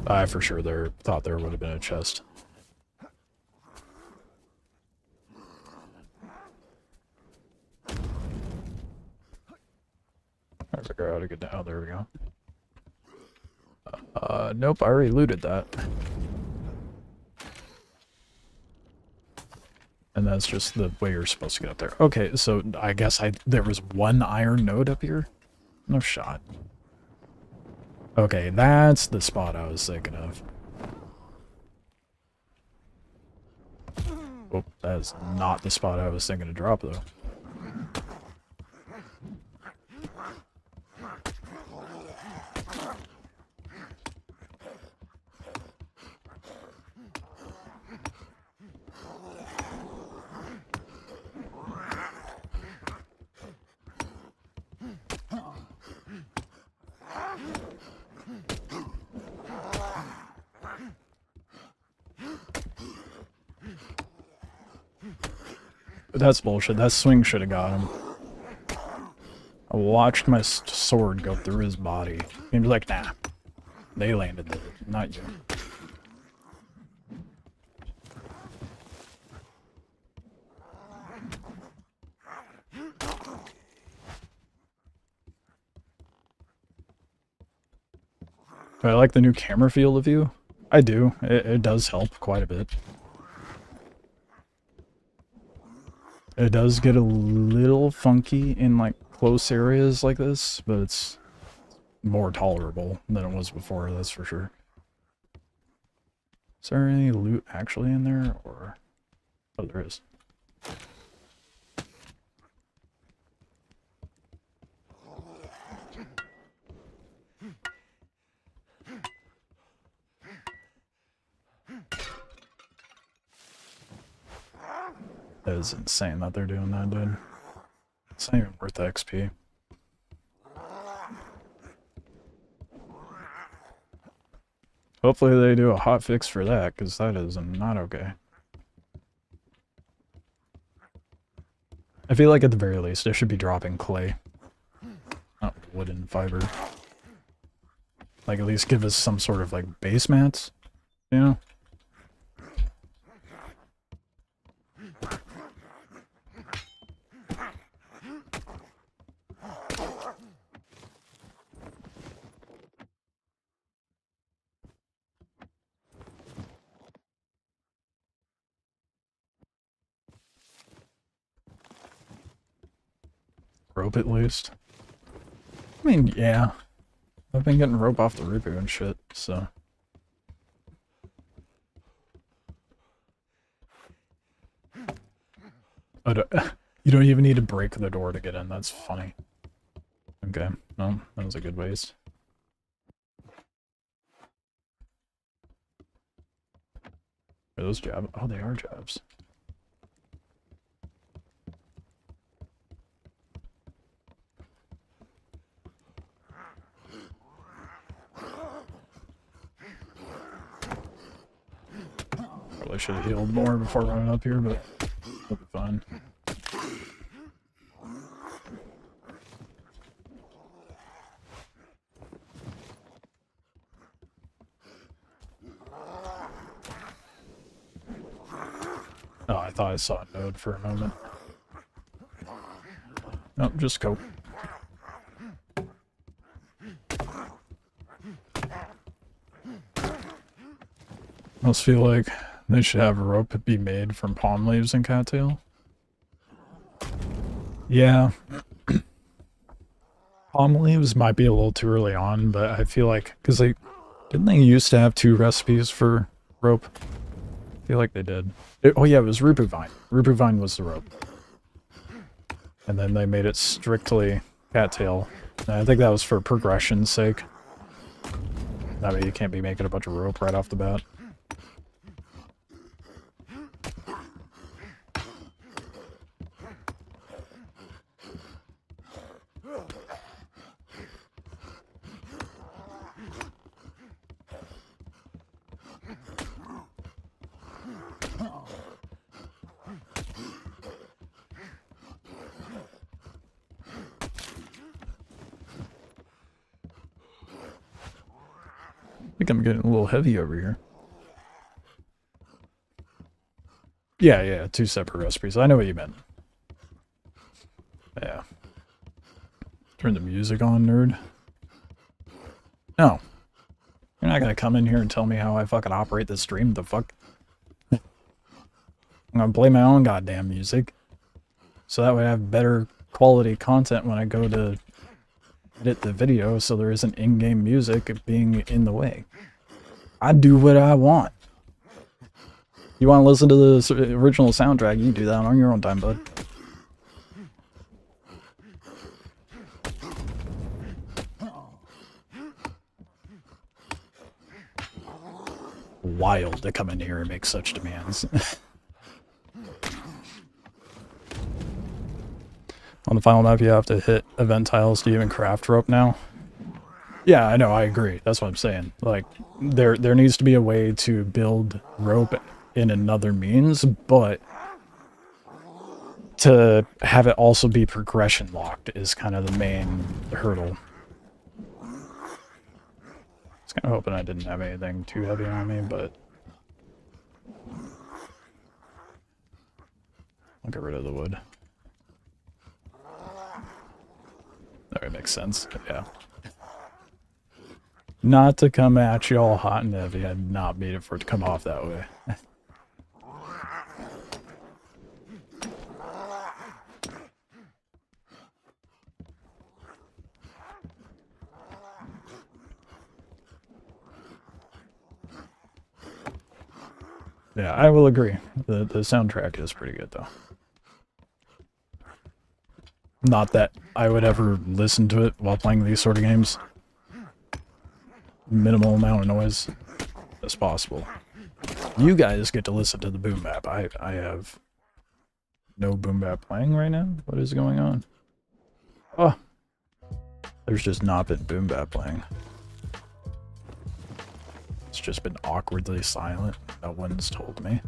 I for sure thought there would have been a chest. I figure out how to get down. Oh, there we go. Nope, I already looted that. And that's just the way you're supposed to get up there. Okay, so I guess there was one iron node up here? No shot. Okay, that's the spot I was thinking of. Oh, that is not the spot I was thinking to drop, though. That's bullshit. That swing should have got him. I watched my sword go through his body. He was like, nah. They landed there, not you. Do I like the new camera field of view? I do. It does help quite a bit. It does get a little funky in like close areas like this, but it's more tolerable than it was before, that's for sure. Is there any loot actually in there, or... Oh, there is. That is insane that they're doing that, dude. It's not even worth the XP. Hopefully they do a hotfix for that, because that is not okay. I feel like at the very least they should be dropping clay. Not wooden fiber. Like at least give us some sort of like base mats, you know? Rope at least. I mean, yeah. I've been getting rope off the Rubu and shit, so. You don't even need to break the door to get in, that's funny. Okay, well, that was a good waste. Are those jabs? Oh, they are jabs. Probably should have healed more before running up here, but it'll be fine. Oh, I thought I saw a node for a moment. Nope, just cope. I almost feel like they should have a rope be made from palm leaves and cattail. Yeah. Palm leaves might be a little too early on, but I feel like, because didn't they used to have 2 recipes for rope? I feel like they did. Oh yeah, it was Rupu Vine. Rupu Vine was the rope. And then they made it strictly cattail. And I think that was for progression's sake. That way you can't be making a bunch of rope right off the bat. I'm getting a little heavy over here. Yeah, 2 separate recipes. I know what you meant. Yeah. Turn the music on, nerd. No. You're not gonna come in here and tell me how I fucking operate this stream. The fuck? I'm gonna play my own goddamn music. So that way I have better quality content when I go to edit the video, so there isn't in-game music being in the way. I do what I want. You want to listen to the original soundtrack, you can do that on your own time, bud. Wild to come in here and make such demands. On the final map, you have to hit event tiles to even craft rope now. Yeah, I know, I agree. That's what I'm saying. Like, there needs to be a way to build rope in another means, but to have it also be progression locked is kind of the main hurdle. I was kind of hoping I didn't have anything too heavy on me, but I'll get rid of the wood. That makes sense, yeah. Not to come at you all hot and heavy, I did not mean it for it to come off that way. Yeah, I will agree. The soundtrack is pretty good, though. Not that I would ever listen to it while playing these sort of games. Minimal amount of noise as possible. You guys get to listen to the boom bap. I have no boom bap playing right now. What is going on? Oh, there's just not been boom bap playing. It's just been awkwardly silent. No one's told me.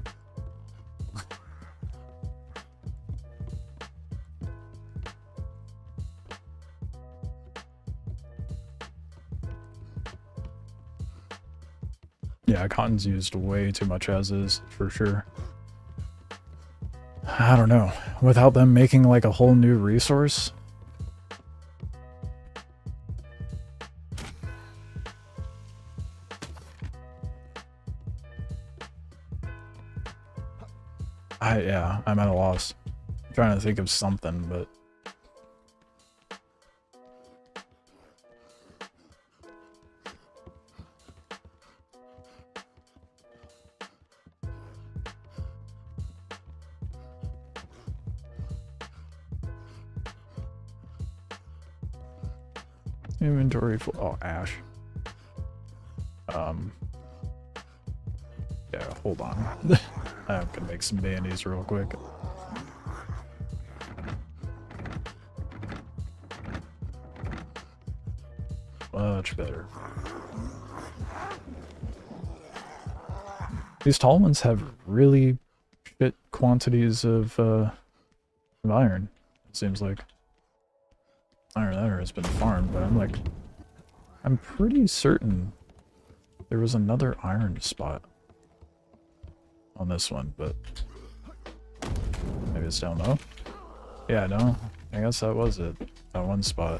Yeah, cotton's used way too much as is, for sure. I don't know. Without them making like a whole new resource? Yeah, I'm at a loss. I'm trying to think of something, but... Inventory full. Oh, ash. Yeah, hold on. I'm gonna make some bandies real quick. Much better. These tall ones have really shit quantities of iron, it seems like. Iron has been farmed, but I'm pretty certain there was another iron spot on this one, but maybe it's down low. Yeah, no, I guess that was it. That one spot.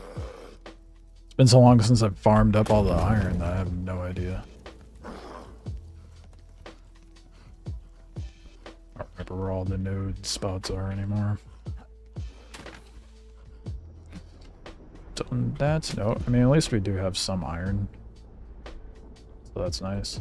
It's been so long since I've farmed up all the iron that I have no idea. I don't remember where all the node spots are anymore. So that's no. I mean, at least we do have some iron, so that's nice.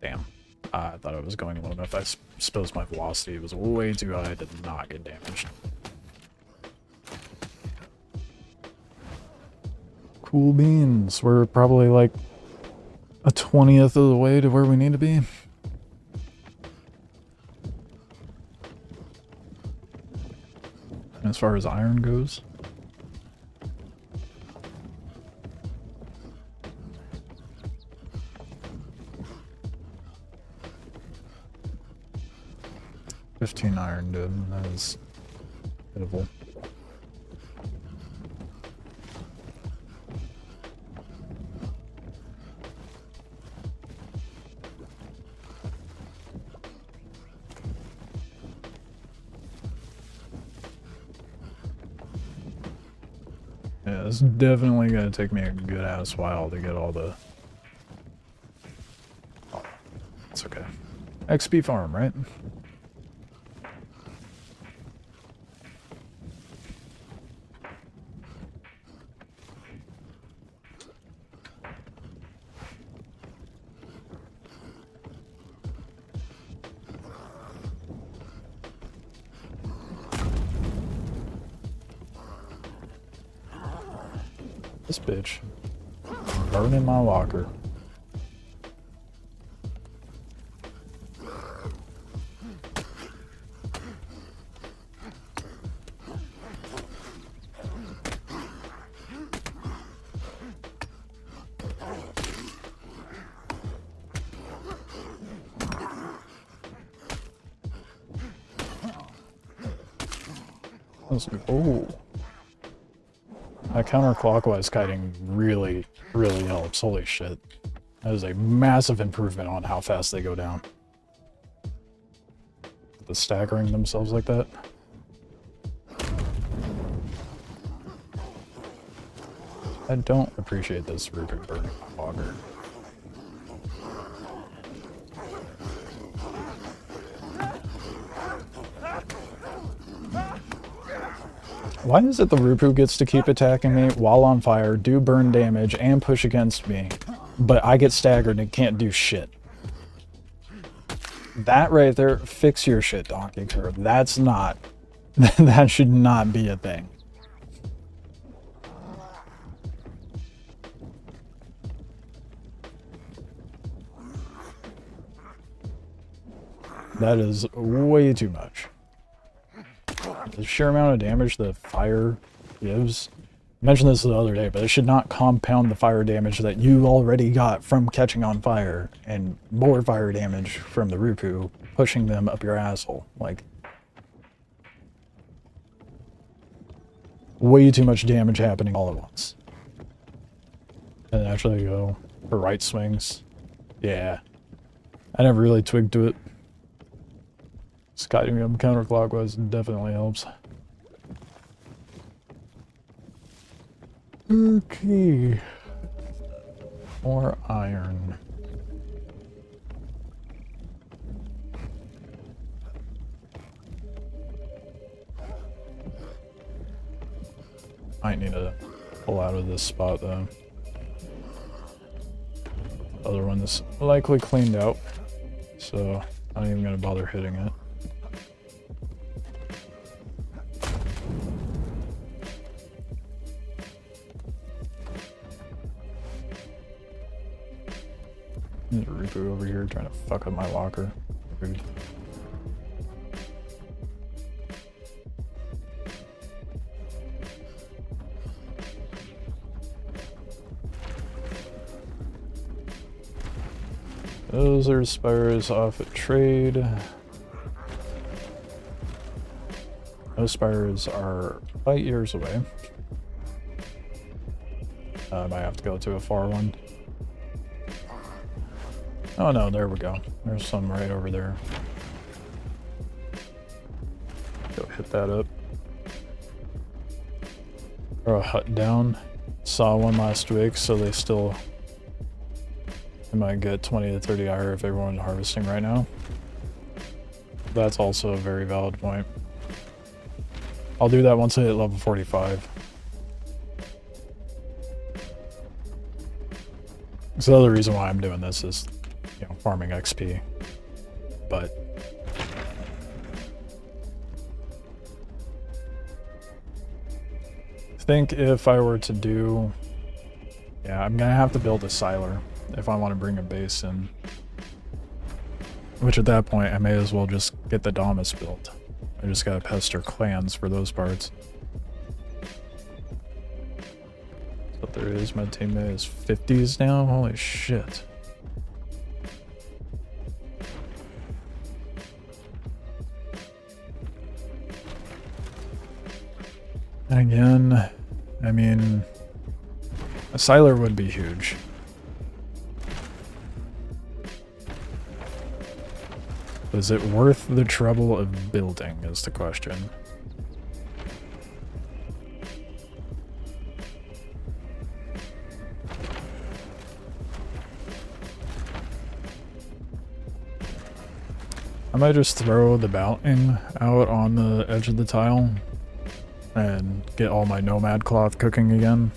Damn. I thought I was going low enough. I suppose my velocity was way too high to not get damaged. Cool beans. We're probably like a 20th of the way to where we need to be. As far as iron goes. 13 iron, dude. That is pitiful. Yeah, it's definitely gonna take me a good ass while to get all the... Oh, it's okay. XP farm, right? This bitch burning my locker. Oh. That counterclockwise kiting really, really helps. Holy shit. That is a massive improvement on how fast they go down. The staggering themselves like that. I don't appreciate this Rupert burning my logger. Why is it the Rupu gets to keep attacking me while on fire, do burn damage, and push against me, but I get staggered and can't do shit? That right there, fix your shit, Donkey Curve. That's not... that should not be a thing. That is way too much. The sheer amount of damage the fire gives. I mentioned this the other day, but it should not compound the fire damage that you already got from catching on fire, and more fire damage from the Rupu pushing them up your asshole. Like, way too much damage happening all at once. And actually go for right swings. Yeah. I never really twigged to it. Skiting them counterclockwise definitely helps. Okay. More iron. Might need to pull out of this spot though. Other one is likely cleaned out, so I'm not even gonna bother hitting it. There's a Rupu over here trying to fuck up my locker. Rude. Those are Spires off at trade. Those Spires are 5 years away. I might have to go to a far one. Oh no, there we go. There's some right over there. Go hit that up. Throw a hut down. Saw one last week, so they still... I might get 20 to 30 IR if everyone's harvesting right now. That's also a very valid point. I'll do that once I hit level 45. So the other reason why I'm doing this is, you know, farming XP. But I think if I were to do... Yeah, I'm gonna have to build a siler if I want to bring a base in. Which at that point, I may as well just get the Dominus built. I just gotta pester clans for those parts. But there is, my teammate is 50s now? Holy shit. Again, I mean, a siler would be huge. Is it worth the trouble of building, is the question. I might just throw the belting out on the edge of the tile and get all my nomad cloth cooking again.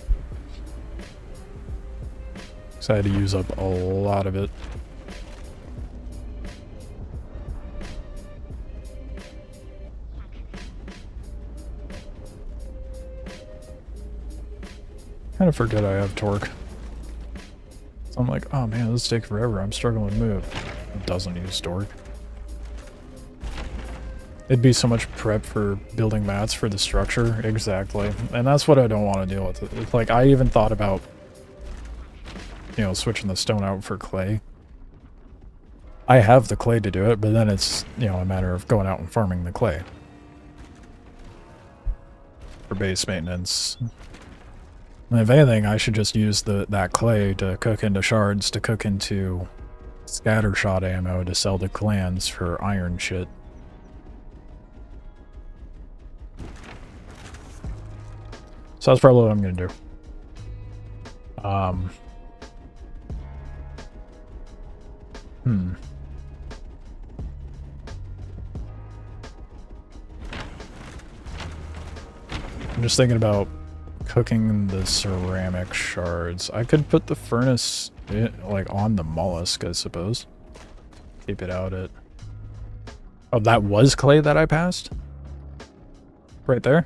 Because I had to use up a lot of it. Kind of forget I have torque. So I'm like, oh man, this takes forever. I'm struggling to move. It doesn't use torque. It'd be so much prep for building mats for the structure. Exactly. And that's what I don't want to deal with. It's like, I even thought about, you know, switching the stone out for clay. I have the clay to do it, but then it's, you know, a matter of going out and farming the clay. For base maintenance. And if anything, I should just use that clay to cook into shards, to cook into scatter shot ammo to sell to clans for iron shit. So that's probably what I'm gonna do. I'm just thinking about cooking the ceramic shards. I could put the furnace like on the mollusk, I suppose. Keep it out at... Oh, that was clay that I passed? Right there?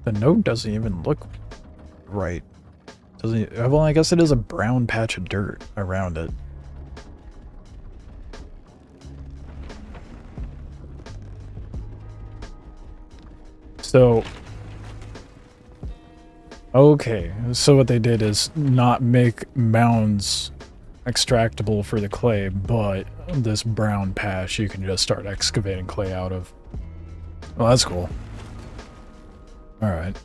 The node doesn't even look right. Doesn't... Well, I guess it is a brown patch of dirt around it. So... Okay, so what they did is not make mounds extractable for the clay, but this brown patch you can just start excavating clay out of. Well, that's cool. Alright.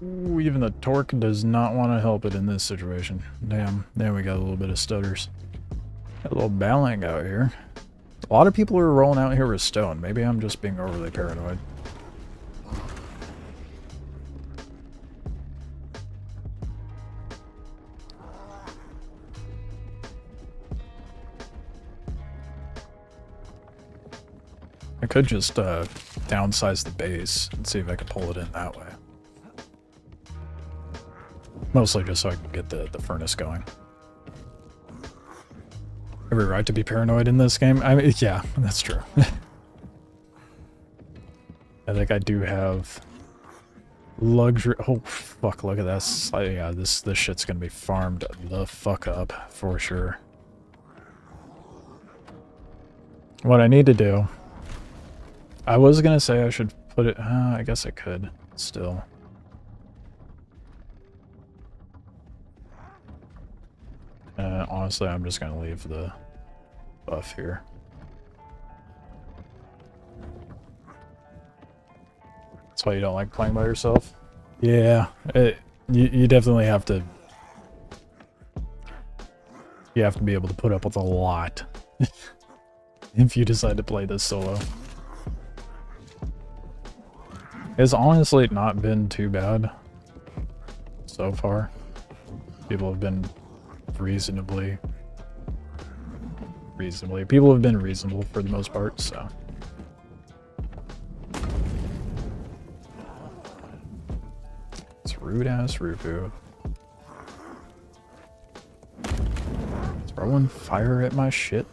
Ooh, even the torque does not want to help it in this situation. Damn, there we got a little bit of stutters. Got a little balling out here. A lot of people are rolling out here with stone. Maybe I'm just being overly paranoid. I could just downsize the base and see if I can pull it in that way. Mostly just so I can get the furnace going. Every right to be paranoid in this game? I mean, yeah, that's true. I think I do have luxury. Oh, fuck, look at this. Yeah, this shit's gonna be farmed the fuck up for sure. What I need to do... I was gonna say I should put it... I guess I could still. Honestly, I'm just gonna leave the buff here. That's why you don't like playing by yourself? Yeah, you definitely have to... You have to be able to put up with a lot if you decide to play this solo. It's honestly not been too bad so far. People have been reasonably. People have been reasonable for the most part, so. It's rude ass Rufu. Throwing fire at my shit.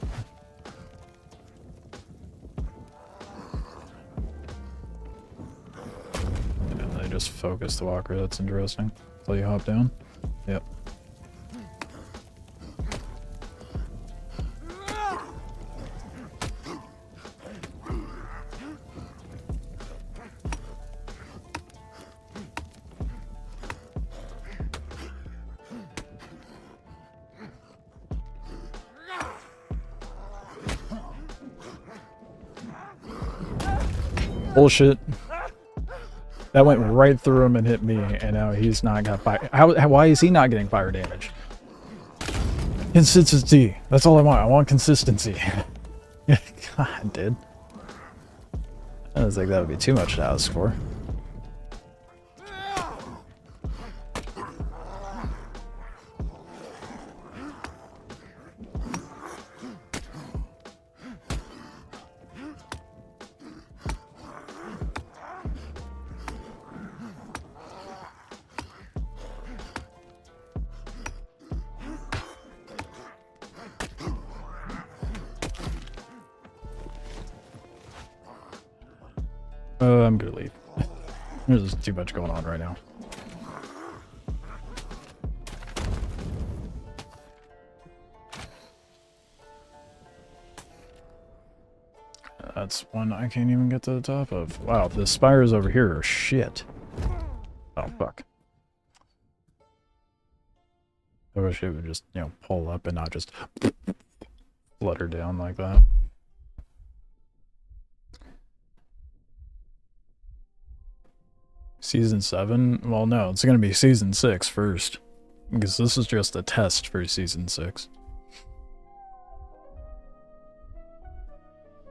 just focus the walker. That's interesting. Until you hop down. Yep. Bullshit. That went right through him and hit me, and now he's not got fire. Why is he not getting fire damage? Consistency. That's all I want. I want consistency. God, dude. I don't think that would be too much to ask for. I'm gonna leave. There's too much going on right now. That's one I can't even get to the top of. Wow, the spires over here are shit. Oh, fuck. I wish it would just, you know, pull up and not just flutter down like that. Season 7? Well, no, it's going to be Season 6 first. Because this is just a test for Season 6.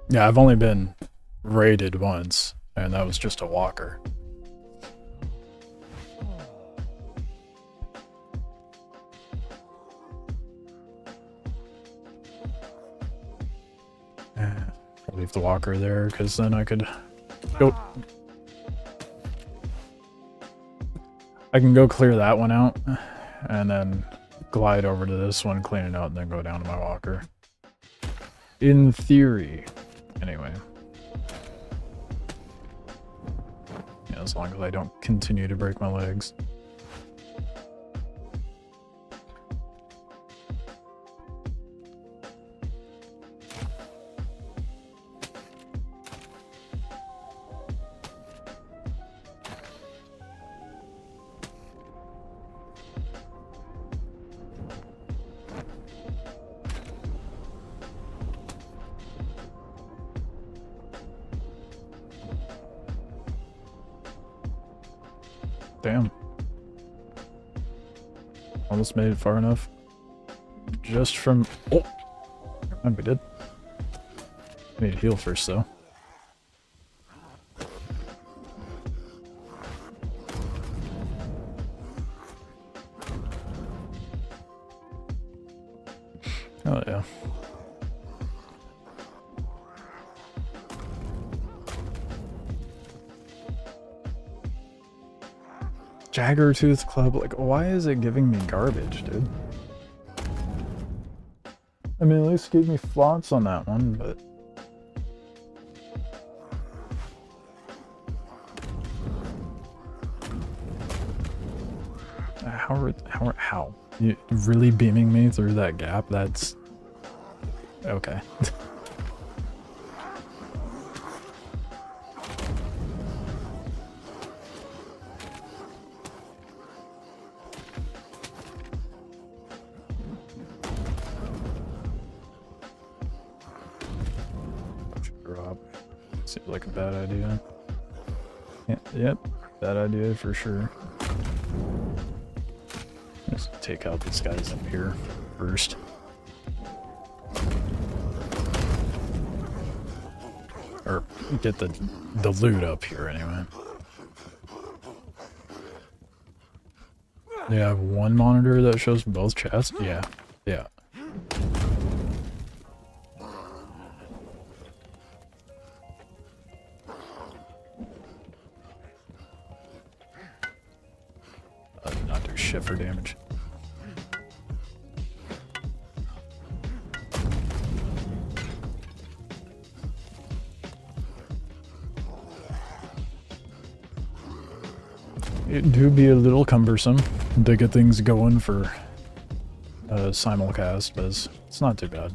Yeah, I've only been raided once, and that was just a walker. I'll leave the walker there, because then I could go... I can go clear that one out, and then glide over to this one, clean it out, and then go down to my walker. In theory. Anyway. Yeah, as long as I don't continue to break my legs. Damn. Almost made it far enough. Just from... Oh! And we did. I need to heal first, though. Oh, yeah. Jaggertooth Club, like, why is it giving me garbage, dude? I mean, at least gave me flots on that one, but... How? You really beaming me through that gap? That's... Okay. Seems like a bad idea. Yeah, yep, bad idea for sure. Let's take out these guys up here first. Or get the loot up here anyway. They have one monitor that shows both chats? Yeah, yeah. Not do shit for damage. it do be a little cumbersome to get things going for simulcast, but it's not too bad.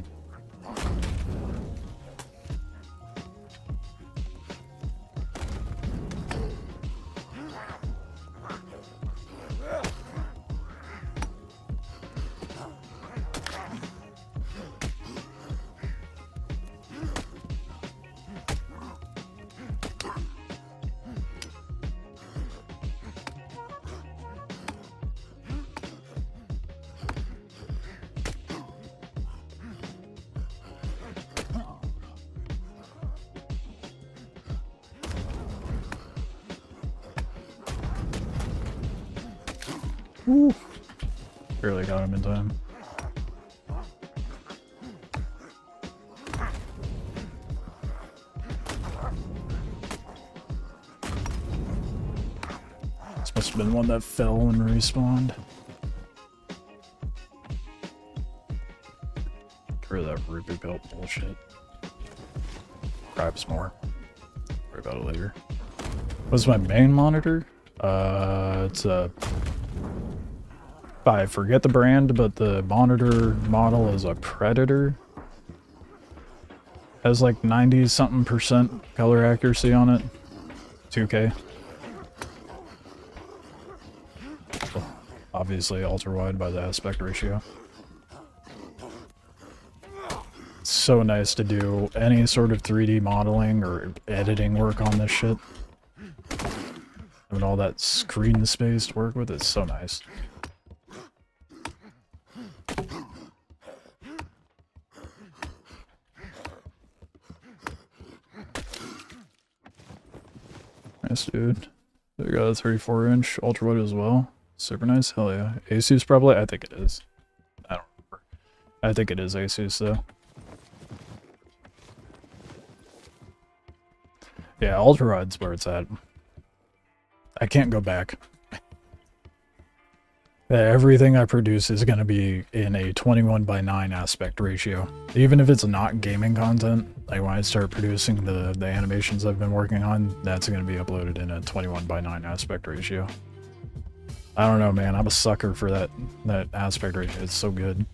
Woo. Barely got him in time. This must have been one that fell and respawned. Get rid of that rupee belt bullshit. Grabs more. Worry about it later. What's my main monitor? It's a... I forget the brand, but the monitor model is a Predator. Has like 90-something% color accuracy on it. 2K. Obviously ultra wide by the aspect ratio. It's so nice to do any sort of 3D modeling or editing work on this shit. Having all that screen space to work with, it's so nice. Nice, dude. They got a 34-inch ultra wide as well. Super nice. Hell yeah. Asus probably? I think it is. I don't remember. I think it is Asus though. Yeah, ultra wide's where it's at. I can't go back. Everything I produce is going to be in a 21:9 aspect ratio. Even if it's not gaming content, like when I start producing the animations I've been working on, that's going to be uploaded in a 21:9 aspect ratio. I don't know, man. I'm a sucker for that aspect ratio. It's so good.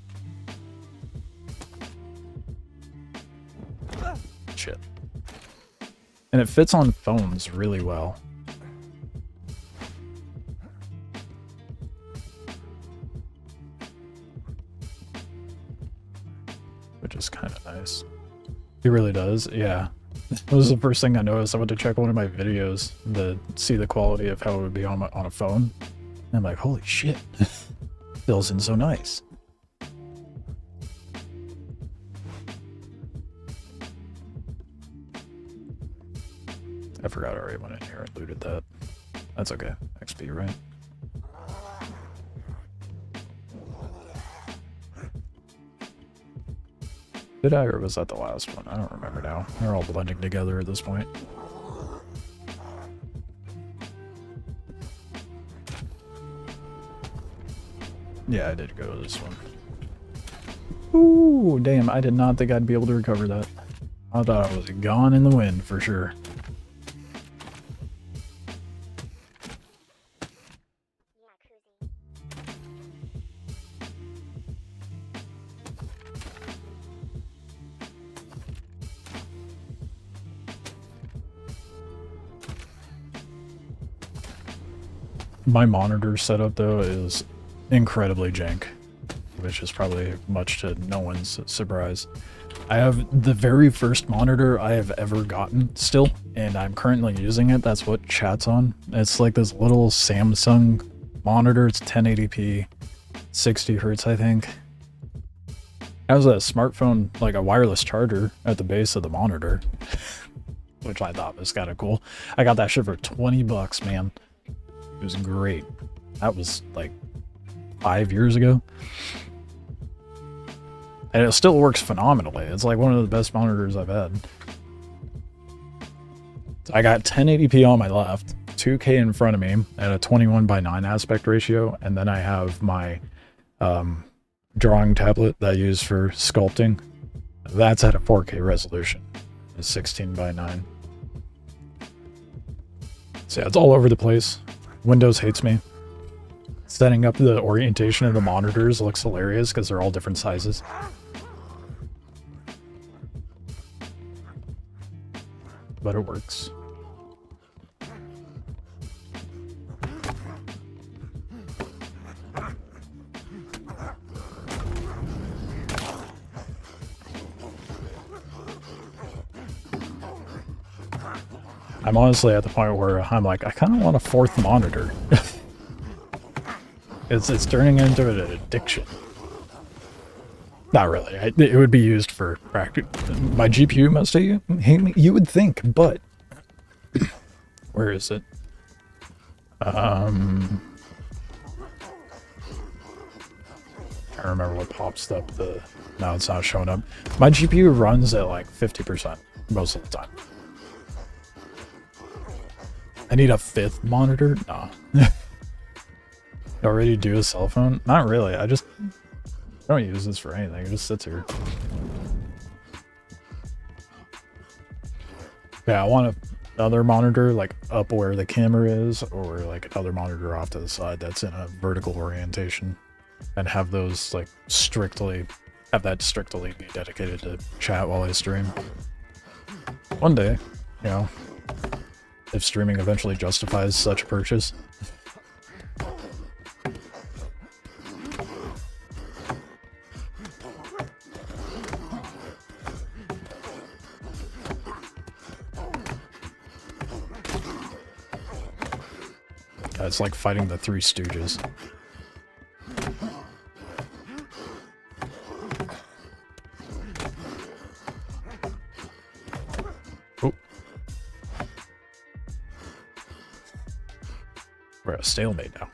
Shit. And it fits on phones really well. Which is kind of nice. He really does, yeah. That was the first thing I noticed. I went to check one of my videos to see the quality of how it would be on a phone. And I'm like, holy shit. Feels in so nice. I forgot I already went in here and looted that. That's okay. XP, right? Did I, or was that the last one? I don't remember now. They're all blending together at this point. Yeah, I did go to this one. Ooh, damn, I did not think I'd be able to recover that. I thought I was gone in the wind for sure. My monitor setup though is incredibly jank, which is probably much to no one's surprise. I have the very first monitor I have ever gotten still, and I'm currently using it. That's what chat's on. It's like this little Samsung monitor. It's 1080p, 60 hertz, I think. It has a smartphone, like a wireless charger at the base of the monitor, which I thought was kind of cool. I got that shit for 20 bucks, man. It was great. That was like 5 years ago. And it still works phenomenally. It's like one of the best monitors I've had. I got 1080p on my left, 2K in front of me at a 21:9 aspect ratio, and then I have my drawing tablet that I use for sculpting. That's at a 4K resolution. It's 16:9. So yeah, it's all over the place. Windows hates me. Setting up the orientation of the monitors looks hilarious because they're all different sizes. But it works. I'm honestly at the point where I'm like, I kind of want a fourth monitor. It's turning into an addiction. Not really. It would be used for practice. My GPU must hate me. You would think, but where is it? I can't remember what pops up. Now it's not showing up. My GPU runs at like 50% most of the time. I need a fifth monitor? Nah. You already do a cell phone? Not really. I don't use this for anything. It just sits here. Yeah, I want another monitor like up where the camera is, or like another monitor off to the side that's in a vertical orientation, and have those like strictly be dedicated to chat while I stream. One day, you know, if streaming eventually justifies such a purchase. It's like fighting the Three Stooges. Oh. We're at a stalemate now.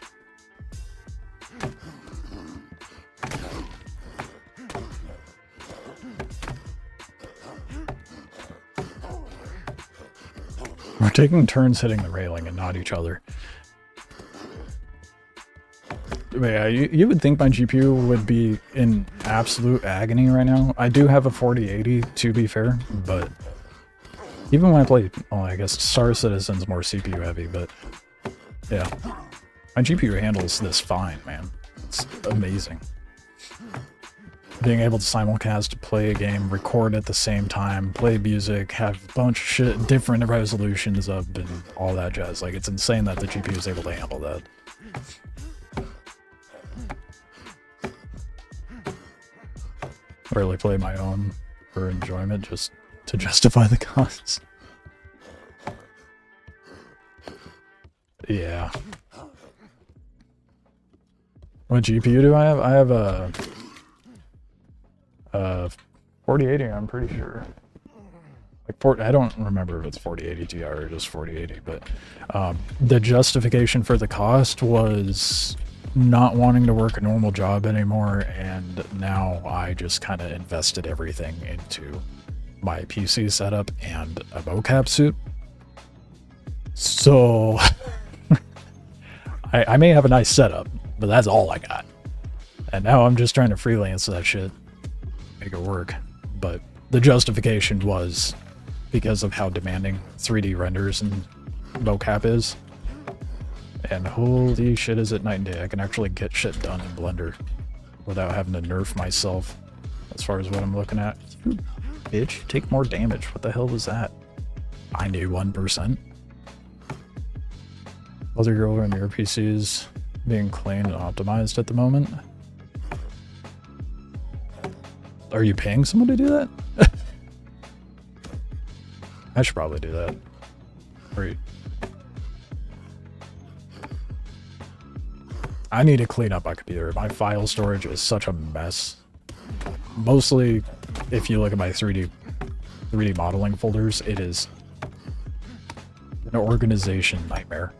We're taking turns hitting the railing and not each other. Yeah, you would think my GPU would be in absolute agony right now. I do have a 4080, to be fair, but even when I play, well, I guess Star Citizen's more CPU heavy, but yeah, my GPU handles this fine, man. It's amazing. Being able to simulcast, play a game, record at the same time, play music, have a bunch of shit, different resolutions up, and all that jazz. Like, it's insane that the GPU is able to handle that. Rarely play my own for enjoyment, just to justify the costs. Yeah. What GPU do I have? I have a 4080, I'm pretty sure. Like I don't remember if it's 4080 Ti or just 4080, but the justification for the cost was not wanting to work a normal job anymore, and now I just kind of invested everything into my PC setup and a mocap suit. So I may have a nice setup, but that's all I got. And now I'm just trying to freelance that shit, make it work. But the justification was because of how demanding 3D renders and mocap is. And holy shit, is it night and day. I can actually get shit done in Blender without having to nerf myself as far as what I'm looking at. You bitch, take more damage. What the hell was that? 91%? Other girl and your PCs being cleaned and optimized at the moment. Are you paying someone to do that? I should probably do that. Great. I need to clean up my computer. My file storage is such a mess. Mostly, if you look at my 3D modeling folders, it is an organization nightmare.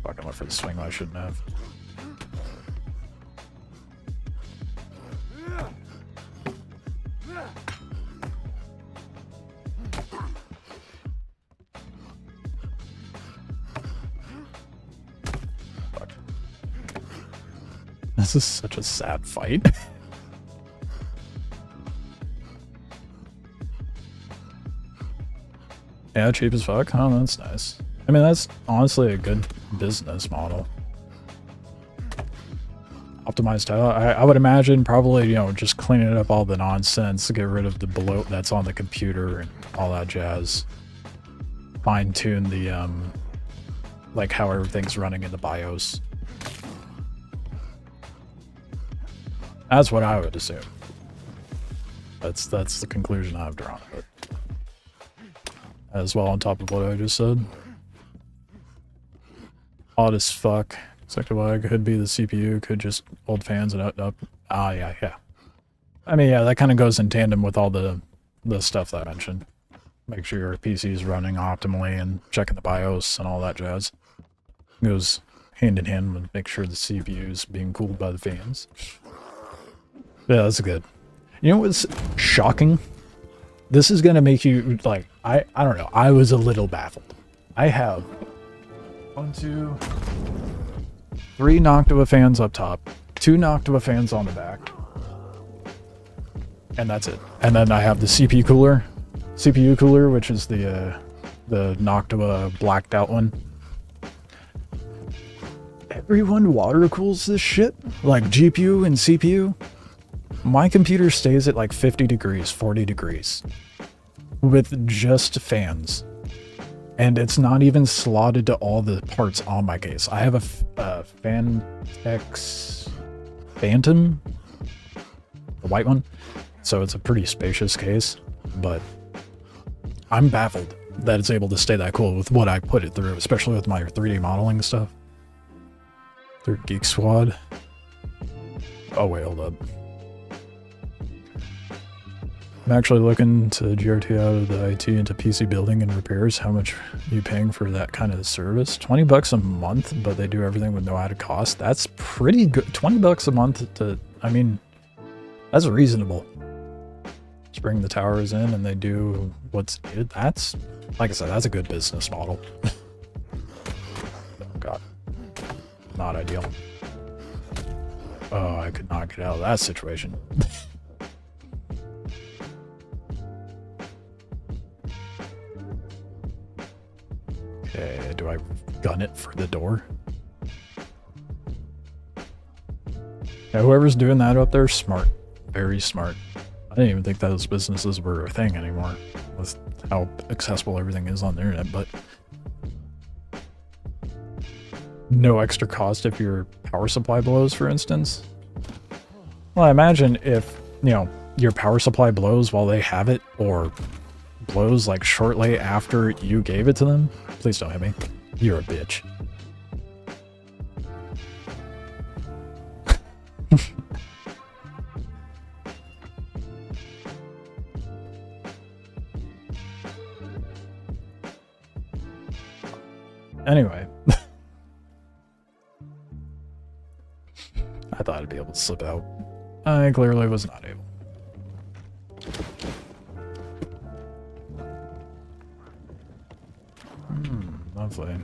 Fucking went for the swing I shouldn't have. This is such a sad fight. Yeah, cheap as fuck. Oh, that's nice. I mean, that's honestly a good business model. Optimized tile. I would imagine probably, you know, just cleaning up all the nonsense to get rid of the bloat that's on the computer and all that jazz. Fine tune the, like how everything's running in the BIOS. That's what I would assume. That's the conclusion I've drawn of it. As well on top of what I just said. Odd as fuck. Exactly why it could be the CPU, could just hold fans and up. Ah, yeah. I mean, yeah, that kind of goes in tandem with all the stuff that I mentioned. Make sure your PC is running optimally and checking the BIOS and all that jazz. Goes hand in hand with make sure the CPU is being cooled by the fans. Yeah, that's good. You know what's shocking? This is gonna make you like I don't know. I was a little baffled. I have 1, 2, 3 Noctua fans up top, 2 Noctua fans on the back, and that's it. And then I have the CPU cooler, which is the Noctua blacked out one. Everyone water cools this shit, like GPU and CPU. My computer stays at like 50 degrees, 40 degrees, with just fans. And it's not even slotted to all the parts on my case. I have a Fantex Phantom, the white one. So it's a pretty spacious case, but I'm baffled that it's able to stay that cool with what I put it through, especially with my 3D modeling stuff. Third Geek Squad. Oh wait, hold up. I'm actually looking to GRT out of the IT into PC building and repairs. How much are you paying for that kind of service? 20 bucks a month, but they do everything with no added cost. That's pretty good. 20 bucks a month to, I mean, that's reasonable. Just bring the towers in and they do what's needed. That's, like I said, that's a good business model. Oh god. Not ideal. Oh, I could not get out of that situation. Okay, do I gun it for the door? Yeah, whoever's doing that up there, smart. Very smart. I didn't even think those businesses were a thing anymore with how accessible everything is on the internet, but no extra cost if your power supply blows, for instance. Well, I imagine if, you know, your power supply blows while they have it, or blows like shortly after you gave it to them. Please don't hit me. You're a bitch. Anyway. I thought I'd be able to slip out. I clearly was not able. Lovely.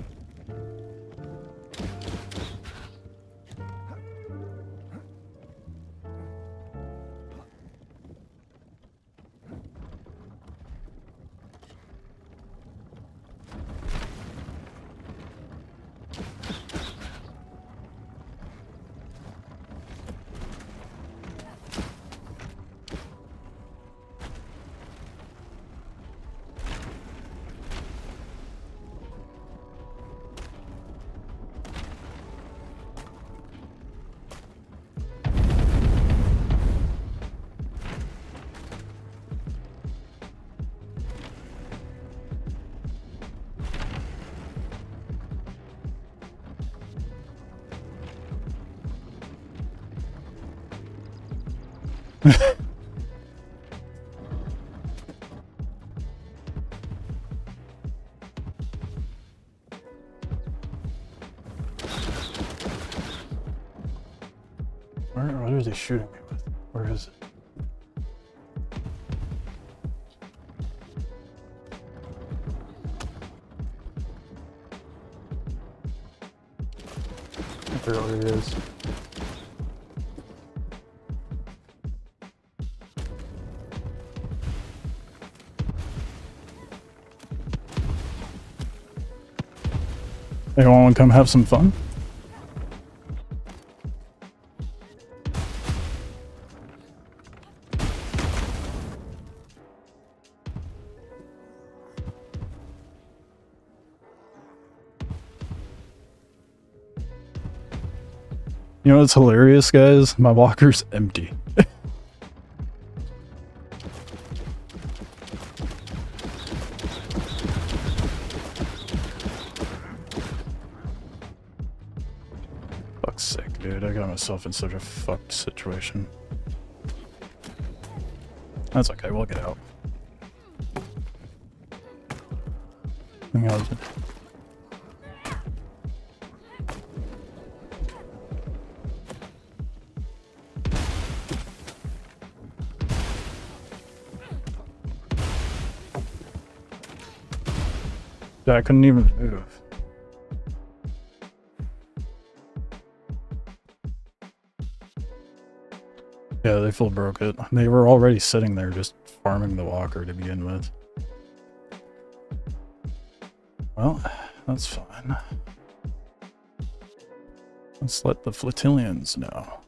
What are they shooting me with? Where is it? I forgot what it is. They want to come have some fun? You know what's hilarious, guys? My walker's empty. Fuck's sake, dude. I got myself in such a fucked situation. That's okay, we'll get out. Hang on. I couldn't even move. Yeah, they full broke it. They were already sitting there just farming the walker to begin with. Well, that's fine. Let's let the Flotillians know.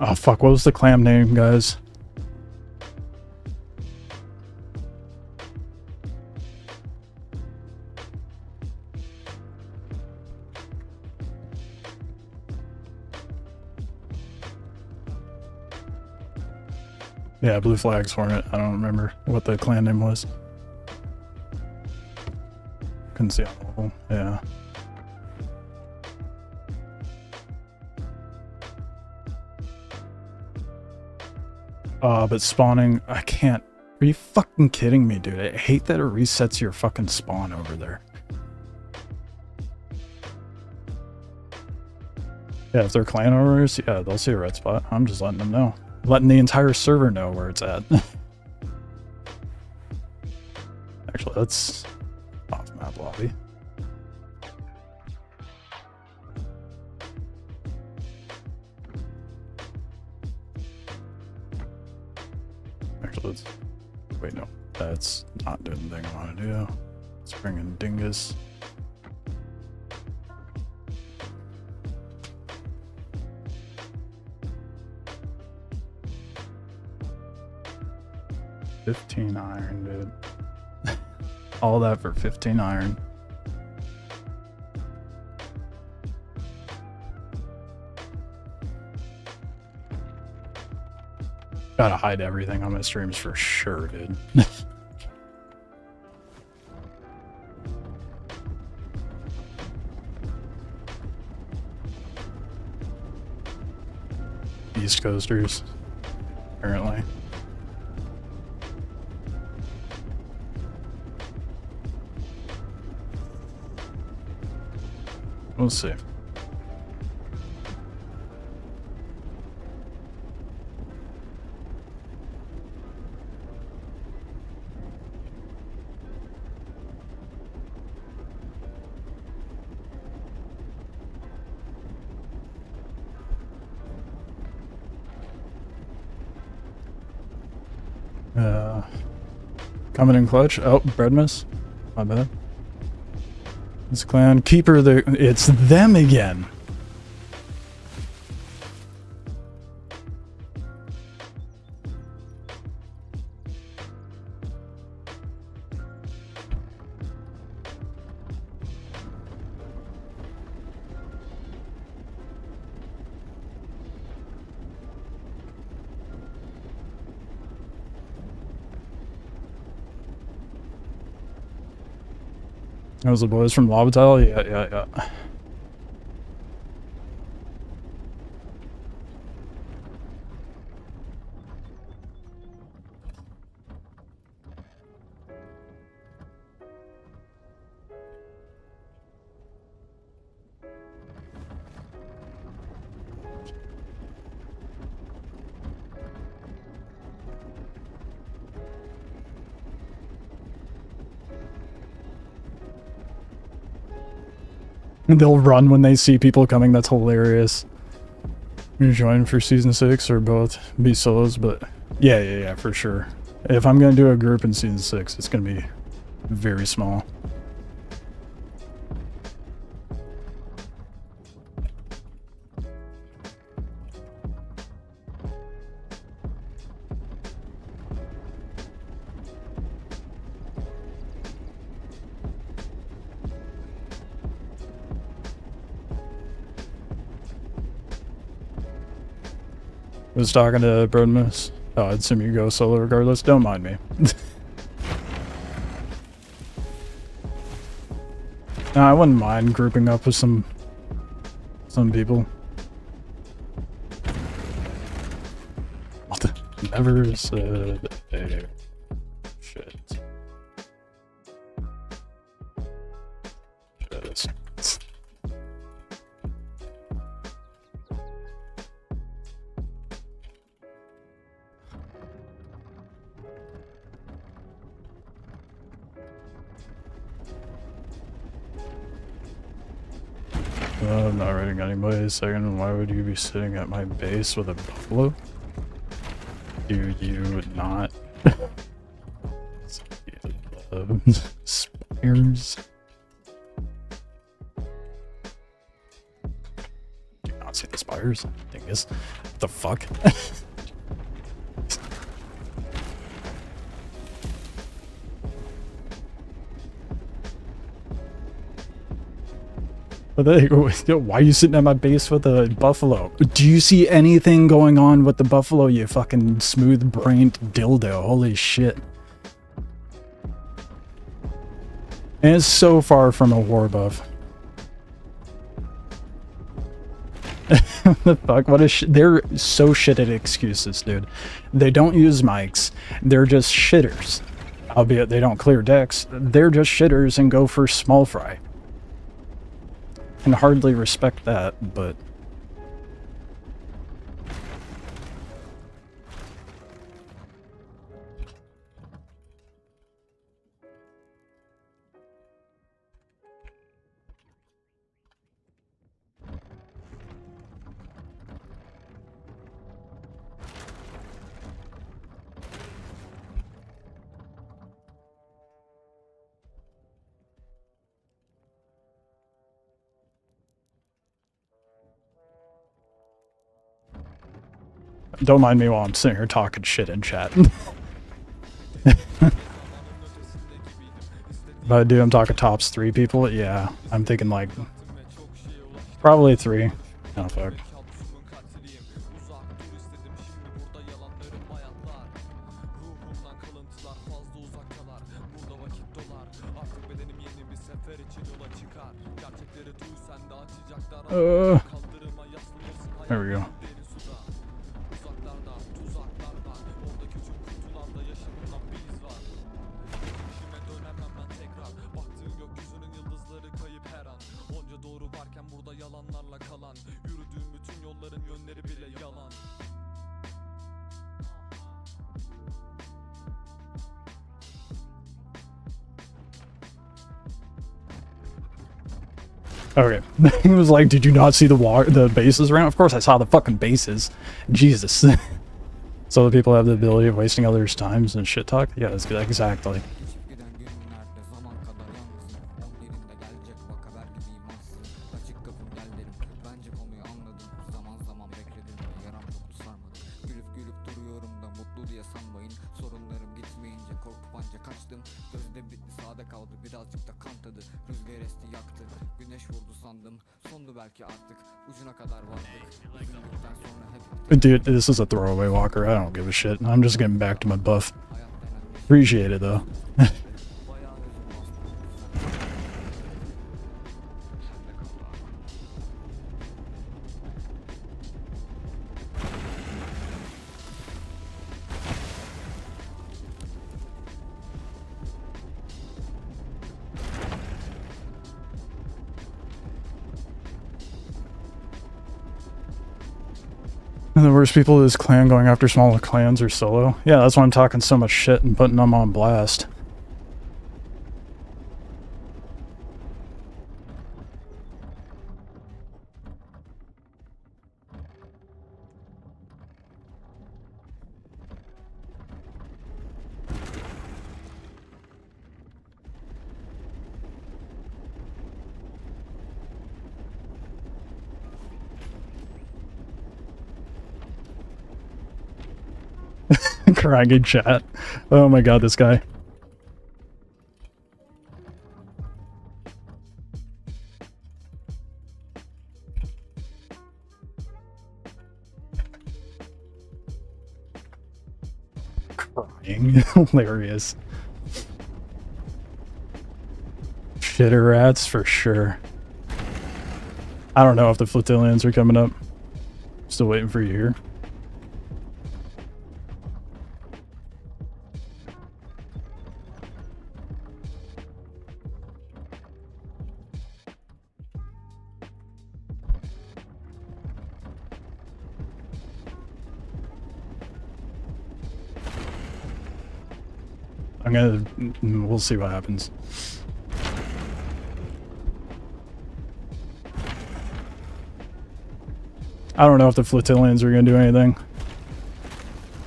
Oh fuck, what was the clam name, guys? Yeah, Blue Flags Hornet. I don't remember what the clan name was. Couldn't see all of them. Yeah. But spawning, I can't. Are you fucking kidding me, dude? I hate that it resets your fucking spawn over there. Yeah, if they're clan owners, yeah, they'll see a red spot. I'm just letting them know. Letting the entire server know where it's at. Actually, that's off map lobby. Actually, let's... Wait, no. That's not doing the thing I want to do. Let's bring in Dingus. $15 iron, dude. All that for 15 iron. Gotta hide everything on my streams for sure, dude. East Coasters, apparently. We'll see. Coming in clutch. Oh, bread miss. My bad. This clan keeper, it's them again. That was the boys from Lavatel? Yeah. They'll run when they see people coming. That's hilarious. You join for season 6 or both? Be solos, but yeah, for sure. If I'm gonna do a group in season 6, it's gonna be very small. Was talking to Dominus. Oh, I'd assume you go solo regardless. Don't mind me. Nah, I wouldn't mind grouping up with some people. What the? Never said a shit. I'm not writing anybody. Second, why would you be sitting at my base with a buffalo? Do you not? Spires. Do you not see the spires? Thing is, what the fuck? Why are you sitting at my base with a buffalo? Do you see anything going on with the buffalo, you fucking smooth-brained dildo? Holy shit. And it's so far from a war buff. The fuck? What is they're so shit at excuses, dude. They don't use mics. They're just shitters. Albeit they don't clear decks. They're just shitters and go for small fry. Can hardly respect that, but don't mind me while I'm sitting here talking shit in chat. But dude, I'm talking tops 3 people. Yeah, I'm thinking like probably 3. Oh fuck. There we go. Okay. He was like, did you not see the bases around? Of course I saw the fucking bases. Jesus. So the people have the ability of wasting others' times and shit talk? Yeah, that's good. Exactly. Dude, this is a throwaway walker. I don't give a shit. I'm just getting back to my buff. Appreciate it though. And the worst people is clan going after smaller clans or solo. Yeah, that's why I'm talking so much shit and putting them on blast. Crying in chat. Oh my god, this guy. Crying. Hilarious. Shitter rats for sure. I don't know if the flotillions are coming up. Still waiting for you here. We'll see what happens. I don't know if the flotillions are gonna do anything,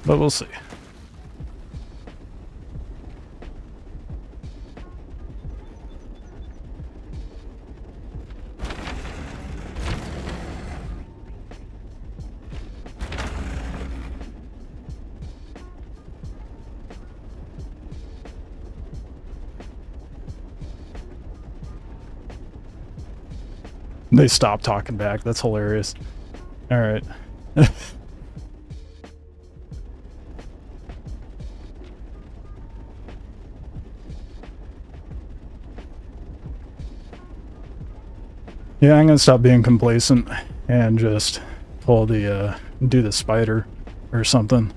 but we'll see. They stopped talking back. That's hilarious. All right. Yeah, I'm gonna stop being complacent and just pull the do the spider or something.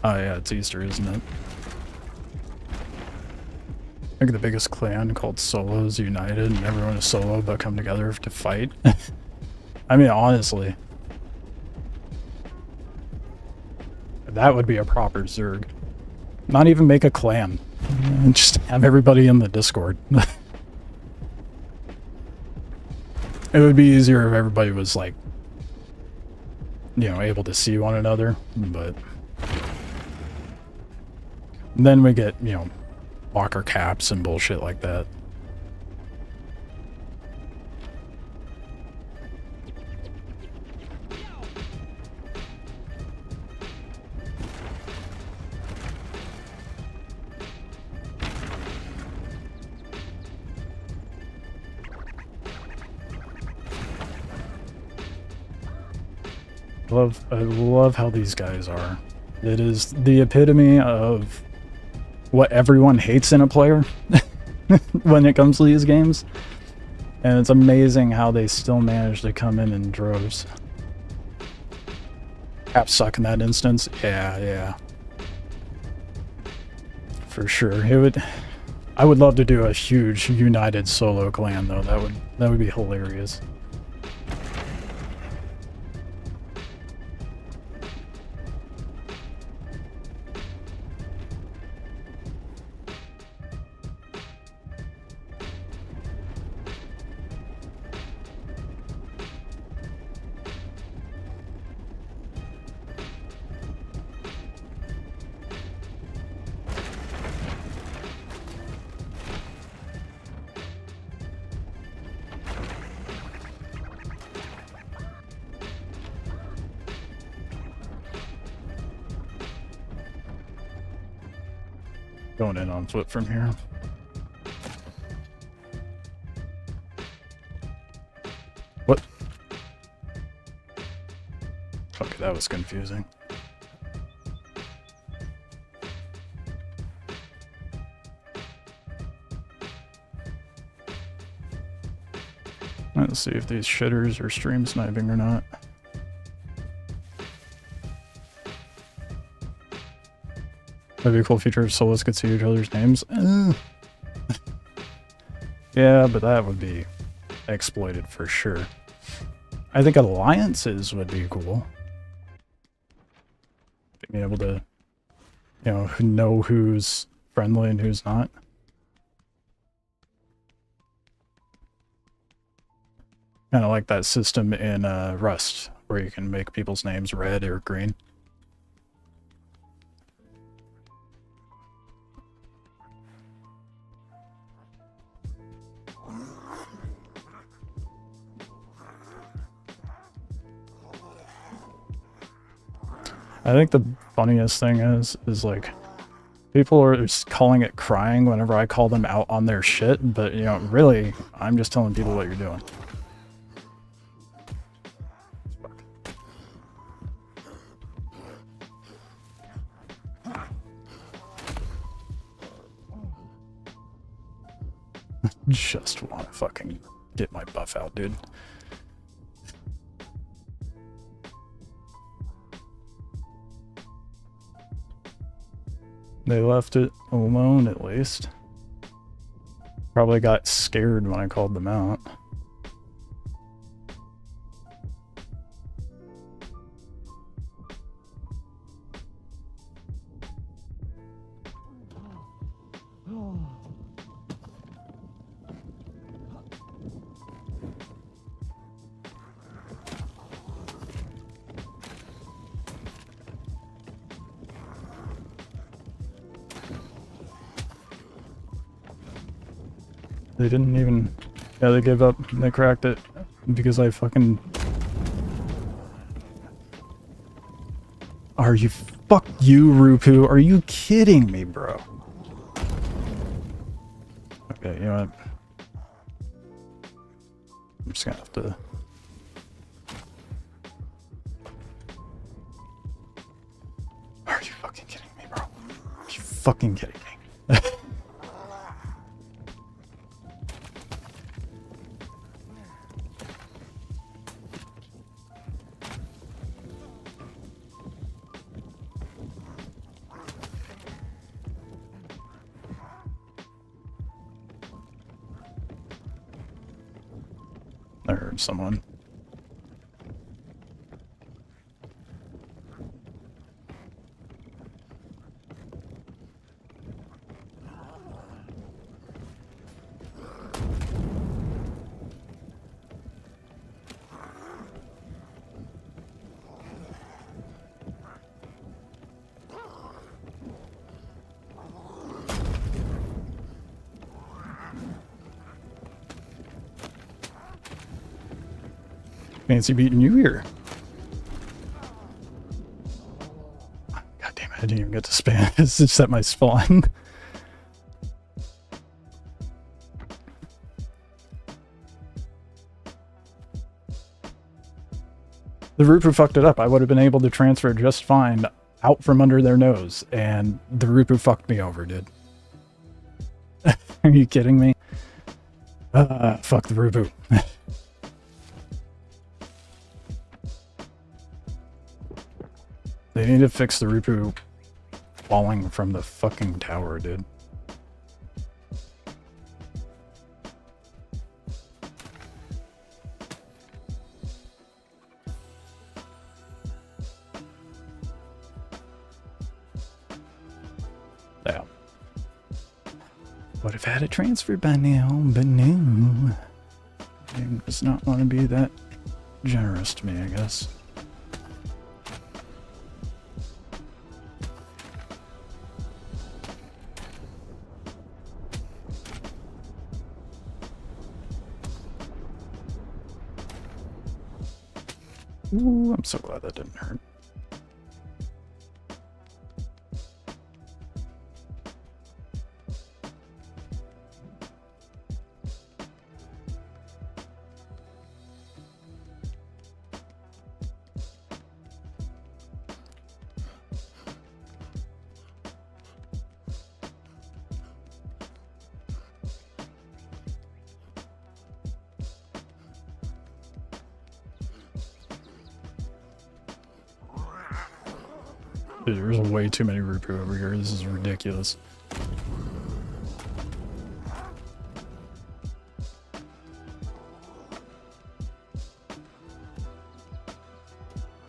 Oh yeah, it's Easter, isn't it? I think the biggest clan called Solos United, and everyone is solo but come together to fight. I mean, honestly, that would be a proper Zerg. Not even make a clan. Just have everybody in the Discord. It would be easier if everybody was, like, you know, able to see one another, but then we get, you know, walker caps and bullshit like that. I love how these guys are. It is the epitome of what everyone hates in a player when it comes to these games. And it's amazing how they still manage to come in droves. Caps suck in that instance. Yeah. For sure. I would love to do a huge united solo clan though. That would be hilarious. Going in on foot from here. What? Okay, that was confusing. Let's see if these shitters are stream sniping or not. That'd be a cool feature if solos could see each other's names. Yeah, but that would be exploited for sure. I think alliances would be cool. being able to, you know who's friendly and who's not. Kind of like that system in Rust, where you can make people's names red or green. I think the funniest thing is like, people are just calling it crying whenever I call them out on their shit, but you know, really, I'm just telling people what you're doing. Just want to fucking get my buff out, dude. They left it alone, at least. Probably got scared when I called them out. They didn't even... Yeah, they gave up. They cracked it. Because I fucking... Are you... Fuck you, Rupu. Are you kidding me, bro? Okay, you know what? I'm just gonna have to... Are you fucking kidding me, bro? Are you fucking kidding me? I heard someone. Fancy beating you here. God damn it, I didn't even get to spam. It's just at my spawn. The Rupu fucked it up. I would have been able to transfer it just fine out from under their nose, and the Rupu fucked me over, dude. Are you kidding me? Fuck the Rupu. They need to fix the Rupu falling from the fucking tower, dude. Yeah. Would have had it transferred by now, but no. Game does not want to be that generous to me, I guess. Ooh, I'm so glad that didn't hurt. Dude, there's way too many Rupu over here. This is ridiculous.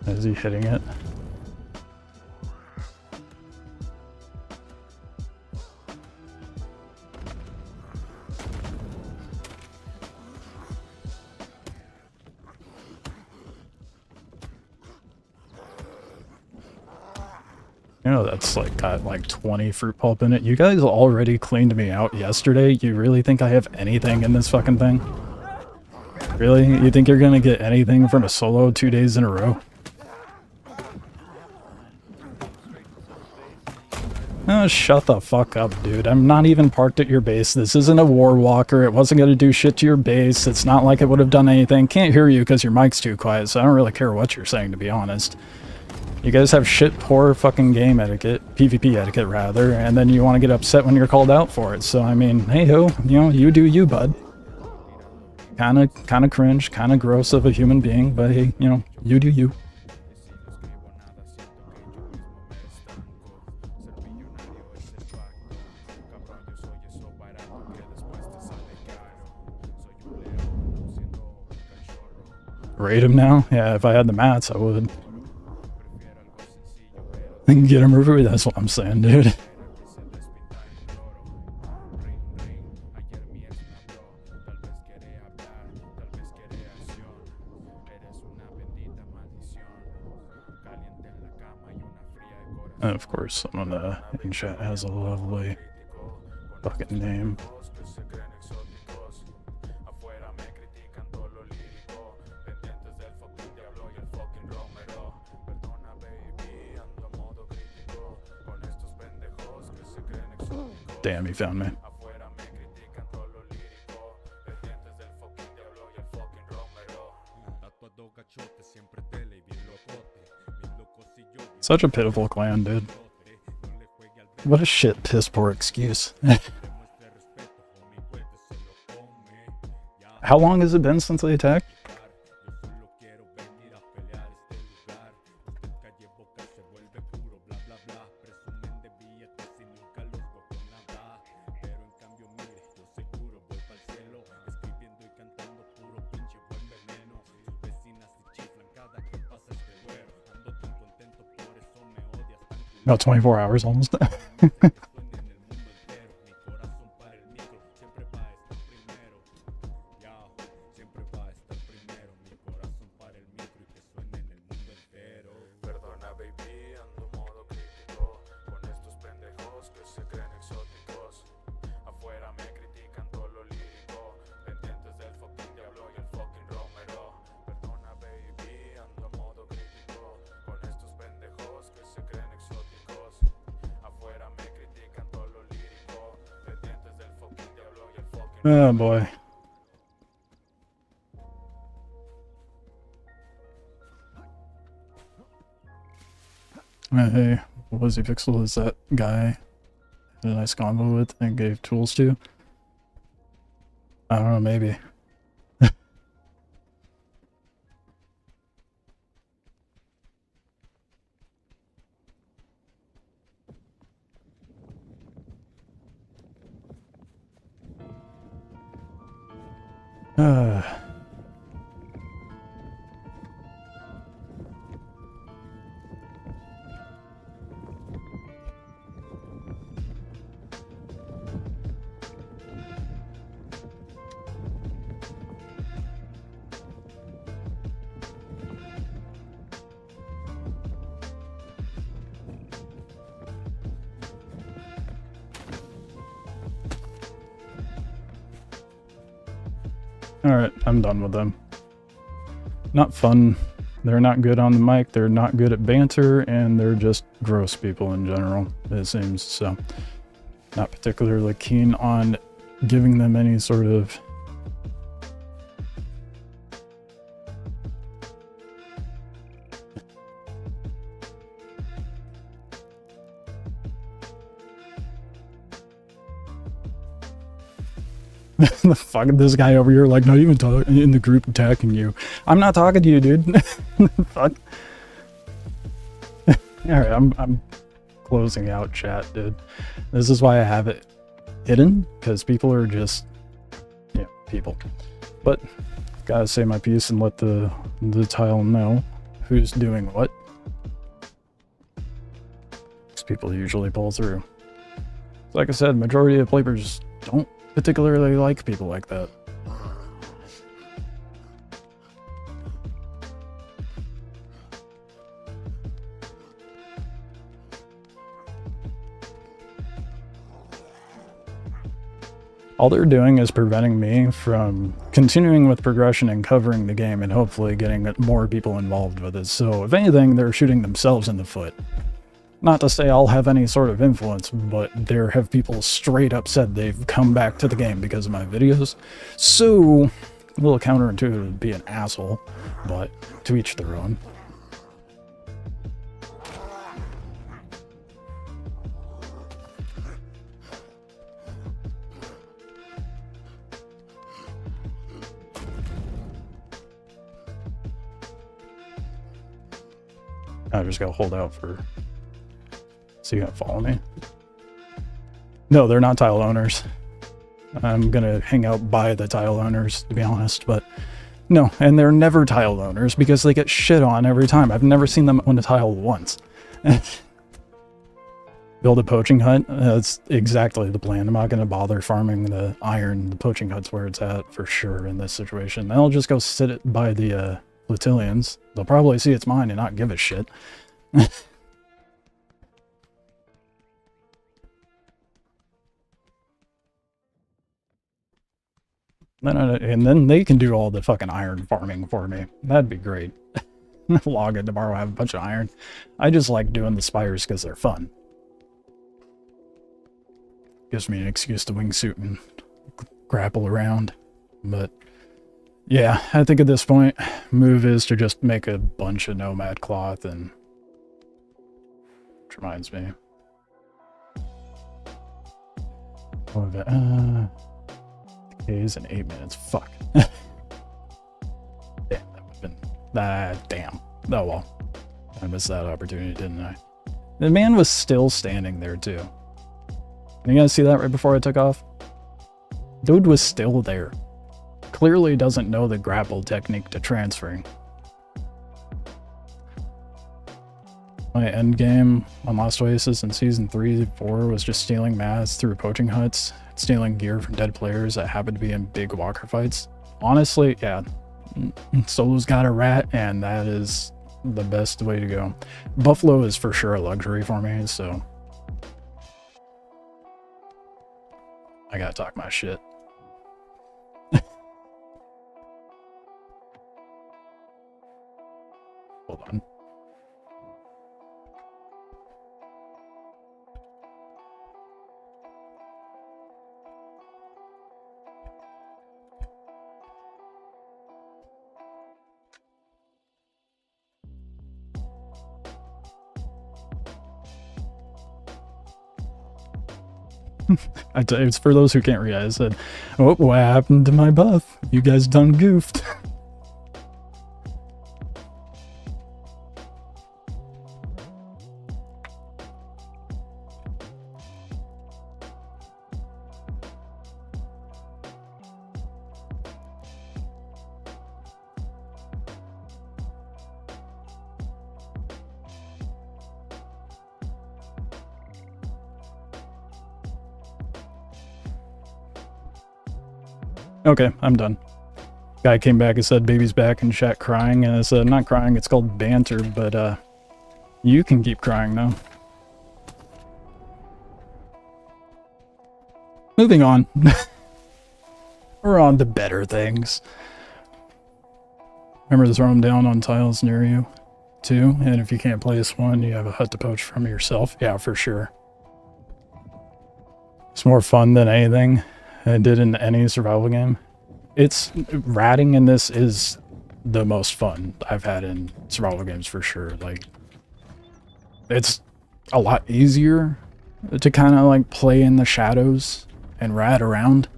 Is he hitting it? You know that's like got like 20 fruit pulp in it. You guys already cleaned me out yesterday. You really think I have anything in this fucking thing? Really? You think you're gonna get anything from a solo 2 days in a row? Oh, shut the fuck up, dude. I'm not even parked at your base. This isn't a war walker. It wasn't gonna do shit to your base. It's not like it would have done anything. Can't hear you because your mic's too quiet, so I don't really care what you're saying, to be honest. You guys have shit poor fucking game etiquette, PvP etiquette rather, and then you want to get upset when you're called out for it. So I mean, hey ho, you know, you do you, bud. Kinda cringe, kinda gross of a human being, but hey, you know, you do you. Raid him now? Yeah, if I had the mats, I would. Get him removed, that's what I'm saying, dude. And of course, someone in chat has a lovely fucking name. Damn, he found me. Such a pitiful clan, dude. What a shit piss poor excuse. How long has it been since they attacked? About 24 hours almost. Oh boy. Hey, Lizzy Pixel is that guy had a nice combo with and gave tools to? I don't know, maybe. Alright, I'm done with them. Not fun. They're not good on the mic, they're not good at banter, and they're just gross people in general, it seems. So, not particularly keen on giving them any sort of the fuck, this guy over here, like, not even talking in the group attacking you. I'm not talking to you, dude. Fuck. Alright, I'm closing out chat, dude. This is why I have it hidden, because people are just, yeah, people. But, gotta say my piece and let the tile know who's doing what. Because people usually pull through. Like I said, majority of players don't particularly like people like that. All they're doing is preventing me from continuing with progression and covering the game and hopefully getting more people involved with it. So if anything, they're shooting themselves in the foot. Not to say I'll have any sort of influence, but there have people straight up said they've come back to the game because of my videos. So, a little counterintuitive to be an asshole, but to each their own. I just gotta hold out for... So you gonna follow me? No, they're not tile owners. I'm gonna hang out by the tile owners, to be honest, but... No, and they're never tile owners because they get shit on every time. I've never seen them own a tile once. Build a poaching hut? That's exactly the plan. I'm not gonna bother farming the iron. The poaching hut's where it's at, for sure, in this situation. Then I'll just go sit it by the, Latilians. They'll probably see it's mine and not give a shit. And then they can do all the fucking iron farming for me. That'd be great. Log in tomorrow, have a bunch of iron. I just like doing the spires because they're fun. Gives me an excuse to wingsuit and grapple around. But yeah, I think at this point, move is to just make a bunch of nomad cloth and... Which reminds me. Days in 8 minutes. Fuck. Damn, that would've been... damn. Oh well. I missed that opportunity, didn't I? The man was still standing there, too. You guys see that right before I took off? Dude was still there. Clearly doesn't know the grapple technique to transferring. My end game on Lost Oasis in Season 3 4 was just stealing mats through poaching huts, stealing gear from dead players that happened to be in big walker fights. Honestly, yeah, Solo's got a rat, and that is the best way to go. Buffalo is for sure a luxury for me, so... I gotta talk my shit. Hold on. It's for those who can't read. I said, "Oh, what happened to my buff? You guys done goofed." Okay, I'm done. Guy came back and said baby's back in chat crying, and I said I'm not crying, it's called banter, but you can keep crying now. Moving on. We're on to better things. Remember to throw them down on tiles near you, too, and if you can't place one, you have a hut to poach from yourself. Yeah, for sure. It's more fun than anything I did in any survival game. It's ratting in this is the most fun I've had in survival games for sure. Like, it's a lot easier to kind of like play in the shadows and rat around,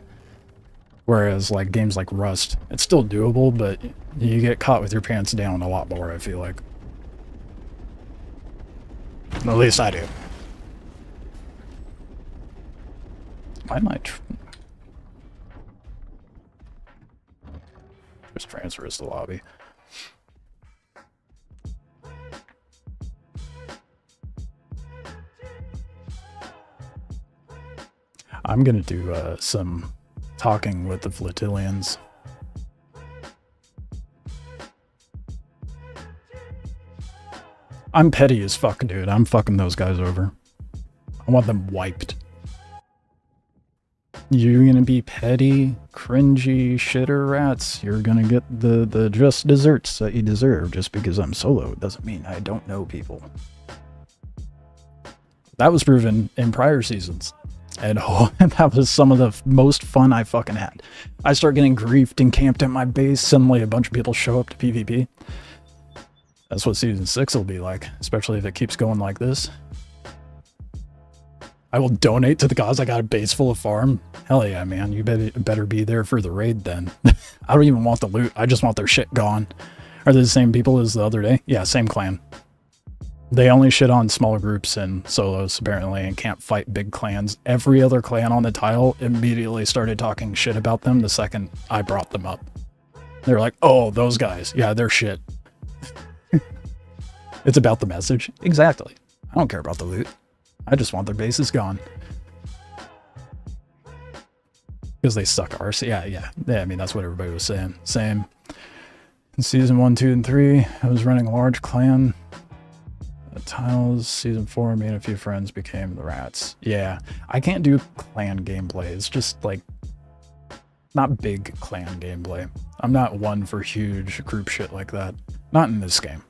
whereas like games like Rust, it's still doable, but you get caught with your pants down a lot more, I feel like. At least I do. Why am I just transfer is the lobby? I'm gonna do some talking with the Flotilians. I'm petty as fuck, dude. I'm fucking those guys over. I want them wiped. You're gonna be petty, cringy, shitter rats. You're gonna get the just desserts that you deserve just because I'm solo. It doesn't mean I don't know people. That was proven in prior seasons. And oh, that was some of the most fun I fucking had. I start getting griefed and camped at my base. Suddenly a bunch of people show up to PvP. That's what season 6 will be like, especially if it keeps going like this. I will donate to the cause. I got a base full of farm. Hell yeah, man. You better be there for the raid then. I don't even want the loot. I just want their shit gone. Are they the same people as the other day? Yeah, same clan. They only shit on small groups and solos, apparently, and can't fight big clans. Every other clan on the tile immediately started talking shit about them the second I brought them up. They're like, oh, those guys. Yeah, they're shit. It's about the message. Exactly. I don't care about the loot. I just want their bases gone. Because they suck arse. Yeah, I mean, that's what everybody was saying. Same. In season 1, 2, and 3, I was running a large clan. Tiles. Season 4, me and a few friends became the rats. Yeah, I can't do clan gameplay. It's just like not big clan gameplay. I'm not one for huge group shit like that. Not in this game.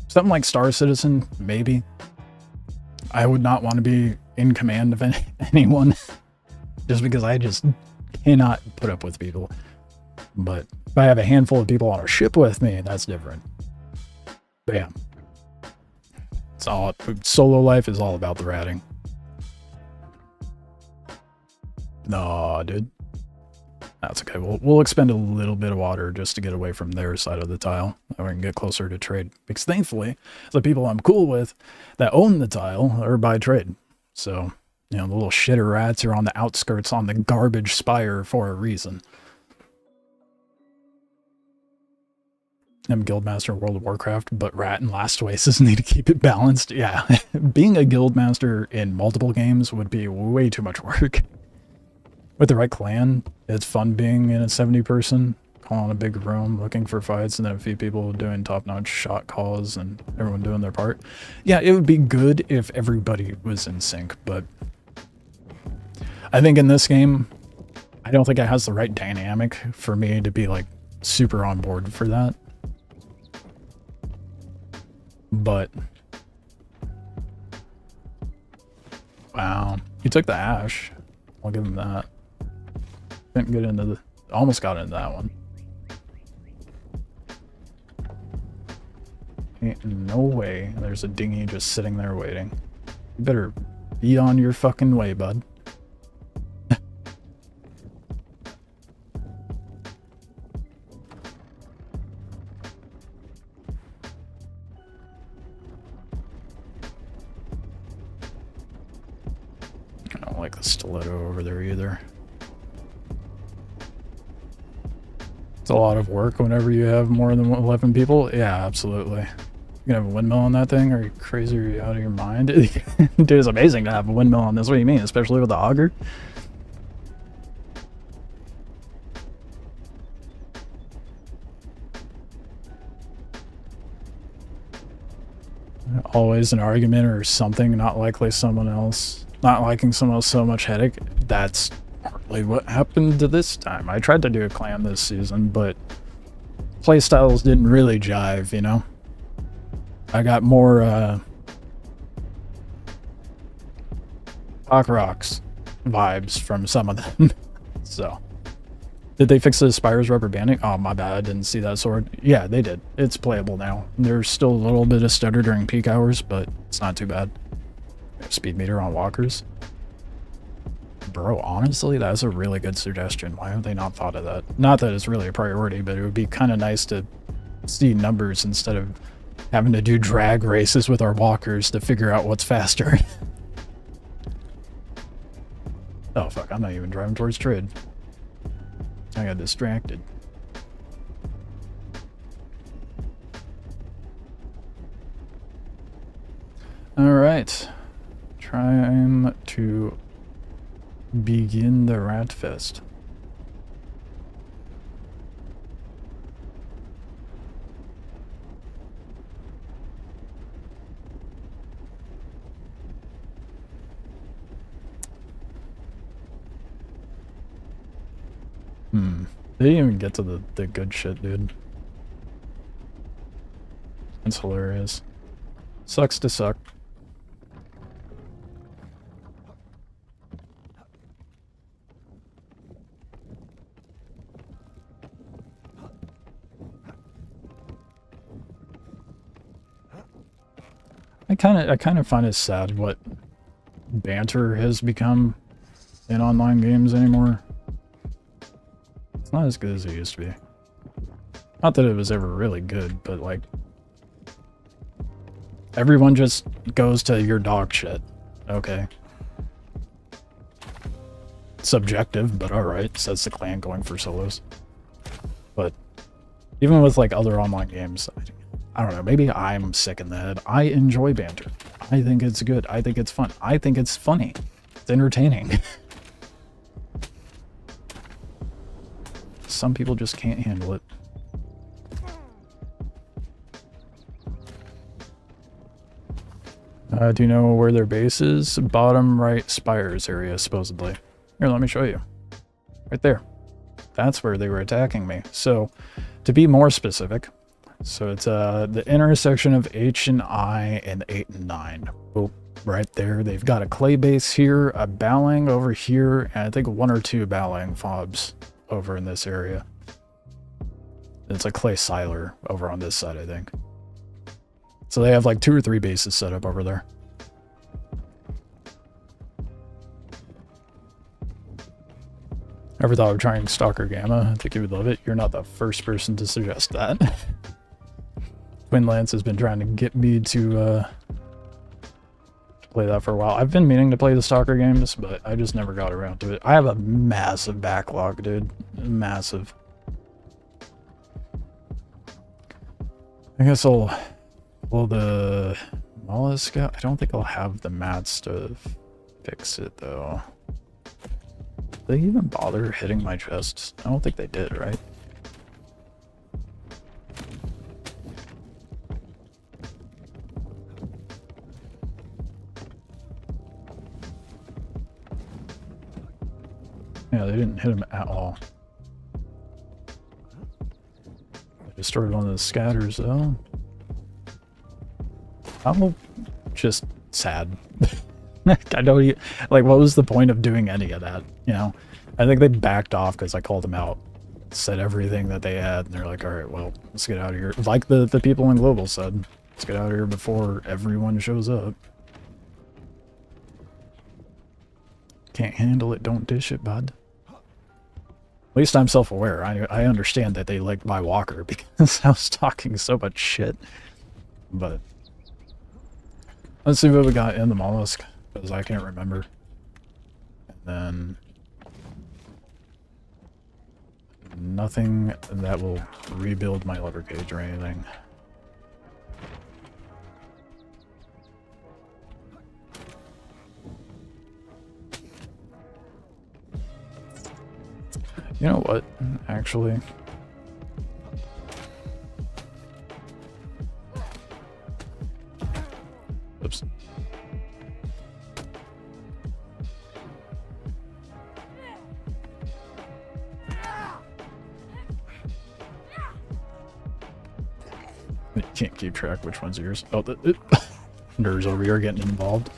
Something like Star Citizen, maybe. I would not want to be in command of anyone just because I just cannot put up with people. But if I have a handful of people on a ship with me, that's different. But yeah. It's all, solo life is all about the ratting. No, dude. That's okay. We'll expend a little bit of water just to get away from their side of the tile. And we can get closer to trade. Because thankfully, the people I'm cool with that own the tile are by trade. So, you know, the little shitter rats are on the outskirts on the garbage spire for a reason. I'm Guildmaster World of Warcraft, but Rat and Last Oasis need to keep it balanced. Yeah, being a Guildmaster in multiple games would be way too much work. With the right clan, it's fun being in a 70-person, calling a big room, looking for fights, and then a few people doing top-notch shot calls and everyone doing their part. Yeah, it would be good if everybody was in sync, but I think in this game, I don't think it has the right dynamic for me to be like super on board for that. But wow, he took the ash. I'll give him that. Didn't get into the, almost got into that one. Ain't no way. There's a dinghy just sitting there waiting. You better be on your fucking way, bud. I don't like the stiletto over there either. It's a lot of work whenever you have more than 11 people. Yeah, absolutely. You can have a windmill on that thing? Are you crazy? Are you out of your mind? Dude, it's amazing to have a windmill on this. What do you mean? Especially with the auger? Always an argument or something, not likely someone else. Not liking someone else so much headache. That's partly what happened to this time. I tried to do a clan this season, but playstyles didn't really jive, you know? I got more, Rocks vibes from some of them. So. Did they fix the Spires rubber banding? Oh, my bad. I didn't see that sword. Yeah, they did. It's playable now. There's still a little bit of stutter during peak hours, but it's not too bad. Speed meter on walkers. Bro, honestly, that's a really good suggestion. Why have they not thought of that? Not that it's really a priority, but it would be kind of nice to see numbers instead of having to do drag races with our walkers to figure out what's faster. Oh, fuck. I'm not even driving towards trade. I got distracted. Alright. Time to begin the rat fest. They didn't even get to the good shit, dude. It's hilarious. Sucks to suck. I kind of find it sad what banter has become in online games anymore. It's not as good as it used to be. Not that it was ever really good, but like everyone just goes to your dog shit. Okay. Subjective, but alright, says the clan going for solos. But even with like other online games, I don't know, maybe I'm sick in the head. I enjoy banter. I think it's good. I think it's fun. I think it's funny. It's entertaining. Some people just can't handle it. Do you know where their base is? Bottom right Spires area, supposedly. Here, let me show you. Right there. That's where they were attacking me. So, to be more specific, so it's the intersection of H and I and 8 and 9. Oh, right there. They've got a clay base here, a bowling over here, and I think 1 or 2 bowling fobs over in this area. It's a clay siler over on this side, I think. So they have like 2 or 3 bases set up over there. Ever thought of trying Stalker Gamma? I think you would love it. You're not the first person to suggest that. Twin Lance has been trying to get me to play that for a while. I've been meaning to play the Stalker games, but I just never got around to it. I have a massive backlog, dude. Massive. I guess I'll the mollusk out. I don't think I'll have the mats to fix it though. Did they even bother hitting my chest? I don't think they did, right? Yeah, they didn't hit him at all. They destroyed one of the scatters though. I'm just sad. I don't like, what was the point of doing any of that, you know? I think they backed off because I called them out, said everything that they had, and they're like, all right, well, let's get out of here. Like the people in Global said, let's get out of here before everyone shows up. Can't handle it, don't dish it, bud. At least I'm self-aware. I understand that they liked my walker because I was talking so much shit. But let's see what we got in the mollusk, because I can't remember. And then nothing that will rebuild my lever cage or anything. You know what, actually? Oops. You can't keep track which one's yours. Oh, nerds over here getting involved.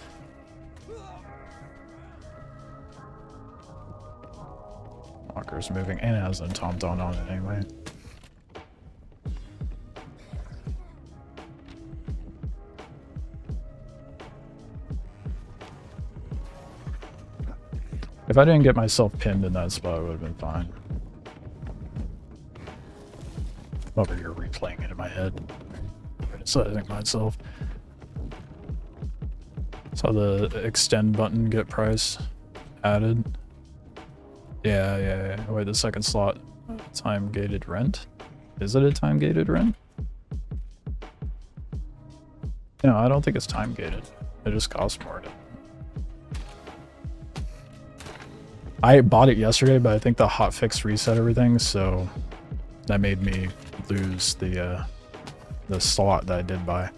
Walker's moving and it has a tom-tom on it anyway. If I didn't get myself pinned in that spot, it would have been fine. I'm over here replaying it in my head. Criticizing myself. Saw the extend button get price added. Yeah. Wait, the second slot. Time gated rent? Is it a time gated rent? No, I don't think it's time gated. It just costs more to. I bought it yesterday, but I think the HOTFIX reset everything, so that made me lose the slot that I did buy.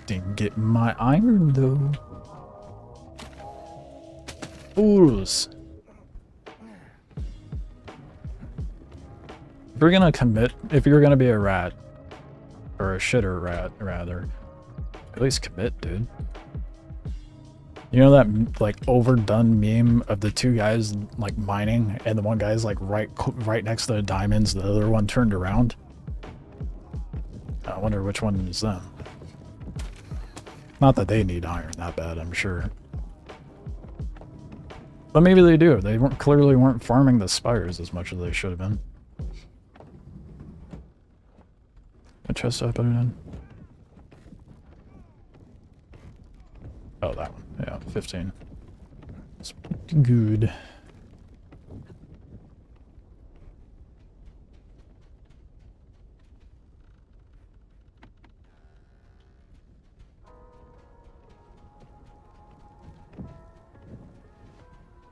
Didn't get my iron though. Fools. If you're gonna commit, if you're gonna be a rat, or a shitter rat rather, at least commit, dude. You know that like overdone meme of the two guys like mining, and the one guy's like right next to the diamonds, the other one turned around? I wonder which one is them. Not that they need iron that bad, I'm sure. But maybe they do. They clearly weren't farming the spires as much as they should have been. What chest did I put it in? Oh, that one. Yeah, 15. It's good.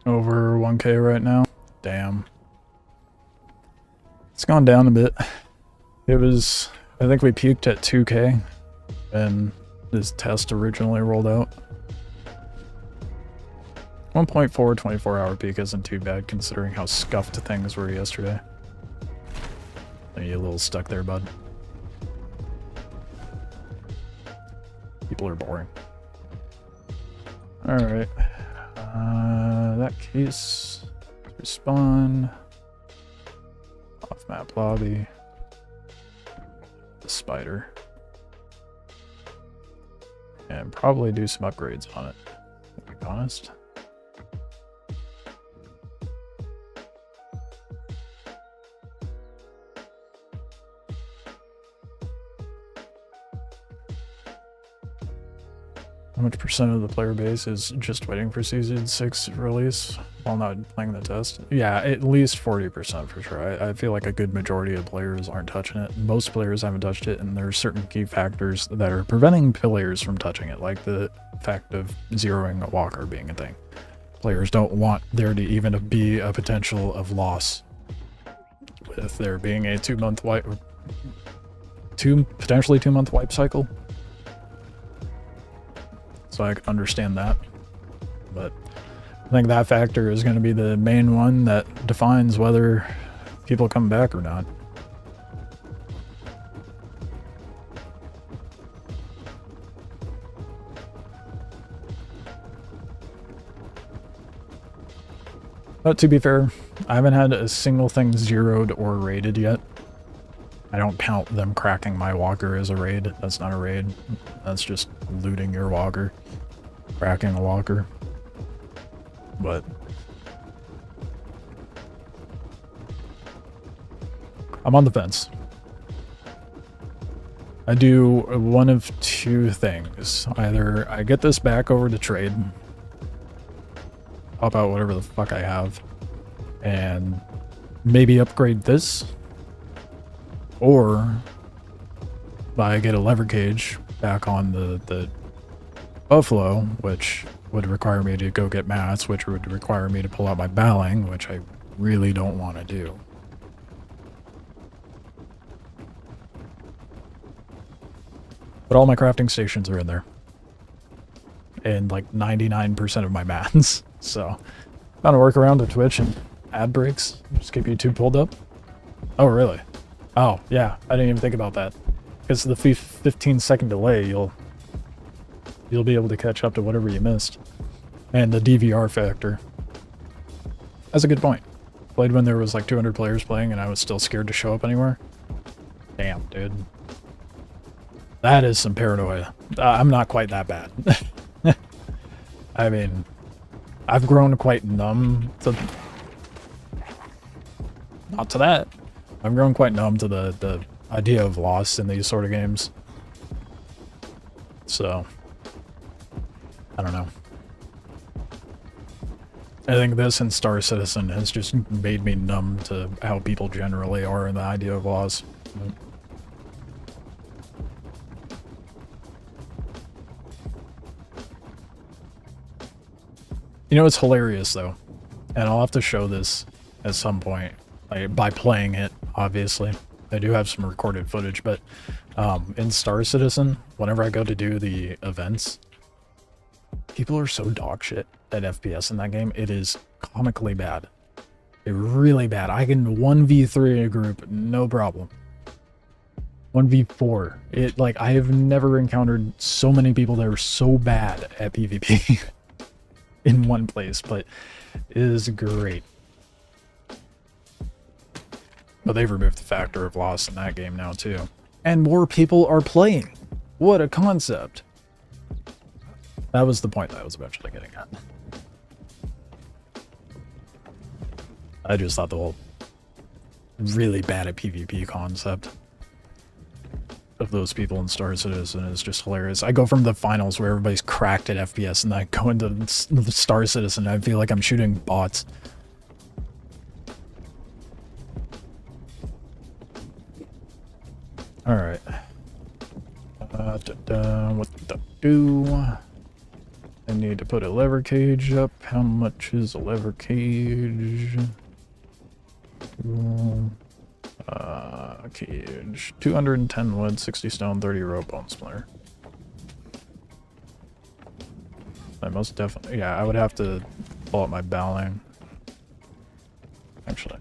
Over 1K right now. Damn. It's gone down a bit. It was, I think we peaked at 2K when this test originally rolled out. 1.4 24-hour peak isn't too bad considering how scuffed things were yesterday. Are you a little stuck there, bud? People are boring. Alright. That case, respawn, off map lobby, the spider, and probably do some upgrades on it, to be honest. How much percent of the player base is just waiting for Season 6 release while not playing the test? Yeah, at least 40% for sure. I feel like a good majority of players aren't touching it. Most players haven't touched it, and there are certain key factors that are preventing players from touching it, like the fact of zeroing a walker being a thing. Players don't want there to even be a potential of loss with there being a potentially 2 month wipe cycle. So I can understand that, but I think that factor is going to be the main one that defines whether people come back or not. But to be fair, I haven't had a single thing zeroed or raided yet. I don't count them cracking my walker as a raid. That's not a raid. That's just looting your walker. Cracking a walker. But I'm on the fence. I do one of two things. Either I get this back over to trade, pop out whatever the fuck I have, and maybe upgrade this, or I get a lever cage back on the Buffalo, which would require me to go get mats, which would require me to pull out my baling, which I really don't want to do. But all my crafting stations are in there. And like 99% of my mats. So, found a workaround to Twitch and ad breaks. Just keep YouTube pulled up. Oh, really? Oh, yeah. I didn't even think about that. Because of the 15-second delay, you'll be able to catch up to whatever you missed. And the DVR factor. That's a good point. Played when there was like 200 players playing and I was still scared to show up anywhere. Damn, dude. That is some paranoia. I'm not quite that bad. I mean, I've grown quite numb to... Not to that. I've grown quite numb to the idea of loss in these sort of games. So, I don't know. I think this and Star Citizen has just made me numb to how people generally are in the idea of loss. You know, it's hilarious though, and I'll have to show this at some point, like, by playing it, obviously. I do have some recorded footage, but in Star Citizen, whenever I go to do the events, people are so dog shit at FPS in that game. It is comically bad. Really bad. I can 1v3 a group, no problem. 1v4. It, like, I have never encountered so many people that are so bad at PvP in one place, but it is great. But they've removed the factor of loss in that game now too. And more people are playing. What a concept. That was the point I was eventually getting at. I just thought the whole really bad at PvP concept of those people in Star Citizen is just hilarious. I go from the finals where everybody's cracked at FPS and I go into the Star Citizen and I feel like I'm shooting bots. Alright. What to do? I need to put a lever cage up. How much is a lever cage? Cage. 210 wood, 60 stone, 30 rope, bone splinter. I most definitely... Yeah, I would have to pull up my bowling. Actually...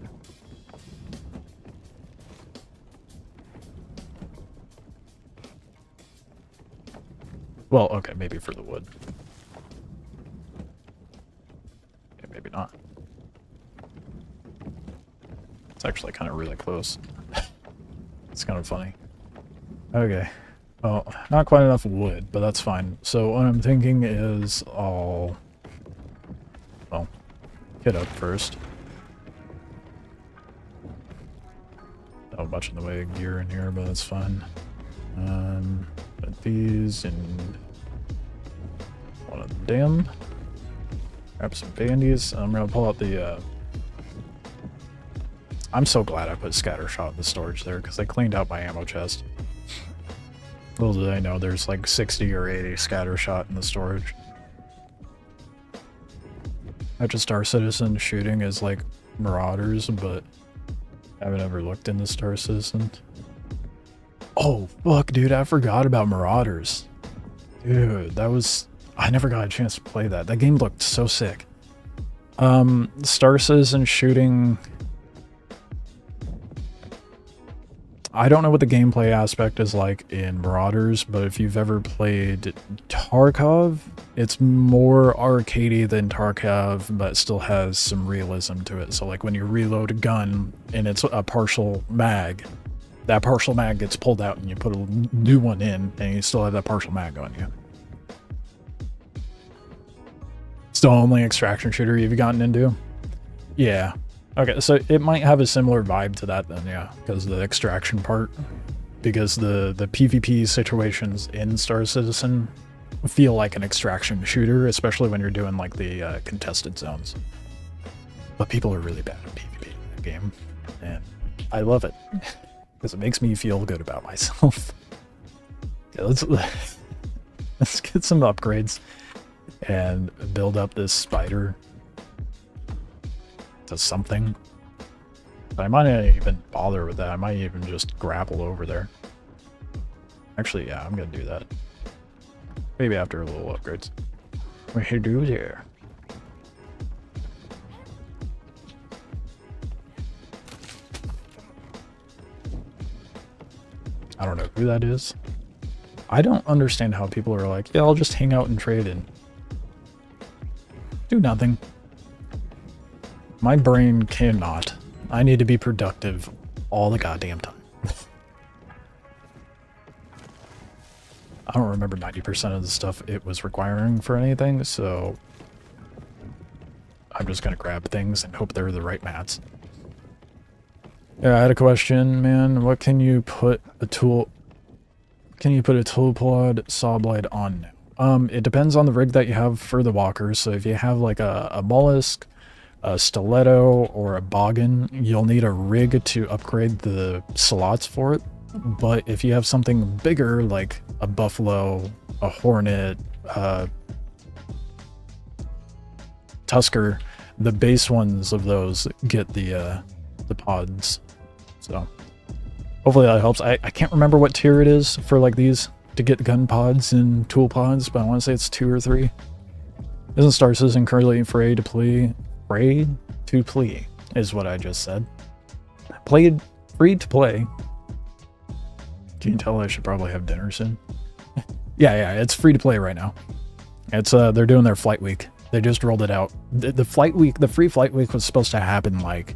Well, okay, maybe for the wood. Okay, maybe not. It's actually kind of really close. It's kind of funny. Okay. Well, not quite enough wood, but that's fine. So what I'm thinking is I'll... Well, hit up first. Not much in the way of gear in here, but that's fine. Put these and one of them. Grab some bandies. I'm gonna pull out the I'm so glad I put scattershot in the storage there because I cleaned out my ammo chest. Little did I know there's like 60 or 80 scattershot in the storage. I just Star Citizen shooting is like Marauders, but I haven't ever looked into Star Citizen. Oh, fuck, dude, I forgot about Marauders. Dude, that was... I never got a chance to play that. That game looked so sick. Star Citizen shooting... I don't know what the gameplay aspect is like in Marauders, but if you've ever played Tarkov, it's more arcadey than Tarkov, but still has some realism to it. So like when you reload a gun and it's a partial mag, that partial mag gets pulled out and you put a new one in and you still have that partial mag on you. It's the only extraction shooter you've gotten into? Yeah. Okay, so it might have a similar vibe to that then, yeah, because of the extraction part. Because the PvP situations in Star Citizen feel like an extraction shooter, especially when you're doing like the contested zones. But people are really bad at PvP in that game, and I love it. Because it makes me feel good about myself. Yeah, let's get some upgrades and build up this spider to something. But I might not even bother with that. I might even just grapple over there. Actually, yeah, I'm gonna do that. Maybe after a little upgrades. What you do there? I don't know who that is. I don't understand how people are like, yeah, I'll just hang out and trade and do nothing. My brain cannot. I need to be productive all the goddamn time. I don't remember 90% of the stuff it was requiring for anything, so I'm just gonna grab things and hope they're the right mats. Yeah, I had a question, man. What can you put a tool... Can you put a tool pod saw blade on now? It depends on the rig that you have for the walkers. So if you have like a mollusk, a stiletto, or a boggin, you'll need a rig to upgrade the slots for it. But if you have something bigger like a buffalo, a hornet, tusker, the base ones of those get the pods. So Hopefully that helps. I can't remember what tier it is for like these to get gun pods and tool pods, but I want to say it's 2 or 3. Isn't Star Citizen currently free to play? Free to play is what I just said. Played free to play. Can you tell I should probably have dinner soon? yeah, it's free to play right now. It's they're doing their flight week. They just rolled it out. The flight week, the free flight week was supposed to happen like,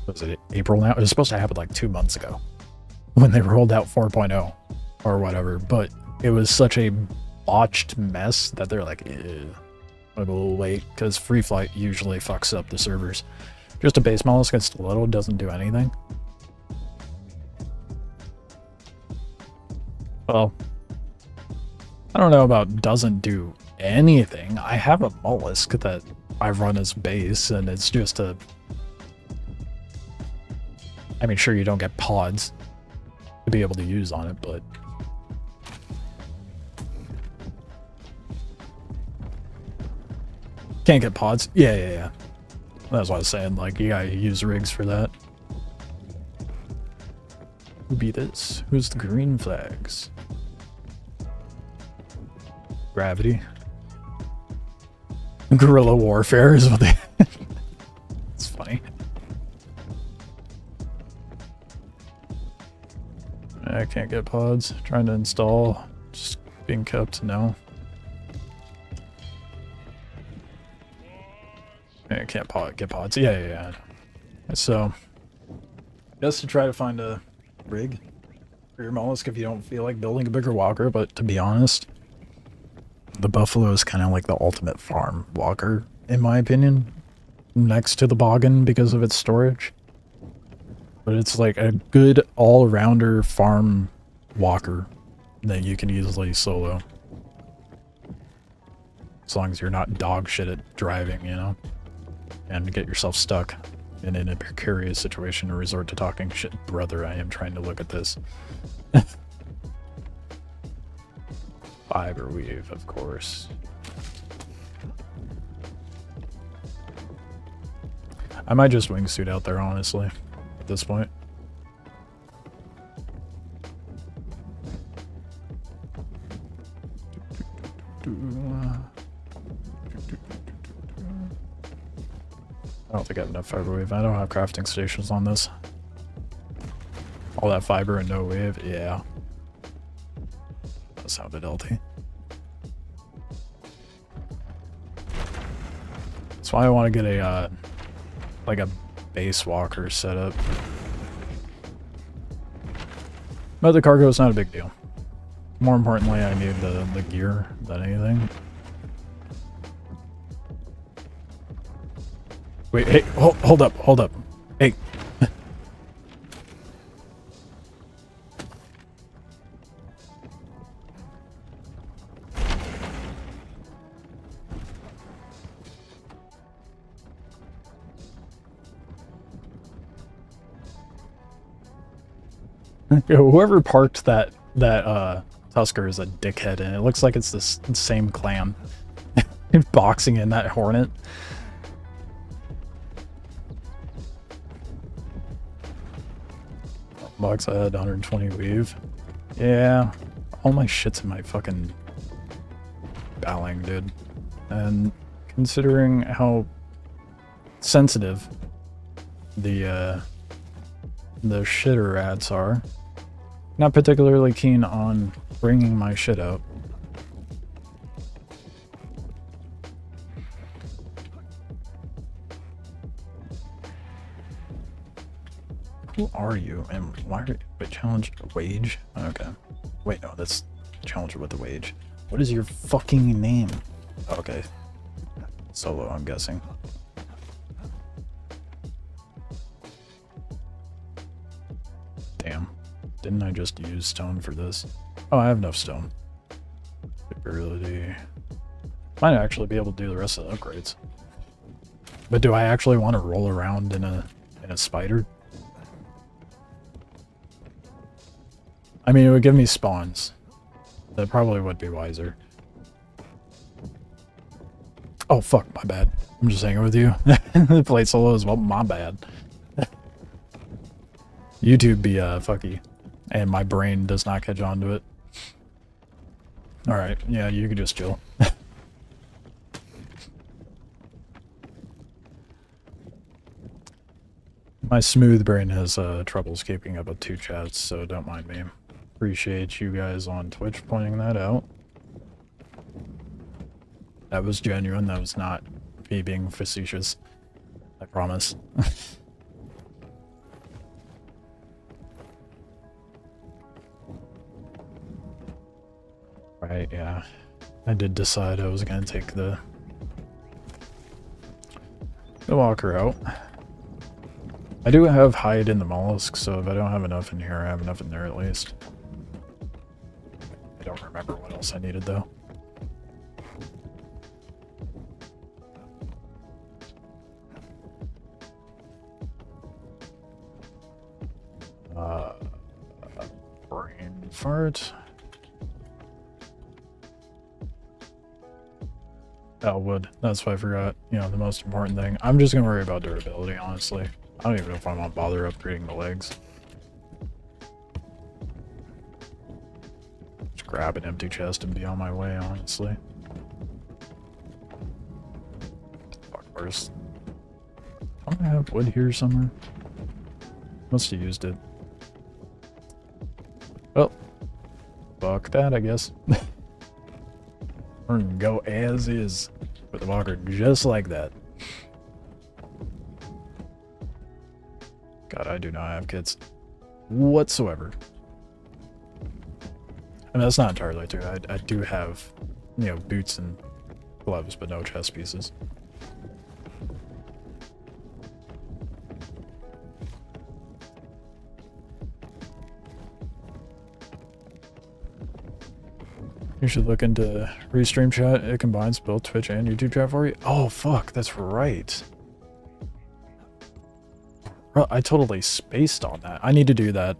was it April now? It was supposed to happen like 2 months ago when they rolled out 4.0 or whatever, but it was such a botched mess that they're like, we'll wait, because free flight usually fucks up the servers. Just a base mollusk and stiletto doesn't do anything. Well, I don't know about doesn't do anything. I have a mollusk that I run as base, and it's just a... I mean, sure, you don't get pods to be able to use on it, but... Can't get pods? Yeah. That's what I was saying, like, you gotta use rigs for that. Who be this? Who's the green flags? Gravity. Guerrilla warfare is what they... It's funny. I can't get pods. Trying to install. Just being kept, no. I can't get pods. Yeah. So, just to try to find a rig for your mollusk if you don't feel like building a bigger walker, but to be honest, the buffalo is kind of like the ultimate farm walker, in my opinion, next to the boggin because of its storage. But it's like a good all-rounder farm walker that you can easily solo. As long as you're not dog shit at driving, you know? And get yourself stuck and in a precarious situation to resort to talking shit. Brother, I am trying to look at this. Fiber weave, of course. I might just wingsuit out there, honestly, at this point. I don't think I have enough fiber wave. I don't have crafting stations on this. All that fiber and no wave, yeah. That sounded healthy. That's why I want to get a, like a base walker set up. But the cargo is not a big deal. More importantly, I need the gear than anything. Wait, hey, hold up. Hey. Whoever parked that Tusker is a dickhead, and it looks like it's the same clan. Boxing in that Hornet. Box, I had 120 weave. Yeah, all my shit's in my fucking bowling, dude. And considering how sensitive the shitter rats are, not particularly keen on bringing my shit out. Who are you, and why are you challenge wage? Okay. Wait, no, that's challenger with the wage. What is your fucking name? Okay. Solo, I'm guessing. Damn. Didn't I just use stone for this? Oh, I have enough stone. Ability. Might actually be able to do the rest of the upgrades. But do I actually want to roll around in a spider? I mean, it would give me spawns. That probably would be wiser. Oh, fuck, my bad. I'm just hanging with you. The plate solo as well, my bad. YouTube be fucky, and my brain does not catch on to it. Alright, yeah, you can just chill. My smooth brain has troubles keeping up with 2 chats, so don't mind me. Appreciate you guys on Twitch pointing that out. That was genuine, that was not me being facetious. I promise. Right, yeah. I did decide I was gonna take the walker out. I do have hide in the mollusk, so if I don't have enough in here, I have enough in there at least. I don't remember what else I needed though. Brain fart. Oh, wood. That's what I forgot. You know, the most important thing. I'm just gonna worry about durability, honestly. I don't even know if I want to bother upgrading the legs. Just grab an empty chest and be on my way, honestly. Fuck, where's... Don't I have wood here somewhere? Must have used it. Well, fuck that, I guess. We're gonna go as is with the walker, just like that. God, I do not have kits whatsoever. And that's not entirely true. I do have, you know, boots and gloves, but no chest pieces. You should look into Restream chat. It combines both Twitch and YouTube chat for you. Oh, fuck, that's right. Bro, I totally spaced on that. I need to do that.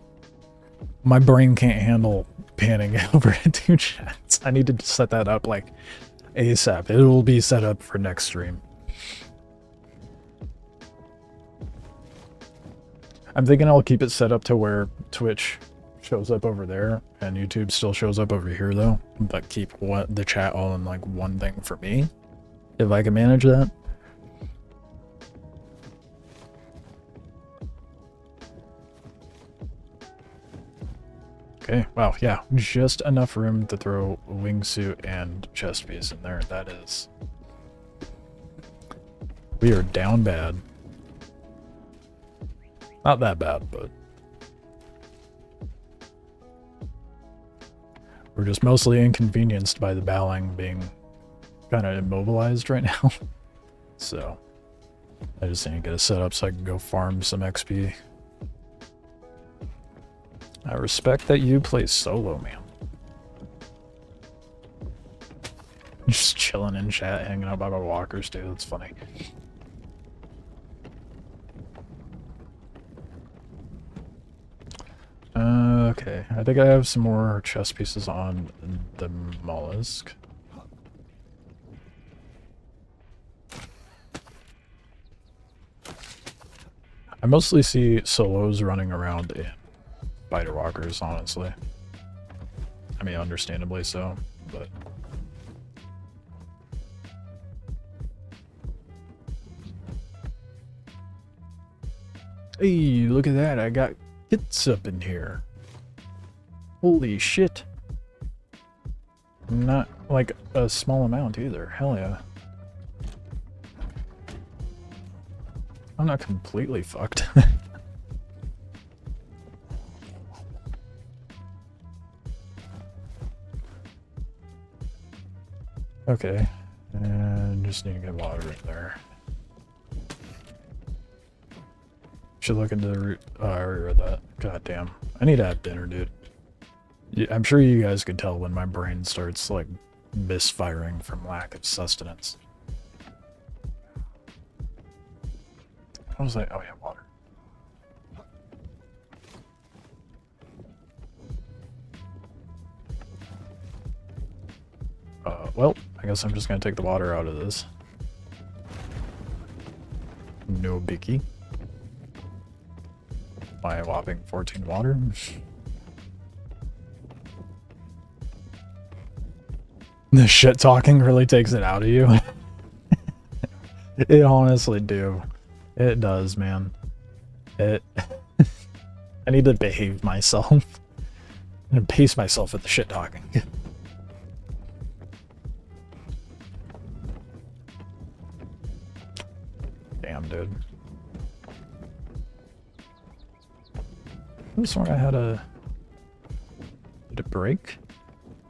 My brain can't handle panning over 2 chats. I need to set that up, like, ASAP. It will be set up for next stream. I'm thinking I'll keep it set up to where Twitch shows up over there and YouTube still shows up over here though, but keep the chat all in like one thing for me, if I can manage that. Okay, wow, yeah, just enough room to throw a wingsuit and chest piece in there. That is... We are down bad. Not that bad, but... We're just mostly inconvenienced by the bowling being kind of immobilized right now. So, I just need to get it set up so I can go farm some XP. I respect that you play solo, man. Just chilling in chat, hanging out by my walkers, dude. That's funny. Okay, I think I have some more chest pieces on the mollusk. I mostly see solos running around in spider walkers, honestly. I mean, understandably so, but... Hey, look at that, I got kits up in here. Holy shit. Not like a small amount either, hell yeah. I'm not completely fucked. Okay, and just need to get water in there. Should look into the root. Oh, I already read that. God damn. I need to have dinner, dude. Yeah, I'm sure you guys could tell when my brain starts, like, misfiring from lack of sustenance. I was like, oh yeah, water. Well, I guess I'm just gonna take the water out of this. No biggie. my whopping 14 water. The shit talking really takes it out of you. It honestly do. It does, man. I need to behave myself and pace myself with the shit talking. Damn, dude. I swore I had a... Did it break?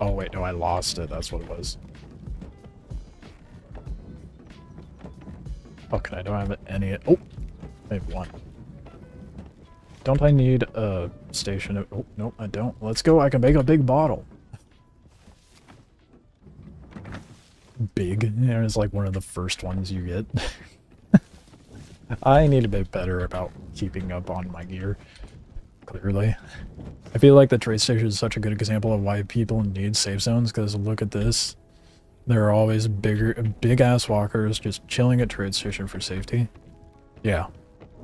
Oh wait, no, I lost it. That's what it was. Okay, I don't have any... Oh! I have one. Don't I need a station? Oh, no, I don't. Let's go. I can make a big bottle. Big. Yeah, it's like one of the first ones you get. I need to be better about keeping up on my gear. Clearly. I feel like the trade station is such a good example of why people need safe zones, because look at this. There are always big-ass walkers just chilling at trade station for safety. Yeah.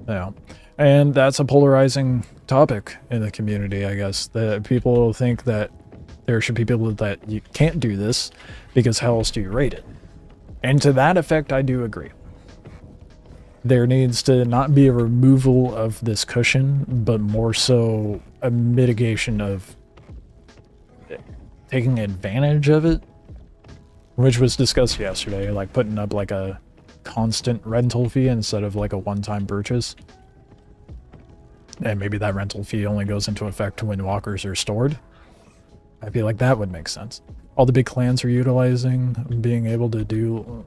Yeah. And that's a polarizing topic in the community, I guess. That people think that there should be people that you can't do this because how else do you rate it? And to that effect, I do agree. There needs to not be a removal of this cushion, but more so a mitigation of taking advantage of it, which was discussed yesterday, like putting up like a constant rental fee instead of like a one-time purchase. And maybe that rental fee only goes into effect when walkers are stored. I feel like that would make sense. All the big clans are utilizing being able to do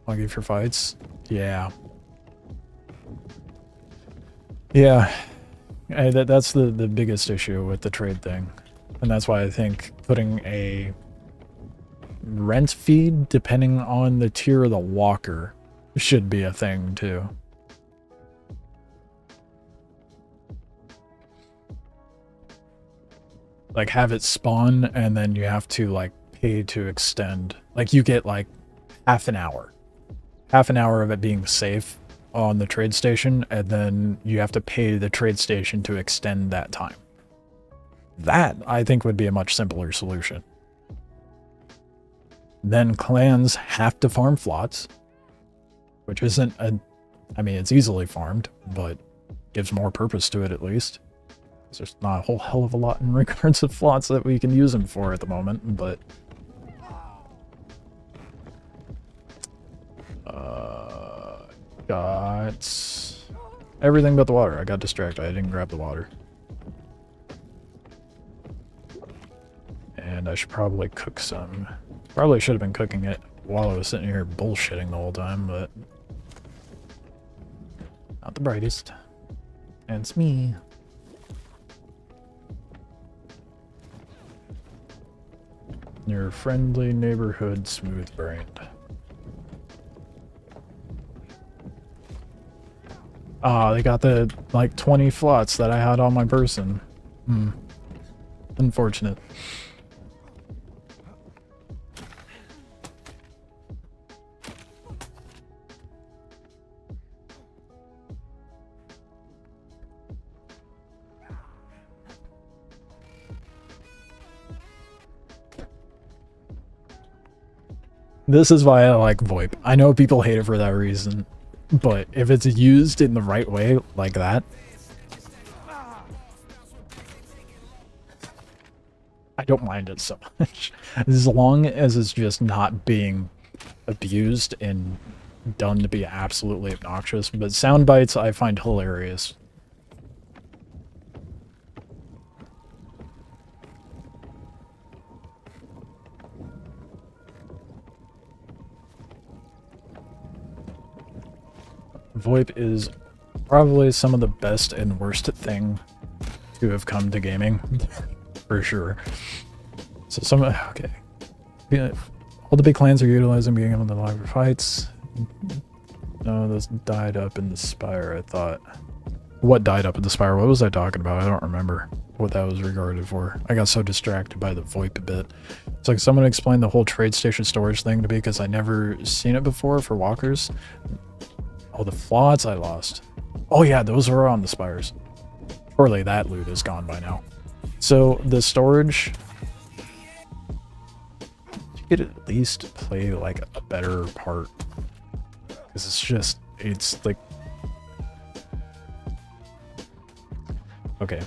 login for fights. Yeah. Yeah. That's the biggest issue with the trade thing. And that's why I think putting a rent fee, depending on the tier of the walker, should be a thing too. Like have it spawn and then you have to like pay to extend. Like you get like half an hour of it being safe on the trade station, and then you have to pay the trade station to extend that time. That I think would be a much simpler solution. Then clans have to farm flots, which isn't a, I mean, it's easily farmed, but gives more purpose to it at least. There's not a whole hell of a lot in regards to flots that we can use them for at the moment, but got everything but the water. I got distracted. I didn't grab the water. And I should probably cook some. Probably should have been cooking it while I was sitting here bullshitting the whole time, but not the brightest. And it's me. Your friendly neighborhood smooth brained. Ah, they got the like 20 flots that I had on my person. Unfortunate. This is why I like VoIP. I know people hate it for that reason, but if it's used in the right way, like that, I don't mind it so much. As long as it's just not being abused and done to be absolutely obnoxious. But sound bites I find hilarious. VoIP is probably some of the best and worst thing to have come to gaming, for sure. So okay. Yeah, all the big clans are utilizing being able to live for fights. No, those died up in the Spire, I thought. What died up in the Spire? What was I talking about? I don't remember what that was regarded for. I got so distracted by the VoIP bit. It's like someone explained the whole trade station storage thing to me because I never seen it before for walkers. Oh, the flots I lost. Oh yeah, those were on the Spires. Surely that loot is gone by now. So the storage, you could at least play like a better part, because it's like, okay,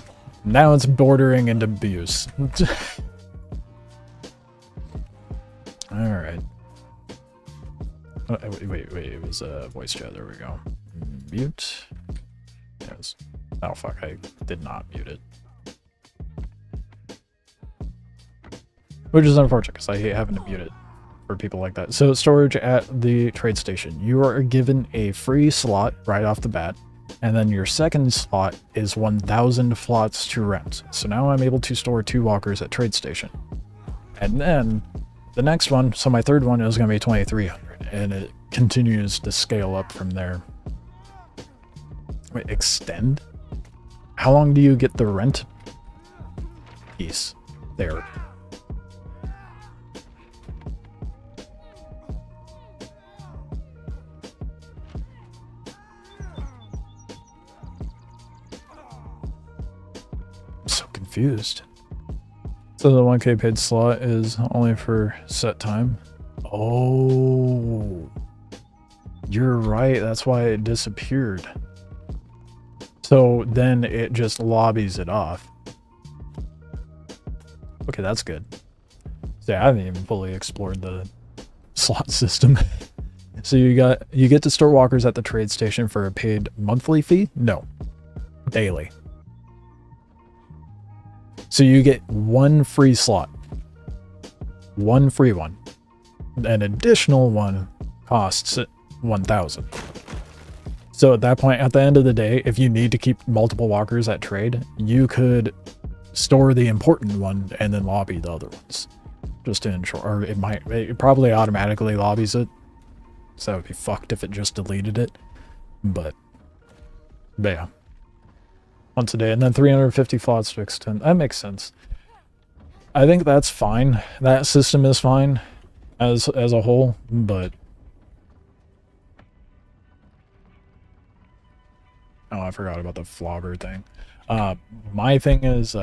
now it's bordering into abuse. All right. Wait, it was a voice chat. There we go. Mute. Yes. Oh fuck, I did not mute it. Which is unfortunate because I hate having to mute it for people like that. So storage at the trade station. You are given a free slot right off the bat, and then your second slot is 1,000 flots to rent. So now I'm able to store 2 walkers at trade station. And then the next one, so my third one is going to be 2,300, and it continues to scale up from there. Wait, extend? How long do you get the rent piece there? I'm so confused. So the 1K paid slot is only for set time. Oh, you're right. That's why it disappeared. So then it just lobbies it off. Okay, that's good. So yeah, I haven't even fully explored the slot system. So you get to store walkers at the trade station for a paid monthly fee? No, daily. So you get 1 free slot, 1 free one. An additional one costs 1,000. So at that point, at the end of the day, if you need to keep multiple walkers at trade, you could store the important one and then lobby the other ones, just to ensure. Or it probably automatically lobbies it, so that would be fucked if it just deleted it. But yeah, once a day, and then 350 slots to extend. That makes sense. I think that's fine. That system is fine as a whole, but oh, I forgot about the flobber thing. My thing is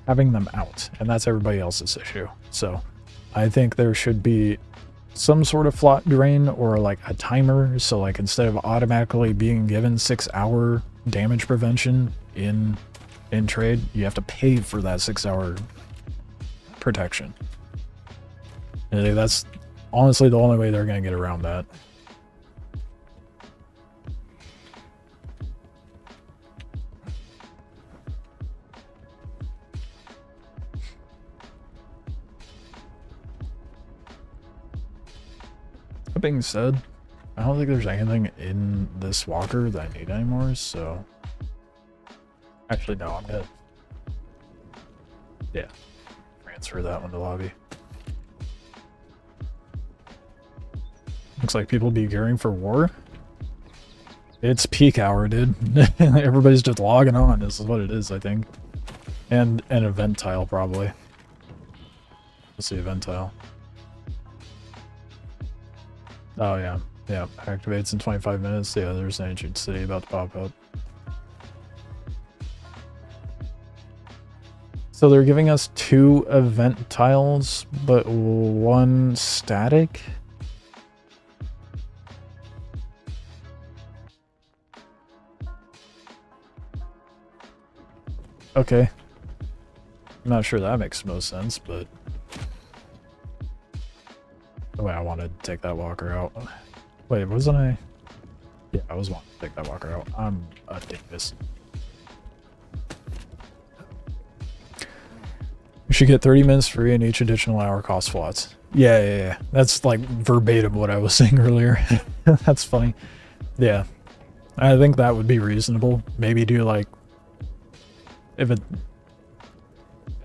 having them out, and that's everybody else's issue. So I think there should be some sort of flot drain or like a timer. So like instead of automatically being given 6-hour damage prevention in trade, you have to pay for that 6-hour protection. And that's honestly the only way they're going to get around that. That being said, I don't think there's anything in this walker that I need anymore, so actually no, I'm gonna transfer that one to lobby. Looks like people be gearing for war. It's peak hour, dude. Everybody's just logging on. This is what it is, I think. And an event tile, probably. Let's see, event tile. Oh, yeah. Yeah, activates in 25 minutes. Yeah, there's an ancient city about to pop up. So they're giving us 2 event tiles, but 1 static? Okay. I'm not sure that makes most sense, but... Oh, wait, I wanted to take that walker out. Wait, wasn't I? Yeah, I was wanting to take that walker out. I'm a dingus. You should get 30 minutes free and each additional hour costs flots. Yeah. That's like verbatim what I was saying earlier. That's funny. Yeah. I think that would be reasonable. Maybe do like... I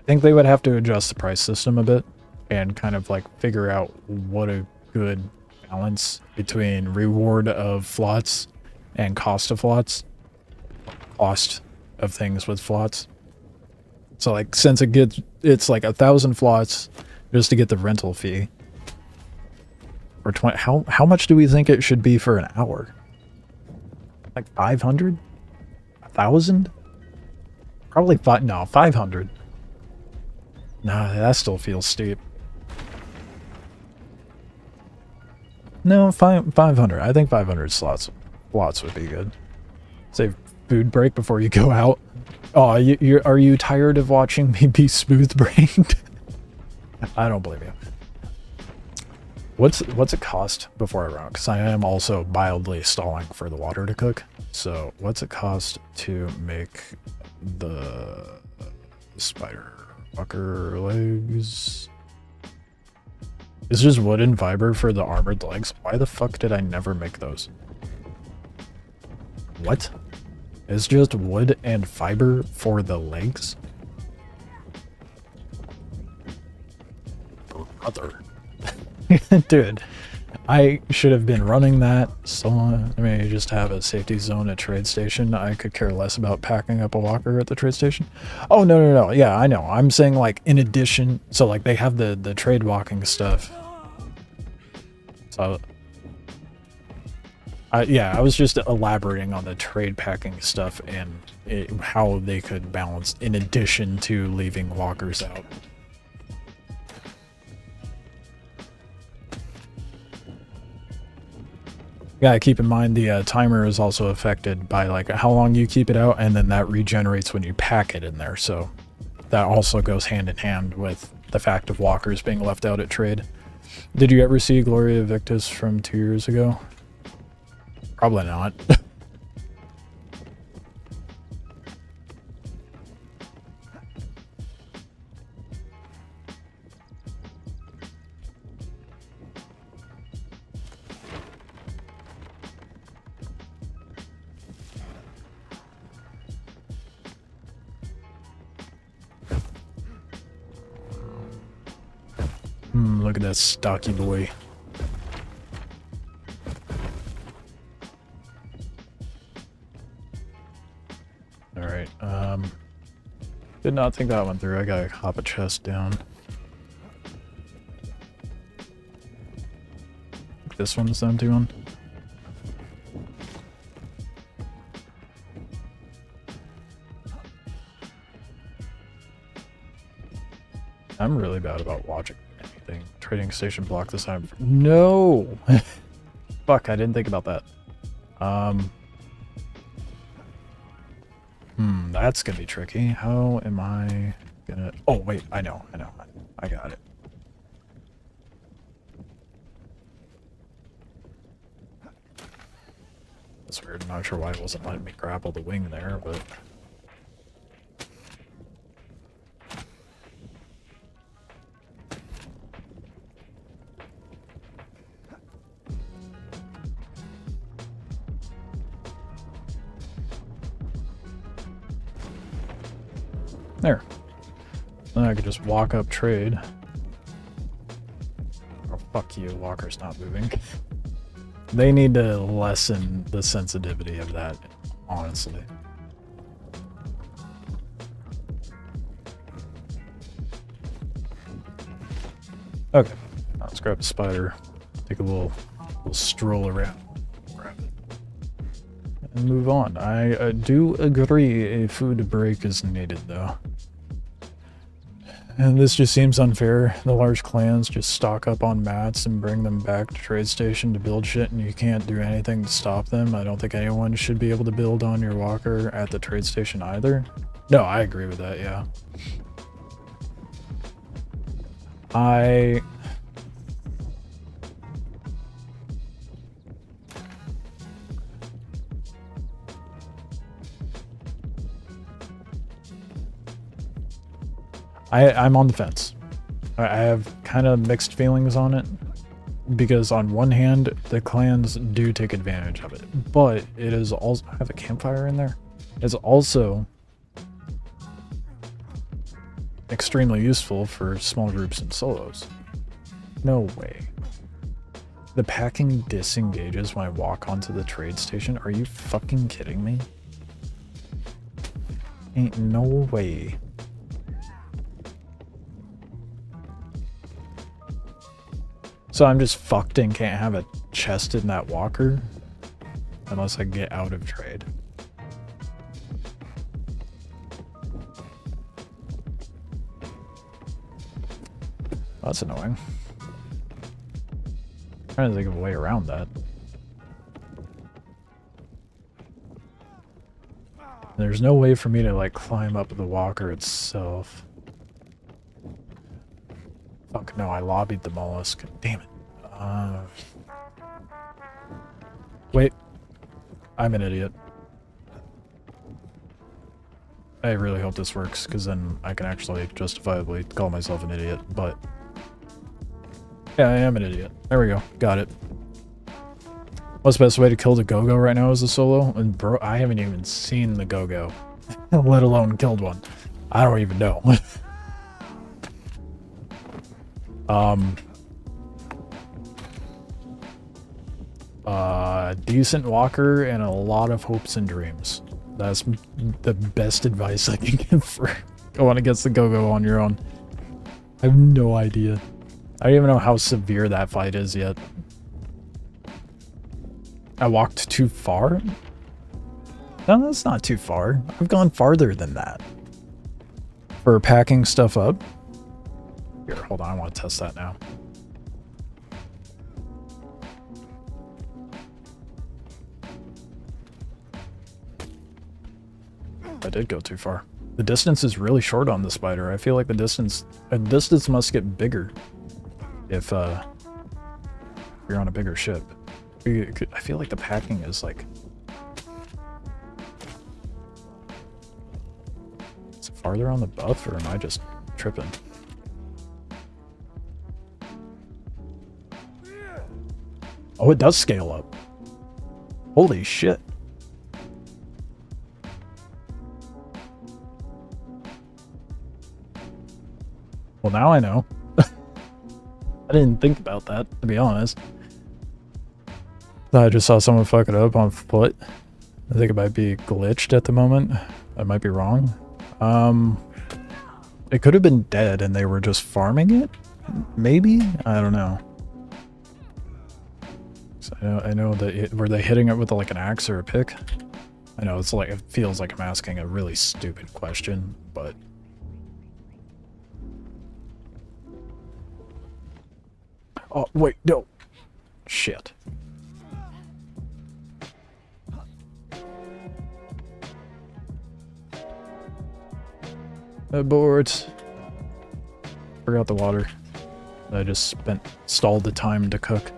think they would have to adjust the price system a bit and kind of like figure out what a good balance between reward of flots and cost of flots. Cost of things with flots. So like since it's like 1,000 flots just to get the rental fee. Or 20, how much do we think it should be for an hour? Like 500? 1,000? Probably 500. Nah, that still feels steep. No, 500. I think 500 slots would be good. Save food break before you go out. Oh, are you tired of watching me be smooth-brained? I don't blame you. What's it cost before I run? Because I am also mildly stalling for the water to cook. So what's it cost to make the spider fucker legs? It's just wood and fiber for the armored legs. Why the fuck did I never make those? What? It's just wood and fiber for the legs? Brother. Dude, I should have been running that. So, I mean, you just have a safety zone at trade station. I could care less about packing up a walker at the trade station. Oh, no. Yeah, I know. I'm saying, like, in addition. So, like, they have the trade walking stuff. So, yeah, I was just elaborating on the trade packing stuff and how they could balance in addition to leaving walkers out. Yeah, keep in mind the timer is also affected by like how long you keep it out, and then that regenerates when you pack it in there. So that also goes hand in hand with the fact of walkers being left out at trade. Did you ever see Gloria Victis from 2 years ago? Probably not. Look at that stocky boy. Alright, did not think that went through. I gotta hop a chest down. This one's the empty one. I'm really bad about watching anything. Trading station block this time. No! Fuck, I didn't think about that. That's gonna be tricky. How am I gonna... Oh, wait, I know. I got it. That's weird. I'm not sure why it wasn't letting me grapple the wing there, but... There. Then I could just walk up trade. Oh, fuck you, walker's not moving. They need to lessen the sensitivity of that, honestly. Okay, let's grab a spider, take a little stroll around, grab it, and move on. I do agree a food break is needed, though. And this just seems unfair. The large clans just stock up on mats and bring them back to trade station to build shit, and you can't do anything to stop them. I don't think anyone should be able to build on your walker at the trade station either. No, I agree with that, yeah. I'm on the fence. I have kind of mixed feelings on it, because on one hand, the clans do take advantage of it, but it is also... I have a campfire in there. It's also extremely useful for small groups and solos. No way. The packing disengages when I walk onto the trade station? Are you fucking kidding me? Ain't no way. So I'm just fucked and can't have a chest in that walker unless I get out of trade. That's annoying. I'm trying to think of a way around that. There's no way for me to like climb up the walker itself. Fuck no, I lobbied the mollusk. Damn it. Wait. I'm an idiot. I really hope this works, because then I can actually justifiably call myself an idiot, but... Yeah, I am an idiot. There we go. Got it. What's the best way to kill the go-go right now as a solo? And bro, I haven't even seen the go-go. Let alone killed one. I don't even know. Decent walker and a lot of hopes and dreams. That's the best advice I can give for going against the go-go on your own. I have no idea. I don't even know how severe that fight is yet. I walked too far? No, that's not too far. I've gone farther than that. For packing stuff up. Here, hold on, I want to test that now. I did go too far. The distance is really short on the spider. I feel like the distance must get bigger if you're on a bigger ship. I feel like the packing is like... Is it farther on the buff, or am I just tripping? Oh, it does scale up. Holy shit. Well, now I know. I didn't think about that, to be honest. I just saw someone fuck it up on foot. I think it might be glitched at the moment. I might be wrong. It could have been dead and they were just farming it? Maybe? I don't know. So I know that were they hitting it with like an axe or a pick? I know it's like, it feels like I'm asking a really stupid question, but... Oh, wait, no. Shit. Abort. Forgot the water. I just stalled the time to cook.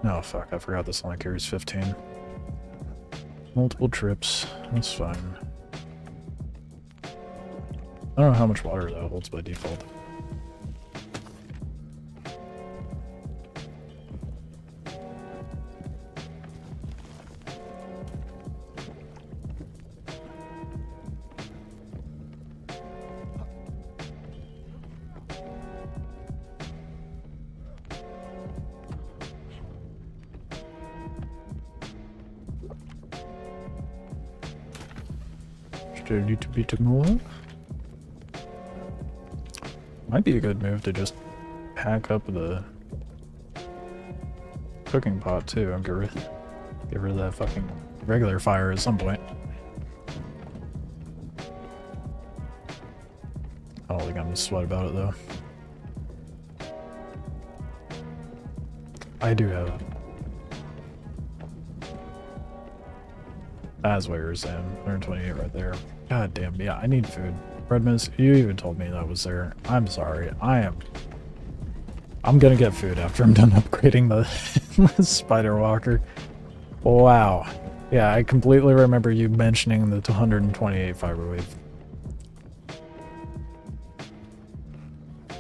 No, fuck, I forgot this only carries 15. Multiple trips, that's fine. I don't know how much water that holds by default. Need to beat him all up. Might be a good move to just pack up the cooking pot too and get rid of that fucking regular fire at some point. I don't think I'm gonna sweat about it though. I do have it. That's where you're saying. 128 right there. God damn, yeah, I need food. Redmas, you even told me that was there. I'm sorry. I'm gonna get food after I'm done upgrading the spider walker. Wow. Yeah, I completely remember you mentioning the 128 fiber wave. I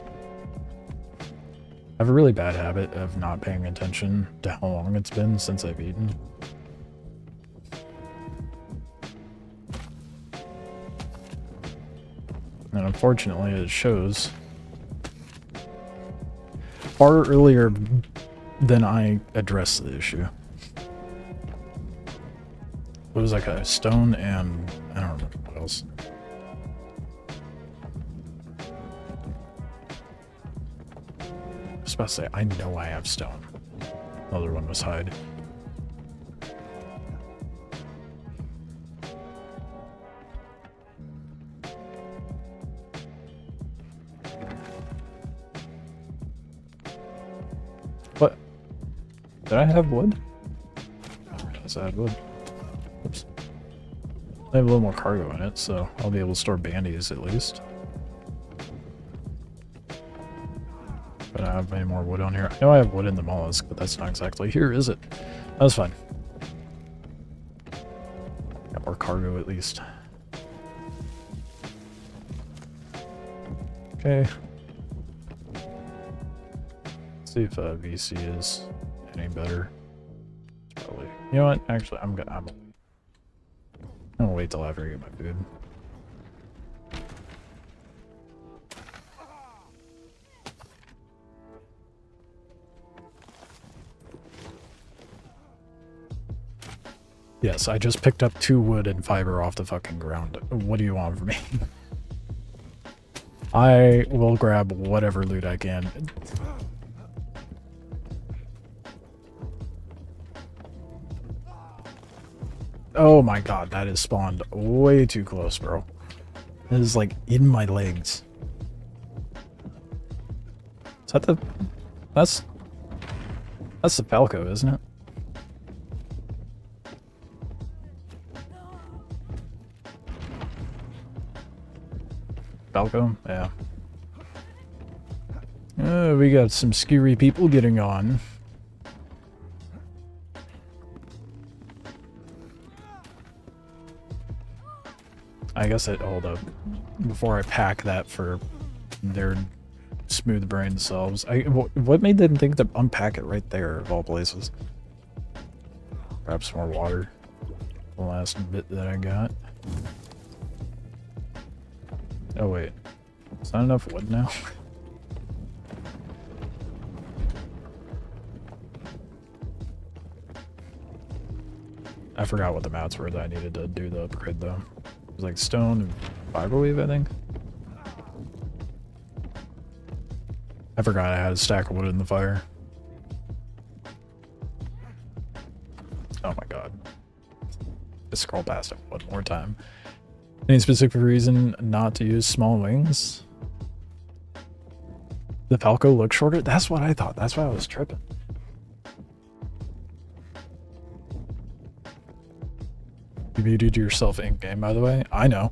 have a really bad habit of not paying attention to how long it's been since I've eaten. And unfortunately, it shows far earlier than I addressed the issue. It was like a stone and I don't remember what else. I was about to say, I know I have stone. The other one was hide. Did I have wood? Yes, I had wood. Oops. I have a little more cargo in it, so I'll be able to store bandies at least. But I don't have any more wood on here. I know I have wood in the mollusk, but that's not exactly here, is it? That's fine. Got more cargo at least. Okay. Let's see if VC is any better. It's probably. You know what? Actually, I'm gonna wait till after I get my food. Yes, I just picked up 2 wood and fiber off the fucking ground. What do you want from me? I will grab whatever loot I can. Oh my god, that is spawned way too close, bro. It is like in my legs. Is that the... That's the Falco, isn't it? Falco? Yeah. We got some scary people getting on. I guess hold up. Before I pack that for their smooth brain selves. What made them think to unpack it right there of all places? Perhaps more water. The last bit that I got. Oh wait, is that enough wood now? I forgot what the mats were that I needed to do the upgrade though. It was like stone and fiberweave, I think. I forgot I had a stack of wood in the fire. Oh my god. Just scroll past it one more time. Any specific reason not to use small wings? The Falco looks shorter? That's what I thought. That's why I was tripping. You muted yourself in-game, by the way? I know.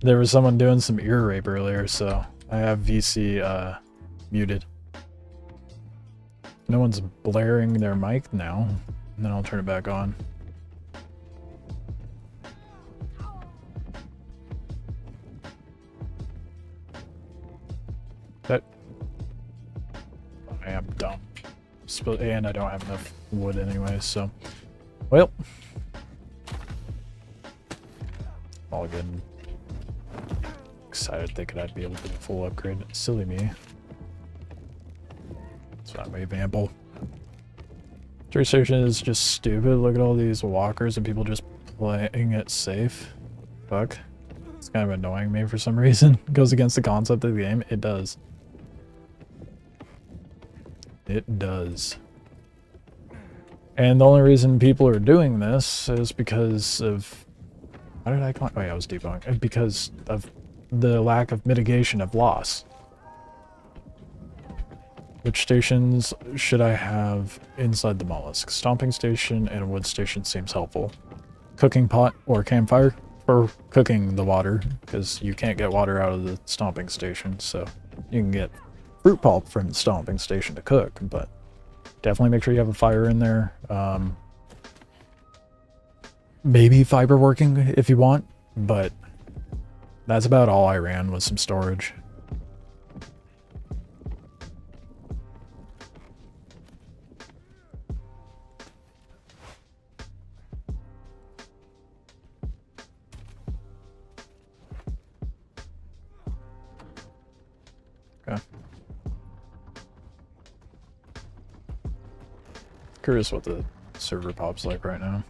There was someone doing some ear rape earlier, so I have VC muted. No one's blaring their mic now, and then I'll turn it back on. I am dumb. And I don't have enough wood anyway, so... Well... All good. Excited thinking I'd be able to do a full upgrade. Silly me. It's not wave ample. Train station is just stupid. Look at all these walkers and people just playing it safe. Fuck. It's kind of annoying me for some reason. It goes against the concept of the game. It does. It does. And the only reason people are doing this is because of... How did I call it? Oh yeah, I was debunked. Because of the lack of mitigation of loss. Which stations should I have inside the mollusk? Stomping station and a wood station seems helpful. Cooking pot or campfire for cooking the water, because you can't get water out of the stomping station, so you can get fruit pulp from the stomping station to cook, but definitely make sure you have a fire in there. Maybe fiber working if you want, but that's about all I ran with some storage. Okay. Curious what the server pop's like right now.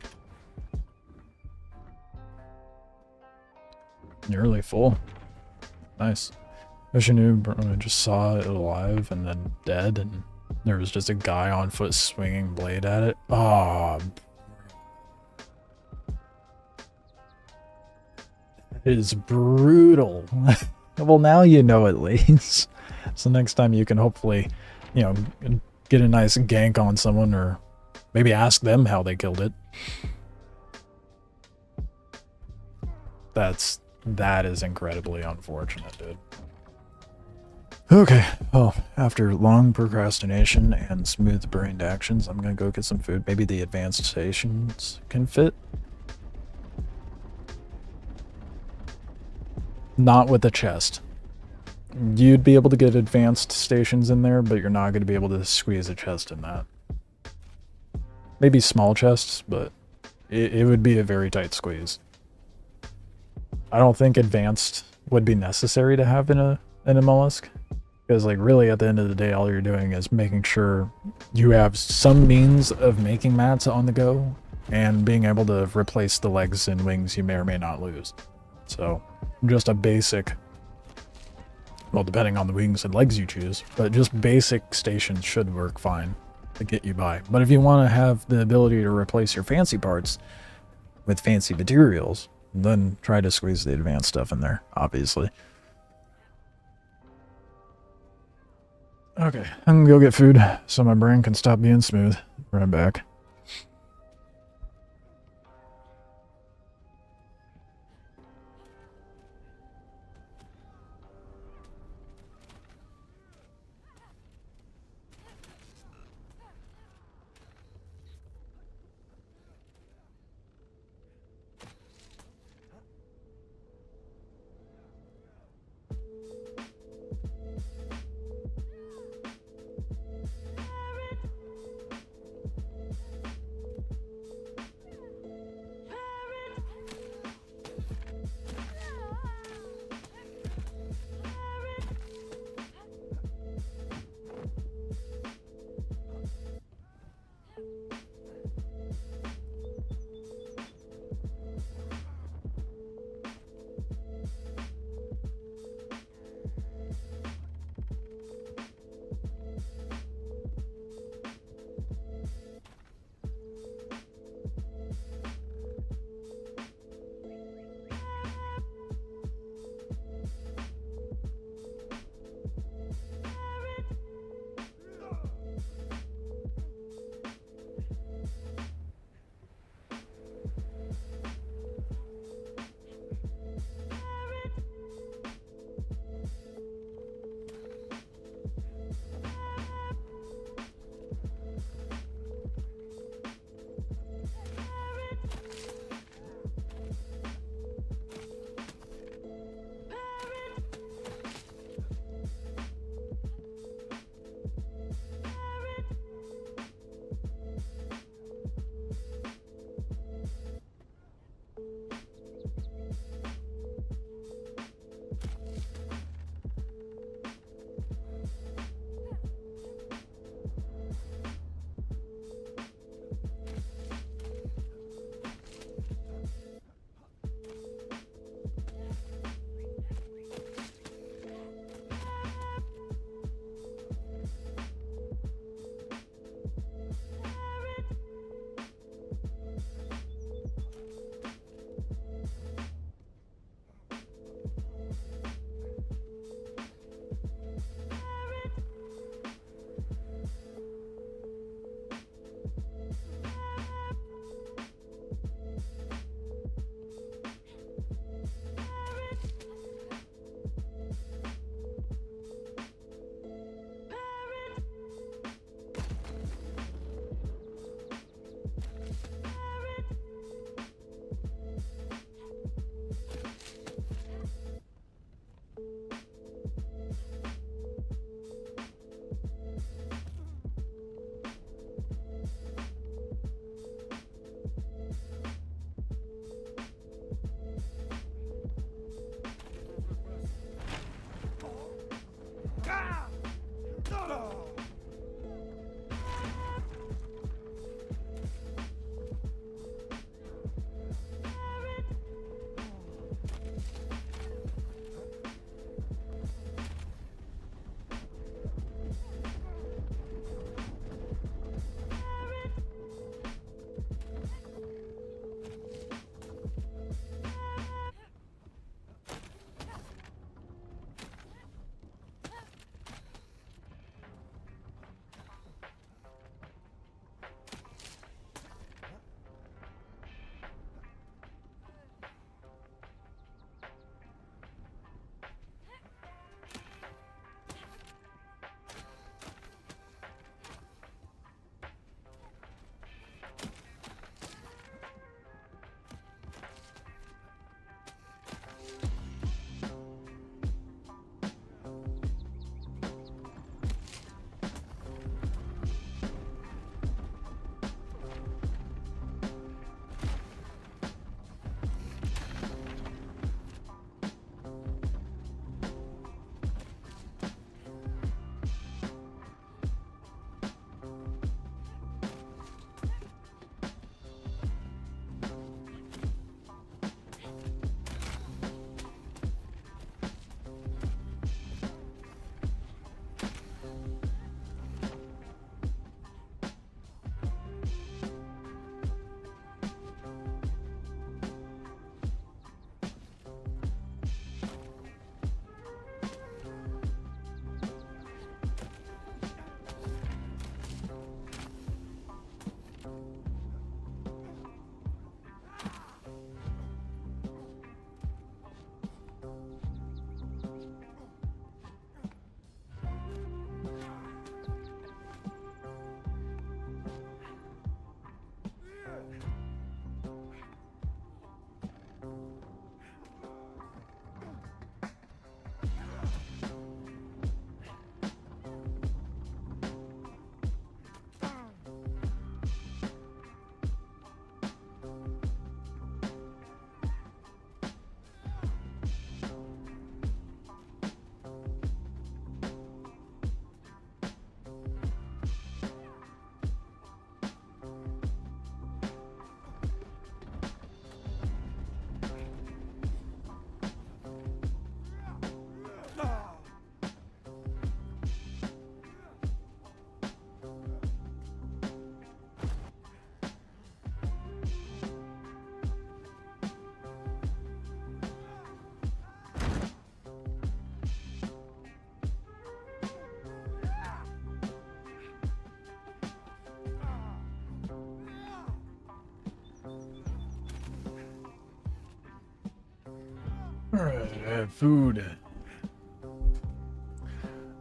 Nearly full. Nice. Wish I knew. I just saw it alive and then dead, and there was just a guy on foot swinging blade at it. Oh, it is brutal. Well, now you know at least. So next time you can hopefully, you know, get a nice gank on someone, or maybe ask them how they killed it. That is incredibly unfortunate, dude. Okay, well, after long procrastination and smooth-brained actions, I'm gonna go get some food. Maybe the advanced stations can fit? Not with the chest. You'd be able to get advanced stations in there, but you're not going to be able to squeeze a chest in that. Maybe small chests, but it would be a very tight squeeze. I don't think advanced would be necessary to have in a mollusk. Because, like, really, at the end of the day, all you're doing is making sure you have some means of making mats on the go and being able to replace the legs and wings you may or may not lose. So, just a basic, well, depending on the wings and legs you choose, but just basic stations should work fine to get you by. But if you want to have the ability to replace your fancy parts with fancy materials, then try to squeeze the advanced stuff in there, obviously. Okay, I'm gonna go get food so my brain can stop being smooth. Right back. Alright, I have food.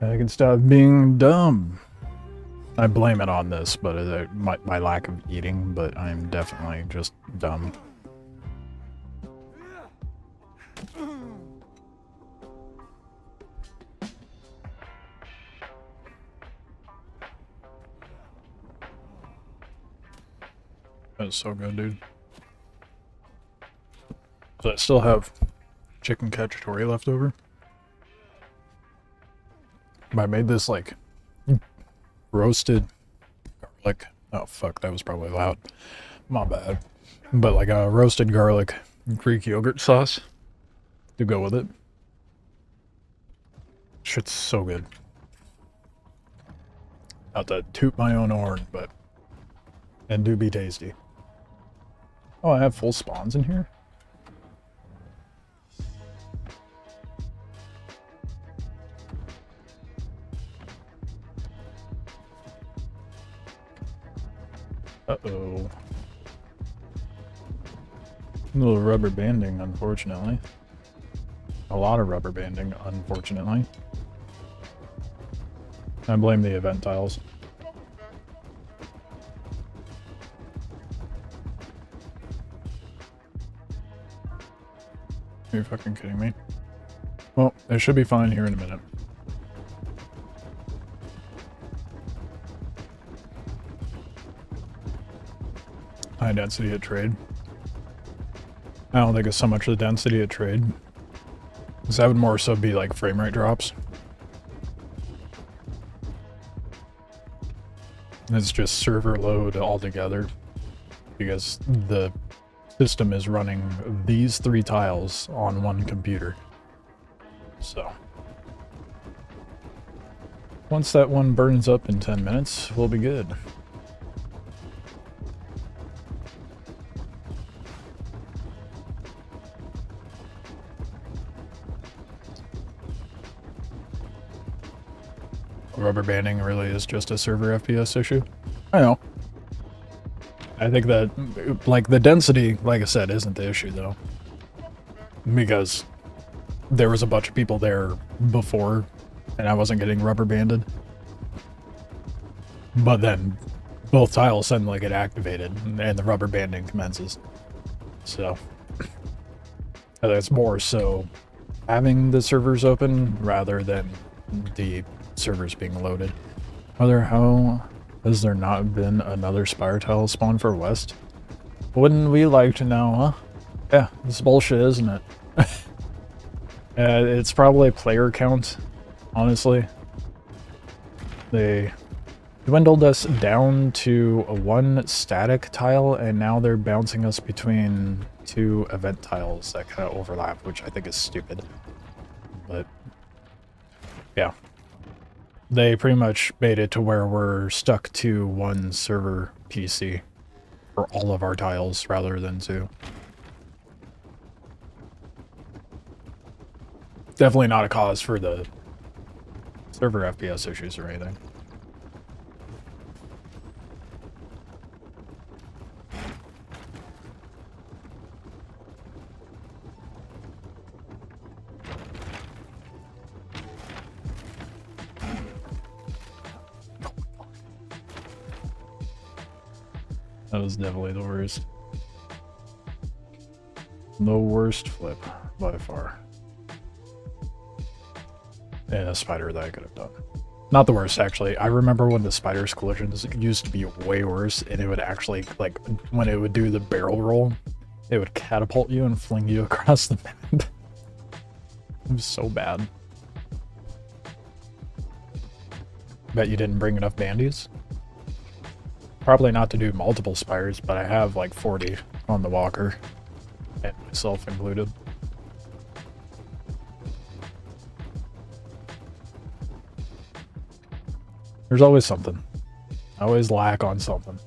I can stop being dumb. I blame it on this, but my lack of eating, but I'm definitely just dumb. That's so good, dude. So I still have chicken cacciatore left over. I made this like roasted garlic. Oh fuck, that was probably loud. My bad. But like a roasted garlic Greek yogurt sauce to go with it. Shit's so good. Not to toot my own horn, but and do be tasty. Oh, I have full spawns in here? Uh-oh. A little rubber banding, unfortunately. A lot of rubber banding, unfortunately. I blame the event tiles. Are you fucking kidding me? Well, it should be fine here in a minute. High density at trade. I don't think it's so much the density at trade. Because that would more so be like frame rate drops. It's just server load altogether. Because the system is running these 3 tiles on one computer. So once that one burns up in 10 minutes, we'll be good. Rubber banding really is just a server FPS issue. I know. I think that, like, the density, like I said, isn't the issue, though. Because there was a bunch of people there before, and I wasn't getting rubber banded. But then, both tiles suddenly get activated, and the rubber banding commences. So, it's more so having the servers open, rather than the servers being loaded. How has there not been another Spire tile spawn for West? Wouldn't we like to know, huh? Yeah, this bullshit, isn't it? It's probably player count, honestly. They dwindled us down to a 1 static tile, and now they're bouncing us between 2 event tiles that kind of overlap, which I think is stupid. But, yeah. They pretty much made it to where we're stuck to 1 server PC for all of our tiles rather than 2. Definitely not a cause for the server FPS issues or anything. That was definitely the worst. The worst flip by far. And a spider that I could have done. Not the worst, actually. I remember when the spider's collisions used to be way worse, and it would actually, like, when it would do the barrel roll, it would catapult you and fling you across the map. It was so bad. Bet you didn't bring enough bandies? Probably not to do multiple spires, but I have like 40 on the walker, and myself included. There's always something. I always lack on something.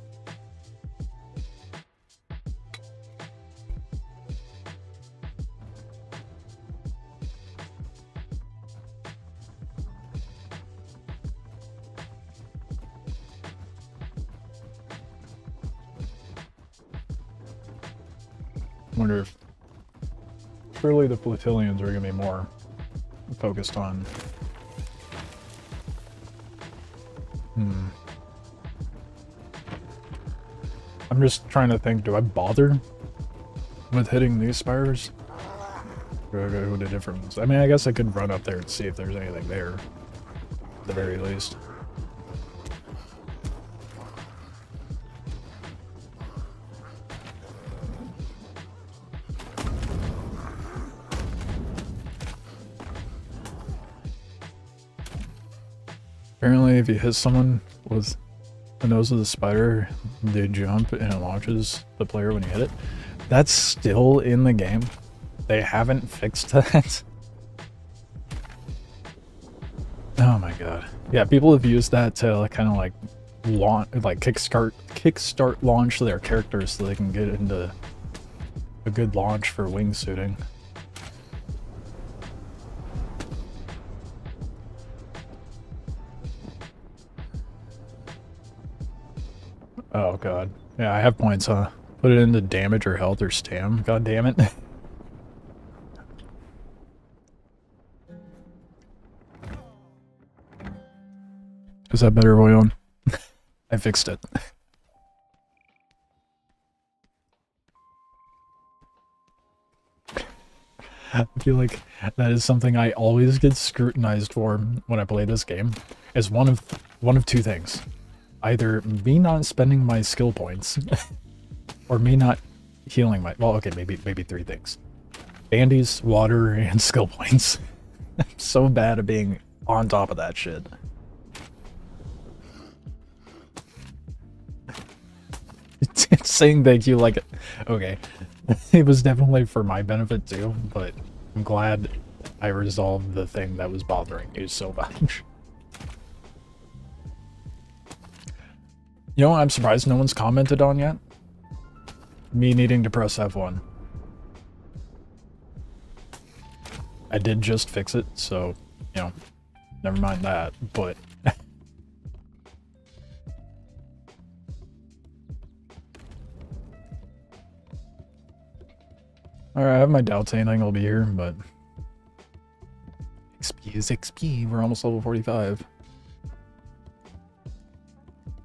Wonder if Surely the Plutilians are going to be more focused on... I'm just trying to think, do I bother with hitting these spires? Or do I go to different ones? I mean, I guess I could run up there and see if there's anything there, at the very least. Apparently, if you hit someone with the nose of the spider, they jump and it launches the player when you hit it. That's still in the game. They haven't fixed that. Oh my god. Yeah, people have used that to kind of like launch, like kickstart launch their characters so they can get into a good launch for wingsuiting. Oh god. Yeah, I have points, huh? Put it into damage or health or stam. God damn it. Is that better, Voyon? I fixed it. I feel like that is something I always get scrutinized for when I play this game. Is one of two things. Either me not spending my skill points, or me not healing my... Well, okay, maybe three things. Bandies, water, and skill points. I'm so bad at being on top of that shit. It's saying thank you like... Okay. It was definitely for my benefit too, but I'm glad I resolved the thing that was bothering you so much. You know what I'm surprised no one's commented on yet? Me needing to press F1. I did just fix it, so, you know, never mind that, but... Alright, I have my doubts anything will be here, but... XP is XP, we're almost level 45.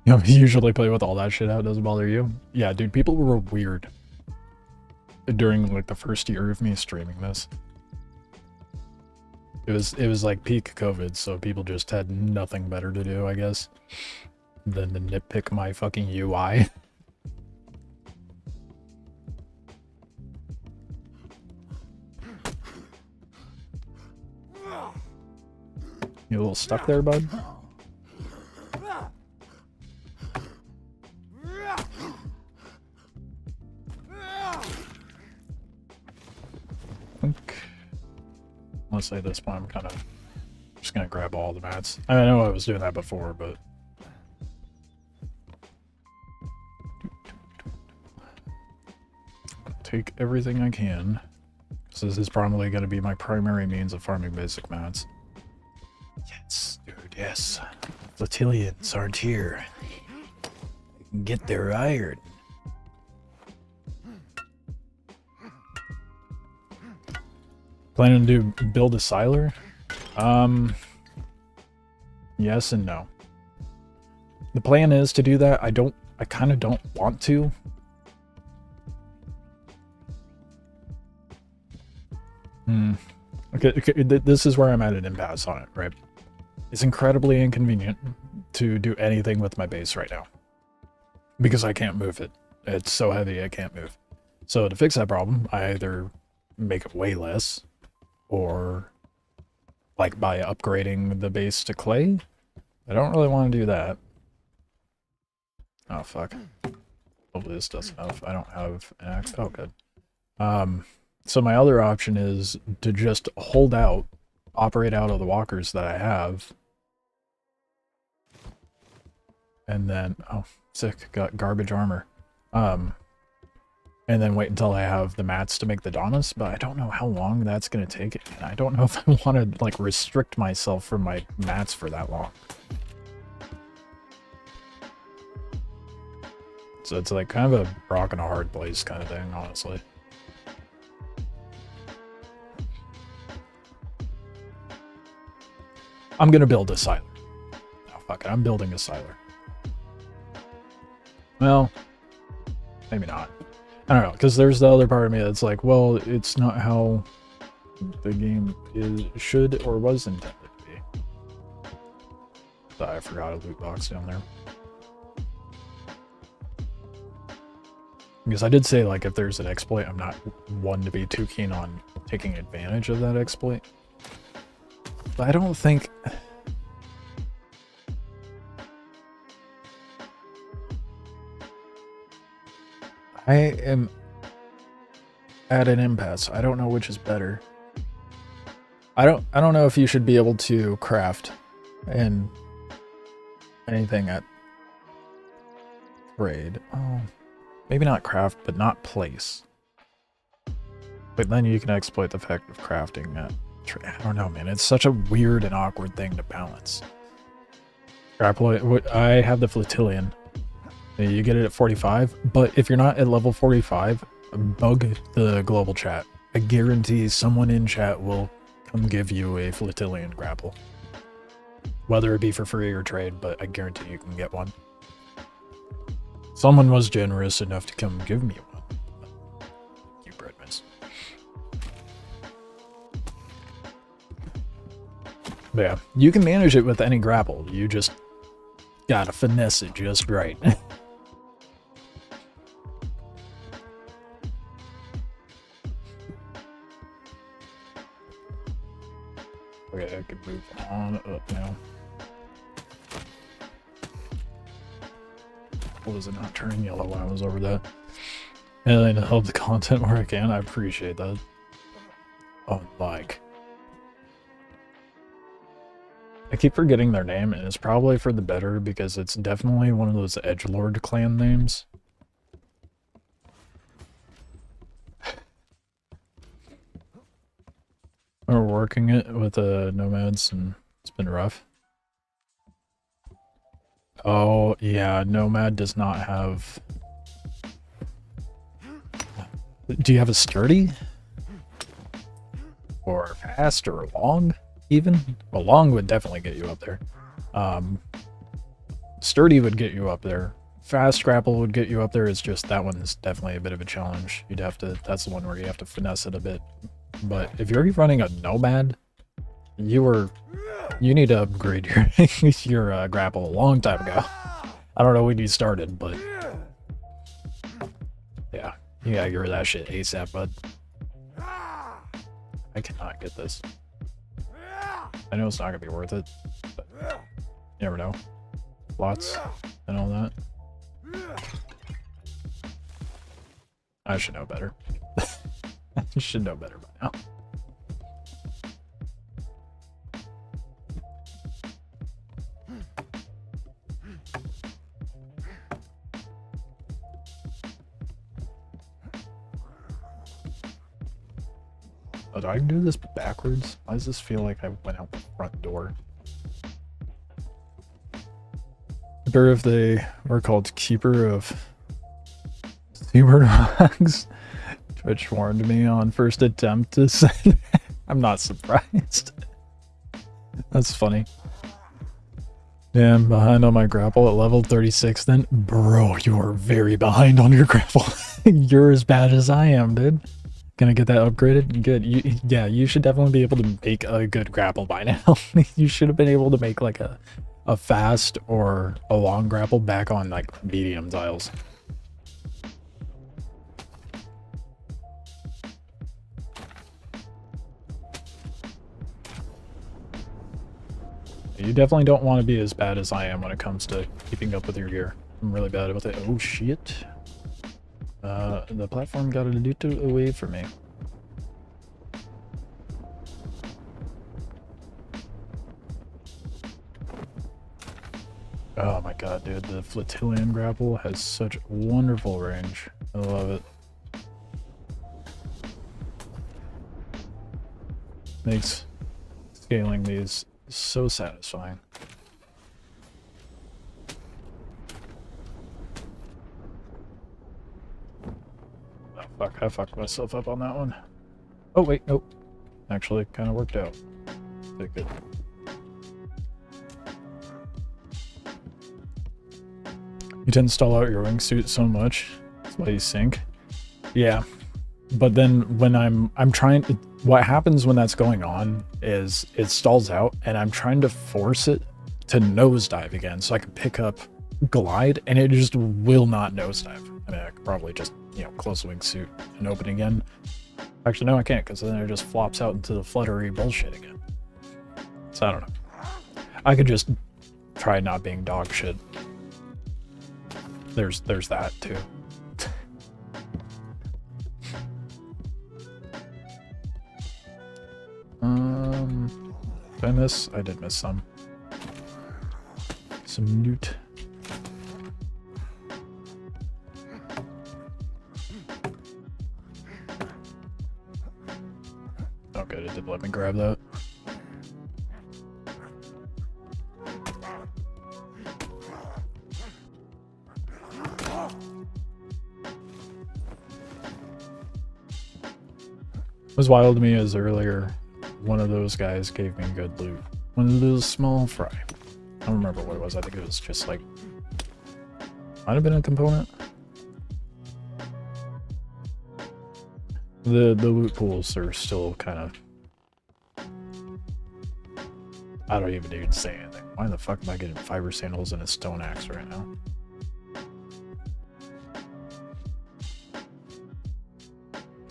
You know, you usually play with all that shit out, doesn't bother you? Yeah, dude, people were weird during, like, the first year of me streaming this. It was like peak COVID, so people just had nothing better to do, I guess, than to nitpick my fucking UI. You a little stuck there, bud? Unless at this point I'm kind of just gonna grab all the mats. I know I was doing that before, but take everything I can. So this is probably going to be my primary means of farming basic mats. Yes, dude, yes. Flotilians aren't here. They can get their iron. Planning to build a siler? Yes and no. The plan is to do that. I kind of don't want to. Okay, this is where I'm at an impasse on it, right? It's incredibly inconvenient to do anything with my base right now. Because I can't move it. It's so heavy I can't move. So to fix that problem, I either make it way less, or like by upgrading the base to clay. I don't really want to do that. Oh fuck. Hopefully this does enough. I don't have an axe. Oh good. So my other option is to just hold out, operate out of the walkers that I have. And then, oh, sick, got garbage armor. And then wait until I have the mats to make the Dominus, but I don't know how long that's going to take. And I don't know if I want to, like, restrict myself from my mats for that long. So it's like kind of a rock and a hard place kind of thing, honestly. I'm gonna build a siler. Oh, fuck it, I'm building a siler. Well, maybe not. I don't know, because there's the other part of me that's like, well, it's not how the game should or was intended to be. I forgot a loot box down there. Because I did say, like, if there's an exploit, I'm not one to be too keen on taking advantage of that exploit. But I don't think... I am at an impasse. I don't know which is better. I don't know if you should be able to craft and anything at trade. Oh, maybe not craft, but not place. But then you can exploit the fact of crafting at trade. I don't know, man. It's such a weird and awkward thing to balance. I have the Flotillion. You get it at 45, but if you're not at level 45, bug the global chat. I guarantee someone in chat will come give you a Flotillion grapple. Whether it be for free or trade, but I guarantee you can get one. Someone was generous enough to come give me one. You breadmans. But yeah, you can manage it with any grapple. You just gotta finesse it just right. Okay, I can move on up now. What was it not turning yellow when I was over that? And help the content where I can. I appreciate that. Oh, Mike. I keep forgetting their name, and it's probably for the better because it's definitely one of those edgelord clan names. We're working it with nomads, and it's been rough. Oh, yeah, nomad does not have... Do you have a sturdy? Or fast, or long, even? Well, long would definitely get you up there. Sturdy would get you up there. Fast grapple would get you up there. It's just that one's definitely a bit of a challenge. You'd have to... That's the one where you have to finesse it a bit. But if you're running a nomad, you need to upgrade your grapple a long time ago. I don't know when you started, but yeah, you gotta get rid of that shit ASAP, bud. I cannot get this. I know it's not gonna be worth it, but you never know. Lots and all that. I should know better. You should know better by now. Oh, do I do this backwards? Why does this feel like I went out the front door? I wonder if they were called Keeper of Seabird Hogs. Twitch warned me on first attempt to say I'm not surprised. That's funny. Damn, behind on my grapple at level 36 then? Bro, you're very behind on your grapple. You're as bad as I am, dude. Gonna get that upgraded? Good. Yeah, you should definitely be able to make a good grapple by now. You should have been able to make like a fast or a long grapple back on like medium tiles. You definitely don't want to be as bad as I am when it comes to keeping up with your gear. I'm really bad with it. Oh shit. The platform got a little away from me. Oh my god, dude. The Flotillion grapple has such wonderful range. I love it. Makes scaling these so satisfying. Oh, fuck, I fucked myself up on that one. Oh, wait, nope. Actually, kind of worked out. Take it. You didn't stall out your wingsuit so much. That's why you sink. Yeah. But then when I'm trying to, what happens when that's going on is it stalls out and I'm trying to force it to nosedive again so I can pick up glide and it just will not nosedive. I mean, I could probably just, you know, close the wingsuit and open again. Actually, no, I can't because then it just flops out into the fluttery bullshit again. So I don't know. I could just try not being dog shit. There's that too. Did I miss? I did miss some. Some loot. Oh good, it did let me grab that. What was wild to me is earlier, one of those guys gave me good loot. One of those small fry. I don't remember what it was. I think it was just like, might have been a component. The loot pools are still kind of, I don't even need to say anything. Why the fuck am I getting fiber sandals and a stone axe right now?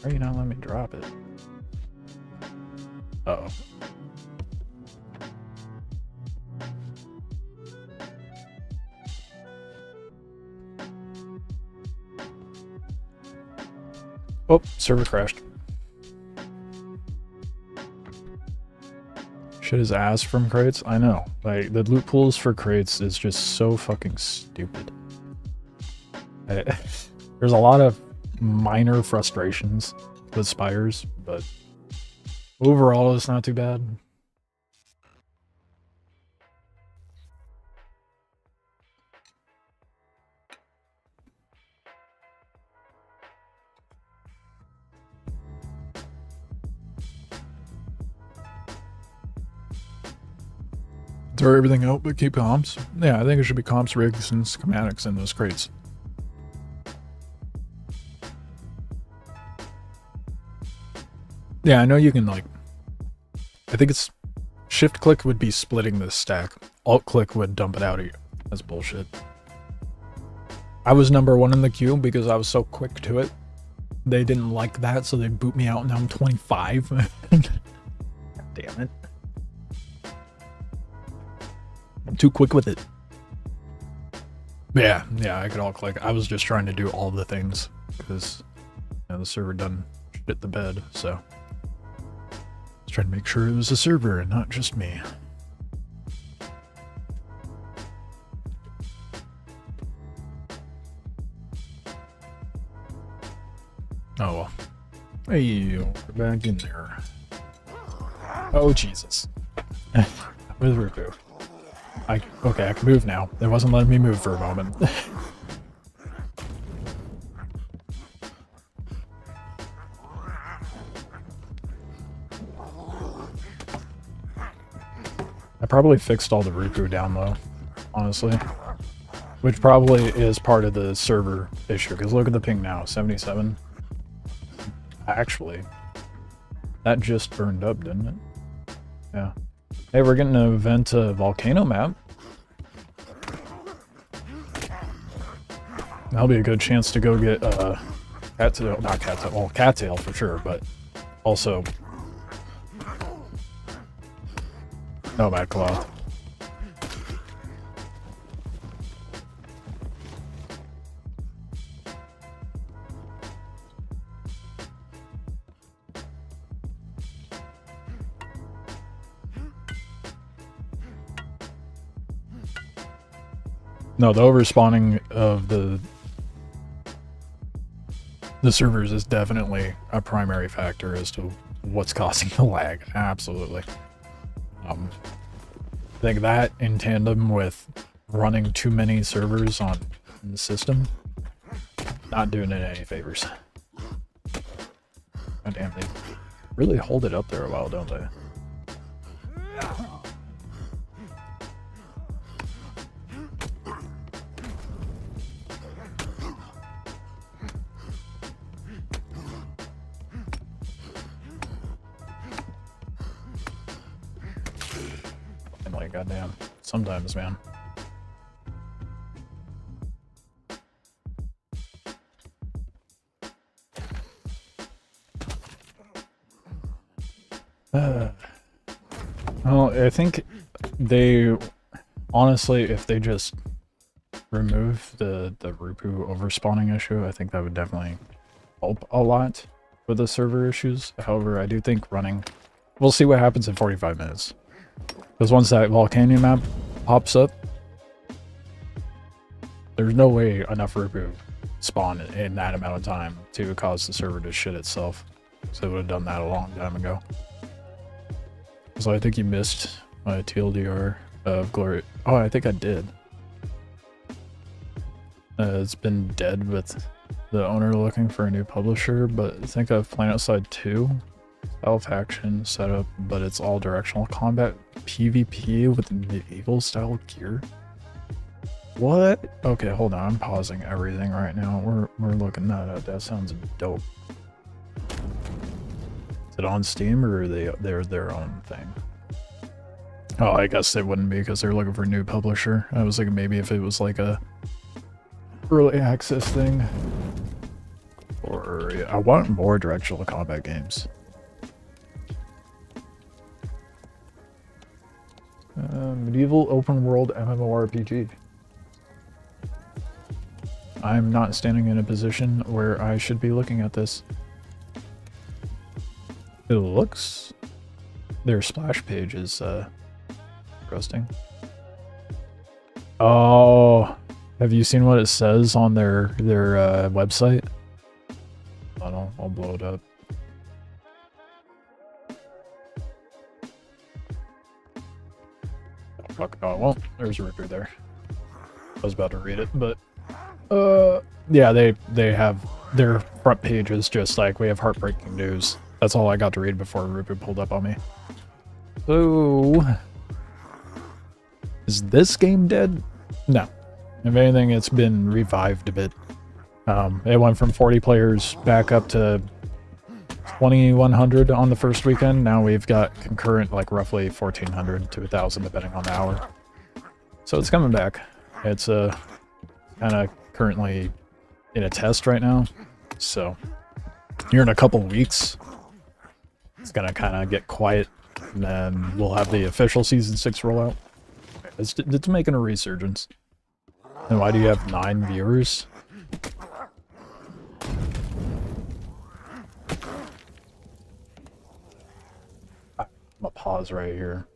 Why are you not letting me drop it? Uh-oh. Oh, server crashed. Shit is ass from crates? I know. Like, the loot pools for crates is just so fucking stupid. There's a lot of minor frustrations with Spires, but overall it's not too bad. Throw everything out but keep comps? Yeah, I think it should be comps, rigs, and schematics in those crates. Yeah, I know you can, like, I think it's shift click would be splitting this stack. Alt click would dump it out of you. That's bullshit. I was number 1 in the queue because I was so quick to it. They didn't like that, so they boot me out and now I'm 25. Damn it. I'm too quick with it. Yeah, I could alt click. I was just trying to do all the things because, you know, the server done shit the bed, so. Trying to make sure it was the server and not just me. Oh well. Hey, we're back in there. Oh Jesus. With Rupu. Okay, I can move now. It wasn't letting me move for a moment. I probably fixed all the Rupu down low, honestly. Which probably is part of the server issue, because look at the ping now, 77. Actually, that just burned up, didn't it? Yeah. Hey, we're getting an event volcano map. That'll be a good chance to go get cattail, not cattail, well, cattail for sure, but also nomad cloth. No, the overspawning of the servers is definitely a primary factor as to what's causing the lag. Absolutely. I think that in tandem with running too many servers on the system, not doing it any favors. God damn, they really hold it up there a while, don't they? Like, goddamn. Sometimes, man. Well, I think they... Honestly, if they just remove the Rupu overspawning issue, I think that would definitely help a lot with the server issues. However, I do think running... We'll see what happens in 45 minutes. Because once that Volcanion map pops up, there's no way enough Rupu spawn in that amount of time to cause the server to shit itself. So it would have done that a long time ago. So I think you missed my TLDR of Glory. Oh, I think I did. It's been dead with the owner looking for a new publisher, but I think of PlanetSide 2 style faction setup, but it's all directional combat PvP with medieval style gear. What? Okay, hold on. I'm pausing everything right now. We're looking that up. That sounds dope. Is it on Steam or are they're their own thing? Oh, I guess they wouldn't be because they're looking for a new publisher. I was thinking maybe if it was like a early access thing. Or I want more directional combat games. Medieval open world MMORPG. I'm not standing in a position where I should be looking at this. It looks... Their splash page is interesting. Oh, have you seen what it says on their website? I don't know, I'll blow it up. Oh, fuck, no, well, there's a Ripper there. I was about to read it, but yeah, they have their front page is just like, we have heartbreaking news. That's all I got to read before Rupu pulled up on me. So, is this game dead? No. If anything, it's been revived a bit. It went from 40 players back up to 2,100 on the first weekend. Now we've got concurrent, like roughly 1,400 to 1,000, depending on the hour. So it's coming back. It's kind of currently in a test right now. So here in a couple weeks, it's gonna kind of get quiet, and then we'll have the official Season 6 rollout. It's making a resurgence. And why do you have 9 viewers? I'm gonna pause right here.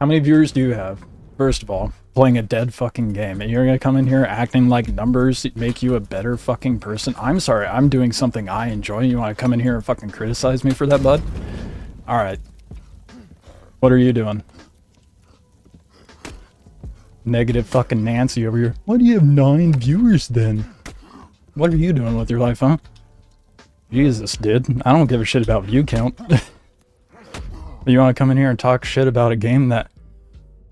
How many viewers do you have? First of all, playing a dead fucking game, and you're gonna come in here acting like numbers make you a better fucking person? I'm sorry, I'm doing something I enjoy. You wanna come in here and fucking criticize me for that, bud? Alright. What are you doing? Negative fucking Nancy over here. Why do you have 9 viewers then? What are you doing with your life, huh? Jesus, dude. I don't give a shit about view count. You wanna come in here and talk shit about a game that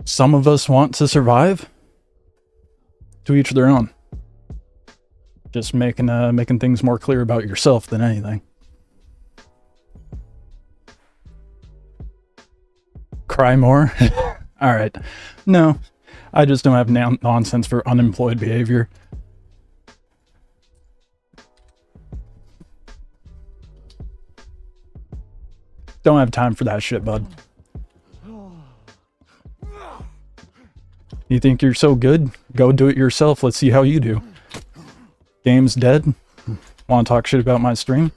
some of us want to survive? To each their own. Just making things more clear about yourself than anything. Cry more? Alright. No. I just don't have nonsense for unemployed behavior. Don't have time for that shit, bud. You think you're so good? Go do it yourself. Let's see how you do. Game's dead. Want to talk shit about my stream?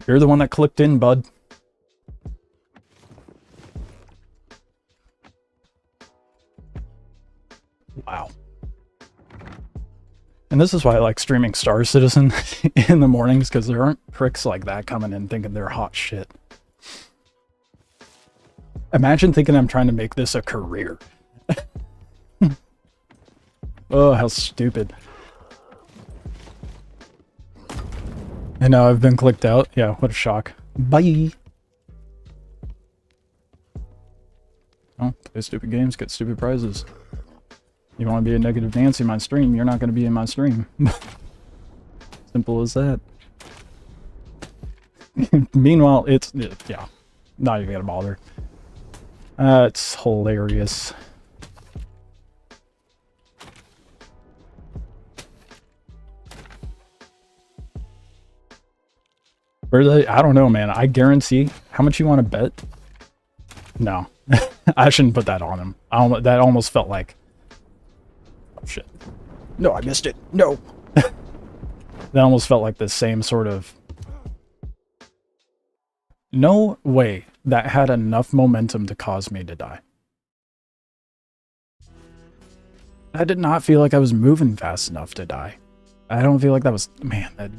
You're the one that clicked in, bud. Wow. And this is why I like streaming Star Citizen in the mornings, because there aren't pricks like that coming in thinking they're hot shit. Imagine thinking I'm trying to make this a career. Oh, how stupid. And now I've been clicked out. Yeah, what a shock. Bye! Oh, play stupid games, get stupid prizes. You want to be a negative Nancy in my stream, you're not going to be in my stream. Simple as that. Meanwhile, yeah. not even gonna bother. It's hilarious. Where they? I don't know, man. I guarantee. How much you want to bet? No, I shouldn't put that on him. That almost felt like. Oh shit! No, I missed it. No. That almost felt like the same sort of. No way that had enough momentum to cause me to die. I did not feel like I was moving fast enough to die. I don't feel like that was... Man, that...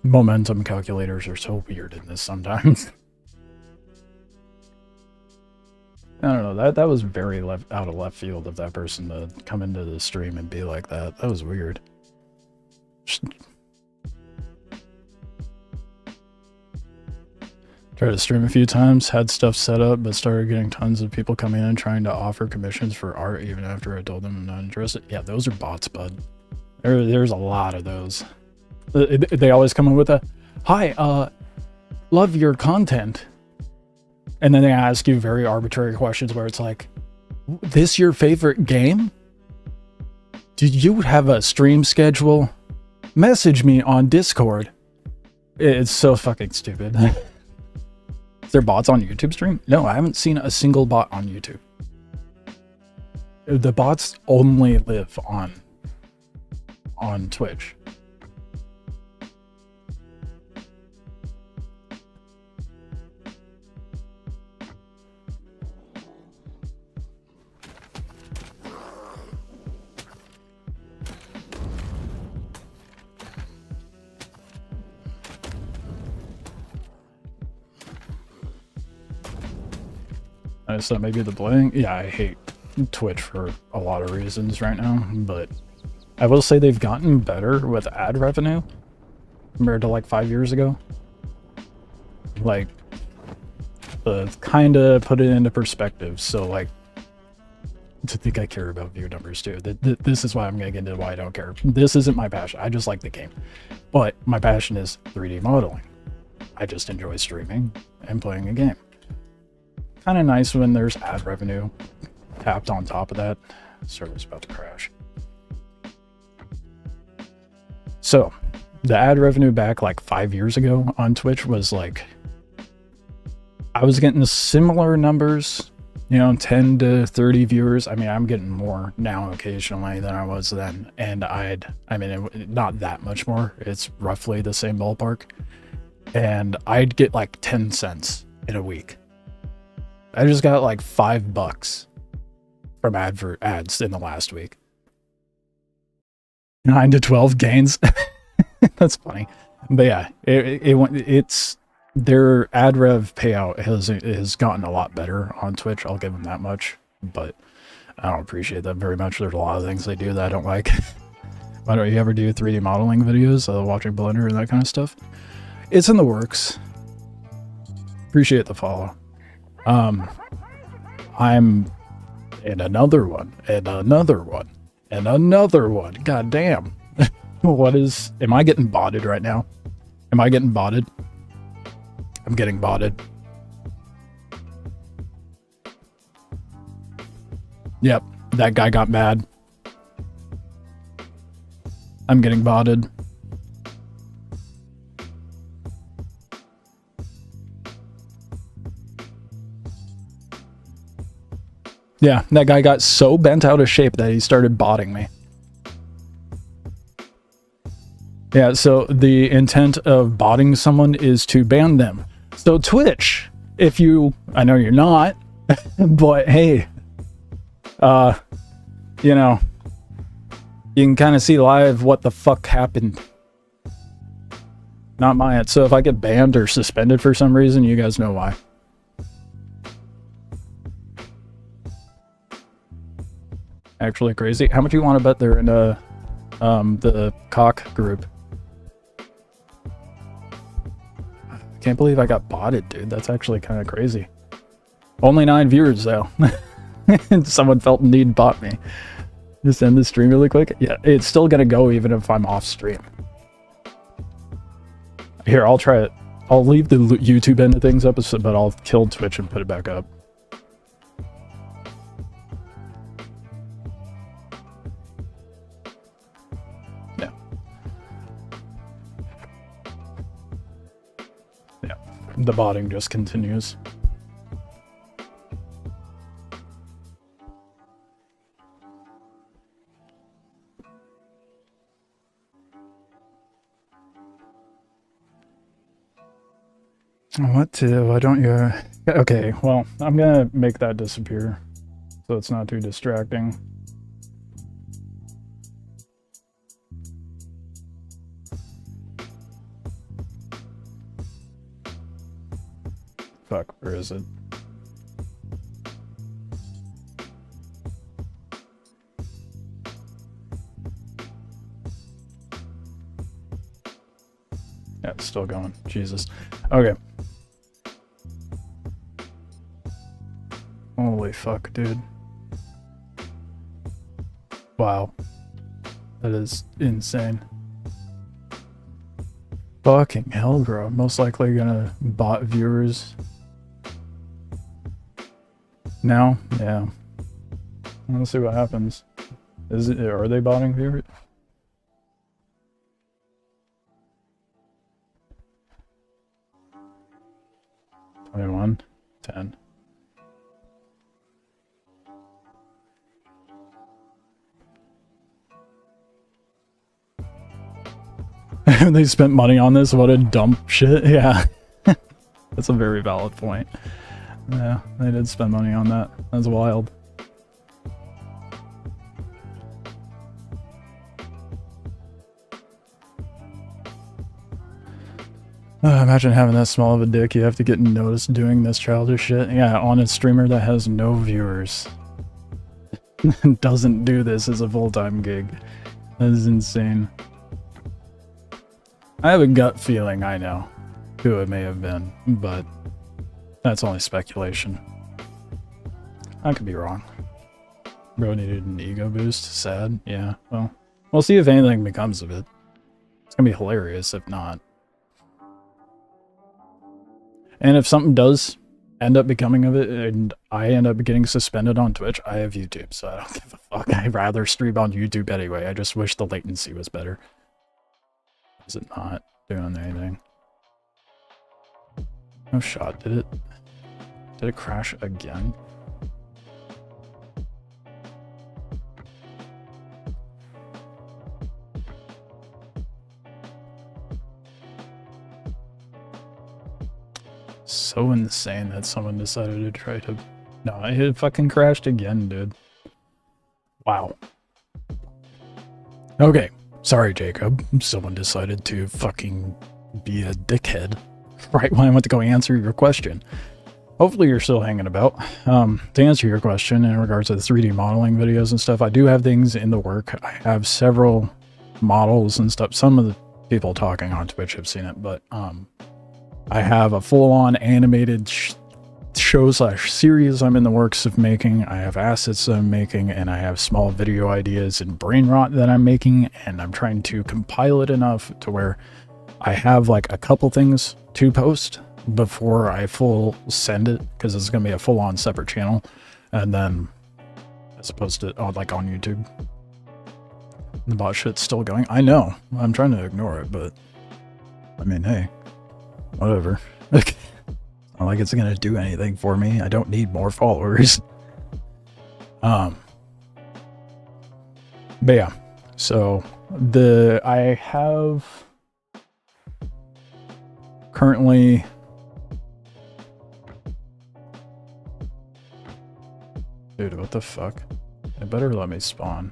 Momentum calculators are so weird in this sometimes. I don't know, that was very out of left field of that person to come into the stream and be like that. That was weird. Tried to stream a few times, had stuff set up, but started getting tons of people coming in trying to offer commissions for art even after I told them I'm not interested. Yeah, those are bots, bud. There's a lot of those. They always come in with a, hi, love your content. And then they ask you very arbitrary questions where it's like, this your favorite game? Do you have a stream schedule? Message me on Discord. It's so fucking stupid. Is there bots on YouTube stream? No, I haven't seen a single bot on YouTube. The bots only live on Twitch. So maybe the bling. Yeah, I hate Twitch for a lot of reasons right now, but I will say they've gotten better with ad revenue compared to like 5 years ago. Like, kind of put it into perspective. So like, to think I care about view numbers too. This is why I'm gonna get into why I don't care. This isn't my passion. I just like the game, but my passion is 3D modeling. I just enjoy streaming and playing a game. Kind of nice when there's ad revenue tapped on top of that. Server's about to crash. So the ad revenue back like 5 years ago on Twitch was like, I was getting similar numbers, you know, 10 to 30 viewers. I mean, I'm getting more now occasionally than I was then. And I mean, not that much more. It's roughly the same ballpark. And I'd get like 10 cents in a week. I just got like $5 from ads in the last week. 9 to 12 gains. That's funny. But yeah, it's their ad rev payout has gotten a lot better on Twitch. I'll give them that much, but I don't appreciate that very much. There's a lot of things they do that I don't like. Why don't you ever do 3D modeling videos, watching Blender and that kind of stuff? It's in the works. Appreciate the follow. I'm in another one, and another one, and another one. God damn. Am I getting botted right now? Am I getting botted? I'm getting botted. Yep, that guy got mad. I'm getting botted. Yeah, that guy got so bent out of shape that he started botting me. Yeah, so the intent of botting someone is to ban them. So Twitch, if you, I know you're not, but hey, you know, you can kind of see live what the fuck happened. Not my end. So if I get banned or suspended for some reason, you guys know why. Actually crazy. How much you want to bet they're in the cock group? Can't believe I got botted, dude. That's actually kind of crazy. Only 9 viewers though. Someone felt the need to bot me. Just end the stream really quick. Yeah, it's still gonna go even if I'm off stream. Here, I'll try it. I'll leave the YouTube end of things up, but I'll kill Twitch and put it back up. Yeah. Yeah. The botting just continues. Why don't you... Okay, well, I'm gonna make that disappear so it's not too distracting. Fuck, where is it? Yeah, it's still going. Jesus. Okay. Holy fuck, dude. Wow. That is insane. Fucking hell, bro. Most likely gonna bot viewers. Now? Yeah. Let's see what happens. Are they botting viewers? $21, $10. They spent money on this? What a dumb shit. Yeah. That's a very valid point. Yeah, they did spend money on that. That's wild. Imagine having that small of a dick. You have to get noticed doing this childish shit. Yeah, on a streamer that has no viewers. Doesn't do this as a full-time gig. That is insane. I have a gut feeling I know who it may have been, but that's only speculation. I could be wrong. Bro needed an ego boost. Sad. Yeah, well, we'll see if anything becomes of it. It's gonna be hilarious if not. And if something does end up becoming of it, and I end up getting suspended on Twitch, I have YouTube, so I don't give a fuck. I'd rather stream on YouTube anyway. I just wish the latency was better. Is it not doing anything? No shot. Did it crash again? So insane that someone decided to try to... No, it fucking crashed again, dude. Wow. Okay. Sorry, Jacob. Someone decided to fucking be a dickhead right when I went to go answer your question. Hopefully you're still hanging about. To answer your question in regards to the 3D modeling videos and stuff, I do have things in the work. I have several models and stuff. Some of the people talking on Twitch have seen it, but I have a full-on animated show/series I'm in the works of making. I have assets that I'm making, and I have small video ideas and brain rot that I'm making, and I'm trying to compile it enough to where I have like a couple things to post before I full send it, because it's gonna be a full-on separate channel, and then as opposed to like on YouTube. The bot shit's still going. I know. I'm trying to ignore it, but I mean, hey, whatever. Not like it's gonna do anything for me. I don't need more followers. But yeah, so I have currently dude, what the fuck? It better let me spawn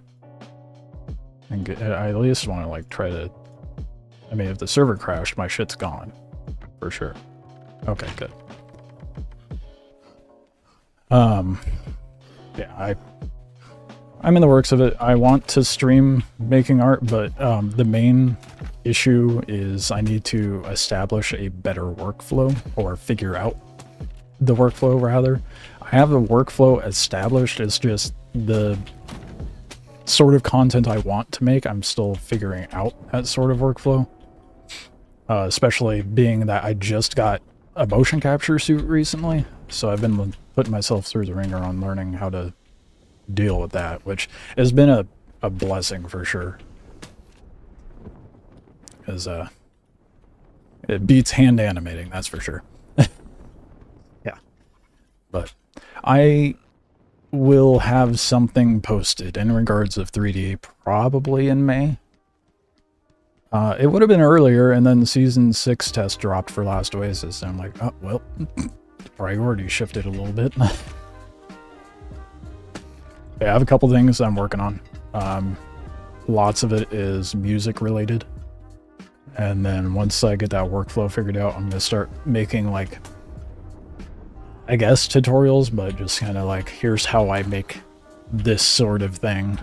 and get, I at least want to like try to, I mean, if the server crashed, my shit's gone for sure. Okay, good. Yeah, I'm in the works of it. I want to stream making art, but the main issue is I need to establish a better workflow, or figure out the workflow rather. I have the workflow established. It's just the sort of content I want to make. I'm still figuring out that sort of workflow. especially being that I just got a motion capture suit recently, so I've been putting myself through the ringer on learning how to deal with that, which has been a blessing for sure. Because it beats hand animating, that's for sure. Yeah. But I will have something posted in regards of 3D probably in May. It would have been earlier, and then the Season 6 test dropped for Last Oasis, and I'm like, oh, well, the priority shifted a little bit. Yeah, I have a couple things I'm working on. Lots of it is music related. And then once I get that workflow figured out, I'm going to start making, like, I guess tutorials, but just kind of like, here's how I make this sort of thing.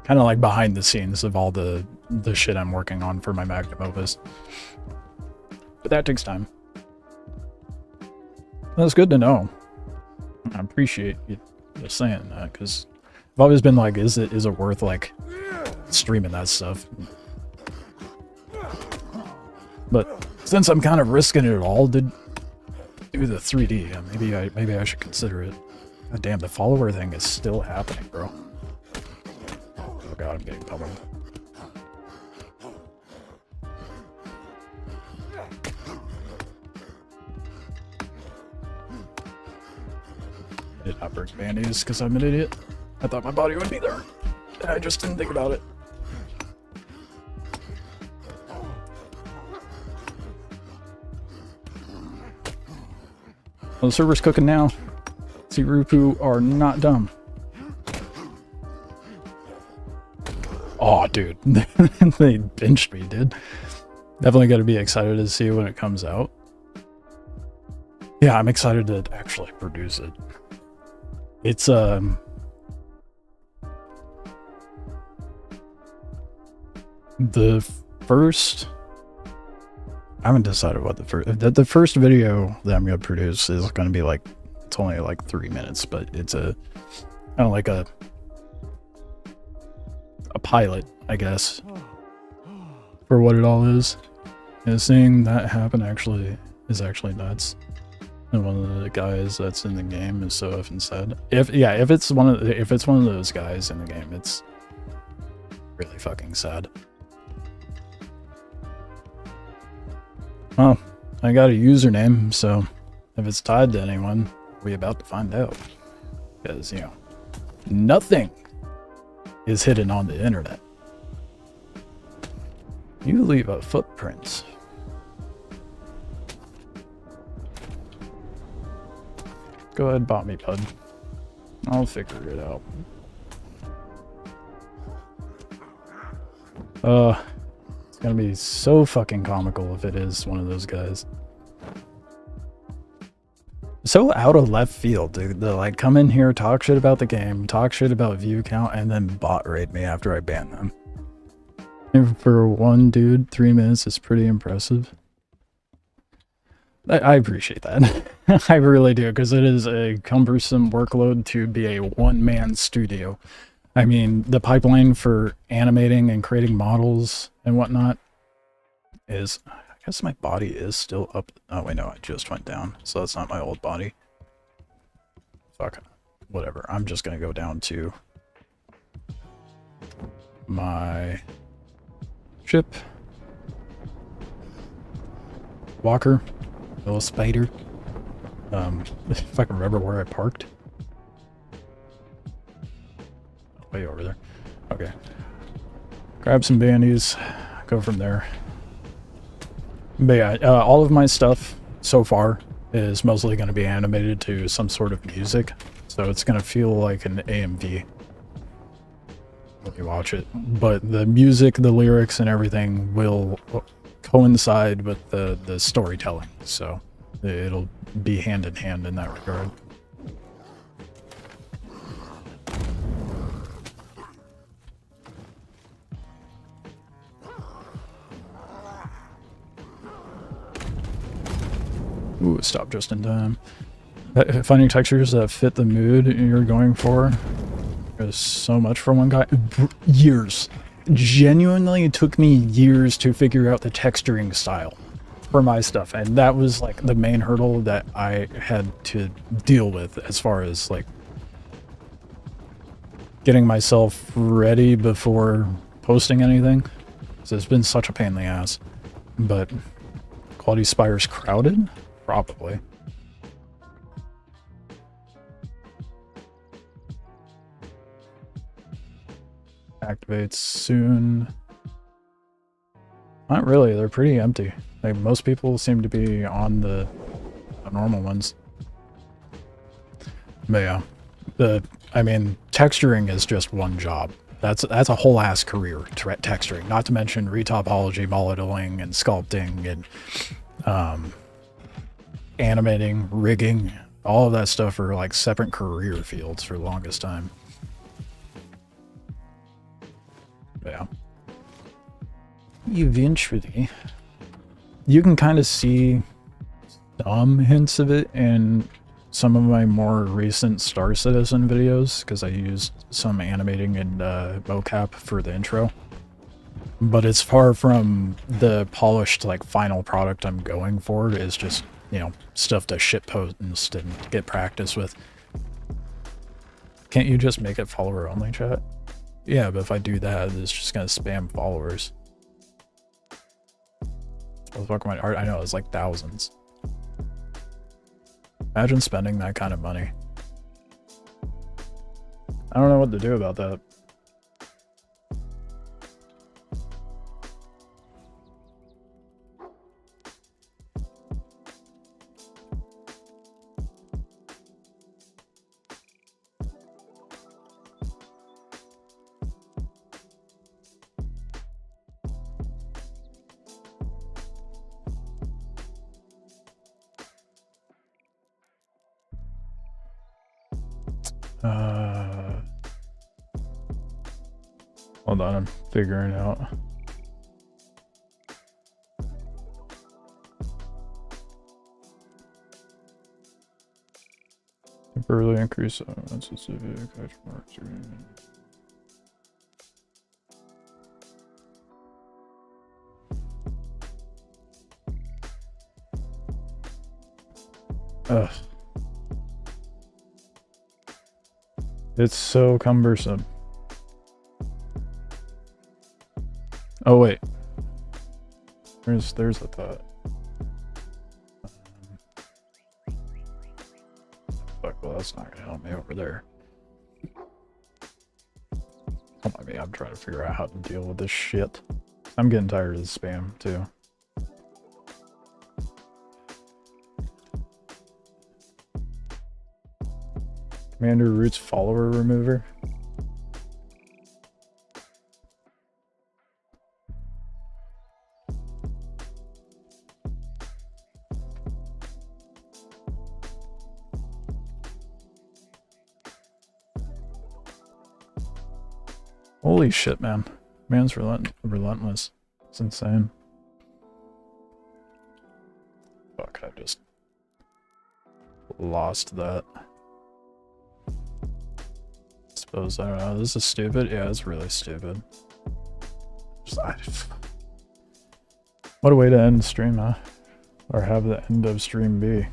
Kind of like behind the scenes of all the shit I'm working on for my magnum opus. But that takes time. That's good to know. I appreciate you saying that, because I've always been like, is it worth, like, streaming that stuff? But since I'm kind of risking it all to do the 3D, maybe I should consider it. God damn, the follower thing is still happening, bro. Oh god, I'm getting pummeled. I did not break bandies because I'm an idiot. I thought my body would be there, and I just didn't think about it. Well, the server's cooking now. See, Rupu are not dumb. Oh, dude. They benched me, dude. Definitely got to be excited to see when it comes out. Yeah, I'm excited to actually produce it. It's, the first... I haven't decided what the first video that I'm going to produce is going to be like, it's only like 3 minutes, but it's a kind of like a pilot, I guess, for what it all is. And seeing that happen is actually nuts. And one of the guys that's in the game is so effing sad. If it's one of those guys in the game, it's really fucking sad. Well, I got a username, so if it's tied to anyone, we're about to find out. Because, you know, nothing is hidden on the internet. You leave a footprint. Go ahead, bot me, bud. I'll figure it out. It's gonna be so fucking comical if it is one of those guys. So out of left field, dude. They'll like come in here, talk shit about the game, talk shit about view count, and then bot raid me after I ban them. And for one dude, 3 minutes is pretty impressive. I appreciate that. I really do, because it is a cumbersome workload to be a one-man studio. I mean, the pipeline for animating and creating models and whatnot is... I guess my body is still up. Oh, wait, no, I just went down, so that's not my old body. Fuck. Whatever. I'm just gonna go down to my ship. Walker. Little spider. If I can remember where I parked. Way over there. Okay. Grab some bandies. Go from there. But yeah, all of my stuff so far is mostly going to be animated to some sort of music. So it's going to feel like an AMV when you watch it. But the music, the lyrics, and everything will coincide with the storytelling. So it'll be hand in hand in that regard. Ooh, stop just in time. Finding textures that fit the mood you're going for. There's so much for one guy. Years. genuinely, it took me years to figure out the texturing style for my stuff, and that was like the main hurdle that I had to deal with as far as like getting myself ready before posting anything. So it's been such a pain in the ass. But quality Spires crowded? Probably. Activates soon. Not really, they're pretty empty. Like most people seem to be on the normal ones. But yeah, I mean, texturing is just one job. That's a whole ass career, texturing. Not to mention retopology, modeling, and sculpting, and animating, rigging. All of that stuff are like separate career fields for the longest time. But yeah. Eventually, you can kind of see some hints of it in some of my more recent Star Citizen videos, because I used some animating and mocap for the intro. But it's far from the polished, like, final product I'm going for. It's just, you know, stuff to shitpost and get practice with. Can't you just make it follower only, chat? Yeah, but if I do that, it's just gonna spam followers. What the fuck am I know, it's like thousands. Imagine spending that kind of money. I don't know what to do about that. Hold on, I'm figuring out. Temporarily increase specific hash marks. Ugh. It's so cumbersome. Oh wait, there's a thought. Fuck, well that's not gonna help me over there. Come on, me, I'm trying to figure out how to deal with this shit. I'm getting tired of the spam too. Commander Root's follower remover. Holy shit, man. Man's relentless. It's insane. Fuck, I just lost that. Suppose, I don't know, this is stupid? Yeah, it's really stupid. What a way to end stream, huh? Or have the end of stream be.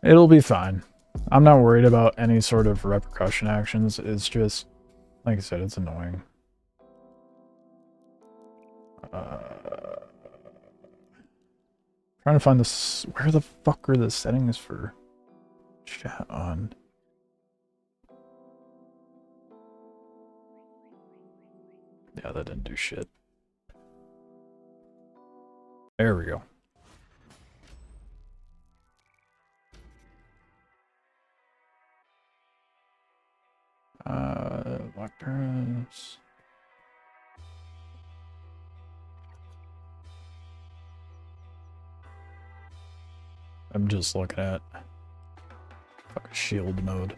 It'll be fine. I'm not worried about any sort of repercussion actions. It's just, like I said, it's annoying. Trying to find this. Where the fuck are the settings for chat on? Yeah, that didn't do shit. There we go. Black Parents. I'm just looking at fucking shield mode.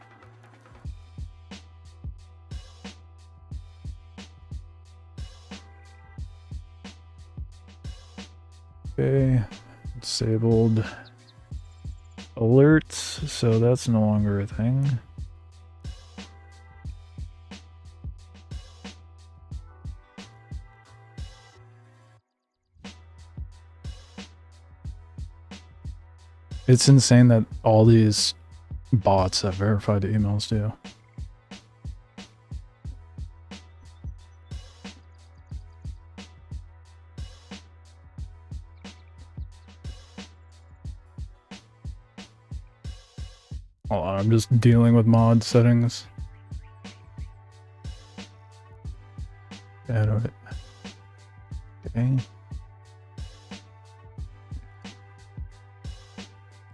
Okay, disabled alerts, so that's no longer a thing. It's insane that all these bots have verified emails too. Hold on, I'm just dealing with mod settings. Okay.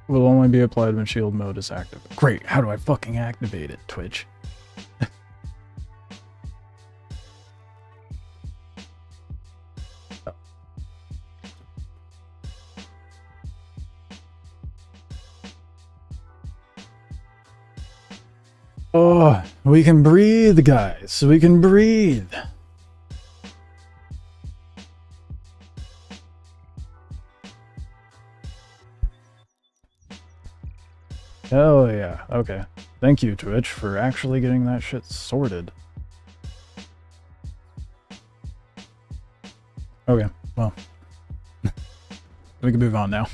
Will only be applied when shield mode is active. Great, how do I fucking activate it, Twitch? Oh, we can breathe, guys. We can breathe. Hell yeah. Okay. Thank you, Twitch, for actually getting that shit sorted. Okay, well. We can move on now.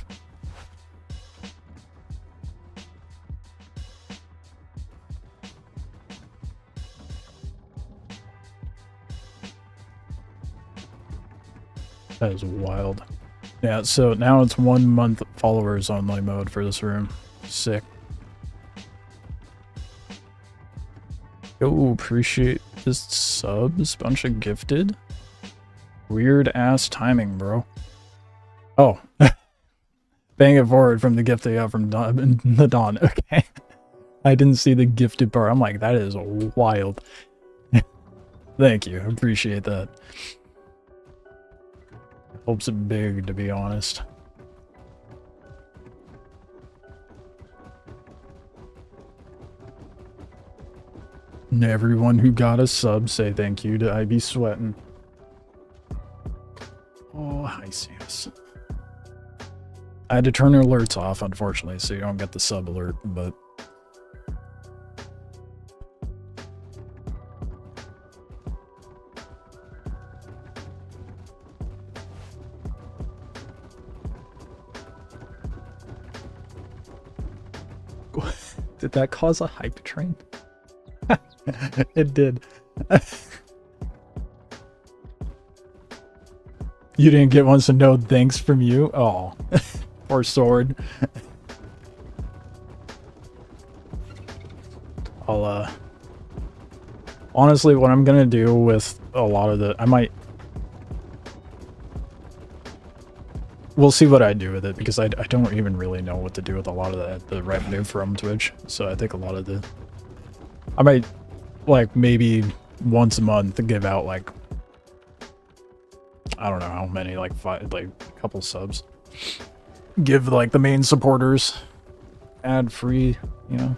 That is wild. Yeah, so now it's 1 month followers only mode for this room. Sick. Yo, appreciate this subs. Bunch of gifted. Weird ass timing, bro. Oh. Bang it forward from the gift I got from the Dawn. Okay. I didn't see the gifted part. I'm like, that is wild. Thank you. Appreciate that. Hopes it big, to be honest. And everyone who got a sub, say thank you to I Be Sweating. Oh, hi, Samus. I had to turn alerts off, unfortunately, so you don't get the sub alert, but... Did that cause a hype train? It did. You didn't get one, so no thanks from you? Oh. Or sword. I'll, honestly, what I'm gonna do with a lot of the... I might... We'll see what I do with it, because I don't even really know what to do with a lot of the revenue from Twitch. So I think a lot of the... I might, like, maybe once a month give out, like... I don't know how many, like, a couple subs. Give, like, the main supporters ad-free, you know?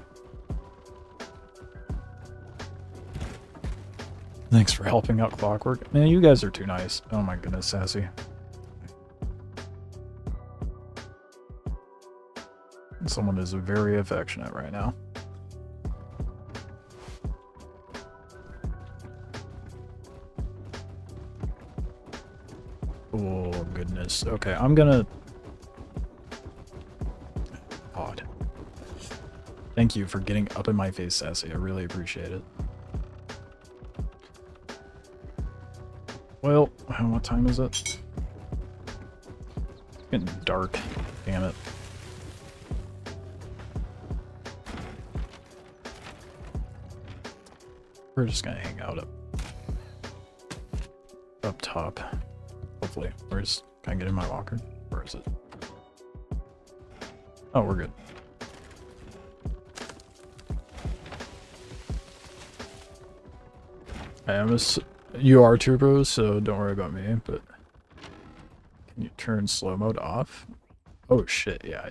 Thanks for helping out Clockwork. Man, you guys are too nice. Oh my goodness, Sassy. Someone is very affectionate right now. Oh, goodness. Okay, I'm gonna... Odd. Thank you for getting up in my face, Sassy. I really appreciate it. Well, what time is it? It's getting dark. Damn it. We're just gonna hang out up top. Hopefully. Where's... Can I get in my locker? Where is it? Oh, we're good. You are turbo, so don't worry about me, but... Can you turn slow mode off? Oh shit, yeah.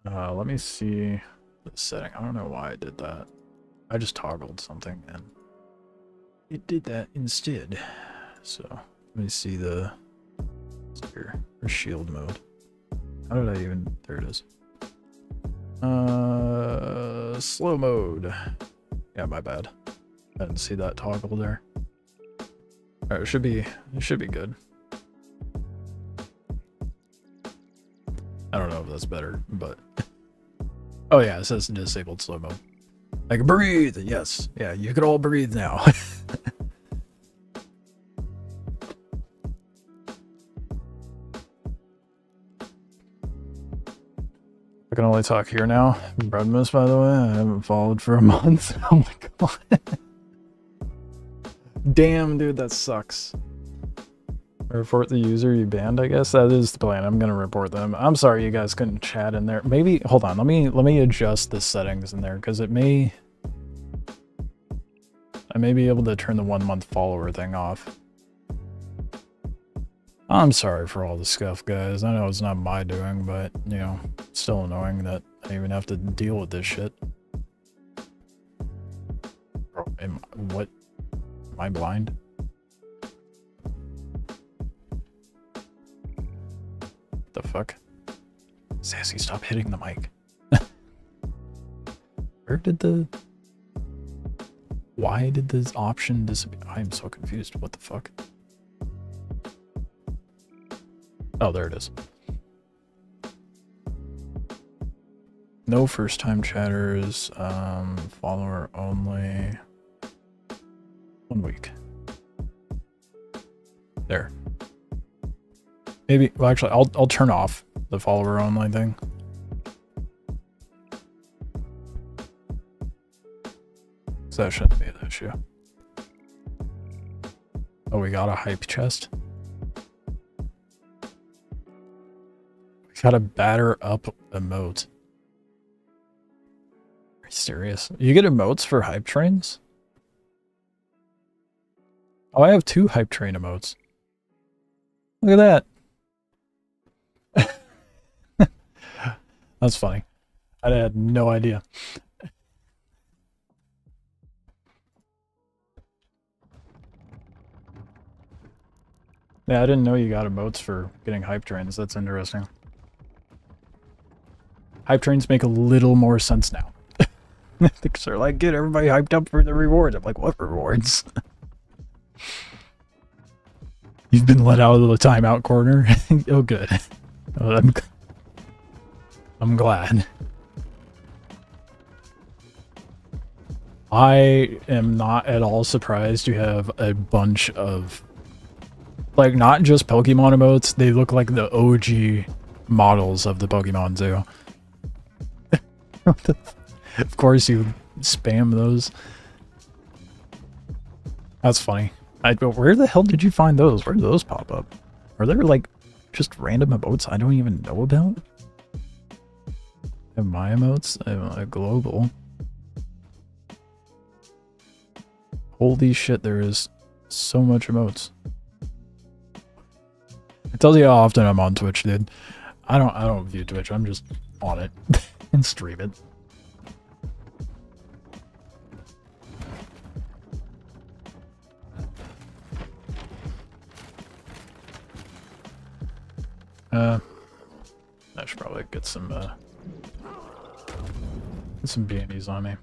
Let me see the setting. I don't know why I did that. I just toggled something and it did that instead. So let me see the here or shield mode. How did I even... There it is. Slow mode. Yeah, my bad. I didn't see that toggle there. Alright, it should be good. I don't know if that's better, but oh yeah, it says disabled slow mode. Like breathe, yes. Yeah, you can all breathe now. I can only talk here now. Breadmas, by the way, I haven't followed for a month. Oh my god. Damn, dude, that sucks. Report the user you banned, I guess. That is the plan. I'm gonna report them. I'm sorry you guys couldn't chat in there. Maybe, hold on, let me adjust the settings in there, because I may be able to turn the 1 month follower thing off. I'm sorry for all the scuff, guys. I know it's not my doing, but, you know, it's still annoying that I even have to deal with this shit. Bro, am I blind? The fuck? Sassy, stop hitting the mic. Why did this option disappear? I am so confused. What the fuck? Oh, there it is. No first time chatters, follower only. 1 week. There. Maybe, well actually, I'll turn off the follower only thing. So that shouldn't be an issue. Oh, we got a hype chest. We got a batter up emote. Are you serious? You get emotes for hype trains? Oh, I have 2 hype train emotes. Look at that. That's funny. I had no idea. Yeah, I didn't know you got emotes for getting hype trains. That's interesting. Hype trains make a little more sense now. Because they're like, get everybody hyped up for the rewards. I'm like, what rewards? You've been let out of the timeout corner. Oh, good. I'm glad. I am not at all surprised you have a bunch of, like, not just Pokemon emotes, they look like the OG models of the Pokemon too. Of course you spam those. That's funny. But where the hell did you find those? Where did those pop up? Are there, like, just random emotes I don't even know about? I have my emotes. I have a global. Holy shit, there is so much emotes. It tells you how often I'm on Twitch, dude. I don't view Twitch. I'm just on it and stream it. I should probably get some bandies on me.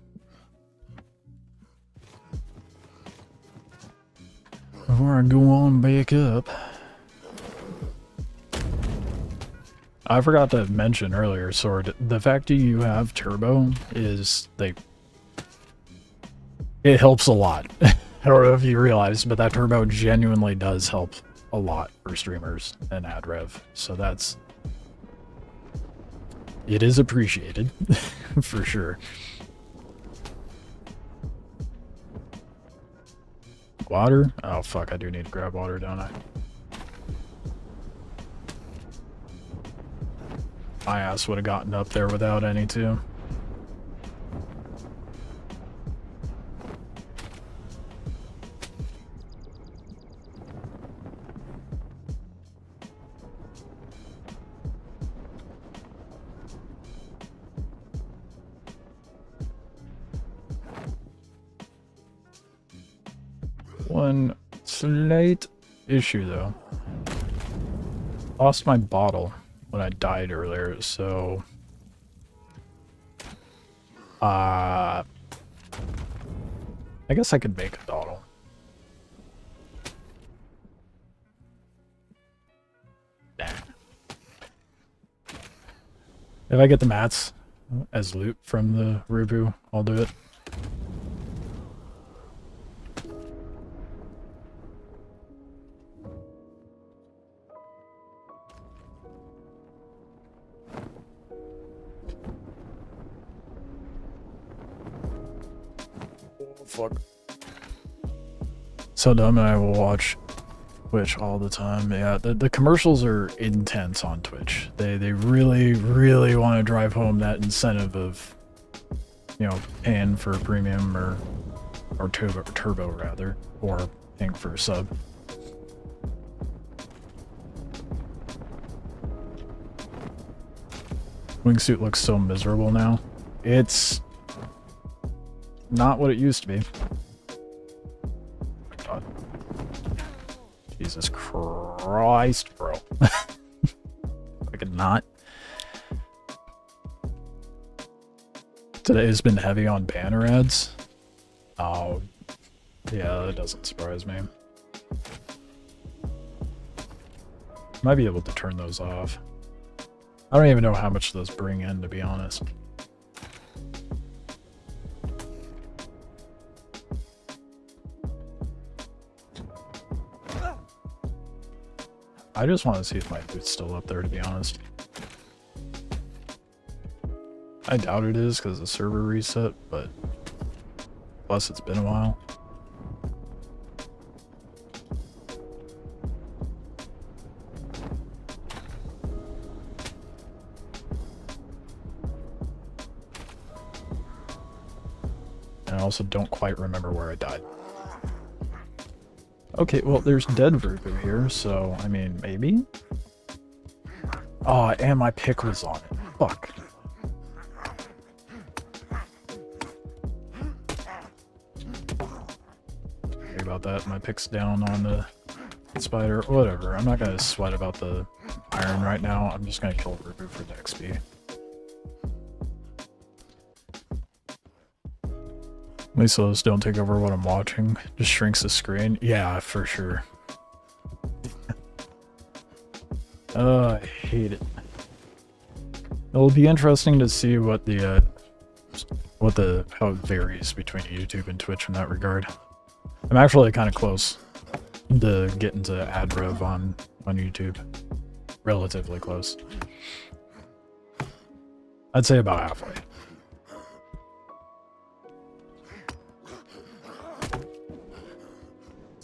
Before I go on back up. I forgot to mention earlier, Sword, the fact that you have turbo is, like, it helps a lot. I don't know if you realize, but that turbo genuinely does help a lot for streamers and ad rev. So that's, it is appreciated for sure. Water? Oh fuck, I do need to grab water, don't I? My ass would have gotten up there without any too. One slight issue though. Lost my bottle when I died earlier, so I guess I could make a dawdle. Nah. If I get the mats as loot from the Rubu, I'll do it. Fuck. So Dom and I will watch Twitch all the time. Yeah, the commercials are intense on Twitch. They really, really want to drive home that incentive of, you know, paying for a premium or turbo rather, or paying for a sub. Wingsuit looks so miserable now. It's not what it used to be. God. Jesus Christ, bro. I could not. Today has been heavy on banner ads. Oh, yeah, that doesn't surprise me. Might be able to turn those off. I don't even know how much those bring in, to be honest. I just want to see if my loot's still up there, to be honest. I doubt it is because the server reset, but plus it's been a while. And I also don't quite remember where I died. Okay, well, there's dead Rubu here, so, I mean, maybe? Oh, and my pick was on it. Fuck. Sorry about that. My pick's down on the spider. Whatever. I'm not gonna sweat about the iron right now. I'm just gonna kill Rubu for the XP. At least those don't take over what I'm watching. Just shrinks the screen. Yeah, for sure. I hate it. It'll be interesting to see what the how it varies between YouTube and Twitch in that regard. I'm actually kind of close to getting to ad rev on YouTube. Relatively close. I'd say about halfway.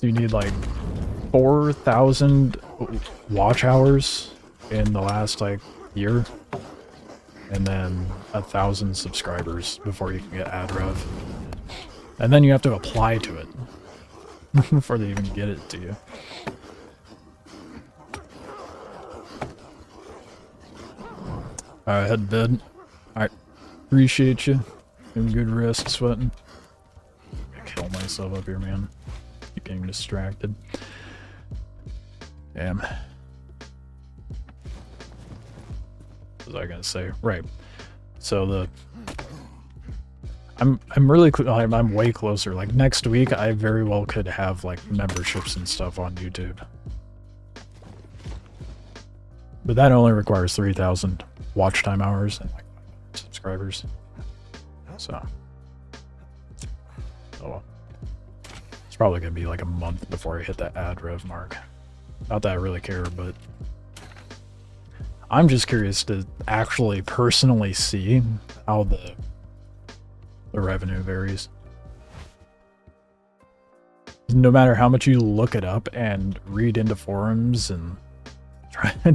You need like 4,000 watch hours in the last like year, and then 1,000 subscribers before you can get ad rev, and then you have to apply to it before they even get it to you. Alright, head to bed. Alright, appreciate you. Have a good rest, sweating. I'm gonna kill myself up here, man. Keep getting distracted. Damn. What was I gonna say? Right. So I'm really I'm way closer. Like next week, I very well could have like memberships and stuff on YouTube. But that only requires 3,000 watch time hours and like subscribers. So. Oh well. It's probably going to be like a month before I hit that ad rev mark. Not that I really care, but I'm just curious to actually personally see how the revenue varies. No matter how much you look it up and read into forums and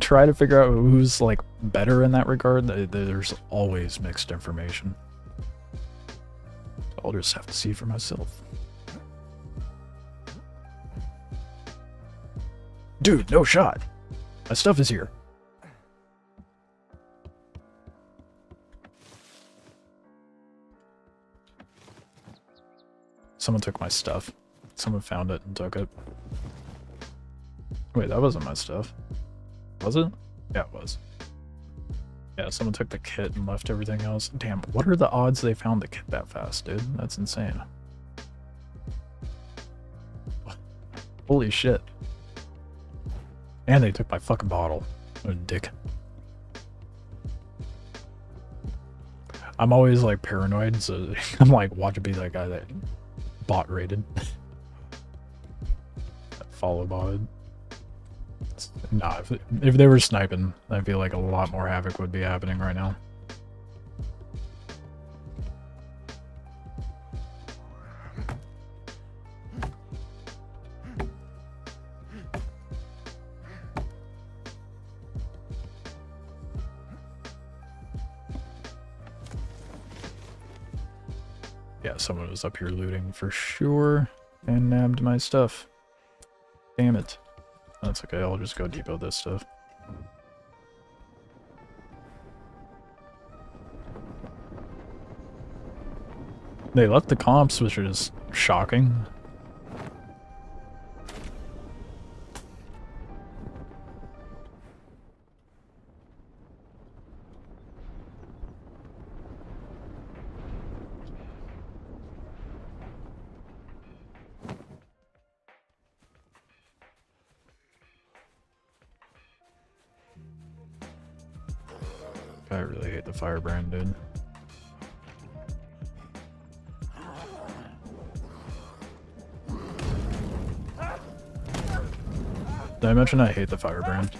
try to figure out who's like better in that regard, there's always mixed information. I'll just have to see for myself. Dude, no shot. My stuff is here. Someone took my stuff. Someone found it and took it. Wait, that wasn't my stuff. Was it? Yeah, it was. Yeah, someone took the kit and left everything else. Damn, what are the odds they found the kit that fast, dude? That's insane. Holy shit. And they took my fucking bottle. What a dick. I'm always like paranoid, so I'm like, watch it be that guy that bot raided. That follow botted. Nah, if they were sniping, I feel like a lot more havoc would be happening right now. Yeah, someone was up here looting for sure and nabbed my stuff. Damn it. That's okay, I'll just go depot this stuff. They left the comps, which is shocking. I really hate the firebrand, dude. Did I mention I hate the firebrand?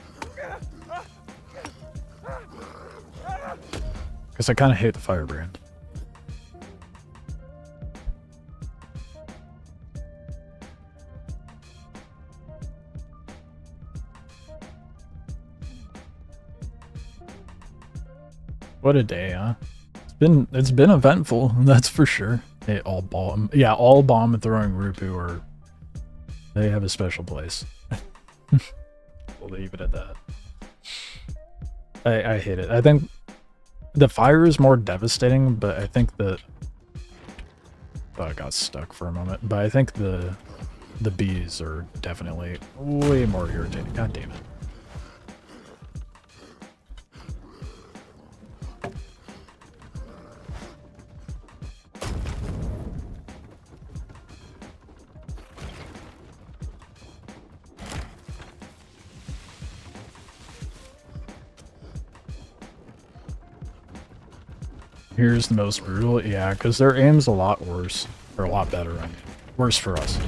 Because I kind of hate the firebrand. What a day, huh? It's been eventful, that's for sure. They all bomb. Yeah, all bomb and throwing Rupu they have a special place. We'll leave it at that. I hate it. I think the fire is more devastating, but I think that I got stuck for a moment. But I think the bees are definitely way more irritating. God damn it. Here's the most brutal, yeah, because their aim's a lot worse, or a lot better, I mean. Worse for us.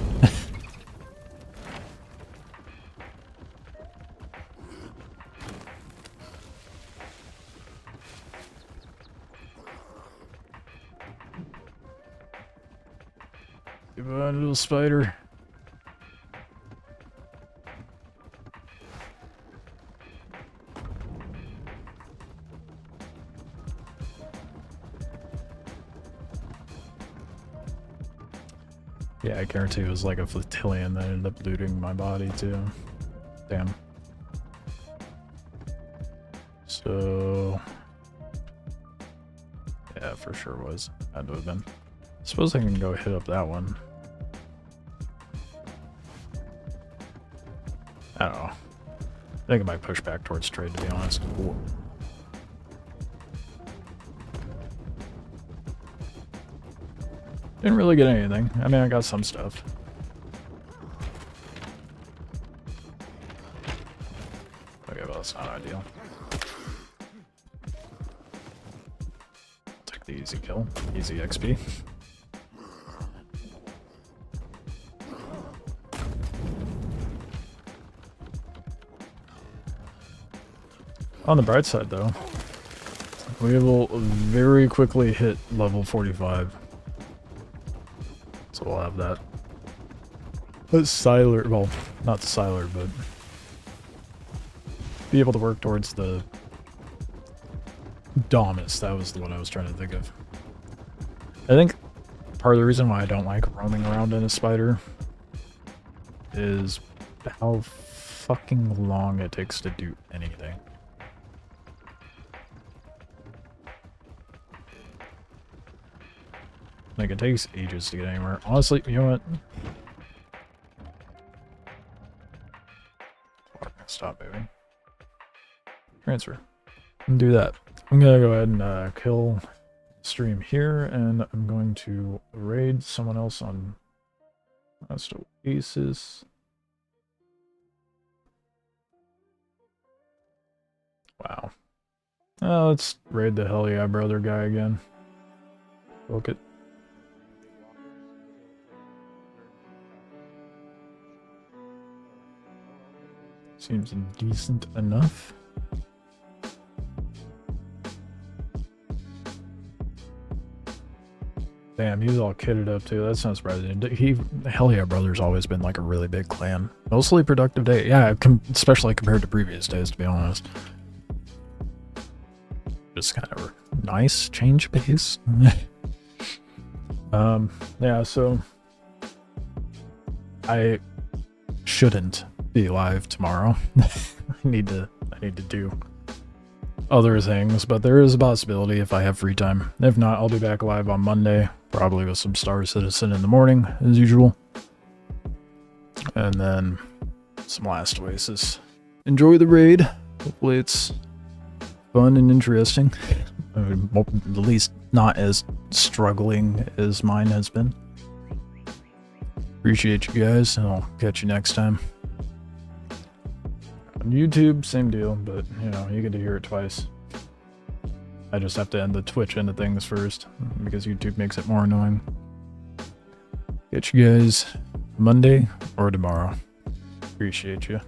Goodbye, little spider. Yeah, I guarantee it was like a flotillion that ended up looting my body too. Damn. So... yeah, for sure was. Had to have been. Suppose I can go hit up that one. I don't know. I think I might push back towards trade, to be honest. Ooh. Didn't really get anything. I mean, I got some stuff. Okay, well, that's not ideal. Take the easy kill. Easy XP. On the bright side, though, we will very quickly hit level 45. So we'll have that. But Siler, well, not Siler, but be able to work towards the Dominus. That was the one I was trying to think of. I think part of the reason why I don't like roaming around in a spider is how fucking long it takes to do anything. Like, it takes ages to get anywhere. Honestly, you know what? Stop moving. Transfer. And do that. I'm gonna go ahead and kill stream here, and I'm going to raid someone else on that's Oasis. Wow. Let's raid the Hell Yeah Brother guy again. Book it. Seems decent enough. Damn, he's all kitted up too. That's not surprising. Hell Yeah Brother's always been like a really big clan. Mostly productive day. Yeah, especially compared to previous days, to be honest. Just kind of nice change of pace. Yeah, so I shouldn't be live tomorrow. I need to do other things, but there is a possibility if I have free time. If not, I'll be back live on Monday, probably with some Star Citizen in the morning, as usual. And then some last Oasis. Enjoy the raid. Hopefully it's fun and interesting. I mean, at least not as struggling as mine has been. Appreciate you guys, and I'll catch you next time. On YouTube, same deal, but you know, you get to hear it twice. I just have to end the Twitch end of things first, because YouTube makes it more annoying. Catch you guys Monday or tomorrow. Appreciate you.